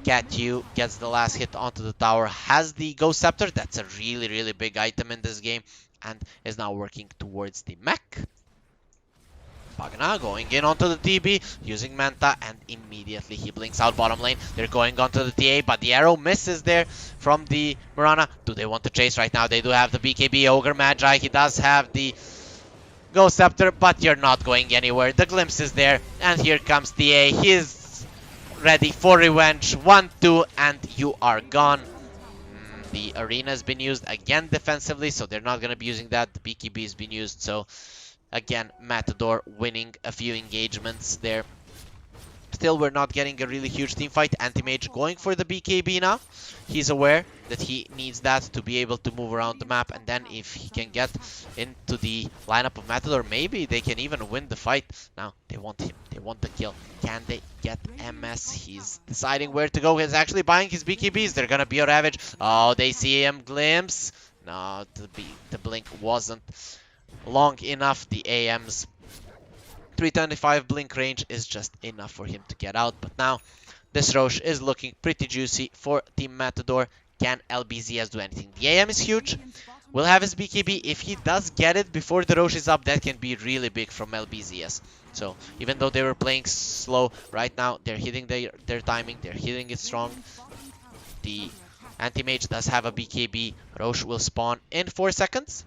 Cat-U gets the last hit onto the tower, has the Ghost Scepter. That's a really big item in this game, and is now working towards the mech. Pugna going in onto the TB, using Manta, and immediately he blinks out bottom lane. They're going onto the TA, but the arrow misses there from the Mirana. Do they want to chase right now? They do have the BKB Ogre Magi. He does have the Ghost Scepter, but you're not going anywhere. The glimpse is there, and here comes TA. He's ready for revenge. 1-2, and you are gone. The arena has been used again defensively, so they're not going to be using that. The BKB has been used, so again, Matador winning a few engagements there. Still, we're not getting a really huge team fight. Anti-Mage going for the BKB now. He's aware that he needs that to be able to move around the map, and then if he can get into the lineup of Matador, maybe they can even win the fight. Now, they want him. They want the kill. Can they get MS? He's deciding where to go. He's actually buying his BKBs. They're gonna be a Ravage. Oh, they see him. Glimpse. No, the blink wasn't long enough. The AM's 325 blink range is just enough for him to get out. But now this Roche is looking pretty juicy for Team Matador. Can Lbzs do anything? The AM is huge. Will have his BKB. If he does get it before the Roche is up, that can be really big from Lbzs. So even though they were playing slow, right now they're hitting their timing. They're hitting it strong. The Anti-Mage does have a BKB. Roche will spawn in 4 seconds.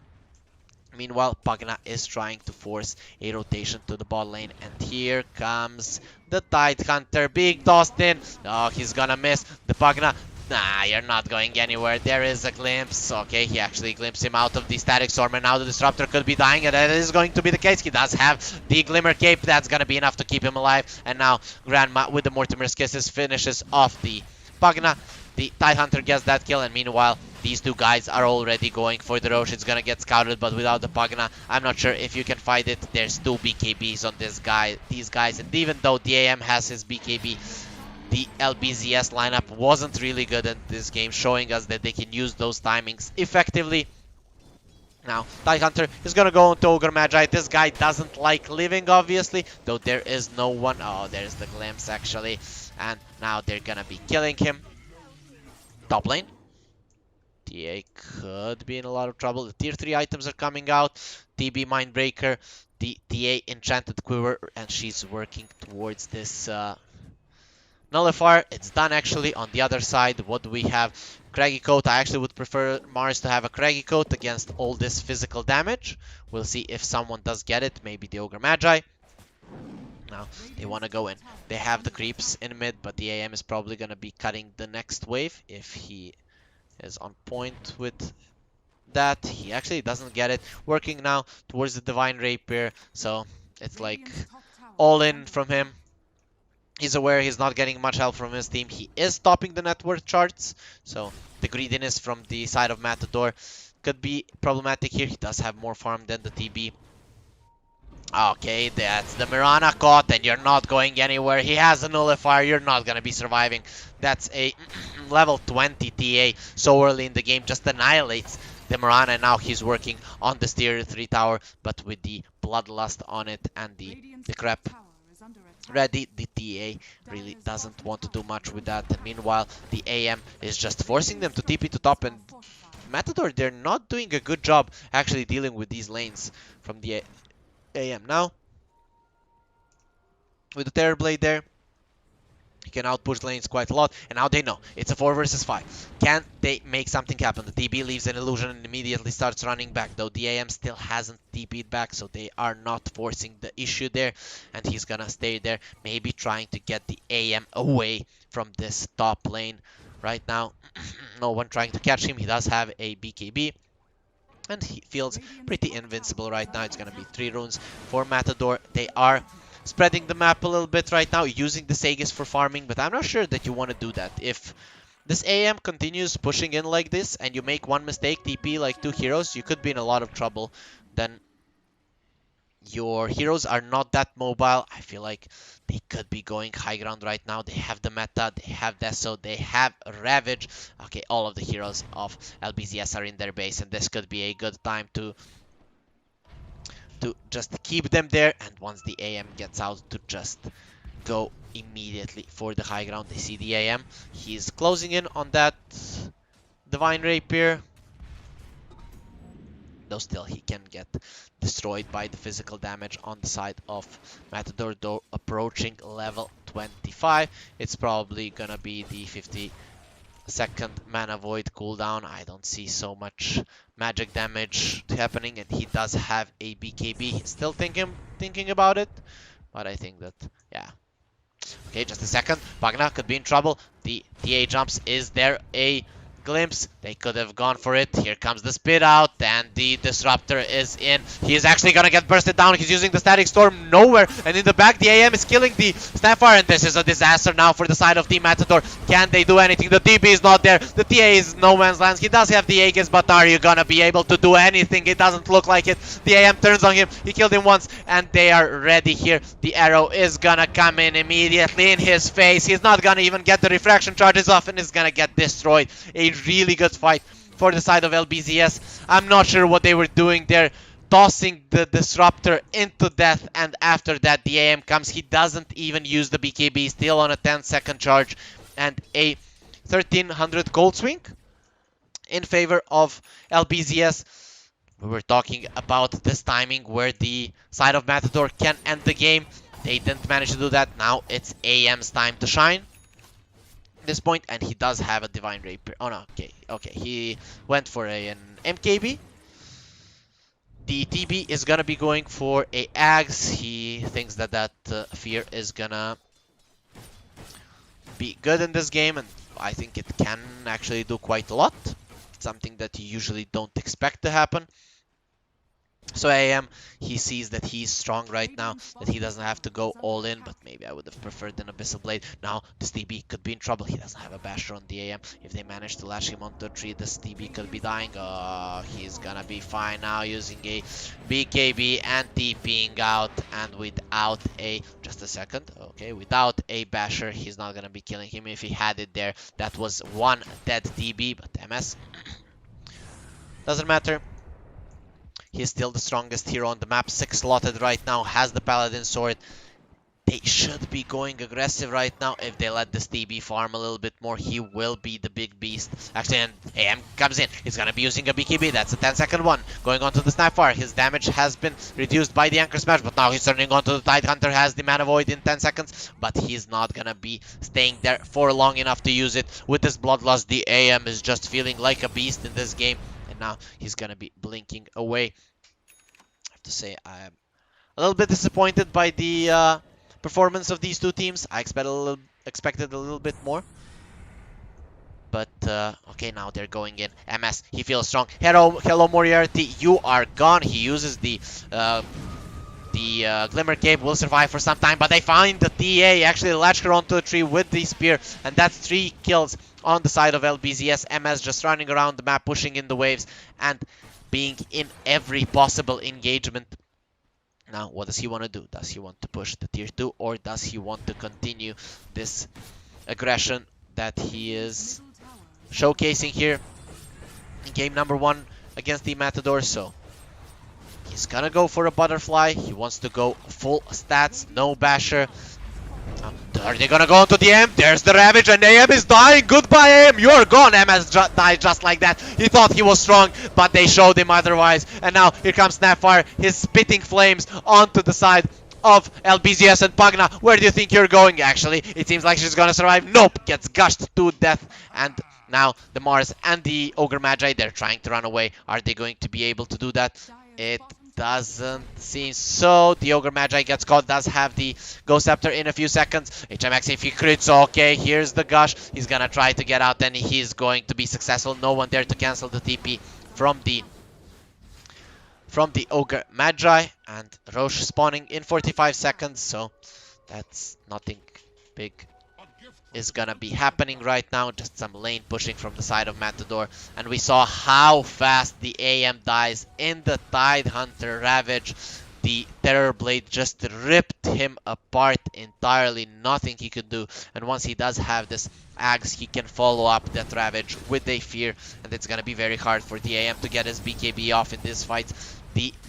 Meanwhile, Pugna is trying to force a rotation to the bot lane, and here comes the Tidehunter, being tossed in. Oh, he's gonna miss. The Pugna, nah, you're not going anywhere. There is a glimpse. Okay, he actually glimpsed him out of the Static Storm, and now the Disruptor could be dying, and that is going to be the case. He does have the Glimmer Cape. That's gonna be enough to keep him alive, and now Grandma with the Mortimer's Kisses finishes off the Pugna. The Tidehunter gets that kill, and meanwhile, these two guys are already going for the Roche. It's gonna get scouted, but without the Pugna, I'm not sure if you can fight it. There's 2 BKBs on these guys, and even though the AM has his BKB, the Lbzs lineup wasn't really good in this game, showing us that they can use those timings effectively. Now, Tidehunter is gonna go into Ogre Magi. This guy doesn't like living, obviously, though there is no one. Oh, there's the glimpse, actually. And now they're gonna be killing him. Top lane. TA could be in a lot of trouble. The tier 3 items are coming out. TB Mindbreaker, the TA Enchanted Quiver, and she's working towards this Nullifier. It's done actually. On the other side, what do we have? Craggy Coat. I actually would prefer Mars to have a Craggy Coat against all this physical damage. We'll see if someone does get it. Maybe the Ogre Magi. Now, they want to go in. They have the creeps in mid, but the AM is probably going to be cutting the next wave if he is on point with that. He actually doesn't get it. Working now towards the Divine Rapier, so it's like all in from him. He's aware he's not getting much help from his team. He is topping the net worth charts, so the greediness from the side of Matador could be problematic here. He does have more farm than the TB. Okay, that's the Mirana caught, and you're not going anywhere. He has a Nullifier. You're not going to be surviving. That's a level 20 TA so early in the game. Just annihilates the Mirana. Now he's working on the tier 3 tower, but with the Bloodlust on it and the Crep ready, the TA really doesn't want to do much with that. And meanwhile, the AM is just forcing them to TP to top, and Matador, they're not doing a good job actually dealing with these lanes from the AM. Now, with the Terrorblade there, can outpush lanes quite a lot, and now they know it's a 4 versus 5. Can they make something happen? The TB leaves an illusion and immediately starts running back, though the AM still hasn't TB'd back, so they are not forcing the issue there, and he's gonna stay there, maybe trying to get the AM away from this top lane. Right now, no one trying to catch him. He does have a BKB, and he feels pretty invincible right now. It's gonna be 3 runes for Matador. They are spreading the map a little bit right now, using the Sagas for farming, but I'm not sure that you want to do that. If this AM continues pushing in like this, and you make one mistake, TP like 2 heroes, you could be in a lot of trouble. Then your heroes are not that mobile. I feel like they could be going high ground right now. They have the Meta, they have Deso, they have Ravage. Okay, all of the heroes of Lbzs are in their base, and this could be a good time to just keep them there, and once the AM gets out, to just go immediately for the high ground. They see the AM. He's closing in on that Divine Rapier. Though still he can get destroyed by the physical damage on the side of Matador, though approaching level 25. It's probably gonna be the 50-second mana void cooldown. I don't see so much magic damage happening, and he does have a BKB. He's still thinking about it, but I think that, yeah. Okay, just a second. Magma could be in trouble. The TA jumps. Is there a glimpse? They could have gone for it. Here comes the spit out, and the disruptor is in. He's actually gonna get bursted down. He's using the static storm nowhere, and in the back the AM is killing the Snapfire, and this is a disaster now for the side of the Matador. Can they do anything? The TB is not there. The TA is no man's land. He does have the Aegis, but are you gonna be able to do anything? It doesn't look like it. The AM turns on him. He killed him once, and they are ready here. The arrow is gonna come in immediately in his face. He's not gonna even get the refraction charges off, and is gonna get destroyed. A really good fight for the side of Lbzs. I'm not sure what they were doing there, tossing the disruptor into death, and after that the AM comes. He doesn't even use the BKB, still on a 10-second charge, and a 1300 gold swing in favor of Lbzs. We were talking about this timing where the side of Matador can end the game. They didn't manage to do that. Now it's AM's time to shine this point, and he does have a Divine Rapier. Oh no, okay, he went for an MKB. The TB is gonna be going for a Axe. He thinks that fear is gonna be good in this game, and I think it can actually do quite a lot. Something that you usually don't expect to happen. So AM, he sees that he's strong right now, that he doesn't have to go all in, but maybe I would have preferred an Abyssal Blade. Now, this TB could be in trouble. He doesn't have a Basher on the AM. If they manage to lash him onto a tree, this TB could be dying. Oh, he's gonna be fine now using a BKB and TPing out, and without a... Just a second. Okay, without a Basher, he's not gonna be killing him. If he had it there, that was one dead TB, but MS... doesn't matter. He's still the strongest hero on the map, 6 slotted right now, has the Paladin Sword. They should be going aggressive right now. If they let this TB farm a little bit more, he will be the big beast. Actually, and AM comes in. He's going to be using a BKB. That's a 10-second one. Going on to the Snapfire. His damage has been reduced by the Anchor Smash, but now he's turning on to the Tidehunter. Has the Mana Void in 10 seconds, but he's not going to be staying there for long enough to use it. With this Bloodlust, the AM is just feeling like a beast in this game. And now he's gonna be blinking away. I have to say I'm a little bit disappointed by the performance of these two teams. I expected a little bit more. But okay, now they're going in. MS, he feels strong. Hello Moriarty, you are gone. He uses the Glimmer Cape, will survive for some time, but they find the TA. Actually latched her onto the tree with the spear, and that's 3 kills on the side of Lbzs. MS just running around the map, pushing in the waves, and being in every possible engagement. Now, what does he want to do? Does he want to push the tier 2, or does he want to continue this aggression that he is showcasing here in game number 1 against the Matador? So he's gonna go for a butterfly. He wants to go full stats, no Basher. Are they gonna go onto the AM? There's the Ravage, and AM is dying. Goodbye, AM. You're gone. MS died just like that. He thought he was strong, but they showed him otherwise. And now here comes Snapfire. He's spitting flames onto the side of Lbzs and Pagna. Where do you think you're going? Actually, it seems like she's gonna survive. Nope, gets gushed to death. And now the Mars and the Ogre Magi, they're trying to run away. Are they going to be able to do that? It doesn't seem so. The Ogre Magi gets caught, does have the Ghost Scepter in a few seconds. HMX, if he crits, okay, here's the gush. He's gonna try to get out and he's going to be successful. No one there to cancel the TP from the Ogre Magi, and Roche spawning in 45 seconds, so that's nothing big is gonna be happening right now. Just some lane pushing from the side of Matador, and we saw how fast the AM dies in the Tidehunter Ravage. The Terror Blade just ripped him apart entirely, nothing he could do. And once he does have this Axe, he can follow up that Ravage with a Fear, and it's gonna be very hard for the AM to get his BKB off in this fight.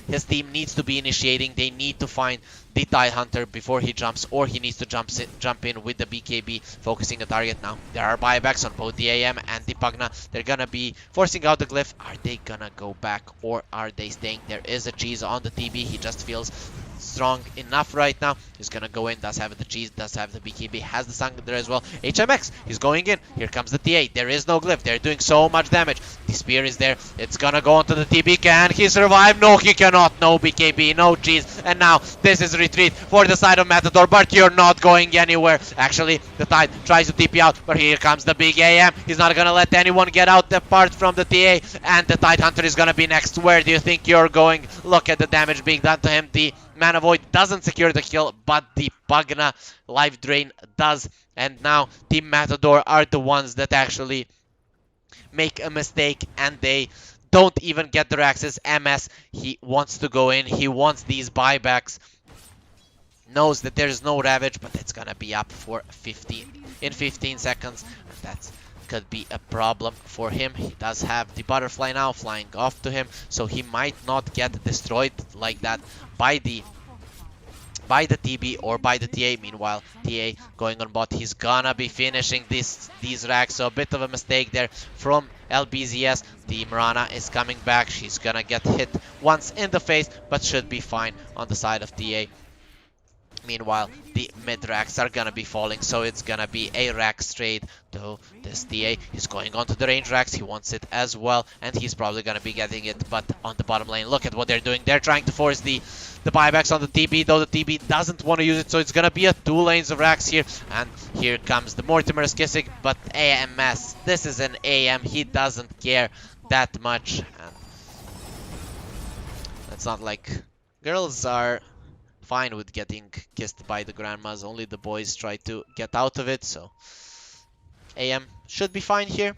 His team needs to be initiating. They need to find the Tidehunter before he jumps, or he needs to jump in with the BKB, focusing the target. Now there are buybacks on both the AM and the Pagna. They're gonna be forcing out the glyph. Are they gonna go back, or are they staying? There is a cheese on the TB. He just feels strong enough right now. He's gonna go in, does have the cheese, does have the BKB, has the Sang there as well. HMX, he's going in. Here comes the TA. There is no glyph. They're doing so much damage. The spear is there. It's gonna go onto the TB. Can he survive? No, he cannot. No BKB, no cheese. And now this is retreat for the side of Matador, but you're not going anywhere. Actually, the Tide tries to TP out, but here comes the big AM. He's not gonna let anyone get out apart from the TA, and the Tidehunter is gonna be next. Where do you think you're going? Look at the damage being done to him. The Mana Void doesn't secure the kill, but the Pagna Life Drain does. And now Team Matador are the ones that actually make a mistake, and they don't even get their access. MS, he wants to go in. He wants these buybacks. Knows that there's no Ravage, but it's gonna be up for 15 seconds. And that could be a problem for him. He does have the Butterfly now flying off to him, so he might not get destroyed like that by the TB or by the TA. Meanwhile, TA going on bot, he's gonna be finishing these racks, so a bit of a mistake there from Lbzs. The Mirana is coming back. She's gonna get hit once in the face, but should be fine on the side of TA. Meanwhile, the mid racks are gonna be falling, so it's gonna be a rack straight to this TA. He's going on to the range racks. He wants it as well, and he's probably gonna be getting it. But on the bottom lane, look at what they're doing. They're trying to force the buybacks on the TB, though the TB doesn't want to use it, so it's gonna be a 2 lanes of racks here. And here comes the Mortimer's Kissing, but AMS, this is an AM. He doesn't care that much, and it's not like girls are fine with getting kissed by the grandmas. Only the boys try to get out of it, so AM should be fine here.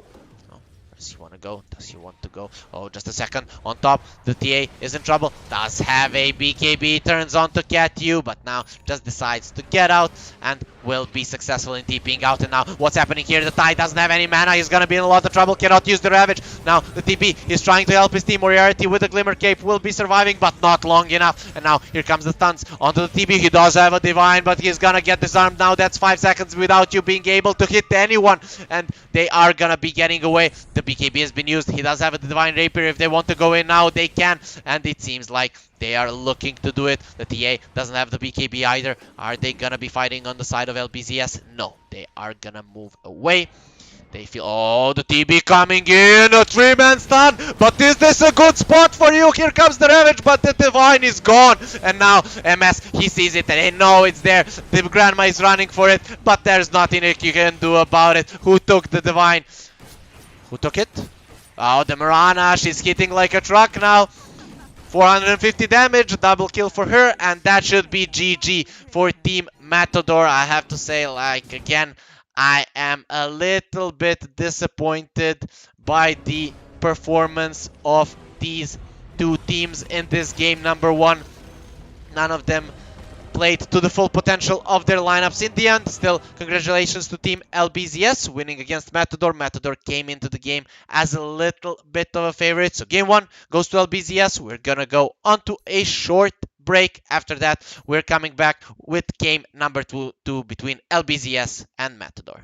Oh, does he want to go? Does he want to go? Oh, just a second. On top, the TA is in trouble. Does have a BKB. Turns on to Cat U, but now just decides to get out and will be successful in TPing out. And now what's happening here? The Tide doesn't have any mana. He's gonna be in a lot of trouble. Cannot use the Ravage. Now the TP is trying to help his team. Moriarty with the Glimmer Cape will be surviving, but not long enough. And now here comes the stuns onto the TP. He does have a Divine, but he's gonna get disarmed now. That's 5 seconds without you being able to hit anyone, and they are gonna be getting away. The BKB has been used. He does have a Divine Rapier. If they want to go in now, they can, and it seems like they are looking to do it. The TA doesn't have the BKB either. Are they gonna be fighting on the side of Lbzs? No, they are gonna move away. They feel, oh, the TB coming in, a 3-man stun, but is this a good spot for you? Here comes the Ravage, but the Divine is gone, and now MS, he sees it, and they know it's there. The Grandma is running for it, but there's nothing you can do about it. Who took the Divine? Who took it? Oh, the Mirana, she's hitting like a truck now. 450 damage, double kill for her, and that should be GG for Team Matador. I have to say, like, again, I am a little bit disappointed by the performance of these two teams in this game. Number one, none of them played to the full potential of their lineups in the end. Still, congratulations to Team Lbzs winning against Matador. Matador came into the game as a little bit of a favorite. So game one goes to Lbzs. We're gonna go on to a short break. After that, we're coming back with game number two between Lbzs and Matador.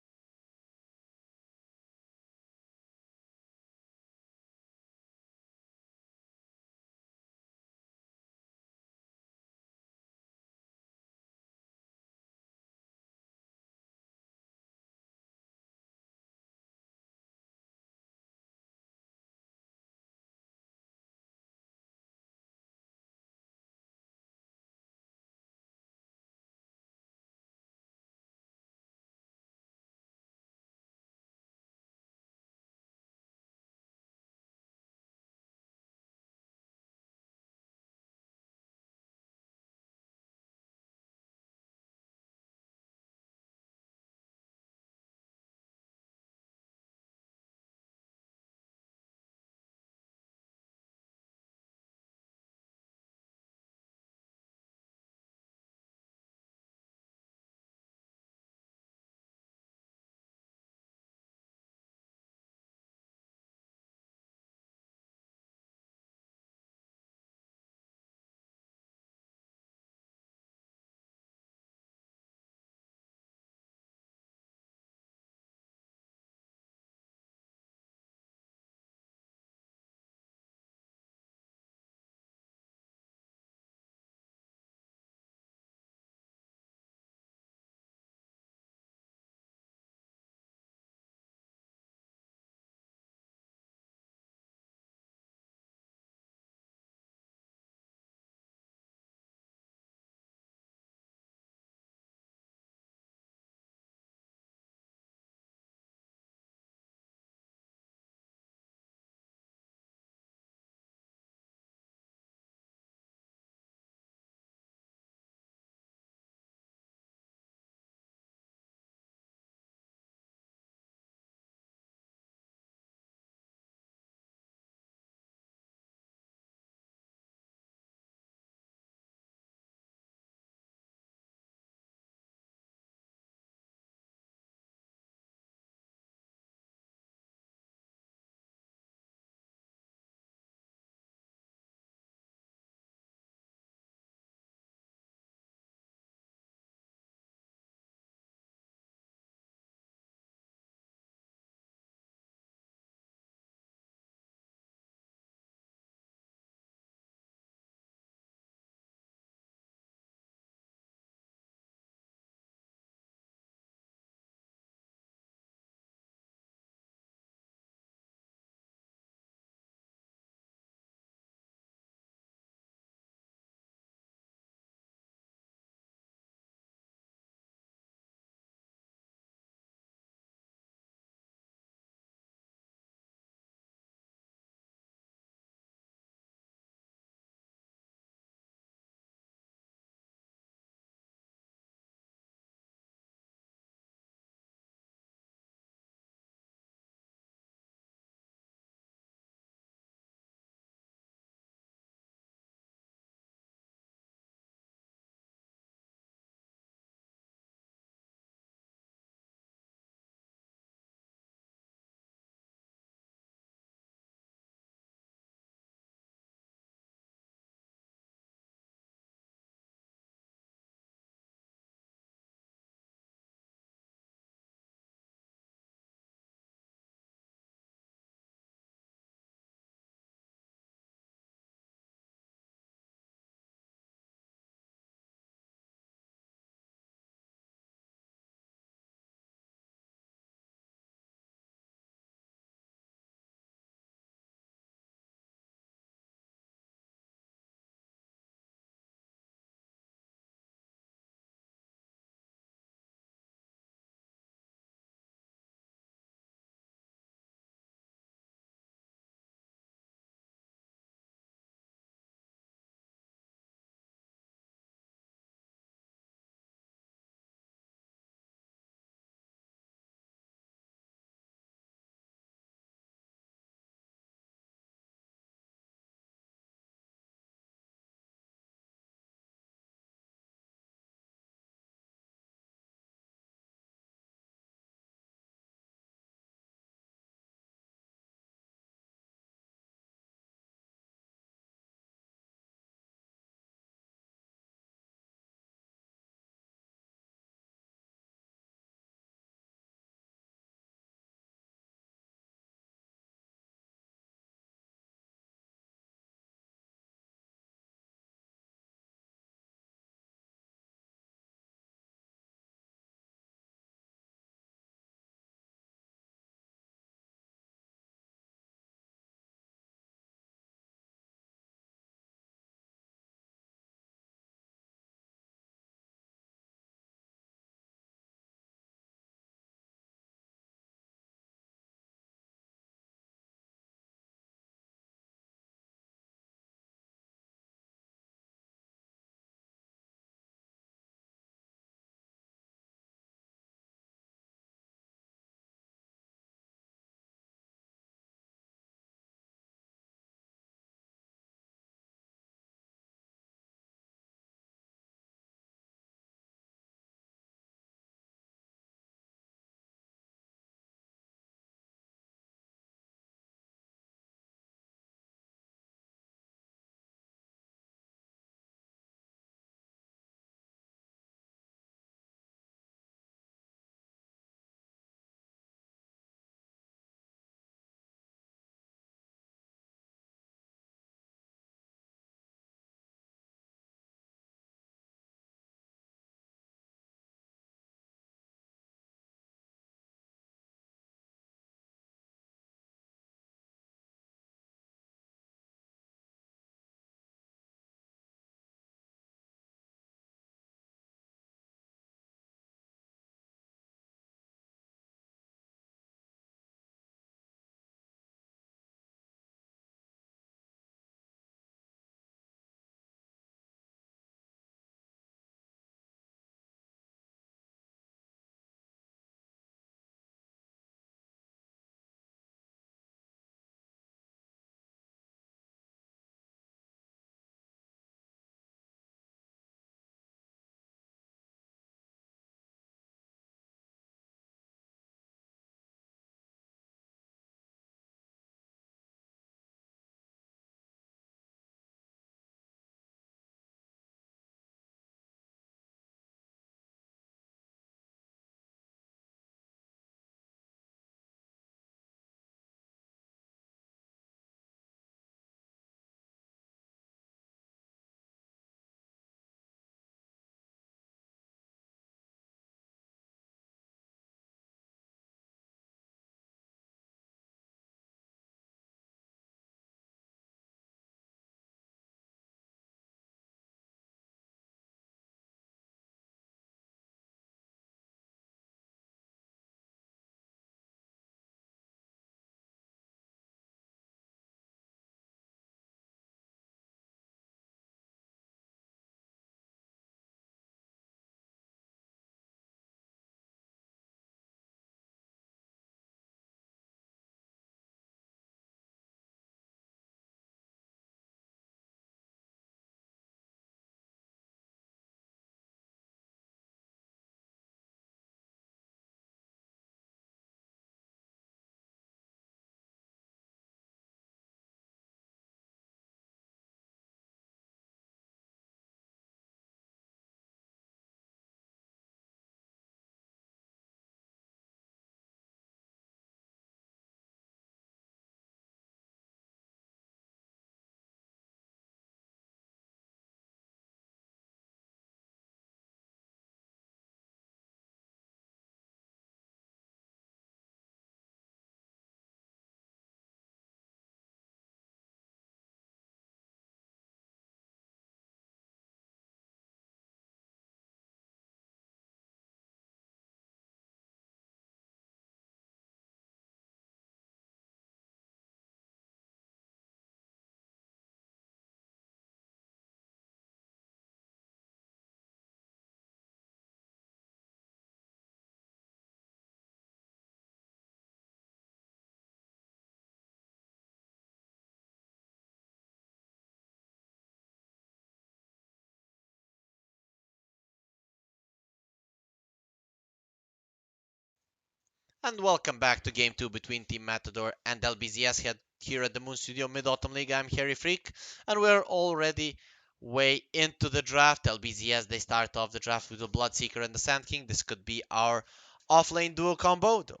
And welcome back to Game 2 between Team Matador and Lbzs here at the Moon Studio Mid-Autumn League. I'm Harry Freak, and we're already way into the draft. Lbzs, they start off the draft with the Bloodseeker and the Sand King. This could be our off-lane duo combo, though.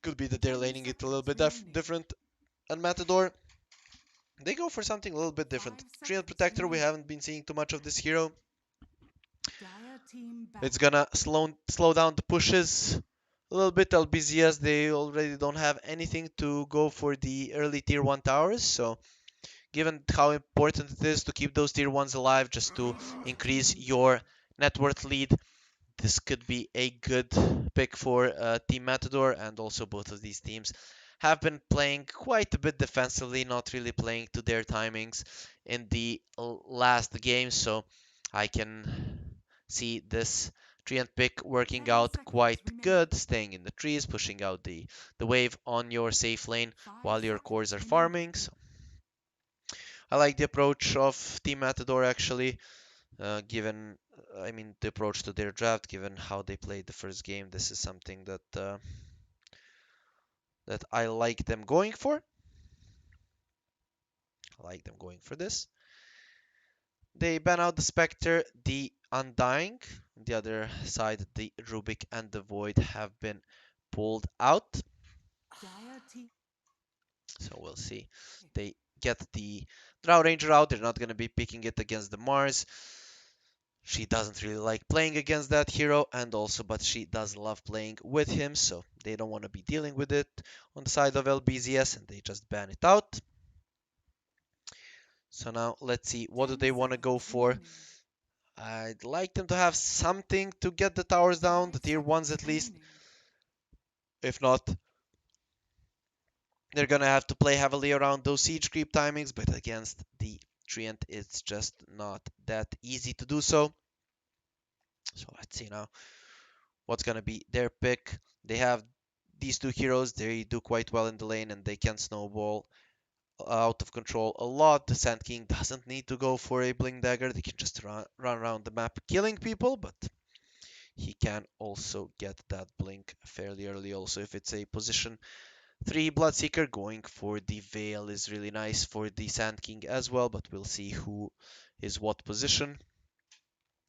Could be that they're 10 laning it a little seconds bit remaining. different. And Matador, they go for something a little bit different. 5 Treant seconds Protector, we remaining. haven't been seeing too much of this hero. Dire team It's ban. gonna slow down the pushes a little bit. Lbzs, they already don't have anything to go for the early tier 1 towers, so given how important it is to keep those tier 1s alive just to Radiant increase team pick. your net worth lead, this could be a good pick for Team Matador, and also both of these teams have been playing quite a bit defensively, not really playing to their timings in the last game, so I can see this tree and pick working 10 out seconds quite remaining. good, staying in the trees, pushing out the wave on your safe lane 5 while your cores seconds are remaining. farming. So I like the approach of Team Matador actually, given I mean the approach to their draft, given how they played the first game. This is something that I like them going for. I like them going for this. They ban out the Spectre, the Undying. On the other side, the Rubik and the Void have been pulled out. Dire team So we'll see. pick. They get the Drow Ranger out. They're not going to be picking it against the Mars. She doesn't really like playing against that hero, and also, but she does love playing with him, so they don't want to be dealing with it on the side of Lbzs, and they just ban it out. So now let's see, what do 10 they want to go seconds for? remaining. I'd like them to have something to get the towers down, 5 the tier 1s seconds at least. remaining. If not, they're gonna have to play heavily around those siege creep timings, but against the Treant, it's just not that easy to do so. So let's see now what's gonna be their pick. They have these two heroes, they do quite well in the lane and they can snowball out of control a lot. The Sand King doesn't need to go for a Blink Dagger, they can just run around the map killing people, but he can also get that blink fairly early also if it's a position 3 Bloodseeker. Going for the Veil is really nice for the Sand King as well, but we'll see who is what position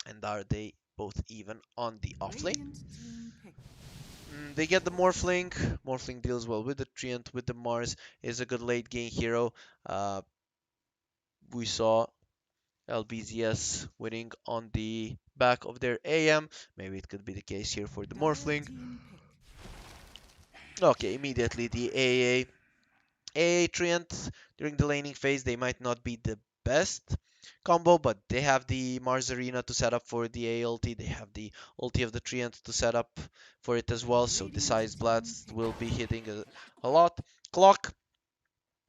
and are they both even on the offlane. Radiant team pick. They get the Morphling. Morphling deals well with the Treant, with the Mars, is a good late game hero. Uh, we saw Lbzs winning on the back of their AM. Maybe it could be the case here for the Dire Morphling. team pick. Okay, immediately the AA Treant during the laning phase, they might not be the best combo, but they have the Mars Arena to set up for the A ulti. They have the ulti of the Treant to set up for it as well. So the Radiant Size team Blast pick. will be hitting a lot. Clock.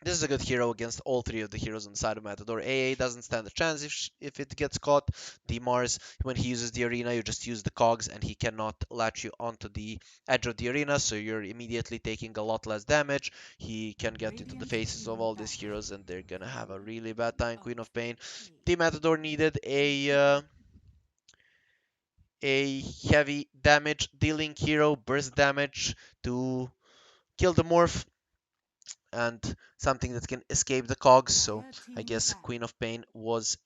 This is a good hero against all three of the heroes on the side of Matador. AA doesn't stand a chance if it gets caught. The Mars, when he uses the arena, you just use the cogs and he cannot latch you onto the edge of the arena, so you're immediately taking a lot less damage. He can get into the Radiant faces of team all these ban. heroes and they're gonna have a really bad time. Queen of Pain. Okay. The Matador needed a heavy damage dealing hero, burst damage to kill the morph and something that can escape the cogs. So Dire I team guess ban. Queen of Pain was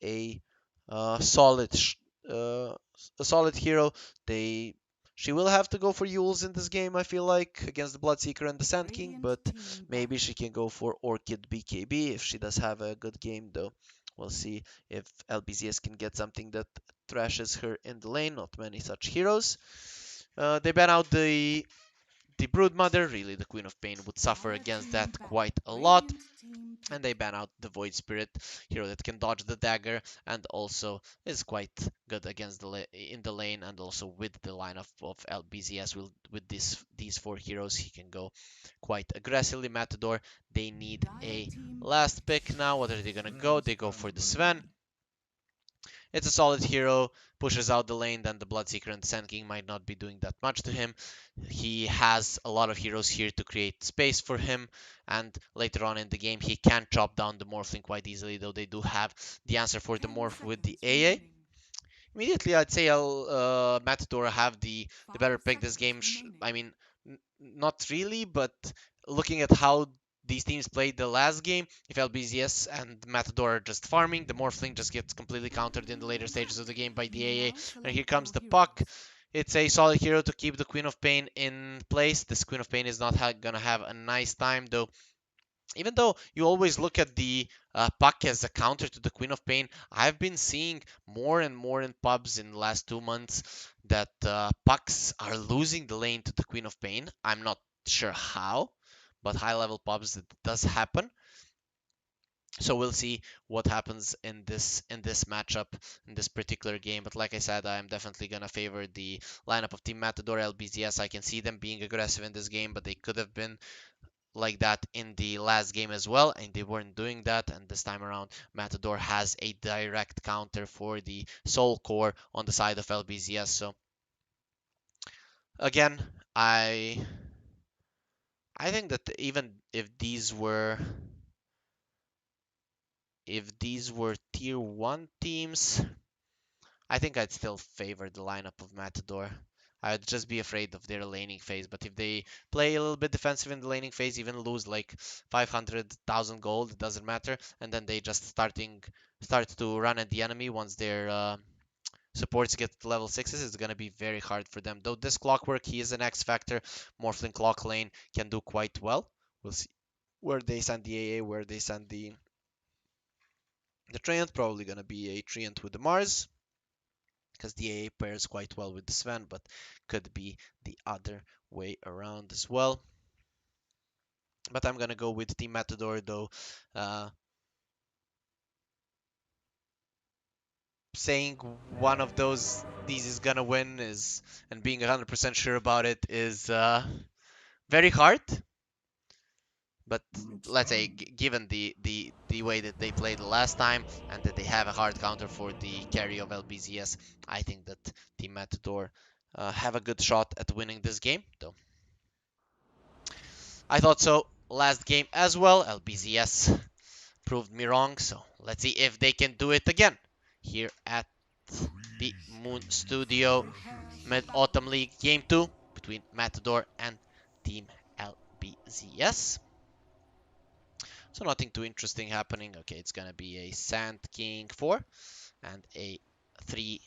uh, solid, uh, a solid hero. They She will have to go for Yules in this game, I feel like, against the Bloodseeker and the Sand King, Radiant but team ban. maybe she can go for Orchid BKB if she does have a good game, though. We'll see if Lbzs can get something that thrashes her in the lane. Not many such heroes. They ban out the Broodmother. Really, the Queen of Pain would suffer Dire against team that ban. quite a lot. Radiant team pick. And they ban out the Void Spirit, hero that can dodge the dagger and also is quite good against in the lane, and also with the lineup of Lbzs with these four heroes, he can go quite aggressively. Matador, they need Dire a team pick. last pick now. What are they gonna go? They go for the Sven. Transparency. It's a solid hero, pushes out the lane, then the Bloodseeker and Sand King might not be doing that much to him. He has a lot of heroes here to create space for him, and later on in the game he can chop down the Morphling quite easily, though they do have the answer for the 10 Morph with the seconds AA. remaining. Immediately I'd say I'll Matador have the better 5 pick this seconds game. remaining. I mean, Not really, but looking at how these teams played the last game, if Lbzs and Matador are just farming, the Morphling just gets completely countered in the later stages of the game by the AA. Now And here select comes your the puck. heroes. It's a solid hero to keep the Queen of Pain in place. This Queen of Pain is not gonna have a nice time though. Even though you always look at the puck as a counter to the Queen of Pain, I've been seeing more and more in pubs in the last 2 months that pucks are losing the lane to the Queen of Pain. I'm not sure how, but high level pubs it does happen. So we'll see what happens in this matchup in this particular game. But like I said, I'm definitely gonna favor the lineup of Team Matador Lbzs. I can see them being aggressive in this game, but they could have been like that in the last game as well, and they weren't doing that. And this time around, Matador has a direct counter for the Soul Core on the side of Lbzs. So again, I think that even if these were tier one teams, I think I'd still favor the lineup of Matador. I would just be afraid of their laning phase. But if they play a little bit defensive in the laning phase, even lose like 500,000 gold, it doesn't matter. And then they just start to run at the enemy once their supports get to level 6s, it's gonna be very hard for them. Though this Clockwork, he is an X Factor. Morphling Clock lane can do quite well. We'll see where they send the AA, where they send the Treant. Probably gonna be a Treant with the Mars, because the AA pairs quite well with the Sven, but could be the other way around as well. But I'm gonna go with Team Matador though. Uh, Saying one of these is gonna win is and being 100% sure about it is very hard. But let's say, given the way that they played the last time and that they have a hard counter for the carry of Lbzs, I think that Team Matador have a good shot at winning this game. Though I thought so last game as well. Lbzs proved me wrong, so let's see if they can do it again here at the Moon Studio Prepare for battle. Mid-Autumn League Game 2 between Matador and Team Lbzs. So nothing too interesting happening. Okay, it's gonna be a Sand King 4 and a 3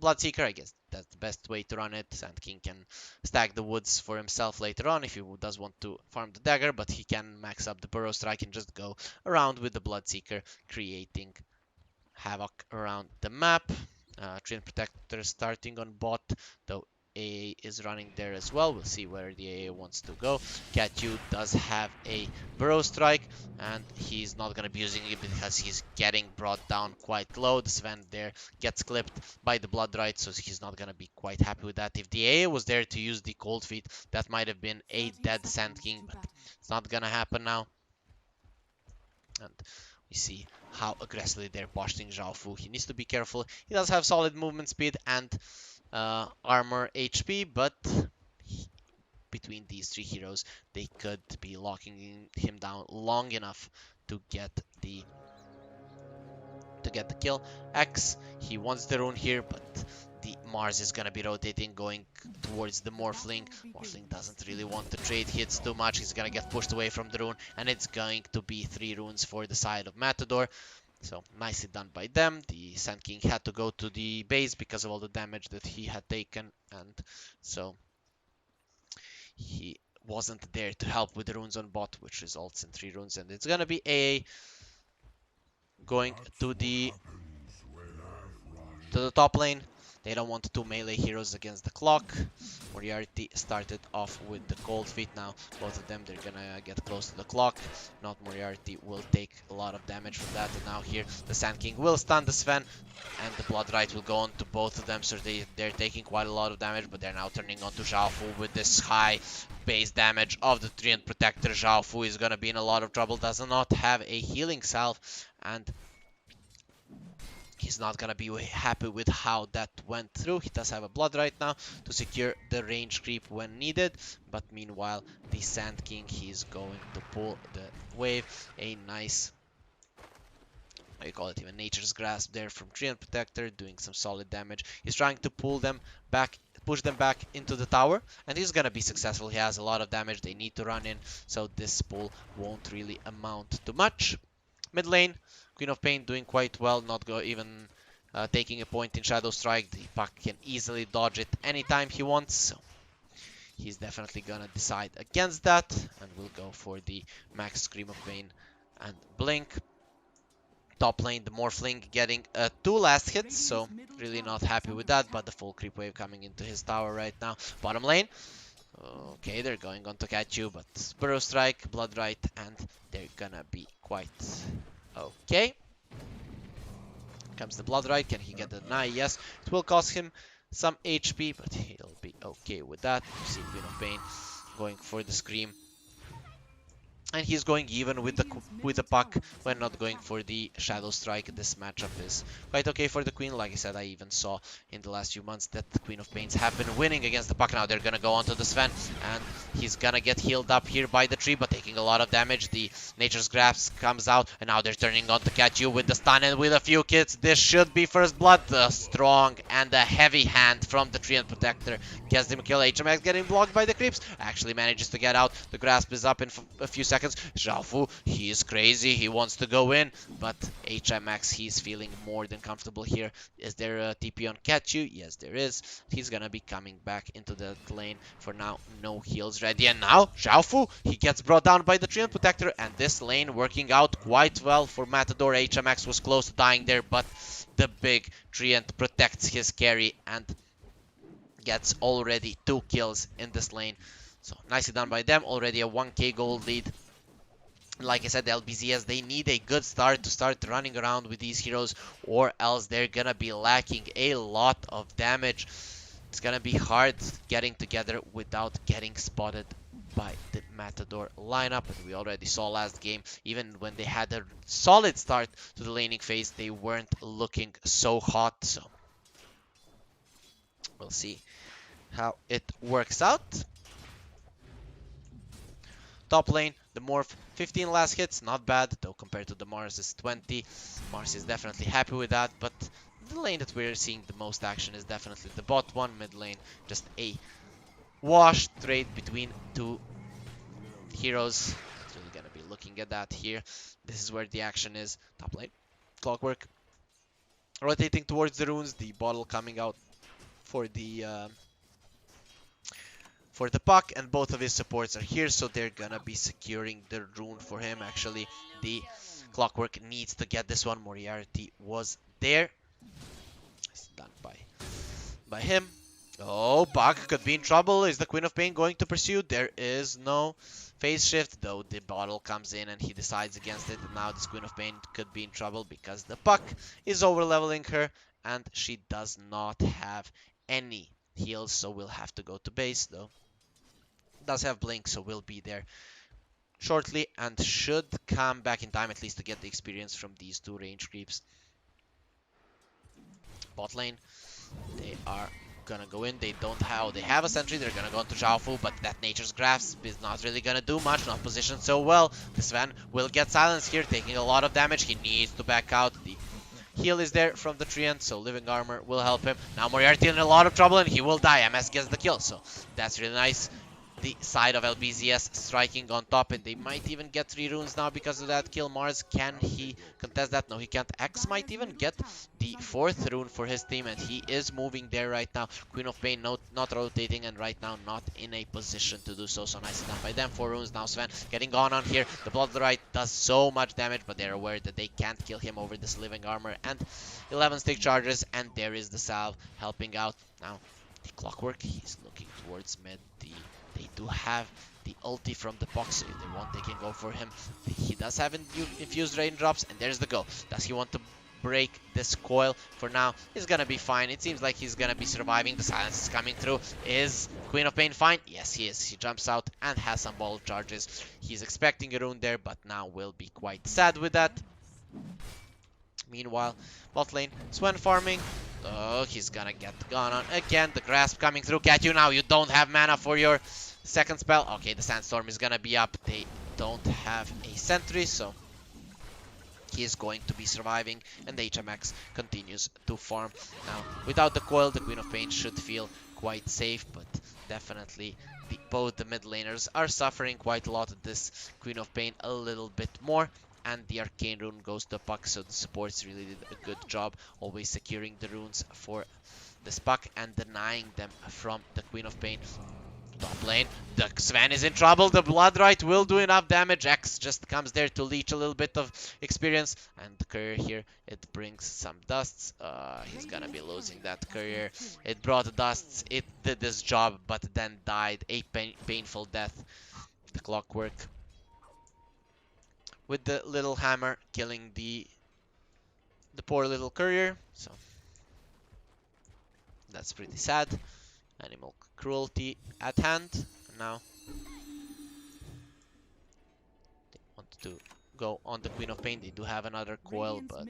Bloodseeker. I guess that's the best way to run it. Sand King can stack the woods for himself later on if he does want to farm the dagger, but he can max up the Burrow Strike and just go around with the Bloodseeker, creating havoc around the map. Treant Protector starting on bot, though AA is running there as well. We'll see where the AA wants to go. Catyu does have a Burrow Strike, and he's not going to be using it because he's getting brought down quite low. The Sven there gets clipped by the Blood Right, so he's not going to be quite happy with that. If the AA was there to use the Cold Feet, that might have been a 30 dead Sand seconds King, to but battle. it's not going to happen now. And we see how aggressively they're pushing Zhao Fu. He needs to be careful. He does have solid movement speed and armor HP, but between these three heroes, they could be locking him down long enough to get the kill. X, he wants the rune here, but the Mars is gonna be rotating, going towards the The Morphling. battle Morphling begins. doesn't really want to trade hits too much. He's gonna get pushed away from the rune, and it's going to be 3 runes for the side of Matador. So nicely done by them. The Sand King had to go to the base because of all the damage that he had taken, and so he wasn't there to help with the runes on bot, which results in 3 runes, and it's gonna be a going to the top lane. They don't want two melee heroes against the clock. Moriarty started off with the cold feet. Now both of them, they're gonna get close to the clock. Not Moriarty will take a lot of damage from that. And now here the Sand King will stun the Sven, and the Blood Right will go on to both of them. So they're taking quite a lot of damage, but they're now turning on to Zhao Fu with this high base damage of the Treant Protector. Zhao Fu is gonna be in a lot of trouble. Does not have a healing salve, and he's not gonna be happy with how that went through. He does have a Blood right now to secure the range creep when needed, but meanwhile the Sand King, he's going to pull the wave. A nice, how you call it, even Nature's Grasp there from Treant Protector, doing some solid damage. He's trying to pull them back push them back into the tower, and he's gonna be successful. He has a lot of damage they need to run in, so this pull won't really amount to much. Mid lane, Queen of Pain doing quite well, not even taking a point in Shadow Strike. The Puck can easily dodge it anytime he wants, so he's definitely gonna decide against that, and we'll go for the Max Scream of Pain and Blink. Top lane, the Morphling getting 2 last hits, so really not happy with that, but the full creep wave coming into his tower right now. Bottom lane, okay, they're going on to catch you, but Burrow Strike, Blood Right, and they're gonna be quite okay. Comes the Blood Right, can he get the deny? Yes, it will cost him some HP, but he'll be okay with that. You see Queen of Pain going for the Scream. And he's going even with the puck when not going for the Shadow Strike. This matchup is quite okay for the Queen. Like I said, I even saw in the last few months that the Queen of Pains have been winning against the puck. Now they're gonna go onto the Sven, and he's gonna get healed up here by the tree, but taking a lot of damage. The Nature's Grasp comes out, and now they're turning on to catch you with the stun and with a few kits. This should be first blood. The strong and the heavy hand from the Treant Protector gets him kill. HMX getting blocked by the creeps. Actually manages to get out. The Grasp is up in a few seconds. Xiaofu, he is crazy. He wants to go in, but HMX, he's feeling more than comfortable here. Is there a TP on Catchu? Yes, there is. He's gonna be coming back into the lane. For now, no heals ready. And now, Xiaofu, he gets brought down by the Treant Protector, and this lane working out quite well for Matador. HMX was close to dying there, but the big Treant protects his carry and gets already 2 kills in this lane. So nicely done by them. Already a 1k gold lead. Like I said, the Lbzs, they need a good start to start running around with these heroes, or else they're gonna be lacking a lot of damage. It's gonna be hard getting together without getting spotted by the Matador lineup. And we already saw last game, even when they had a solid start to the laning phase, they weren't looking so hot. So we'll see how it works out. Top lane, the Morph, 15 last hits, not bad, though compared to the Mars' 20. Mars is definitely happy with that, but the lane that we're seeing the most action is definitely the bot one. Mid lane, just a wash trade between 2 heroes. It's really gonna be looking at that here. This is where the action is. Top lane, Clockwork rotating towards the runes, the bottle coming out for the puck, and both of his supports are here, so they're gonna be securing the rune for him. Actually, the Clockwork needs to get this one. Moriarty was there. It's done by him. Oh, Puck could be in trouble. Is the Queen of Pain going to pursue? There is no phase shift, though the bottle comes in and he decides against it. And now this Queen of Pain could be in trouble because the Puck is over leveling her, and she does not have any heals, so we'll have to go to base, though. Does have blink, so will be there shortly and should come back in time at least to get the experience from these 2 range creeps. Bot lane, they are gonna go in. They have a sentry. They're gonna go into Xiaofu, but that Nature's Grasp is not really gonna do much. Not positioned so well. The Sven will get silenced here, taking a lot of damage. He needs to back out. The heal is there from the Treant, so Living Armor will help him. Now Moriarty in a lot of trouble, and he will die. MS gets the kill, so that's really nice. The side of Lbzs striking on top, and they might even get 3 runes now because of that kill. Mars, can he contest that? No, he can't. X might even get the 4th rune for his team, and he is moving there right now. Queen of Pain not rotating, and right now not in a position to do so. So nicely done by them. 4 runes now. Sven getting gone on here. The Blood Right does so much damage, but they're aware that they can't kill him over this Living Armor and 11 stick charges, and there is the salve helping out. Now the Clockwork, he's looking towards mid. They do have the ulti from the box, so if they want, they can go for him. He does have infused raindrops, and there's the go. Does he want to break this coil? For now, he's gonna be fine. It seems like he's gonna be surviving. The silence is coming through. Is Queen of Pain fine? Yes, he is. He jumps out and has some ball charges. He's expecting a rune there, but now will be quite sad with that. Meanwhile, bot lane, Sven farming. Oh, he's gonna get gone on again. The Grasp coming through. Get you now. You don't have mana for your 2nd spell. Okay, the Sandstorm is gonna be up. They don't have a sentry, so he is going to be surviving, and the HMX continues to farm. Now, without the coil, the Queen of Pain should feel quite safe, but definitely both the mid laners are suffering quite a lot of this Queen of Pain a little bit more. And the Arcane Rune goes to Puck, so the supports really did a good job, always securing the runes for this Puck and denying them from the Queen of Pain. Top lane, the Sven is in trouble, the Bloodrite will do enough damage, X just comes there to leech a little bit of experience, and the courier here, it brings some dusts, he's gonna be losing that courier, it brought dusts, it did this job, but then died a painful death. The Clockwork with the little hammer killing the poor little courier, so that's pretty sad. Animal cruelty at hand. And now they want to go on the Queen of Pain. They do have another coil, but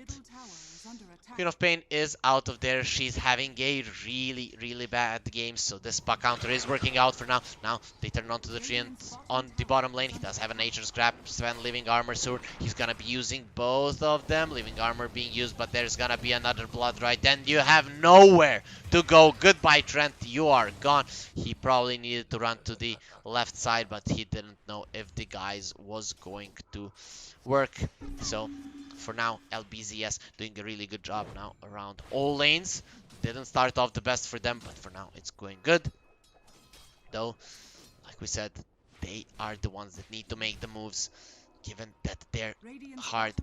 Queen of Pain is out of there. She's having a really bad game, so this Puck counter is working out for now. Now they turn onto the Treant on the bottom lane. He does have a Nature Scrap, Sven Living Armor Sword. He's gonna be using both of them. Living Armor being used, but there's gonna be another Blood right then. You have nowhere to go. Goodbye, Trent. You are gone. He probably needed to run to the left side, but he didn't know if the guys was going to work. So for now, Lbzs doing a really good job now around all lanes. Didn't start off the best for them, but for now it's going good. Though, like we said, they are the ones that need to make the moves, given that their hard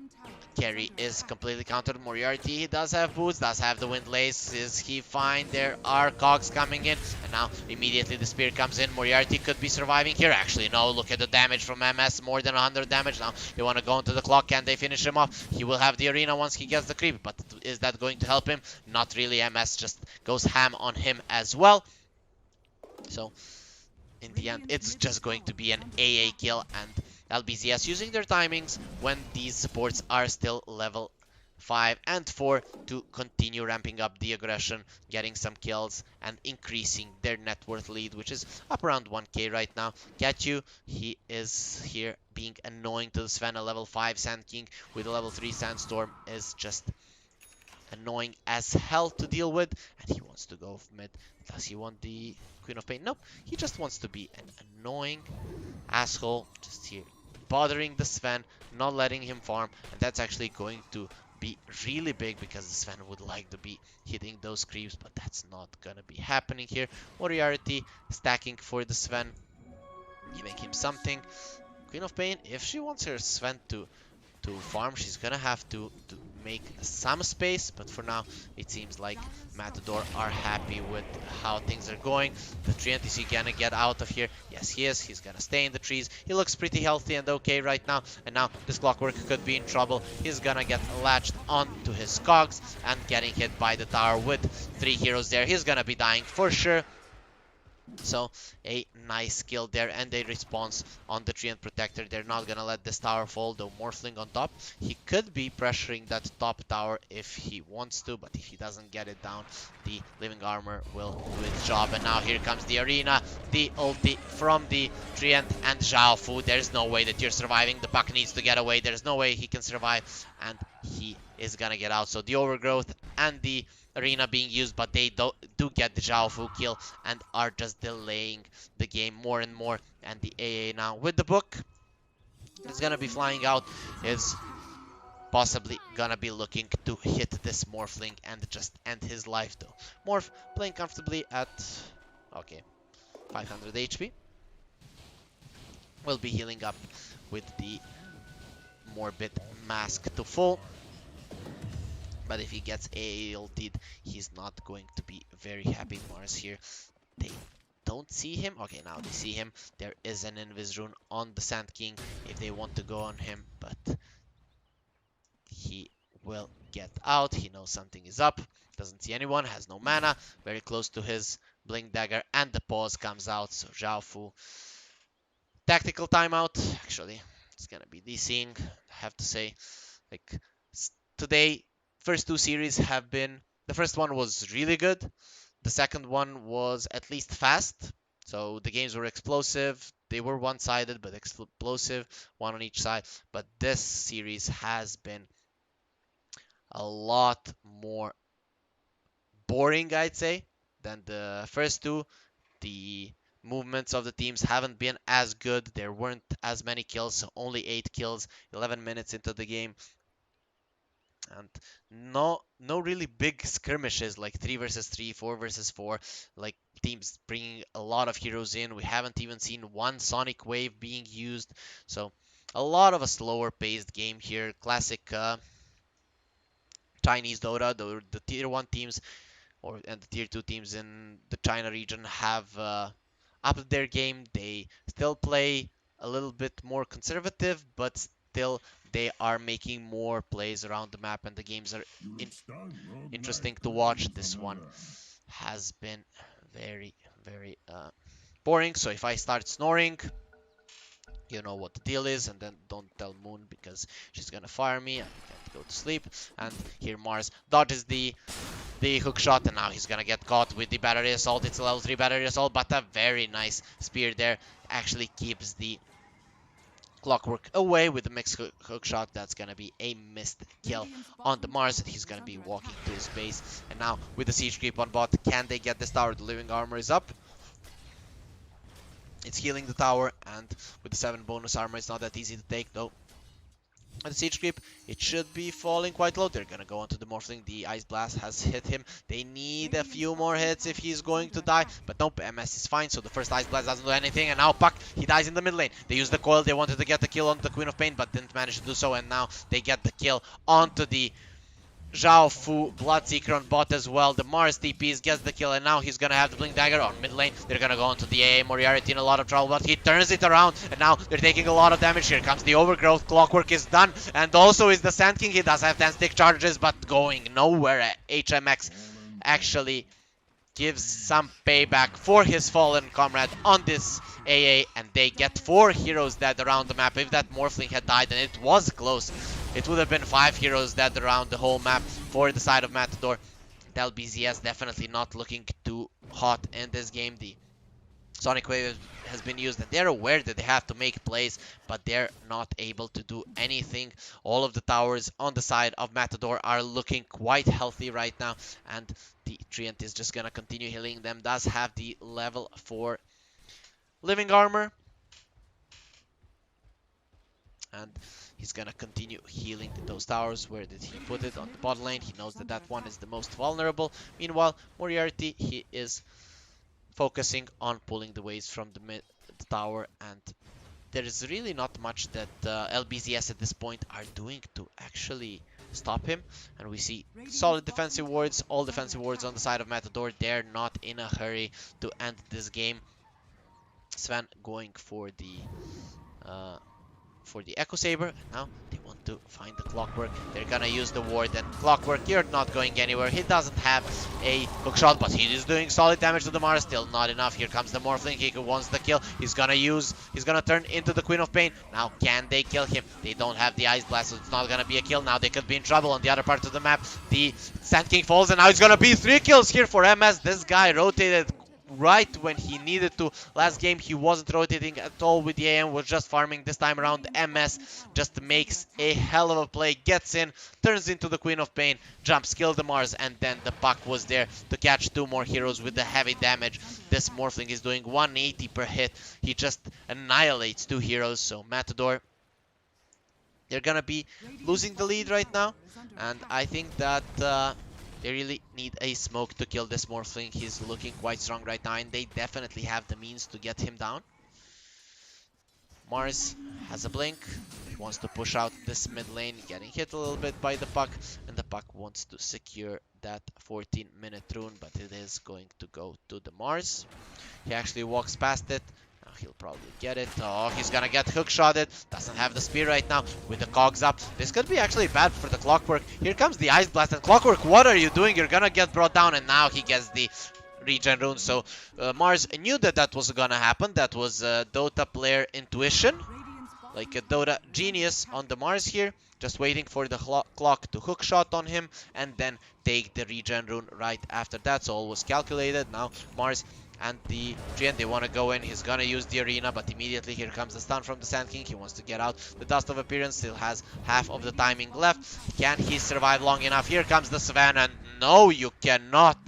carry is completely countered. Moriarty, he does have boots, does have the wind lace. Is he fine? There are cogs coming in, and now immediately the spear comes in. Moriarty could be surviving here. Actually, no, look at the damage from MS, more than 100 damage. Now they want to go into the clock. Can they finish him off? He will have the arena once he gets the creep, but is that going to help him? Not really. MS just goes ham on him as well. So in the end, it's just going to be an AA kill, and Lbzs using their timings when these supports are still level 5 and 4 to continue ramping up the aggression, getting some kills, and increasing their net worth lead, which is up around 1k right now. Catchu, he is here being annoying to the Sven. A level 5 Sand King with a level 3 Sandstorm is just annoying as hell to deal with, and he wants to go mid. Does he want the Queen of Pain? Nope, he just wants to be an annoying asshole, just here bothering the Sven, not letting him farm, and that's actually going to be really big because the Sven would like to be hitting those creeps, but that's not gonna be happening here. Moriarty stacking for the Sven, giving him something. Queen of Pain, if she wants her Sven to farm, she's gonna have to make some space, but for now it seems like Matador are happy with how things are going. The Treant, is he gonna get out of here? Yes, he is. He's gonna stay in the trees. He looks pretty healthy and okay right now, and now this Clockwork could be in trouble. He's gonna get latched onto his cogs and getting hit by the tower with 3 heroes there. He's gonna be dying for sure. So a nice kill there and a response on the Treant Protector. They're not gonna let this tower fall, though Morphling on top. He could be pressuring that top tower if he wants to, but if he doesn't get it down, the Living Armor will do its job. And now here comes the arena, the ulti from the Treant and Zhao Fu. There's no way that you're surviving. The Puck needs to get away. There's no way he can survive, and he is gonna get out. So the Overgrowth and the arena being used, but they do get the Zhao Fu kill and are just delaying the game more and more. And the AA now with the book is gonna be flying out, is possibly gonna be looking to hit this Morphling and just end his life, though. Morph playing comfortably at, okay, 500 HP. Will be healing up with the Morbid Mask to full. But if he gets ulted, he's not going to be very happy. Mars here, they don't see him. Okay, now they see him. There is an Invis rune on the Sand King if they want to go on him, but he will get out. He knows something is up. Doesn't see anyone, has no mana, very close to his Blink Dagger, and the pause comes out. So Zhao Fu, tactical timeout. Actually, it's gonna be DCing, I have to say. Like, today, first 2 series have been, the first one was really good. The second one was at least fast. So the games were explosive. They were one-sided, but explosive, one on each side. But this series has been a lot more boring, I'd say, than the first two. The movements of the teams haven't been as good. There weren't as many kills, so only 8 kills, 11 minutes into the game. And no really big skirmishes like 3 versus 3, 4 versus 4, like teams bringing a lot of heroes in. We haven't even seen one Sonic Wave being used. So a lot of a slower paced game here. Classic Chinese Dota. The tier 1 teams and the tier 2 teams in the China region have upped their game. They still play a little bit more conservative, but still they are making more plays around the map, and the games are in- interesting to watch. This one has been very, very boring. So if I start snoring, you know what the deal is, and then don't tell Moon because she's gonna fire me and I can't go to sleep. And here Mars dodges the hook shot, and now he's gonna get caught with the battery assault. It's a level 3 battery assault, but a very nice spear there actually keeps the clockwork away with the mixed hook shot. That's gonna be a missed kill on the Mars. He's gonna be walking to his base, and now with the siege creep on bot, can they get this tower? The living armor is up. It's healing the tower, and with the 7 bonus armor, it's not that easy to take though. And the siege creep, it should be falling quite low. They're gonna go onto the Morphling. The Ice Blast has hit him. They need a few more hits if he's going to die. But nope, MS is fine. So the first Ice Blast doesn't do anything. And now Puck, he dies in the mid lane. They use the coil. They wanted to get the kill on the Queen of Pain, but didn't manage to do so. And now they get the kill onto the Zhao Fu Bloodseeker on bot as well. The Mars TPs gets the kill, and now he's gonna have the Blink Dagger on mid lane. They're gonna go onto the AA. Moriarty in a lot of trouble, but he turns it around, and now they're taking a lot of damage. Here comes the Overgrowth. Clockwork is done, and also is the Sand King. He does have 10 stick charges, but going nowhere. HMX actually gives some payback for his fallen comrade on this AA, and they get 4 heroes dead around the map. If that Morphling had died, and it was close, it would have been 5 heroes dead around the whole map for the side of Matador. The Lbzs definitely not looking too hot in this game. The Sonic Wave has been used, and they're aware that they have to make plays, but they're not able to do anything. All of the towers on the side of Matador are looking quite healthy right now, and the Treant is just gonna continue healing them. Does have the level 4 living armor, and he's gonna continue healing those towers. Where did he put it? On the bot lane. He knows that that one is the most vulnerable. Meanwhile, Moriarty, he is focusing on pulling the waves from the tower, and there is really not much that Lbzs at this point are doing to actually stop him. And we see solid defensive wards, all defensive wards on the side of Matador. They're not in a hurry to end this game. Sven going for the Echo Saber. Now they want to find the Clockwork. They're gonna use the ward, and Clockwork, you're not going anywhere. He doesn't have a hook shot, but he is doing solid damage to the Mars. Still not enough. Here comes the Morphling. He wants the kill. He's gonna turn into the Queen of Pain. Now can they kill him? They don't have the Ice Blast, so it's not gonna be a kill. Now they could be in trouble on the other part of the map. The Sand King falls, and now it's gonna be 3 kills here for MS. This guy rotated right when he needed to. Last game he wasn't rotating at all with the AM, was just farming. This time around MS just makes a hell of a play, gets in, turns into the Queen of Pain, jumps, kills the Mars, and then the Puck was there to catch 2 more heroes with the heavy damage. This Morphling is doing 180 per hit. He just annihilates 2 heroes. So Matador, they're gonna be losing the lead right now, and I think that they really need a smoke to kill this Morphling. He's looking quite strong right now, and they definitely have the means to get him down. Mars has a blink. He wants to push out this mid lane, getting hit a little bit by the Puck, and the Puck wants to secure that 14-minute rune, but it is going to go to the Mars. He actually walks past it. He'll probably get it. Oh, he's gonna get hookshotted. Doesn't have the spear right now with the cogs up. This could be actually bad for the Clockwork. Here comes the Ice Blast, and Clockwork, what are you doing? You're gonna get brought down, and now he gets the regen rune. So Mars knew that that was gonna happen. That was Dota player intuition, like a Dota genius on the Mars here. Just waiting for the clock to hookshot on him, and then take the regen rune right after that. So all was calculated. Now Mars and the Treant, they want to go in. He's gonna use the arena, but immediately here comes the stun from the Sand King. He wants to get out. The Dust of Appearance still has half of the timing left. Can he survive long enough? Here comes the Sven, and no, you cannot.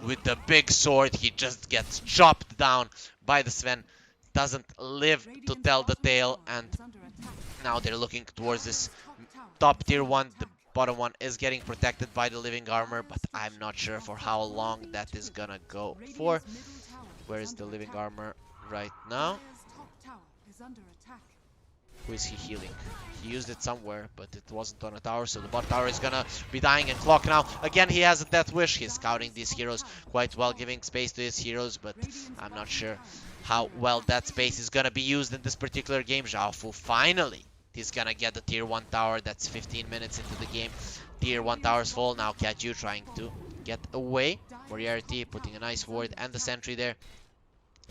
With the big sword, he just gets chopped down by the Sven. Doesn't live to Radiant's tell the bottom tale, tower and is under attack. now they're looking towards this Dire's top tower top is tier under 1. The attack. bottom one is getting protected by the living armor, but Dire's I'm not structures sure are for how long falling that is too. gonna go for. Radiant's middle tower Where is is the under living attack. armor right now? Dire's top tower is under attack. Who is he healing? He used it somewhere, but it wasn't on a tower, so the bot tower is gonna be dying. And Clock now, again, he has a death wish. He's scouting these heroes quite well, giving space to his heroes, but Radiant's I'm not bottom sure tower is how under well attack. that space is gonna be used in this particular game. Xiaofu finally, he's gonna get the tier 1 tower. That's 15 minutes into the game. Tier 1 tower's full. Now Katyu trying to get away. Moriarty putting a nice ward and the sentry there.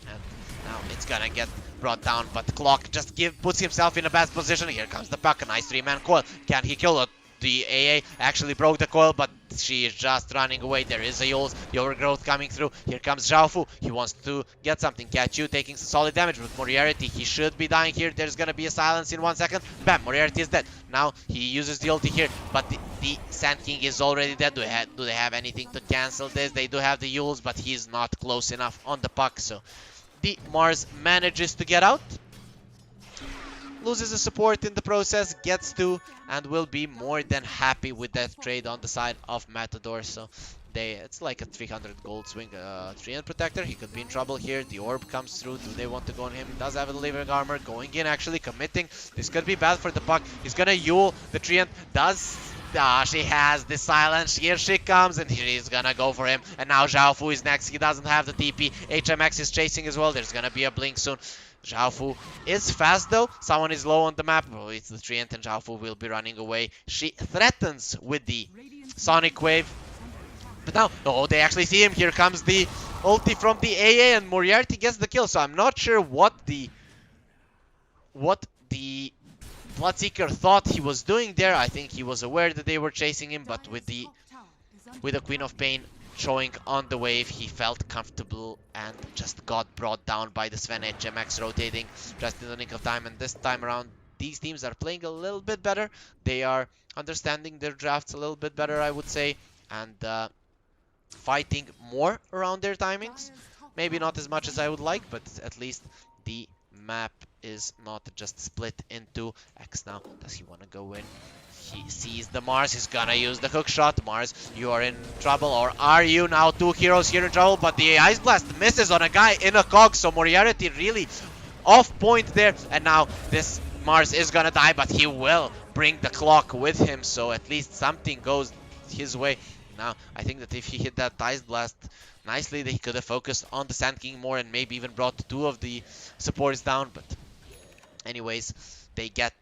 And now it's gonna get brought down, but Clock just puts himself in a bad position. Here comes the puck, a nice 3-man coil. Can he kill it? The AA actually broke the coil, but she is just running away. There is a Yules, the overgrowth coming through. Here comes Xiaofu. He wants to get something. Katyu taking some solid damage with Moriarty. He should be dying here. There's gonna be a silence in 1 second. Bam, Moriarty is dead. Now he uses the ulti here, but the Sand King is already dead. Do they have anything to cancel this? They do have the Yules, but he's not close enough on the puck, so the Mars manages to get out, loses a support in the process, gets to, and will be more than happy with that trade on the side of Matador. So it's like a 300 gold swing. 300 protector, he could be in trouble here. The orb comes through. Do they want to go on him? He does have a living armor going in, actually committing. This could be bad for the puck. He's gonna Yule the Treant. She has the silence. Here she comes, and she's gonna go for him. And now Xiaofu is next. He doesn't have the TP. HMX is chasing as well. There's gonna be a blink soon. Xiaofu is fast though. Someone is low on the map. Oh, it's the Treant, and Xiaofu will be running away. She threatens with the Sonic Wave. But now, oh, they actually see him. Here comes the ulti from the AA, and Moriarty gets the kill. So I'm not sure what the Bloodseeker thought he was doing there. I think he was aware that they were chasing him, but with the Queen of Pain showing on the wave, he felt comfortable and just got brought down by the Sven. HMX rotating just in the nick of time, and this time around these teams are playing a little bit better. They are understanding their drafts a little bit better, I would say, and fighting more around their timings. Maybe not as much as I would like, but at least the map is not just split into X now. Does he want to go in? He sees the Mars. He's gonna use the hook shot. Mars, you are in trouble, or are you? Now 2 heroes here in trouble, but the Ice Blast misses on a guy in a cog, so Moriarty really off point there. And now this Mars is gonna die, but he will bring the clock with him, so at least something goes his way. Now, I think that if he hit that Ice Blast nicely, that he could have focused on the Sand King more and maybe even brought 2 of the supports down. But anyways, they get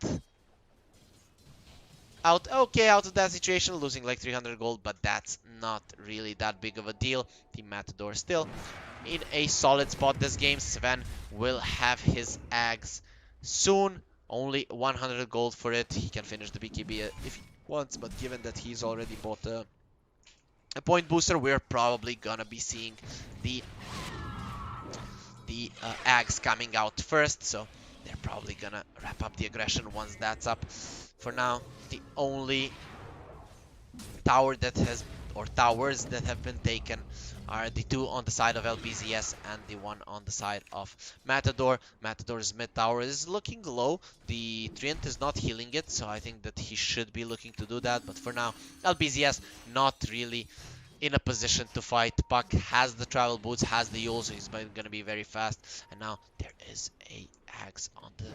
out of that situation, losing like 300 gold, but that's not really that big of a deal. The Matador still in a solid spot this game. Sven will have his Ags soon. Only 100 gold for it. He can finish the BKB if he wants, but given that he's already bought a point booster, we're probably gonna be seeing the Ags coming out first, so they're probably gonna wrap up the aggression once that's up. For now, the only tower that has, or towers that have been taken, are the 2 on the side of Lbzs and the 1 on the side of Matador. Matador's mid tower is looking low. The Treant is not healing it, so I think that he should be looking to do that. But for now, Lbzs not really in a position to fight. Puck has the travel boots, has the Yule, so he's going to be very fast. And now there is a axe on the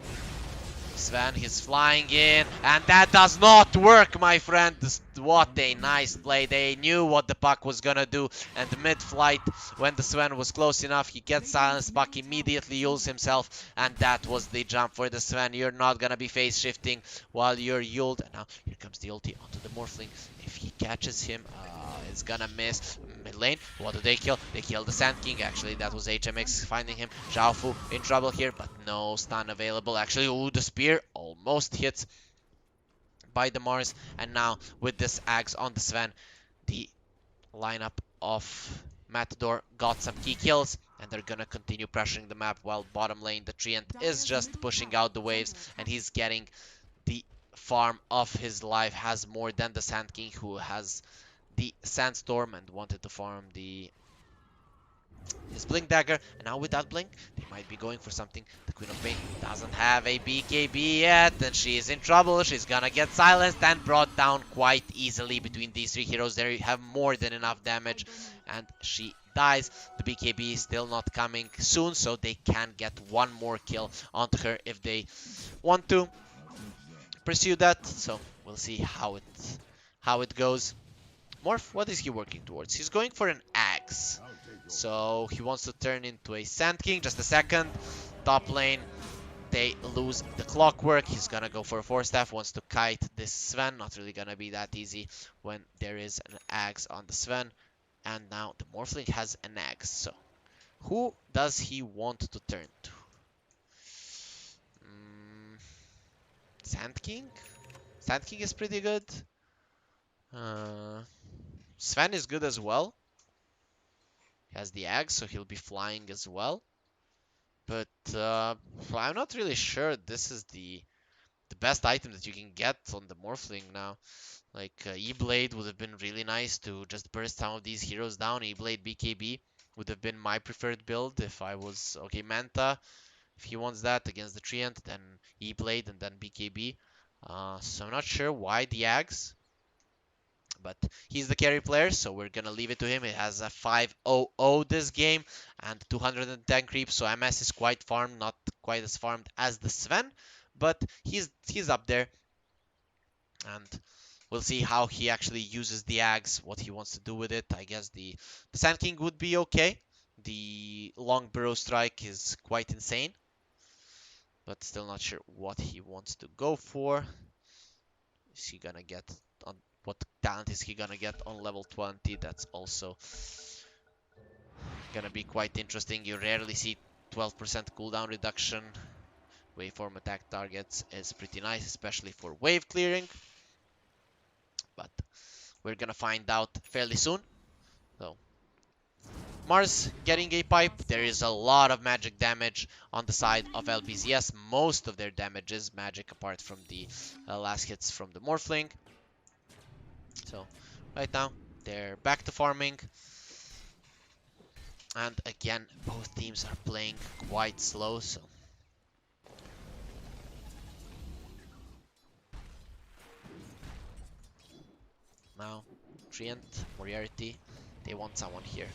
Sven. He's flying in, and that does not work, my friend. What a nice play. They knew what the puck was gonna do, and mid-flight, when the Sven was close enough, he gets silenced. Puck immediately Yules himself, and that was the jump for the Sven. You're not gonna be phase shifting while you're Yuled. And now here comes the ulti onto the Morphling. If he catches him, it's gonna miss. Mid lane, what do they kill? They kill the Sand King. Actually, that was HMX finding him. Xiaofu in trouble here, but no stun available. Actually, ooh, the spear almost hits by the Mars. And now with this Axe on the Sven, the lineup of Matador got some key kills, and they're gonna continue pressuring the map, while bottom lane the Treant is just pushing out the waves, and he's getting the farm of his life. Has more than the Sand King, who has the Sandstorm and wanted to farm his Blink Dagger, and now with that Blink, they might be going for something. The Queen of Pain doesn't have a BKB yet, and she is in trouble. She's gonna get silenced and brought down quite easily between these three heroes. They have more than enough damage, and she dies. The BKB is still not coming soon, so they can get one more kill onto her if they want to pursue that. So we'll see how it goes. Morph, what is he working towards? He's going for an axe. So he wants to turn into a Sand King. Just a second. Top lane, they lose the clockwork. He's gonna go for a Force Staff. Wants to kite this Sven. Not really gonna be that easy when there is an axe on the Sven. And now the Morphling has an axe. So who does he want to turn to? Sand King? Sand King is pretty good. Sven is good as well. He has the axe, so he'll be flying as well. But I'm not really sure this is the best item that you can get on the Morphling now. Like E-Blade would have been really nice to just burst some of these heroes down. E-Blade BKB would have been my preferred build if I was okay. Manta, if he wants that against the Treant, then E-Blade and then BKB. So I'm not sure why the axe. But he's the carry player, so we're gonna leave it to him. It has a 500 this game and 210 creep, so MS is quite farmed, not quite as farmed as the Sven, but he's up there. And we'll see how he actually uses the axe, what he wants to do with it. I guess the Sand King would be okay. The long burrow strike is quite insane, but still not sure what he wants to go for. Is he gonna get on what talent is he gonna get on level 20? That's also gonna be quite interesting. You rarely see 12% cooldown reduction. Waveform attack targets is pretty nice, especially for wave clearing. But we're gonna find out fairly soon. So Mars getting a pipe. There is a lot of magic damage on the side of Lbzs. Most of their damage is magic, apart from the last hits from the Morphling. So right now they're back to farming, and again both teams are playing quite slow. So now Treant, Moriarty, they want someone here.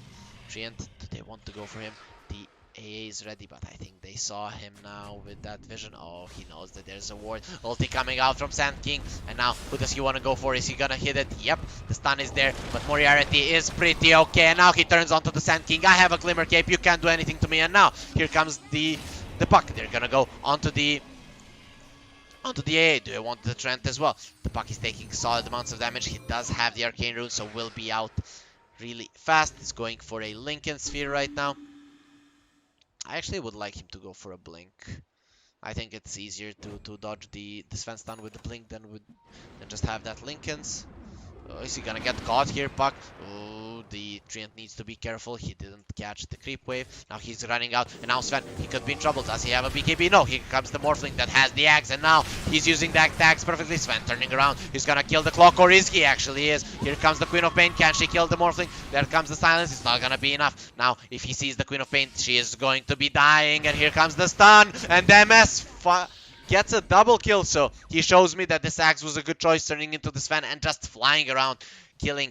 Treant, do they want to go for him? The AA is ready, but I think they saw him now with that vision. Oh, he knows that there's a ward. Ulti coming out from Sand King. And now, who does he want to go for? Is he gonna hit it? Yep, the stun is there, but Moriarty is pretty okay. And now he turns onto the Sand King. I have a Glimmer Cape, you can't do anything to me. And now, here comes the puck. They're gonna go onto the AA. Do I want the Trent as well? The puck is taking solid amounts of damage. He does have the Arcane Rune, so will be out really fast. He's going for a Lincoln Sphere right now. I actually would like him to go for a Blink. I think it's easier to dodge the Sven stun with the Blink than just have that Lincoln's. Is he gonna get caught here, Puck? Oh, the Treant needs to be careful. He didn't catch the creep wave. Now he's running out, and now Sven, he could be in trouble. Does he have a BKB? No, here comes the Morphling that has the axe, and now he's using that axe perfectly. Sven turning around. He's gonna kill the clock, or is he? Actually is. Here comes the Queen of Pain. Can she kill the Morphling? There comes the silence. It's not gonna be enough. Now, if he sees the Queen of Pain, she is going to be dying, and here comes the stun, and MS gets a double kill, so he shows me that this axe was a good choice, turning into the Sven and just flying around, killing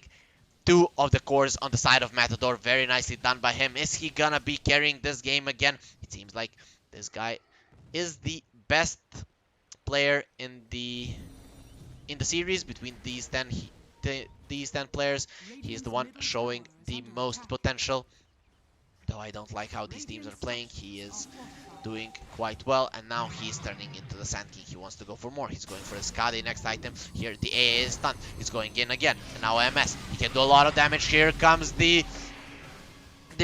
two of the cores on the side of Matador. Very nicely done by him. Is he gonna be carrying this game again? It seems like this guy is the best player in the series between these 10 players. He is the one showing the most potential. Though I don't like how these teams are playing, he is doing quite well, and now he's turning into the Sand King. He wants to go for more. He's going for the Skadi next item. Here the AA is stunned. He's going in again, and now MS. He can do a lot of damage. Here comes the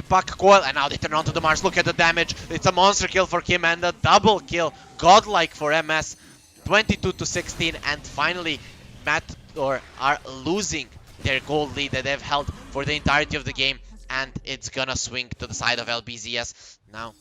Puck Coil, and now they turn onto the Mars. Look at the damage. It's a monster kill for him, and a double kill. Godlike for MS. 22 to 16, and finally Matador are losing their gold lead that they've held for the entirety of the game, and it's gonna swing to the side of Lbzs. Now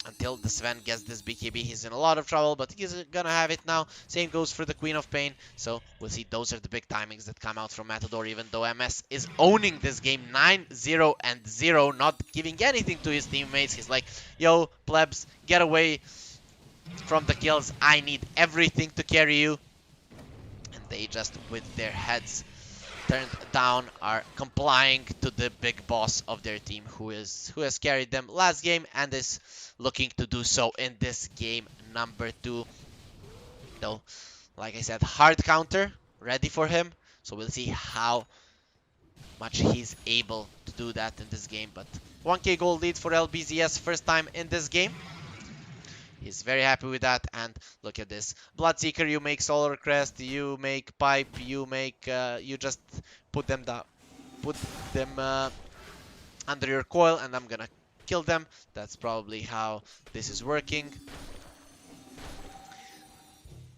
until the Sven gets this BKB. He's in a lot of trouble, but he's gonna have it now. Same goes for the Queen of Pain. So we'll see. Those are the big timings that come out from Matador, even though MS is owning this game 9-0 and 0, not giving anything to his teammates. He's like, yo, plebs, get away from the kills. I need everything to carry you. And they just, with their heads turned down, are complying to the big boss of their team, who has carried them last game and is looking to do so in this game number 2. Though, like I said, hard counter ready for him, so we'll see how much he's able to do that in this game. But 1k gold lead for Lbzs, first time in this game. He's very happy with that. And look at this. Bloodseeker, you make Solar Crest, you make Pipe, you make, you just put them down, put them under your coil, and I'm gonna kill them. That's probably how this is working.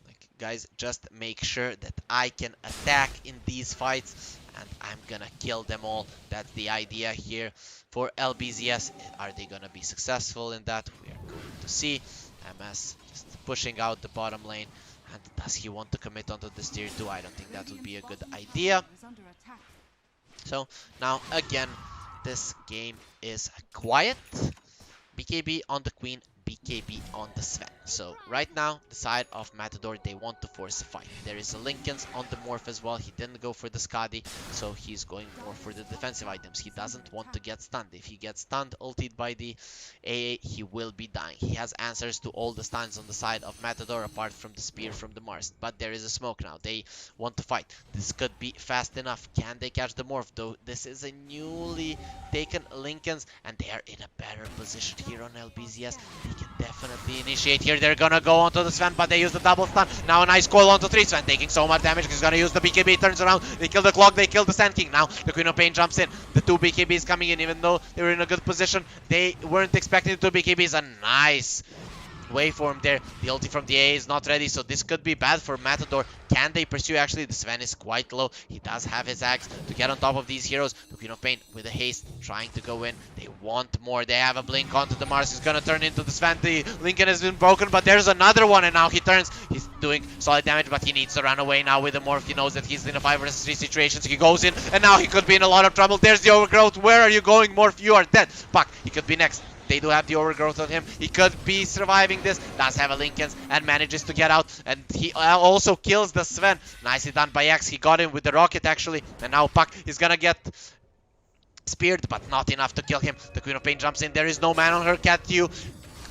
Like, guys, just make sure that I can attack in these fights, and I'm gonna kill them all. That's the idea here for Lbzs. Are they gonna be successful in that? We are going to see. MS just pushing out the bottom lane. And does he want to commit onto this tier 2? I don't think that would be a good idea. So now again, this game is quiet. BKB on the Queen, BKB on the Sven. So right now, the side of Matador, they want to force a fight. There is a Linken's on the Morph as well. He didn't go for the Skadi, so he's going more for the defensive items. He doesn't want to get stunned. If he gets stunned, ulted by the AA, he will be dying. He has answers to all the stuns on the side of Matador, apart from the spear from the Mars. But there is a smoke now. They want to fight. This could be fast enough. Can they catch the Morph? Though this is a newly taken Linken's, and they are in a better position here on Lbzs. They can definitely initiate here. They're gonna go onto the Sven, but they use the double stun. Now a nice coil onto 3. Sven taking so much damage. He's gonna use the BKB. Turns around. They kill the clock. They kill the Sand King. Now the Queen of Pain jumps in. The 2 BKBs coming in, even though they were in a good position. They weren't expecting the 2 BKBs. A nice waveform there. The ulti from the A is not ready, so this could be bad for Matador. Can they pursue? Actually, the Sven is quite low. He does have his axe to get on top of these heroes. The Queen of Pain with a haste trying to go in. They want more. They have a blink onto the Mars. He's gonna turn into the Sven. The Lincoln has been broken, but there's another one, and now he turns. He's doing solid damage, but he needs to run away now with the Morph. He knows that he's in a 5 versus 3 situation, so he goes in, and now he could be in a lot of trouble. There's the overgrowth. Where are you going, Morph? You are dead. Puck, he could be next. They do have the overgrowth on him. He could be surviving this. Does have a Linken's and manages to get out. And he also kills the Sven. Nicely done by X. He got him with the rocket, actually. And now Puck is gonna get speared, but not enough to kill him. The Queen of Pain jumps in. There is no man on her. Cat-Q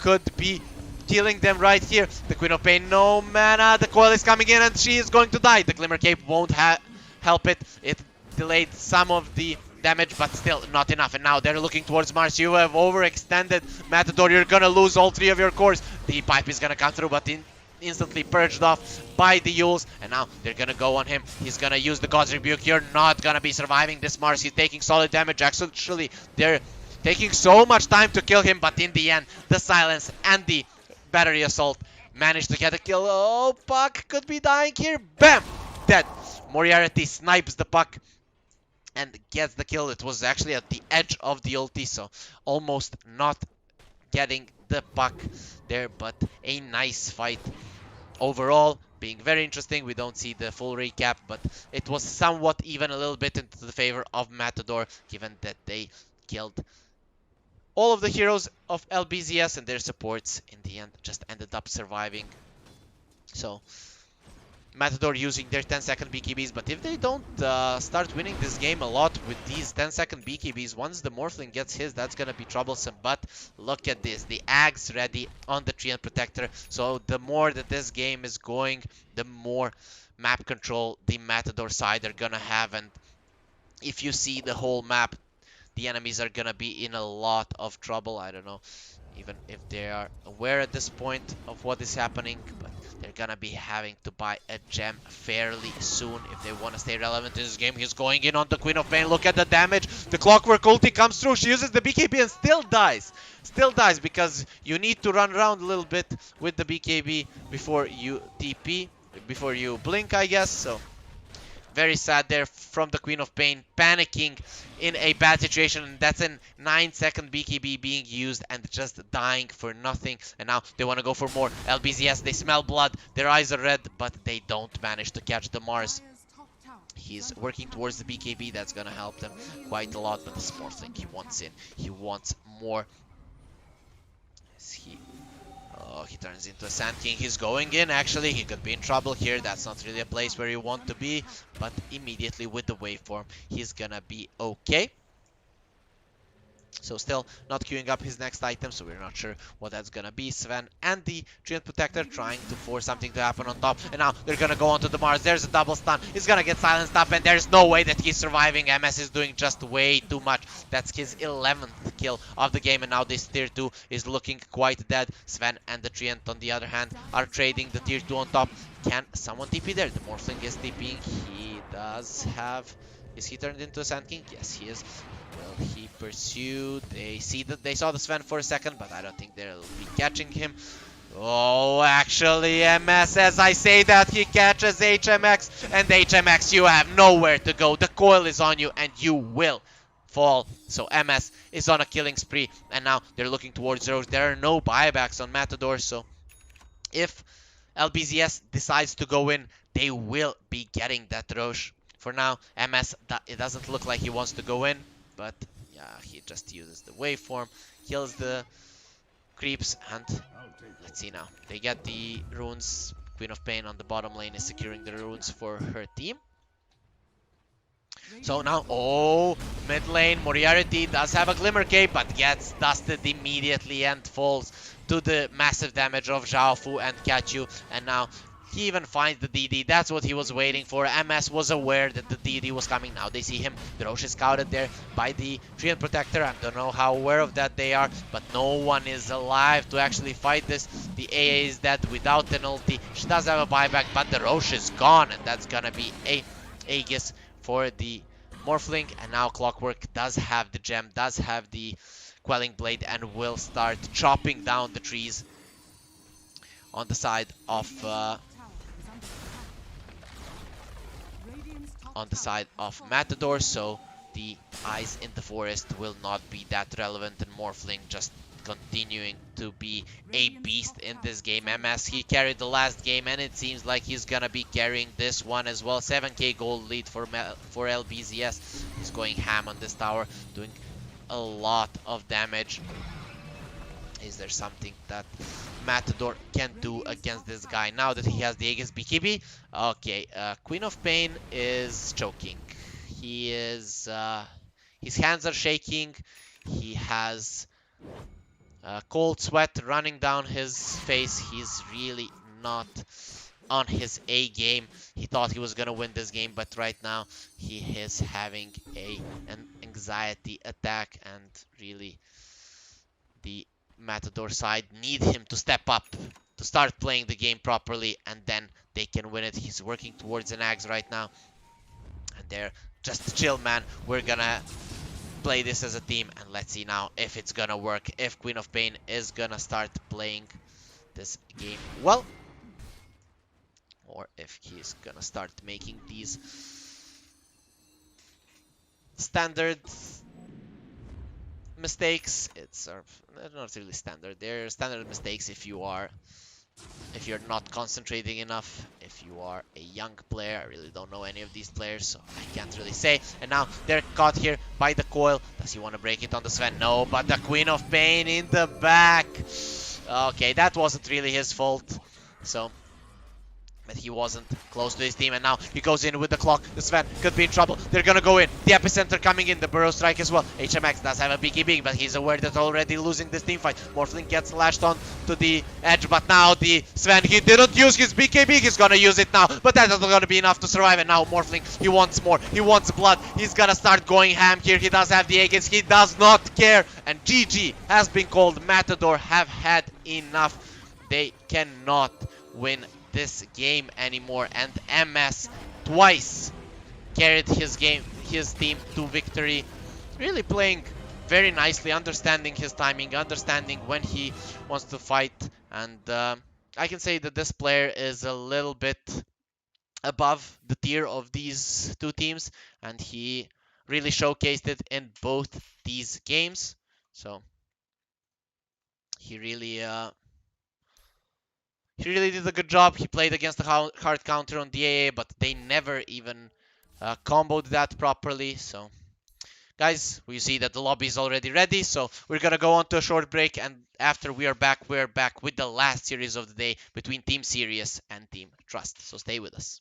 could be killing them right here. The Queen of Pain, no mana. The coil is coming in and she is going to die. The Glimmer Cape won't help it. It delayed some of the damage, but still not enough. And now they're looking towards Mars. You have overextended Matador. You're gonna lose all 3 of your cores. The pipe is gonna come through, but instantly purged off by the Yules. And now they're gonna go on him. He's gonna use the God's Rebuke. You're not gonna be surviving this, Mars. He's taking solid damage. Actually, they're taking so much time to kill him, but in the end, the silence and the battery assault managed to get a kill. Oh, Puck could be dying here. Bam! Dead. Moriarty snipes the Puck and gets the kill. It was actually at the edge of the ulti, so almost not getting the Puck there, but a nice fight overall, being very interesting. We don't see the full recap, but it was somewhat even a little bit into the favor of Matador, given that they killed all of the heroes of Lbzs, and their supports in the end just ended up surviving. So Matador using their 10-second BKBs, but if they don't start winning this game a lot with these 10-second BKBs, once the Morphling gets his, that's gonna be troublesome. But look at this, the Ags ready on the Treant Protector, so the more that this game is going, the more map control the Matador side are gonna have. And if you see the whole map, the enemies are gonna be in a lot of trouble. I don't know even if they are aware at this point of what is happening, but they're gonna be having to buy a gem fairly soon if they want to stay relevant in this game. He's going in on the Queen of Pain. Look at the damage. The Clockwork ulti comes through. She uses the BKB and still dies. Still dies because you need to run around a little bit with the BKB before you TP, before you blink, I guess. So Very sad there from the Queen of Pain, panicking in a bad situation. And that's a 9-second BKB being used and just dying for nothing. And now they want to go for more. Lbzs, they smell blood. Their eyes are red, but they don't manage to catch the Mars. He's working towards the BKB. That's going to help them quite a lot. But the Morphling, he wants in. He wants more. Oh, he turns into a Sand King. He's going in, actually. He could be in trouble here. That's not really a place where you want to be. But immediately with the waveform, he's gonna be okay. So still not queuing up his next item, so we're not sure what that's gonna be. Sven and the Treant Protector trying to force something to happen on top. And now they're gonna go onto the Mars. There's a double stun. He's gonna get silenced up, and there's no way that he's surviving. MS is doing just way too much. That's his 11th kill of the game, and now this tier 2 is looking quite dead. Sven and the Treant, on the other hand, are trading the tier 2 on top. Can someone TP there? The Morphling is TPing. He does have... Is he turned into a Sand King? Yes, he is. Will he pursue? They saw the Sven for a second, but I don't think they'll be catching him. Oh, actually, MS, as I say that, he catches HMX, and HMX, you have nowhere to go. The coil is on you, and you will fall. So MS is on a killing spree, and now they're looking towards Roche. There are no buybacks on Matador, so if Lbzs decides to go in, they will be getting that Roche. For now, MS, it doesn't look like he wants to go in, but yeah, he just uses the waveform, kills the creeps, and let's see now. They get the runes. Queen of Pain on the bottom lane is securing the runes for her team. So now, oh, mid lane, Moriarty does have a Glimmer Cape, but gets dusted immediately and falls to the massive damage of Zhaofu and Kachu. And now he even finds the DD. That's what he was waiting for. MS was aware that the DD was coming. Now they see him. The Roche is scouted there by the Treant Protector. I don't know how aware of that they are, but no one is alive to actually fight this. The AA is dead without an ulti. She does have a buyback, but the Roche is gone, and that's gonna be a Aegis for the Morphling. And now Clockwork does have the gem, does have the Quelling Blade, and will start chopping down the trees on the side of Matador, so the eyes in the forest will not be that relevant, and Morphling just continuing to be a beast in this game. MS, he carried the last game, and it seems like he's gonna be carrying this one as well. 7k gold lead for Lbzs. He's going ham on this tower, doing a lot of damage. Is there something that Matador can do against this guy now that he has the Aegis BKB? Okay, Queen of Pain is choking. He is... his hands are shaking. He has cold sweat running down his face. He's really not on his A game. He thought he was gonna win this game, but right now he is having an anxiety attack, and really the Matador side need him to step up, to start playing the game properly, and then they can win it. He's working towards an axe right now, and they're just chill, man. We're gonna play this as a team, and let's see now if it's gonna work, if Queen of Pain is gonna start playing this game well, or if he's gonna start making these standard mistakes. It's not really standard. They're standard mistakes if you're not concentrating enough, if you are a young player. I really don't know any of these players, so I can't really say. And now they're caught here by the coil. Does he want to break it on the Sven? No, but the Queen of Pain in the back. Okay, that wasn't really his fault. So, but he wasn't close to his team, and now he goes in with the clock. The Sven could be in trouble. They're gonna go in. The epicenter coming in. The burrow strike as well. HMX does have a big, but he's aware that already losing this team fight. Morphling gets lashed on to the edge, but now the Sven, he didn't use his BKB. He's gonna use it now, but that isn't gonna be enough to survive. And now Morphling, he wants more. He wants blood. He's gonna start going ham here. He does have the Aegis. He does not care. And GG has been called. Matador have had enough. They cannot win this game anymore, and MS twice carried his team to victory. Really playing very nicely, understanding his timing, understanding when he wants to fight, and I can say that this player is a little bit above the tier of these two teams, and he really showcased it in both these games. So he really did a good job. He played against the hard counter on DAA, but they never even comboed that properly. So guys, we see that the lobby is already ready, so we're gonna go on to a short break, and after we're back with the last series of the day between Team Sirius and Team Trust. So stay with us.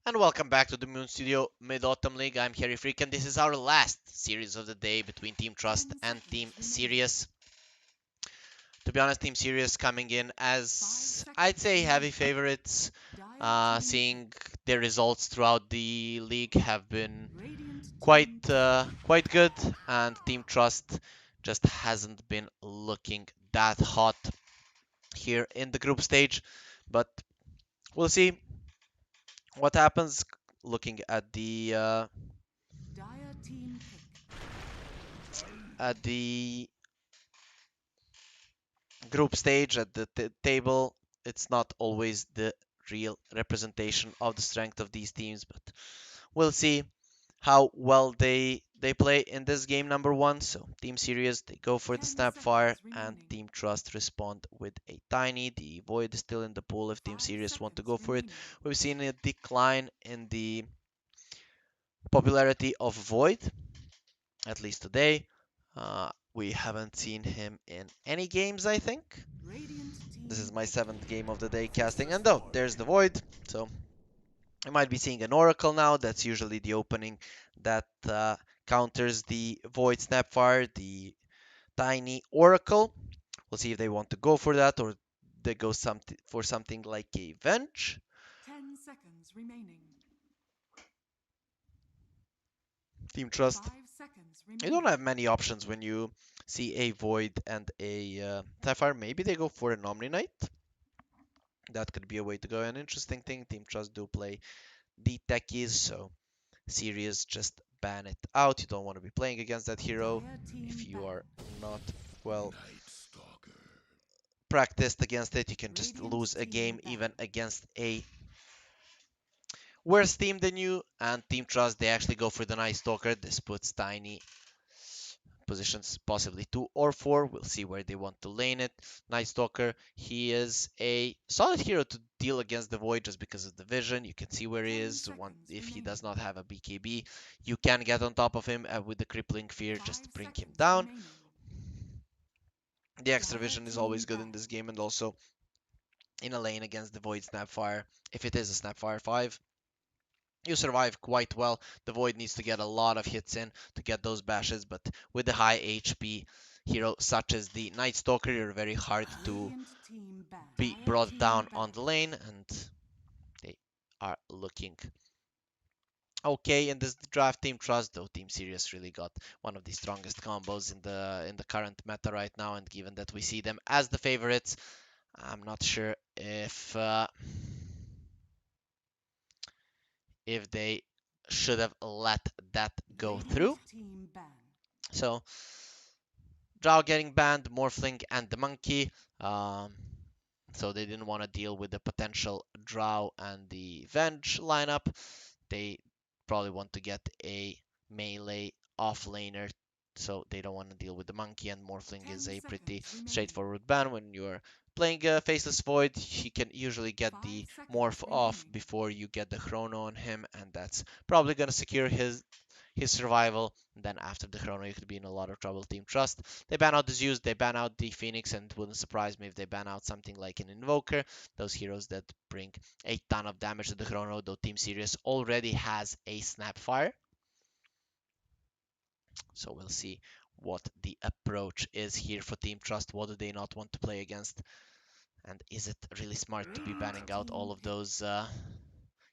And welcome back to the Moon Studio Mid-Autumn League. I'm Harry Freak, and this is our last series of the day between Team Trust 10 and Team seconds remaining. Sirius. To be honest, Team Sirius coming in 5 as, I'd seconds say, heavy remaining. favorites. Dire team pick. Seeing their results throughout the league have been Radiant quite team double kill. quite good, and Team Trust just hasn't been looking that hot here in the group stage. But we'll see what happens. Looking Dire team pick. at the group stage at the table, it's not always the real representation of the strength of these teams, but we'll see how well they play in this game number one. So Team Sirius, they go for the 10 Snapfire, seconds and remaining. Team Trust respond with a Tiny. The Void is still in the pool if Team 5 Sirius want to seconds go for it. remaining. We've seen a decline in the popularity of Void, at least today. We haven't seen him in any games, I think. Radiant This is team my pick. seventh game of the day casting, and oh, there's the Void. So I might be seeing an Oracle now. That's usually the opening that counters the Void Snapfire, the Tiny Oracle. We'll see if they want to go for that or they go for something like a Venge. 10 seconds remaining. Team Trust. 5 seconds You don't remaining. have many options when you see a Void and a Snapfire. Maybe they go for an Omni Knight. That could be a way to go. An interesting thing, Team Trust do play the techies, so Sirius just ban it out. You don't want to be playing against that hero Dire if team you are banned. not well practiced against it. You can just Radiant lose a game team even banned. against a worse team than you. And Team Trust, they actually go for the Night Stalker. This puts Tiny positions possibly 2 or 4. We'll see where they want to lane it. Night Stalker, he is a solid hero to deal against the Void just because of the vision. You can see where he 10 is. seconds If he does remaining. not have a BKB, you can get on top of him with the Crippling Fear 5 just to bring him seconds down. remaining. The extra Dire vision is team always good in banned. this game, and also in a lane against the Void Snapfire. If it is a Snapfire 5, you survive quite well. The Void needs to get a lot of hits in to get those bashes, but with the high HP hero such as the Night Stalker, you're very hard to Radiant team banned. be Dire brought team down on the banned. lane, and they are looking okay in this draft. Team Trust, though, Team Sirius really got one of the strongest combos in the current meta right now, and given that we see them as the favorites, I'm not sure if they should have let that go Radiant through. team banned. So Drow getting banned, Morphling and the Monkey. Um, so they didn't want to deal with the potential Drow and the Venge lineup. They probably want to get a melee offlaner, so they don't want to deal with the Monkey, and Morphling is 10 a pretty seconds remaining. straightforward ban. When you're playing a Faceless Void, he can usually get 5 the seconds Morph off remaining. before you get the Chrono on him, and that's probably going to secure his survival. And then after the Chrono, you could be in a lot of trouble. Team Trust, they ban out the Zeus, they ban out the Phoenix, and it wouldn't surprise me if they ban out something like an Invoker, those heroes that bring a ton of damage to the Chrono, though Team Sirius already has a Snapfire. So we'll see what the approach is here for Team Trust. What do they not want to play against? And is it really smart to be Radiant banning out all team of pick. those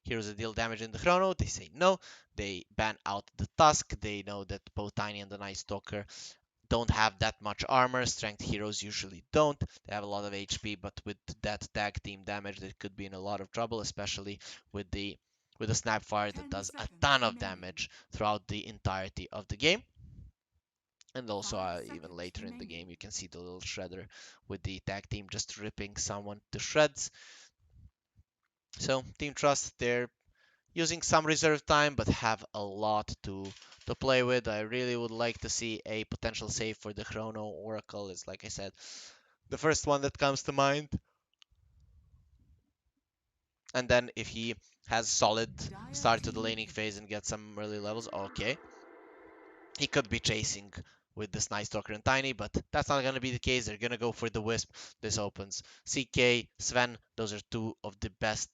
heroes that deal damage in the Chrono? They say no. They ban out the Tusk. They know that both Tiny and the Night Stalker don't have that much armor. Strength heroes usually don't. They have a lot of HP, but with that tag team damage, they could be in a lot of trouble, especially with the Snapfire that 10 does a seconds ton of remaining. damage throughout the entirety of the game. And also, 5 even seconds later in the remaining. game, you can see the little shredder with the tag team just ripping someone to shreds. So, Team Trust, they're using some reserve time, but have a lot to play with. I really would like to see a potential save for the Chrono. Oracle is, like I said, the first one that comes to mind. And then if he has solid Dire start to the team laning pick. phase and get some early levels, okay, he could be chasing with this Night Stalker and Tiny, but that's not going to be the case. They're going to go for the Wisp. This opens CK, Sven. Those are two of the best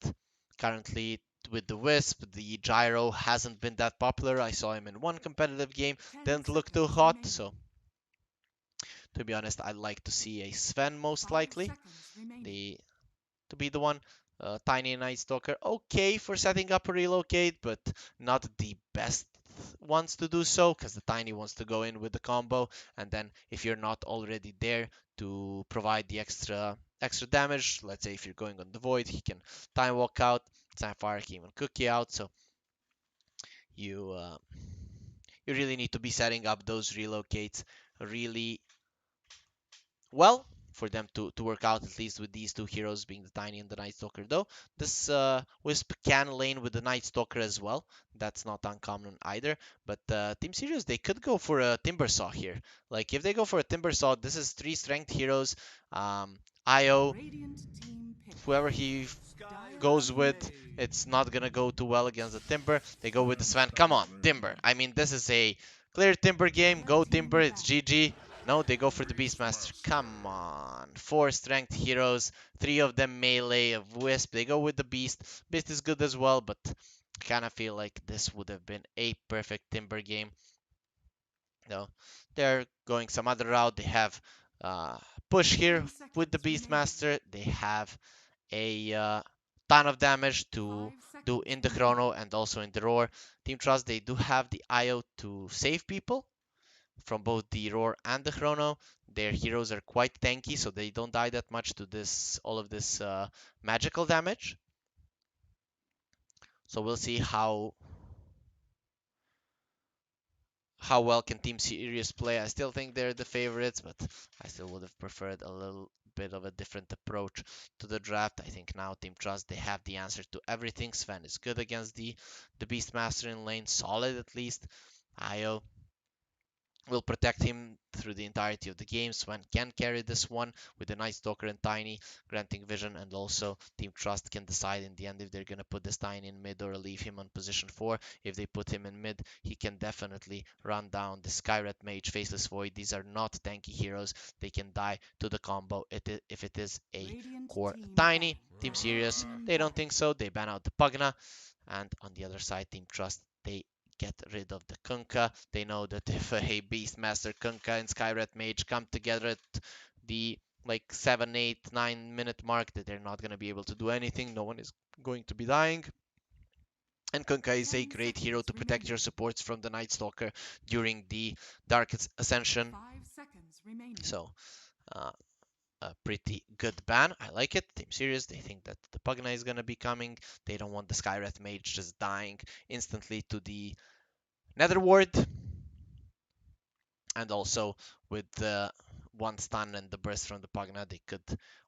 currently with the Wisp. The Gyro hasn't been that popular. I saw him in one competitive game, 10 didn't look too seconds hot, remaining. so to be honest, I'd like to see a Sven most 5 likely. seconds remaining. The to be the one. Tiny Night Stalker, okay for setting up a relocate, but not the best ones to do so, because the Tiny wants to go in with the combo, and then if you're not already there to provide the extra damage, let's say if you're going on the Void, he can time walk out, Sapphire can even cook you out, so you you really need to be setting up those relocates really well for them to work out, at least with these two heroes being the Tiny and the Night Stalker. Though this Wisp can lane with the Night Stalker as well. That's not uncommon either. But Team Sirius, they could go for a Timber Saw here. Like if they go for a Timber Saw, this is three strength heroes. Io, Radiant team pick. whoever he Dire goes team with, it's not gonna go too well against the Timber. They go with the Sven. Come on, Timber. I mean, this is a clear Timber game. Dire Go team Timber. It's ban. GG. No, they go for the Beastmaster. Come on. Four strength heroes. Three of them melee of Wisp. They go with the Beast. Beast is good as well, but I kind of feel like this would have been a perfect Timber game. No, they're going some other route. They have push here 10 with the seconds remaining. Beastmaster. They have a ton of damage to 5 do seconds in the remaining. chrono and also in the roar. Team Trust, they do have the IO to save people from both the roar and the chrono. Their heroes are quite tanky, so they don't die that much to this all of this magical damage. So we'll see how well can Team Sirius play. I still think they're the favorites, but I still would have preferred a little bit of a different approach to the draft. I think now Team Trust, they have the answer to everything. Sven is good against the Beastmaster in lane, solid at least. Io will protect him through the entirety of the game. Sven can carry this one with the Night Stalker and Tiny, granting vision, and also Team Trust can decide in the end if they're going to put this Tiny in mid or leave him on position 4. If they put him in mid, he can definitely run down the Skyret Mage, Faceless Void. These are not tanky heroes. They can die to the combo if it is a Radiant core team ban. Tiny. Team Dire Sirius, team they ban. don't think so. They ban out the Pugna. And on the other side, Team Trust, they get rid of the Kunkka. They know that if a Beastmaster, Kunkka, and Skyret Mage come together at the like 7, 8, 9 minute mark, that they're not going to be able to do anything. No one is going to be dying. And Kunkka is a 10 great hero seconds to protect remaining. your supports from the Night Stalker during the Darkest Ascension. 5 seconds remaining. So, uh, a pretty good ban. I like it. Team Sirius, they think that the Pugna is going to be coming. They don't want the Skyret Mage just dying instantly to the Nether Ward. And also with the one stun and the burst from the Pugna, they could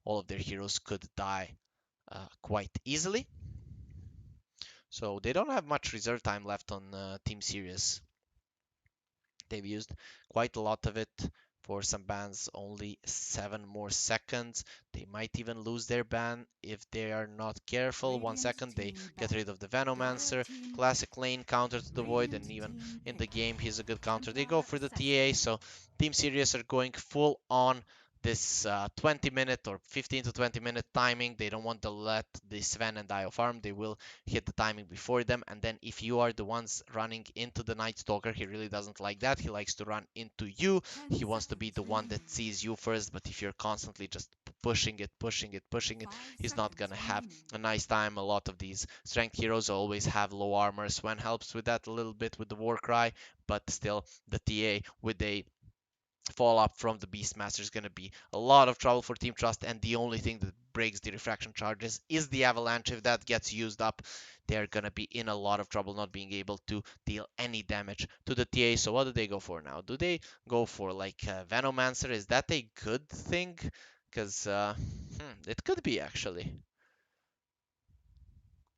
all of their heroes could die quite easily. So they don't have much reserve time left on Team Sirius. They've used quite a lot of it for some bans, only 7 more seconds. They might even lose their ban if they are not careful. One Radiant second, they team get ban. rid of the Dire Venomancer. team pick. Classic lane counter to the Void, Radiant and even team in pick. the game, he's a good counter. They go Templar for the TA, assassin. so Team Sirius are going full on this 20-minute or 15 to 20-minute timing. They don't want to let the Sven and Io farm. They will hit the timing before them. And then if you are the ones running into the Night Stalker, he really doesn't like that. He likes to run into you. 10 He wants to be seconds the one remaining. that sees you first. But if you're constantly just pushing it, pushing it, pushing it, 5 he's not seconds gonna have remaining. a nice time. A lot of these strength heroes always have low armor. Sven helps with that a little bit with the war cry, but still the TA with a fall up from the Beastmaster is going to be a lot of trouble for Team Trust, and the only thing that breaks the refraction charges is the Avalanche. If that gets used up, they're going to be in a lot of trouble not being able to deal any damage to the TA. So what do they go for now? Do they go for like Venomancer? Is that a good thing? Because it could be actually.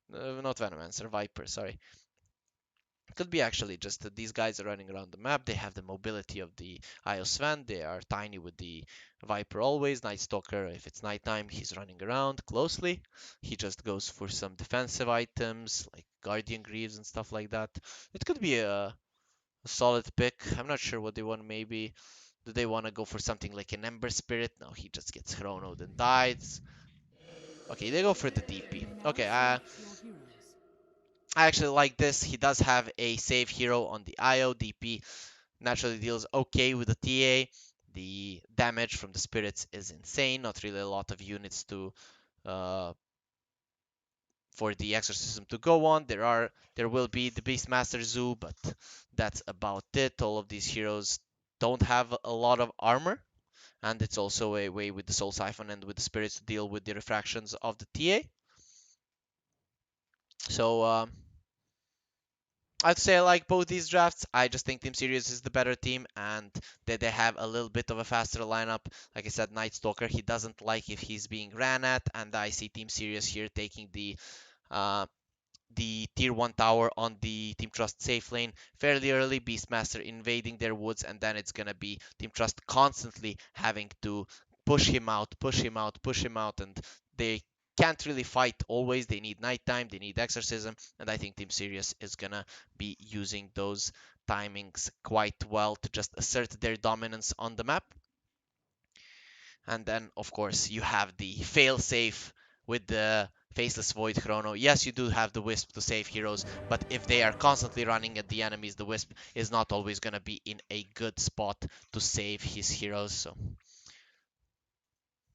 Not Venomancer, Viper, sorry. Could be actually just that these guys are running around the map. They have the mobility of the Sven. They are tiny with the Viper always. Night Stalker, if it's nighttime, he's running around closely. He just goes for some defensive items like Guardian Greaves and stuff like that. It could be a solid pick. I'm not sure what they want. Maybe do they want to go for something like an Ember Spirit? No, he just gets chronoed and dies. Okay, they go for the You DP. may now Okay, select your heroes. I actually like this. He does have a save hero on the IO. DP naturally deals okay with the TA. The damage from the spirits is insane. Not really a lot of units to uh, for the exorcism to go on. There will be the Beastmaster Zoo, but that's about it. All of these heroes don't have a lot of armor, and it's also a way with the Soul Siphon and with the spirits to deal with the refractions of the TA. So I'd say I like both these drafts. I just think Team Sirius is the better team, and they have a little bit of a faster lineup. Like I said, Night Stalker, he doesn't like if he's being ran at, and I see Team Sirius here taking uh, the tier 1 tower on the Team Trust safe lane fairly early, Beastmaster invading their woods, and then it's gonna be Team Trust constantly having to push him out, push him out, push him out, and they can't really fight always. They need nighttime, they need exorcism, and I think Team Sirius is gonna be using those timings quite well to just assert their dominance on the map. And then, of course, you have the fail-safe with the Faceless Void Chrono. Yes, you do have the Wisp to save heroes, but if they are constantly running at the enemies, the Wisp is not always going to be in a good spot to save his heroes. So I'm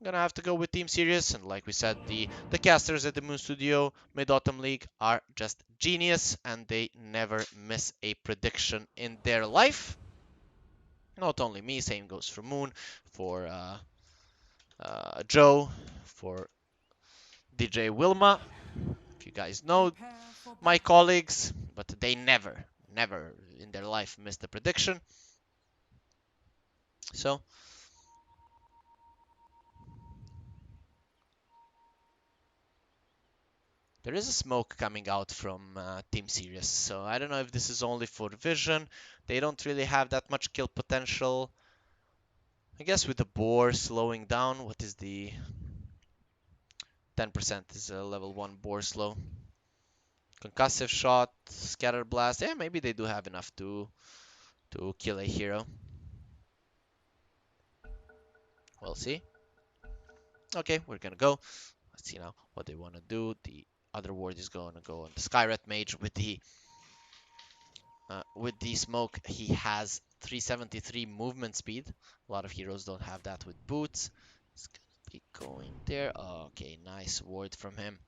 going to have to go with Team Sirius. And like we said, the casters at the Moon Studio Mid-Autumn League are just genius, and they never miss a prediction in their life. Not only me, same goes for Moon, for Joe, for DJ Wilma. If you guys know Prepare for my battle. colleagues, but they never in their life missed a prediction. So there is a smoke coming out from Team Sirius. So I don't know if this is only for vision. They don't really have that much kill potential. I guess with the boar slowing down, what is the 10% is a level 1 boar slow. Concussive shot, scatter blast. Yeah, maybe they do have enough to kill a hero. We'll see. Okay, we're gonna go. Let's see now what they want to do. The other ward is going to go on the Skyret Mage with the smoke. He has 373 movement speed. A lot of heroes don't have that with boots. It's gonna be going there. Okay, nice ward from him.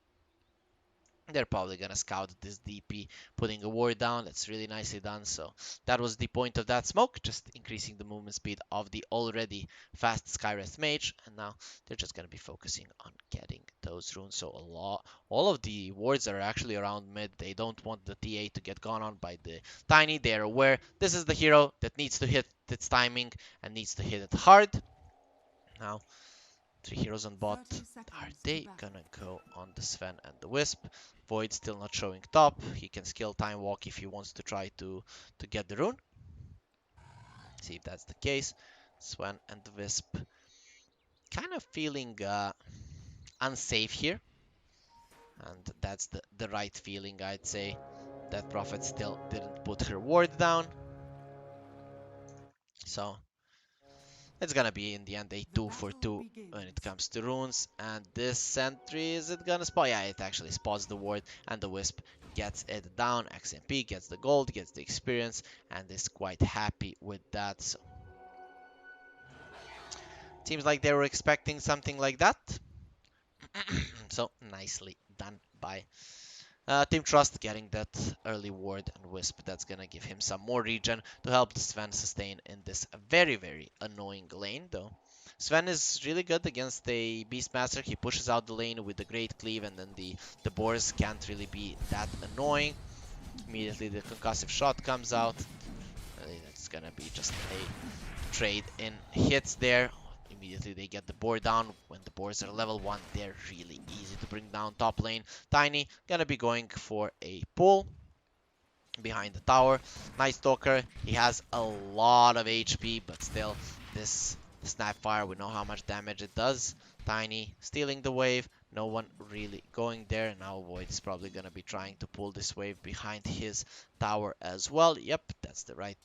They're probably gonna scout this DP, putting a ward down. That's really nicely done. So that was the point of that smoke, just increasing the movement speed of the already fast Skywrath Mage. And now they're just gonna be focusing on getting those runes. So all of the wards are actually around mid. They don't want the TA to get gone on by the Tiny. They're aware this is the hero that needs to hit its timing and needs to hit it hard. Now 3 heroes on bot. 30 Are seconds to they battle. gonna go on the Sven and the Wisp? Void still not showing top. He can skill Time Walk if he wants to try to get the rune. See if that's the case. Sven and the Wisp kind of feeling unsafe here. And that's the right feeling, I'd say. That Prophet still didn't put her ward down. So it's gonna be in the end a The 2 for battle 2 when it begins. comes to runes. And this sentry, is it gonna spot? Yeah, it actually spots the ward, and the Wisp gets it down. XMP gets the gold, gets the experience, and is quite happy with that. So seems like they were expecting something like that. So nicely done by Team Trust, getting that early ward and Wisp. That's gonna give him some more regen to help Sven sustain in this very annoying lane, though. Sven is really good against the Beastmaster. He pushes out the lane with the Great Cleave, and then the boars can't really be that annoying. Immediately the concussive shot comes out. It's gonna be just a trade in hits there. Immediately they get the boar down. When the boars are level 1, they're really easy to bring down top lane. Tiny gonna be going for a pull behind the tower. Night Stalker, he has a lot of HP, but still, this Snapfire, we know how much damage it does. Tiny stealing the wave, no one really going there. Now Void is probably gonna be trying to pull this wave behind his tower as well. Yep, that's the right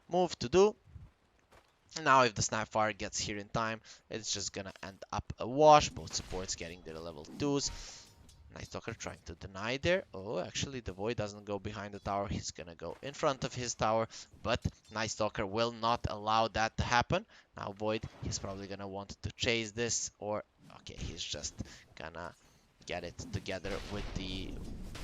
move to do. Now if the Snapfire gets here in time, it's just gonna end up a wash. Both supports getting their level 2s. Nice Talker trying to deny there. Oh, actually, the Void doesn't go behind the tower. He's gonna go in front of his tower, but Nice Talker will not allow that to happen. Now Void, he's probably gonna want to chase this, or okay, he's just gonna get it together with the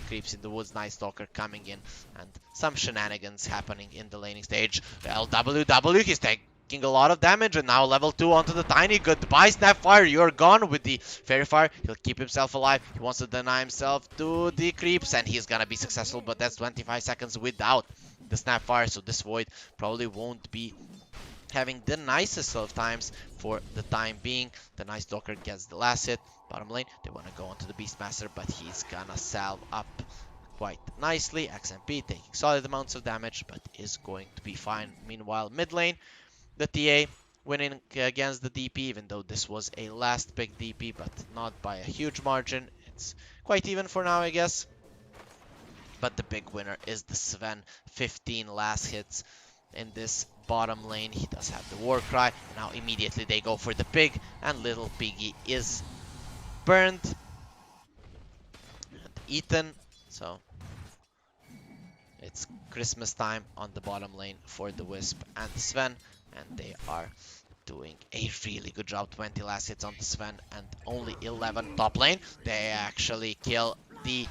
creeps in the woods. Nice Talker coming in, and some shenanigans happening in the laning stage. LWW, he's taking a lot of damage, and now level 2 onto the Tiny. Goodbye, Snapfire, you're gone with the Fairy Fire. He'll keep himself alive. He wants to deny himself to the creeps, and he's gonna be successful, but that's 25 seconds without the Snapfire, so this Void probably won't be having the nicest of times for the time being. The Nice Talker gets the last hit. Bottom lane, they want to go onto the Beastmaster, but he's gonna salve up quite nicely. XMP taking solid amounts of damage, but is going to be fine. Meanwhile, mid lane, the TA winning against the DP, even though this was a last pick DP, but not by a huge margin. It's quite even for now, I guess. But the big winner is the Sven. 15 last hits in this bottom lane. He does have the war cry. Now immediately they go for the pig, and little piggy is burned and eaten. So it's Christmas time on the bottom lane for the Wisp and the Sven, and they are doing a really good job. 20 last hits on the Sven and only 11 top lane. They actually kill the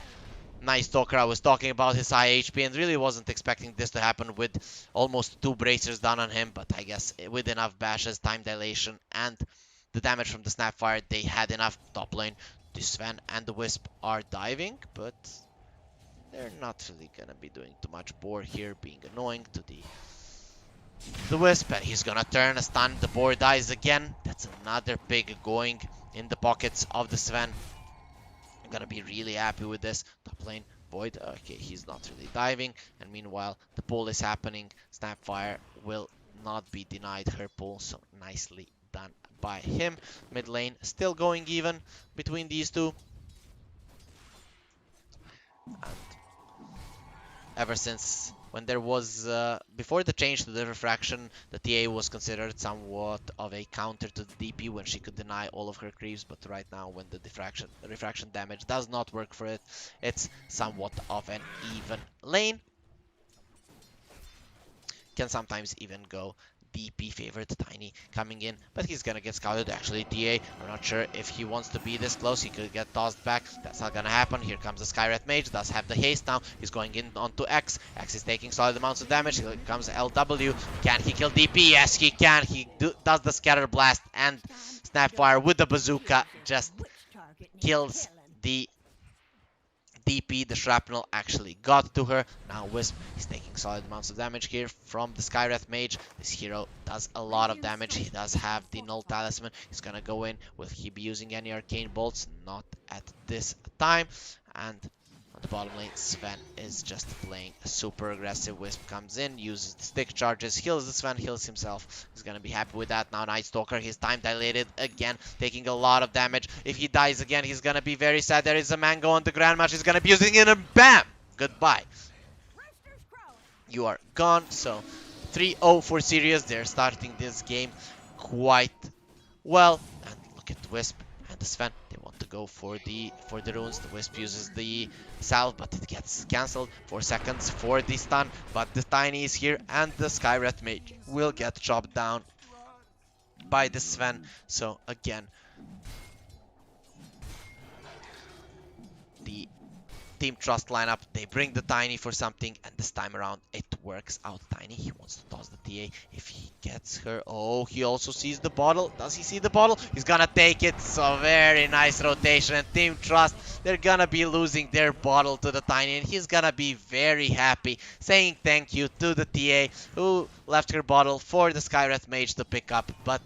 Nice Talker. I was talking about his high HP and really wasn't expecting this to happen with almost 2 bracers done on him, but I guess with enough bashes, time dilation, and the damage from the Snapfire, they had enough top lane. The Sven and the Wisp are diving, but they're not really gonna be doing too much. Boar here being annoying to the Wisp, and he's gonna turn a stun. The Boar dies again. That's another pig going in the pockets of the Sven. I'm gonna be really happy with this. Top lane, Void. Okay, he's not really diving. And meanwhile, the pull is happening. Snapfire will not be denied her pull, so nicely done by him. Mid lane still going even between these two. And ever since when there was before the change to the refraction, the TA was considered somewhat of a counter to the DP when she could deny all of her creeps, but right now when the refraction damage does not work for it, it's somewhat of an even lane. Can sometimes even go DP favored Tiny coming in, but he's gonna get scouted. Actually, TA, I'm not sure if he wants to be this close. He could get tossed back. That's not gonna happen. Here comes the Skywrath Mage. Does have the haste now. He's going in onto X. X is taking solid amounts of damage. Here comes LW. Can he kill DP? Yes, he can. He does the Scatter Blast, and Snapfire with the bazooka just kills the DP. The shrapnel actually got to her. Now Wisp is taking solid amounts of damage here from the Skywrath Mage. This hero does a lot of damage. He does have the Null Talisman. He's gonna go in. Will he be using any Arcane Bolts? Not at this time. And on the bottom lane, Sven is just playing super aggressive. Wisp comes in, uses the stick charges, heals the Sven, heals himself. He's gonna be happy with that. Now Night Stalker, his time dilated again, taking a lot of damage. If he dies again, he's gonna be very sad. There is a Mango on the Grand Match. He's gonna be using it, and BAM! Goodbye. You are gone. So 3-0 for Sirius. They're starting this game quite well. And look at Wisp and the Sven. They want to go for the runes. The Wisp uses the salve, but it gets cancelled. 4 seconds for the stun, but the Tiny is here, and the Skywrath Mage will get chopped down by the Sven. So again, the Team Trust lineup, they bring the Tiny for something, and this time around it works out. Tiny, he wants to toss the TA. If he gets her, oh, he also sees the bottle. Does he see the bottle? He's gonna take it. So very nice rotation, and Team Trust, they're gonna be losing their bottle to the Tiny, and he's gonna be very happy, saying thank you to the TA who left her bottle for the Skywrath Mage to pick up, but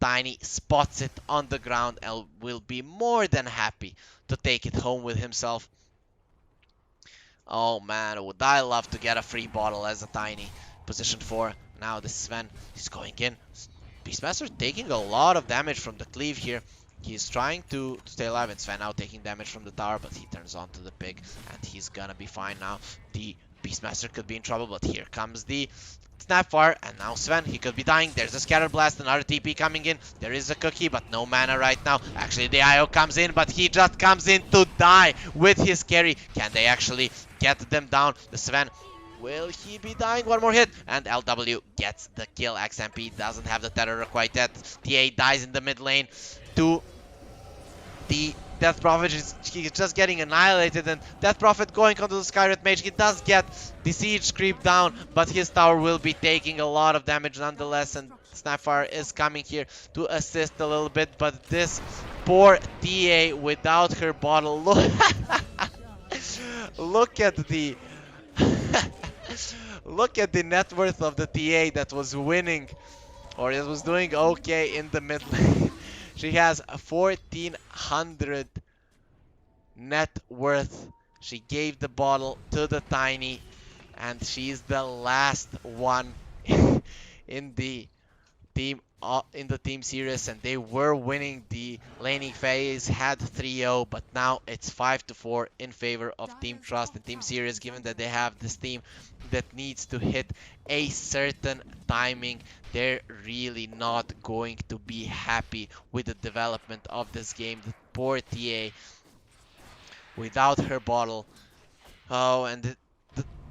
Tiny spots it on the ground and will be more than happy to take it home with himself. Oh man, would I love to get a free bottle as a Tiny. Position 4. Now this Sven, he's going in. Beastmaster taking a lot of damage from the cleave here. He's trying to stay alive, and Sven now taking damage from the tower, but he turns onto the pig, and he's gonna be fine now. The Beastmaster could be in trouble, but here comes the Snapfire, and now Sven, he could be dying. There's a Scatter Blast, another TP coming in. There is a Cookie, but no mana right now. Actually, the IO comes in, but he just comes in to die with his carry. Can they actually get them down? The Sven, will he be dying? One more hit, and LW gets the kill. XMP doesn't have the tether quite yet. TA dies in the mid lane to the Death Prophet. He's just getting annihilated, and Death Prophet going onto the Skyred Mage. He does get the siege creep down, but his tower will be taking a lot of damage nonetheless, and Snapfire is coming here to assist a little bit, but this poor TA without her bottle, look at the look at the net worth of the TA that was winning, or it was doing okay in the mid lane. She has 1400 net worth. She gave the bottle to the Tiny, and she's the last one in the team Sirius, and they were winning the laning phase, had 3-0, but now it's 5-4 in favor of Team Trust and Team Sirius, given that they have this team that needs to hit a certain timing. They're really not going to be happy with the development of this game. The poor TA without her bottle. Oh, and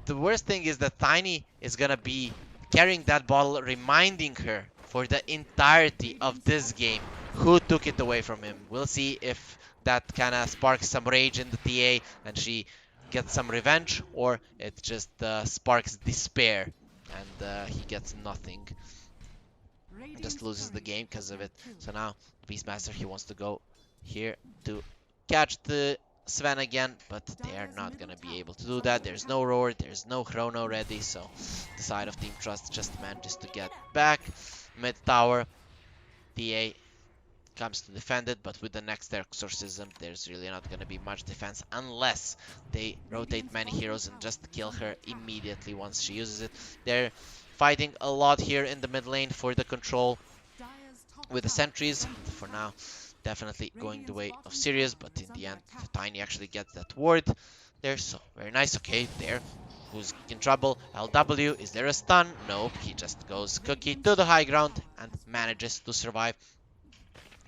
the worst thing is that Tiny is gonna be carrying that bottle, reminding her for the entirety of this game who took it away from him. We'll see if that kind of sparks some rage in the TA and she gets some revenge, or it just sparks despair and he gets nothing and just loses the game because of it. So now Beastmaster, he wants to go here to catch the Sven again, but they are not going to be able to do that. There's no roar, there's no chrono ready, so the side of Team Trust just manages to get back. Mid tower, TA comes to defend it, but with the next exorcism, there's really not going to be much defense unless they rotate many heroes and just kill her immediately once she uses it. They're fighting a lot here in the mid lane for the control with the sentries. For now, definitely going the way of Sirius, but in the end, Tiny actually gets that ward there, so very nice. Okay, there. Who's in trouble? LW, is there a stun? Nope, he just goes Cookie to the high ground and manages to survive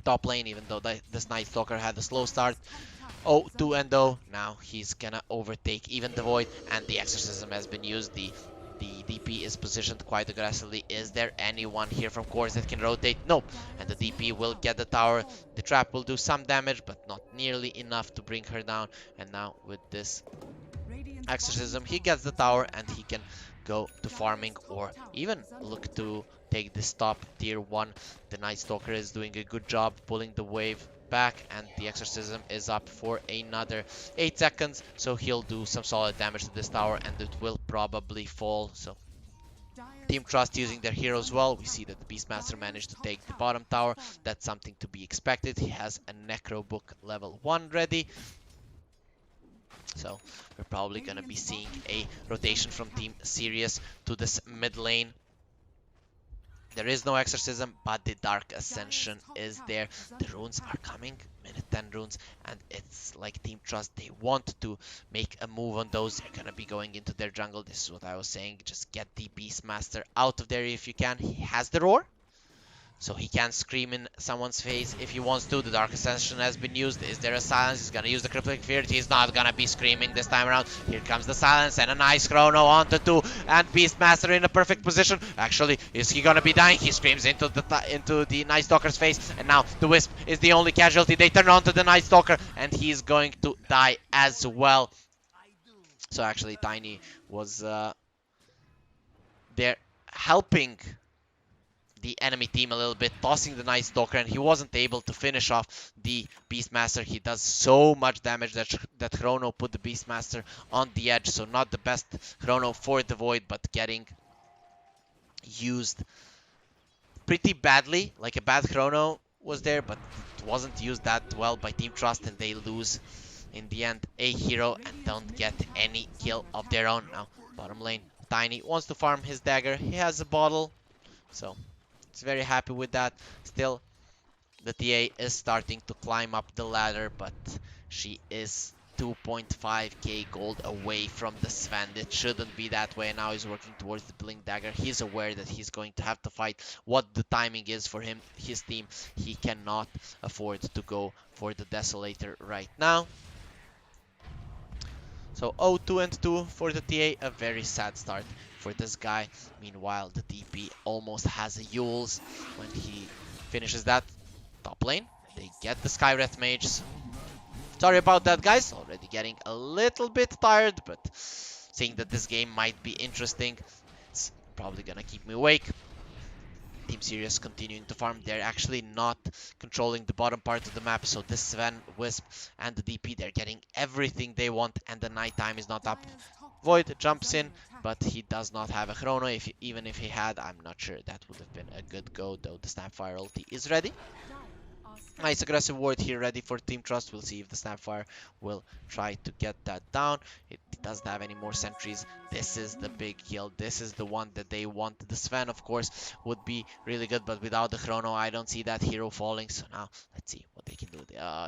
top lane, even though this Night Stalker had a slow start. Oh, 2-0. Now he's gonna overtake even the Void, and the Exorcism has been used. The DP is positioned quite aggressively. Is there anyone here from course that can rotate? Nope. And the DP will get the tower. The trap will do some damage, but not nearly enough to bring her down. And now with this Exorcism, he gets the tower and he can go to farming or even look to take this top tier 1. The Night Stalker is doing a good job pulling the wave back, and the Exorcism is up for another 8 seconds, so he'll do some solid damage to this tower and it will probably fall. So Team Trust using their heroes well. We see that the Beastmaster managed to take the bottom tower. That's something to be expected. He has a Necro Book level 1 ready. So we're probably going to be seeing a rotation from Team Sirius to this mid lane. There is no Exorcism, but the Dark Ascension is there. The runes are coming, minute 10 runes, and it's like Team Trust, they want to make a move on those. They're going to be going into their jungle. This is what I was saying. Just get the Beastmaster out of there if you can. He has the roar, so he can scream in someone's face if he wants to. The Dark Ascension has been used. Is there a silence? He's gonna use the Crippling Fear. He's not gonna be screaming this time around. Here comes the silence and a nice chrono onto 2. And Beastmaster in a perfect position. Actually, is he gonna be dying? He screams into the Night Stalker's face. And now the Wisp is the only casualty. They turn onto the Night Stalker and he's going to die as well. So actually Tiny was there helping the enemy team a little bit, tossing the Night Stalker, and he wasn't able to finish off the Beastmaster. He does so much damage that Chrono put the Beastmaster on the edge, so not the best Chrono for the Void, but getting used pretty badly. Like a bad Chrono was there, but it wasn't used that well by Team Trust, and they lose in the end a hero and don't get any kill of their own. Now, bottom lane, Tiny wants to farm his dagger. He has a bottle, so he's very happy with that. Still, the TA is starting to climb up the ladder, but she is 2.5k gold away from the Sven. It shouldn't be that way. Now he's working towards the Blink Dagger. He's aware that he's going to have to fight what the timing is for him, his team. He cannot afford to go for the Desolator right now. So 0-2 and 2 for the TA, a very sad start for this guy. Meanwhile, the DP almost has a Yules when he finishes that top lane. They get the Skywrath Mage. Sorry about that, guys. Already getting a little bit tired, but seeing that this game might be interesting, it's probably gonna keep me awake. Team Sirius continuing to farm. They're actually not controlling the bottom part of the map, so this Sven, Wisp, and the DP, they're getting everything they want, and the nighttime is not up. Void jumps in, but he does not have a chrono. Even if he had, I'm not sure that would have been a good go, though the Snapfire ulti is ready. Nice aggressive ward here ready for Team Trust. We'll see if the Snapfire will try to get that down. It doesn't have any more sentries. This is the big kill. This is the one that they want. The Sven, of course, would be really good, but without the chrono, I don't see that hero falling. So now, let's see what they can do.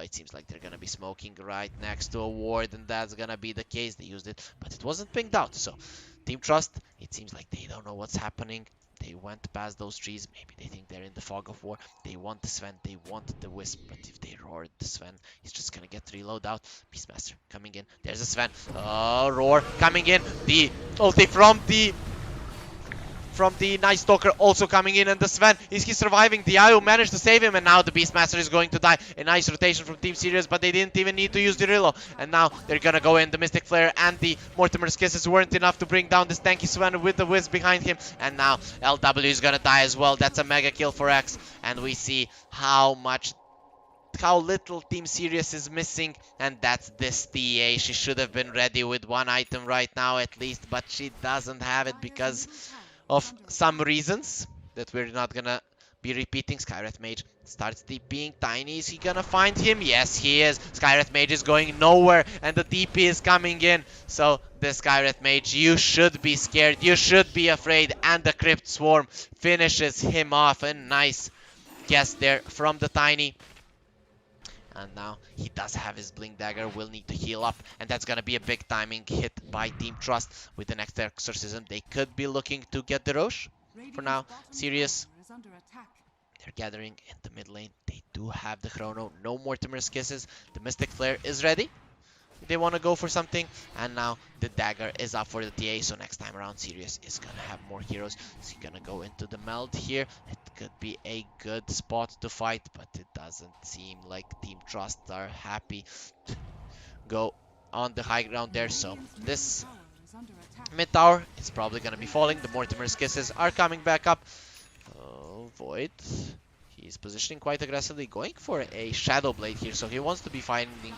It seems like they're going to be smoking right next to a ward, and that's going to be the case. They used it, but it wasn't pinged out. So, Team Trust, it seems like they don't know what's happening. They went past those trees. Maybe they think they're in the fog of war. They want the Sven. They want the Wisp. But if they roar the Sven, he's just going to get reload out. Beastmaster coming in. There's a Sven. Roar coming in. The ulti from the Night Stalker also coming in, and the Sven, is he surviving? The IO managed to save him, and now the Beastmaster is going to die. A nice rotation from Team Sirius, but they didn't even need to use the reload. And now they're gonna go in. The Mystic Flare and the Mortimer's Kisses weren't enough to bring down this tanky Sven with the Wisp behind him. And now LW is gonna die as well. That's a mega kill for X, and we see how little Team Sirius is missing, and that's this TA. She should have been ready with one item right now at least, but she doesn't have it because of some reasons that we're not gonna be repeating. Skywrath Mage starts DPing. Tiny, is he gonna find him? Yes, he is. Skywrath Mage is going nowhere, and the DP is coming in. So this Skywrath Mage, you should be scared. You should be afraid. And the Crypt Swarm finishes him off. A nice guess there from the Tiny. And now he does have his Blink Dagger, will need to heal up, and that's gonna be a big timing hit by Team Trust. With the next Exorcism, they could be looking to get the Roche. For now, Sirius, they're gathering in the mid lane. They do have the Chrono, no Mortimer's Kisses. The Mystic Flare is ready. They want to go for something, and now the dagger is up for the TA, so next time around Sirius is gonna have more heroes. Is he gonna go into the meld here? It could be a good spot to fight, but it doesn't seem like Team Trust are happy to go on the high ground there. So this mid tower is probably gonna be falling. The Mortimer's Kisses are coming back up. Oh, Void. He's positioning quite aggressively, going for a Shadow Blade here, so he wants to be finding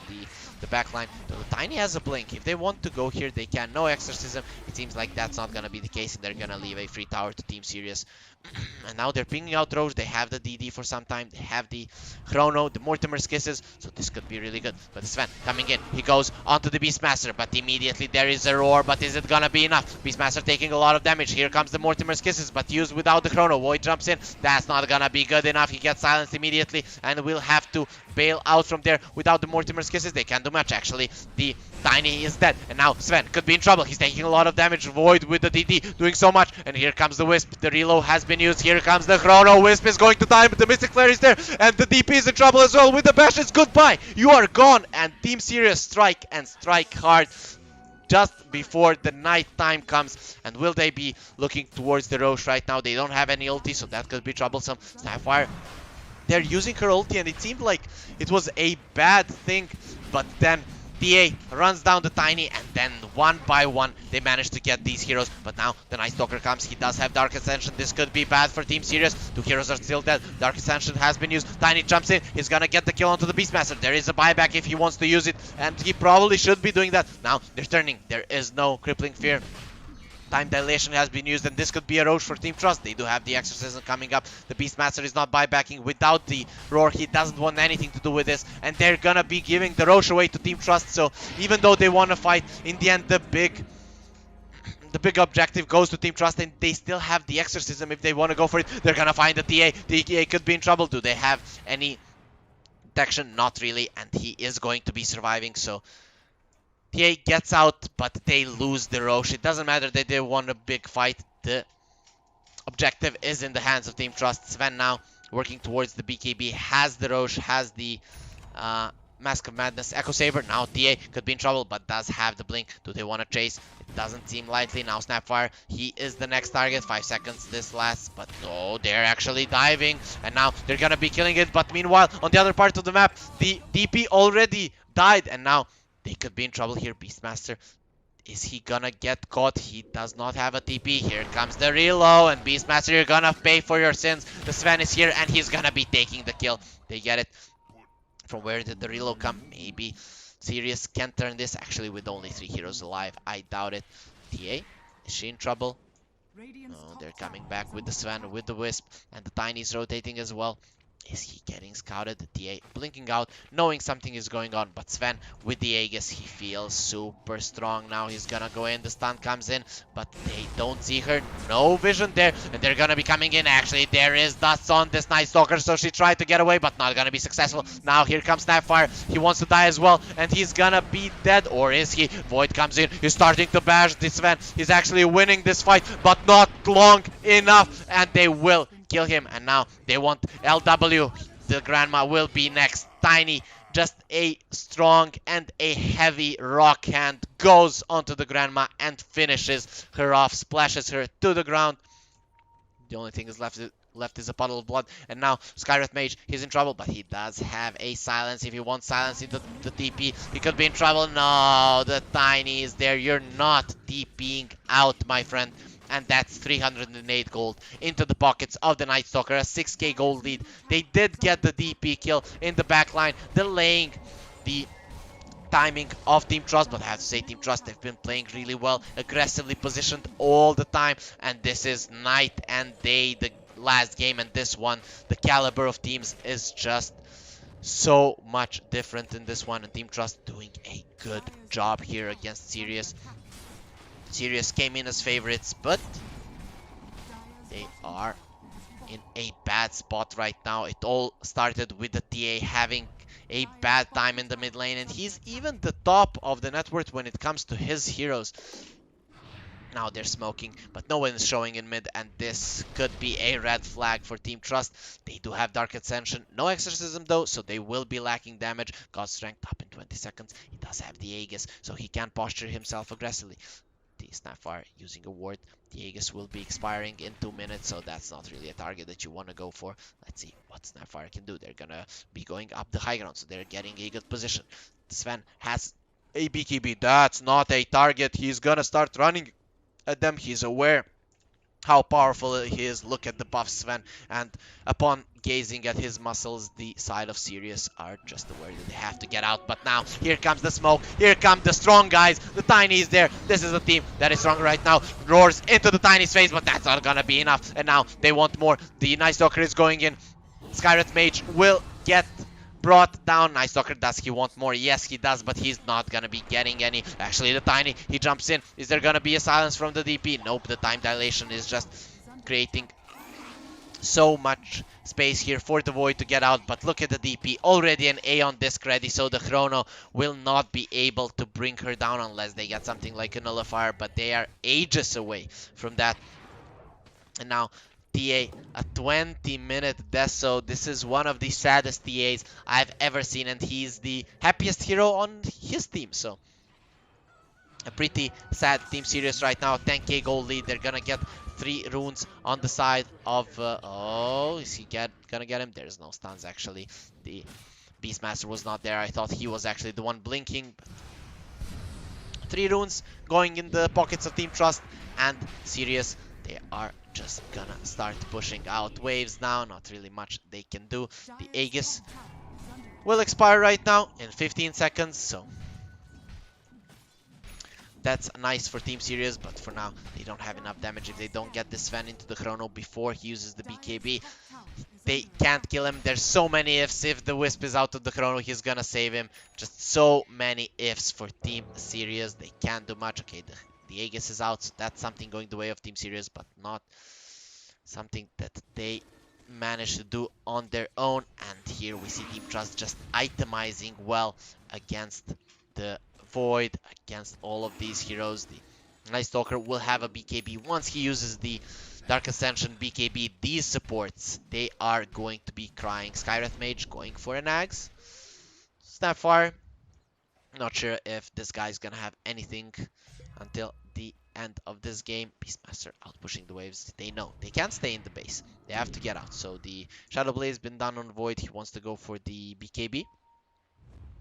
the backline. The Tiny has a blink. If they want to go here, they can. No Exorcism. It seems like that's not going to be the case, and they're going to leave a free tower to Team Sirius. And now they're pinging out Roche. They have the DD for some time. They have the Chrono, the Mortimer's Kisses, so this could be really good. But Sven coming in. He goes onto the Beastmaster, but immediately there is a roar. But is it going to be enough? Beastmaster taking a lot of damage. Here comes the Mortimer's Kisses, but used without the Chrono. Void jumps in. That's not going to be good enough. He gets silenced immediately, and will have to bail out from there. Without the Mortimer's Kisses, they can't do much. Actually, the Tiny is dead, and now Sven could be in trouble. He's taking a lot of damage. Void with the DD doing so much, and here comes the Wisp. The reload has been used. Here comes the Chrono. Wisp is going to die, but the Mystic Flare is there, and the DP is in trouble as well. With the bashes, goodbye. You are gone, and Team Sirius strike, and strike hard just before the night time comes. And will they be looking towards the Roche right now? They don't have any ulti, so that could be troublesome. Snapfire, they're using her ulti, and it seemed like it was a bad thing, but then TA runs down the Tiny, and then one by one they manage to get these heroes. But now the Night Stalker comes. He does have Dark Ascension. This could be bad for Team Sirius. Two heroes are still dead. Dark Ascension has been used. Tiny jumps in. He's gonna get the kill onto the Beastmaster. There is a buyback if he wants to use it, and he probably should be doing that. Now they're turning. There is no Crippling Fear. Time Dilation has been used, and this could be a Roche for Team Trust. They do have the Exorcism coming up. The Beastmaster is not buybacking without the Roar. He doesn't want anything to do with this, and they're gonna be giving the Roche away to Team Trust. So even though they want to fight, in the end the big objective goes to Team Trust, and they still have the Exorcism if they want to go for it. They're gonna find the TA. The TA could be in trouble. Do they have any protection? Not really, and he is going to be surviving. So TA gets out, but they lose the Roche. It doesn't matter that they won a big fight. The objective is in the hands of Team Trust. Sven now working towards the BKB, has the Roche, has the Mask of Madness, Echo Saber. Now TA could be in trouble, but does have the blink. Do they want to chase? It doesn't seem likely. Now Snapfire, he is the next target. 5 seconds this lasts, but no, they're actually diving, and now they're gonna be killing it. But meanwhile, on the other part of the map, the DP already died, and now they could be in trouble here. Beastmaster, is he gonna get caught? He does not have a TP. Here comes the reload, and Beastmaster, you're gonna pay for your sins. The Sven is here, and he's gonna be taking the kill. They get it. From where did the reload come? Maybe Sirius can turn this. Actually, with only 3 heroes alive, I doubt it. TA, is she in trouble? No, they're coming back with the Sven, with the Wisp, and the Tiny's rotating as well. Is he getting scouted? The TA blinking out, knowing something is going on. But Sven with the Aegis, he feels super strong now. He's gonna go in. The stun comes in, but they don't see her. No vision there, and they're gonna be coming in. Actually, there is dust on this Night Stalker, so she tried to get away, but not gonna be successful. Now here comes Snapfire. He wants to die as well, and he's gonna be dead, or is he? Void comes in. He's starting to bash this Sven. He's actually winning this fight, but not long enough, and they will kill him. And now they want LW. The Grandma will be next. Tiny, just a strong and a heavy rock hand, goes onto the Grandma and finishes her off, splashes her to the ground. The only thing is left is a puddle of blood. And now Skywrath Mage, he's in trouble, but he does have a silence. If he wants silence into the TP, he could be in trouble. No, the Tiny is there. You're not TPing out, my friend. And that's 308 gold into the pockets of the Night Stalker, a 6k gold lead. They did get the DP kill in the backline, delaying the timing of Team Trust, but I have to say Team Trust, they've been playing really well, aggressively positioned all the time, and this is night and day, the last game, and this one, the caliber of teams is just so much different in this one, and Team Trust doing a good job here against Sirius. Sirius came in as favorites, but they are in a bad spot right now. It all started with the TA having a bad time in the mid lane, and he's even the top of the net worth when it comes to his heroes. Now they're smoking, but no one is showing in mid, and this could be a red flag for Team Trust. They do have Dark Ascension, no Exorcism though, so they will be lacking damage. God Strength up in 20 seconds. He does have the Aegis, so he can posture himself aggressively. The Snapfire using a ward. The Aegis will be expiring in 2 minutes, so that's not really a target that you want to go for. Let's see what Snapfire can do. They're gonna be going up the high ground, so they're getting a good position. Sven has a BKB. That's not a target. He's gonna start running at them. He's aware how powerful he is. Look at the buff, Sven, and upon gazing at his muscles, the side of Sirius are just aware that they have to get out. But now, here comes the smoke, here come the strong guys, the Tiny is there. This is a team that is strong right now. Roars into the Tiny's face, but that's not gonna be enough. And now, they want more. The Night Stalker is going in. Skywrath Mage will get brought down. Night Stalker, does he want more? Yes, he does, but he's not gonna be getting any. Actually, the Tiny, he jumps in. Is there gonna be a silence from the DP? Nope, the time dilation is just creating so much space here for the Void to get out. But look at the DP, already an Aeon disc ready, so the Chrono will not be able to bring her down unless they get something like a Nullifier, but they are ages away from that. And now TA, a 20-minute death, so this is one of the saddest TAs I've ever seen, and he's the happiest hero on his team, so a pretty sad Team Sirius right now. 10k gold lead. They're gonna get 3 runes on the side of oh, is he gonna get him? There's no stuns actually. The Beastmaster was not there. I thought he was actually the one blinking, but 3 runes going in the pockets of Team Trust, and Sirius, they are just gonna start pushing out waves now. Not really much they can do. The Aegis will expire right now in 15 seconds, so that's nice for Team Sirius, but for now they don't have enough damage. If they don't get this Sven into the Chrono before he uses the BKB, they can't kill him. There's so many ifs. If the Wisp is out of the Chrono, he's gonna save him. Just so many ifs for Team Sirius. They can't do much. Okay, the Aegis is out, so that's something going the way of Team Sirius, but not something that they managed to do on their own. And here we see Team Trust just itemizing well against the Void against all of these heroes. The Night Stalker will have a BKB. Once he uses the Dark Ascension BKB, these supports, they are going to be crying. Skywrath Mage going for an Axe. Snapfire, not sure if this guy's gonna have anything until the end of this game. Beastmaster out pushing the waves. They know they can't stay in the base. They have to get out. So the Shadow Blaze been done on Void. He wants to go for the BKB.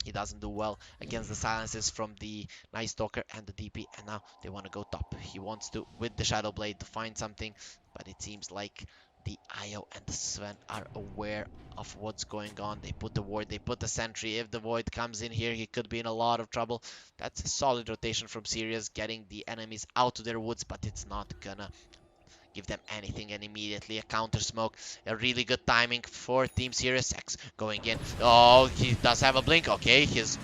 He doesn't do well against the silences from the Night Stalker and the DP, and now they want to go top. He wants to, with the Shadow Blade, to find something, but it seems like the Io and the Sven are aware of what's going on. They put the ward, they put the sentry. If the Void comes in here, he could be in a lot of trouble. That's a solid rotation from Sirius, getting the enemies out of their woods, but it's not gonna give them anything, and immediately a counter smoke. A really good timing for Team Sirius. X going in. Oh, he does have a blink. Okay, his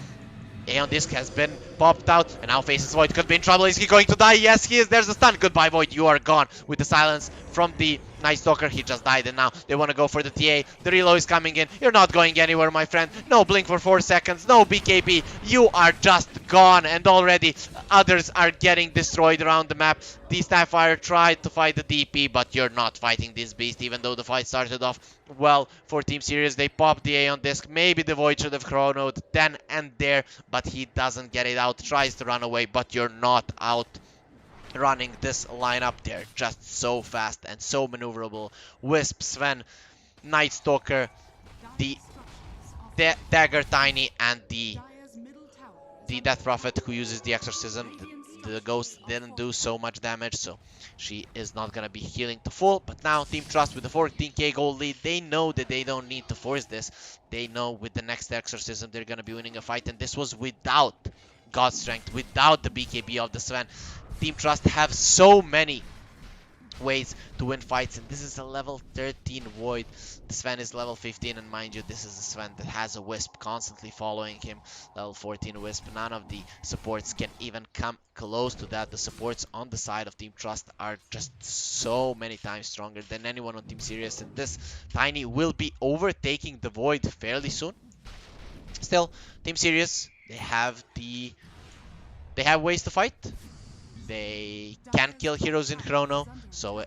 Aeon Disc has been popped out and now faces Void. Could be in trouble. Is he going to die? Yes, he is. There's a stun. Goodbye, Void. You are gone. With the silence from the Night Stalker, he just died, and now they want to go for the TA. The reload is coming in. You're not going anywhere, my friend. No blink for 4 seconds. No BKB. You are just gone, and already others are getting destroyed around the map. The Starfire tried to fight the DP, but you're not fighting this beast, even though the fight started off well for Team Sirius. They popped the Aeon Disc. Maybe the Void should have chronoed then and there, but he doesn't get it out. Tries to run away, but you're not out running this lineup. They're just so fast and so maneuverable. Wisp, Sven, Night Stalker, the Dagger Tiny, and the Death Prophet who uses the Exorcism. The Ghost didn't do so much damage, so she is not gonna be healing to full. But now Team Trust with the 14k gold lead, they know that they don't need to force this. They know with the next Exorcism they're gonna be winning a fight, and this was without God Strength, without the BKB of the Sven. Team Trust have so many ways to win fights, and this is a level 13 Void. The Sven is level 15, and mind you, this is a Sven that has a Wisp constantly following him. Level 14 Wisp. None of the supports can even come close to that. The supports on the side of Team Trust are just so many times stronger than anyone on Team Sirius, and this Tiny will be overtaking the Void fairly soon. Still, Team Sirius, they have ways to fight. They can kill heroes in Chrono, so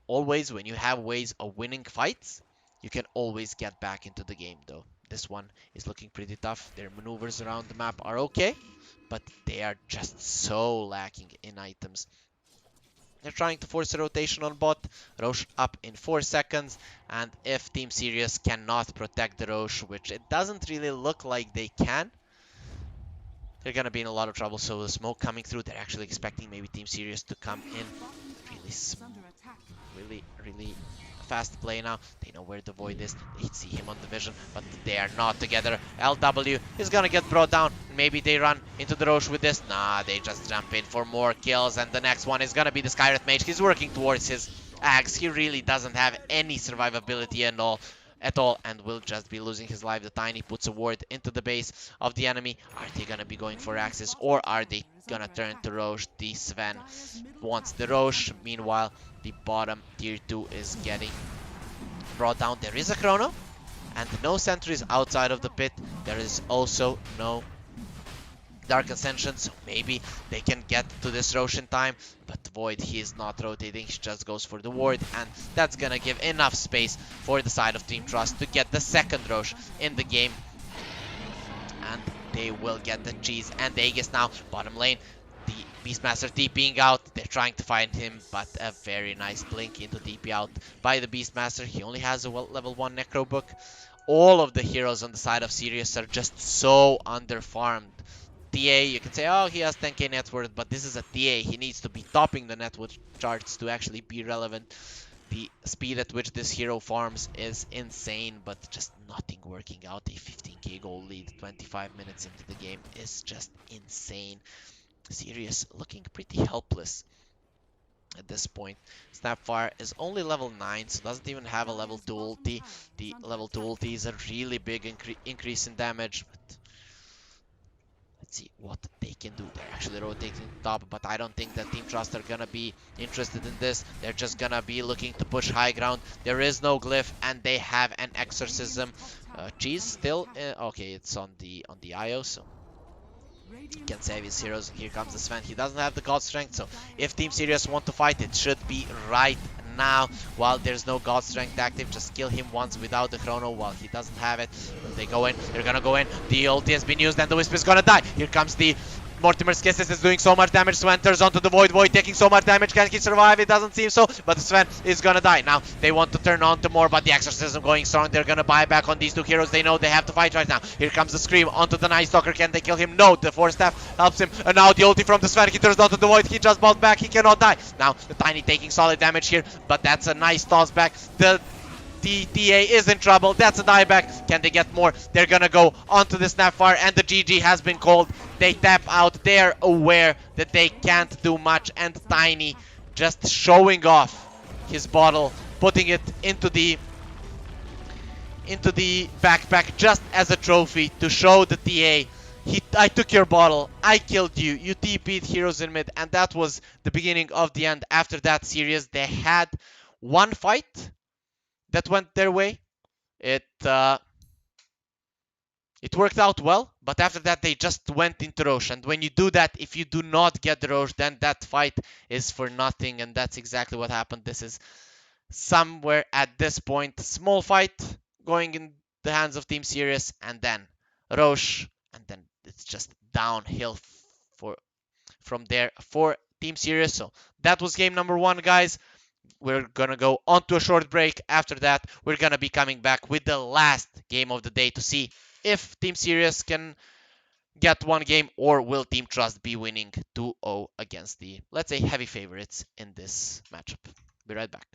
always when you have ways of winning fights, you can always get back into the game though. This one is looking pretty tough. Their maneuvers around the map are okay, but they are just so lacking in items. They're trying to force a rotation on bot. Roche up in 4 seconds, and if Team Sirius cannot protect the Roche, which it doesn't really look like they can, they're gonna be in a lot of trouble. So the smoke coming through, they're actually expecting maybe Team Sirius to come in. Really fast play now. They know where the Void is. They see him on the vision, but they are not together. LW is gonna get brought down. Maybe they run into the Roche with this. Nah, they just jump in for more kills, and the next one is gonna be the Skywrath Mage. He's working towards his Axe. He really doesn't have any survivability at all, and will just be losing his life. The Tiny puts a ward into the base of the enemy. Are they gonna be going for Axes, or are they gonna turn to Roche? The Sven wants the Roche. Meanwhile, the bottom tier 2 is getting brought down. There is a Chrono, and no sentries outside of the pit. There is also no Dark Ascension, so maybe they can get to this Roche in time. But Void, he is not rotating, he just goes for the ward, and that's gonna give enough space for the side of Team Trust to get the second Roche in the game. And they will get the cheese and the Aegis now. Bottom lane, the Beastmaster TPing out. They're trying to find him, but a very nice blink into TP out by the Beastmaster. He only has a level 1 Necro book. All of the heroes on the side of Sirius are just so underfarmed. TA, you can say, oh, he has 10k net worth, but this is a TA. He needs to be topping the net worth charts to actually be relevant. The speed at which this hero farms is insane, but just nothing working out. A 15k goal lead 25 minutes into the game is just insane. Sirius looking pretty helpless at this point. Snapfire is only level 9, so doesn't even have a level 2 ulti. The level 2 ulti is a really big increase in damage, but let's see what they can do. They're actually rotating top, but I don't think that Team Trust are gonna be interested in this. They're just gonna be looking to push high ground. There is no glyph, and they have an Exorcism. Cheese still, okay, it's on the IO, so He can save his heroes. Here comes the Sven. He doesn't have the God Strength, so if Team Sirius want to fight, it should be right now. While there's no God Strength active, just kill him once without the Chrono while he doesn't have it. They go in. They're gonna go in. The ulti has been used and the Wisp is gonna die. Here comes the Mortimer's Kisses is doing so much damage. Sven turns onto the Void. Void taking so much damage. Can he survive? It doesn't seem so. But Sven is gonna die. Now they want to turn on to more, but the Exorcism going strong. They're gonna buy back on these two heroes. They know they have to fight right now. Here comes the Scream onto the Night Stalker. Can they kill him? No. The Force Staff helps him. And now the ulti from the Sven. He turns onto the Void. He just bounced back. He cannot die. Now the Tiny taking solid damage here, but that's a nice toss back. The TA is in trouble. That's a dieback. Can they get more? They're gonna go onto the Snapfire, and the GG has been called. They tap out. They're aware that they can't do much, and Tiny just showing off his bottle, putting it into the backpack just as a trophy to show the TA. I took your bottle, I killed you, you TP'd heroes in mid, and that was the beginning of the end. After that series, they had one fight that went their way. It worked out well, but after that they just went into Roche. And when you do that, if you do not get the Roche, then that fight is for nothing, and that's exactly what happened. This is somewhere at this point, small fight going in the hands of Team Sirius, and then Roche, and then it's just downhill for from there for Team Sirius. So that was game number 1, guys. We're gonna go on to a short break. After that, we're gonna be coming back with the last game of the day to see if Team Sirius can get one game or will Team Trust be winning 2-0 against the, let's say, heavy favorites in this matchup. Be right back.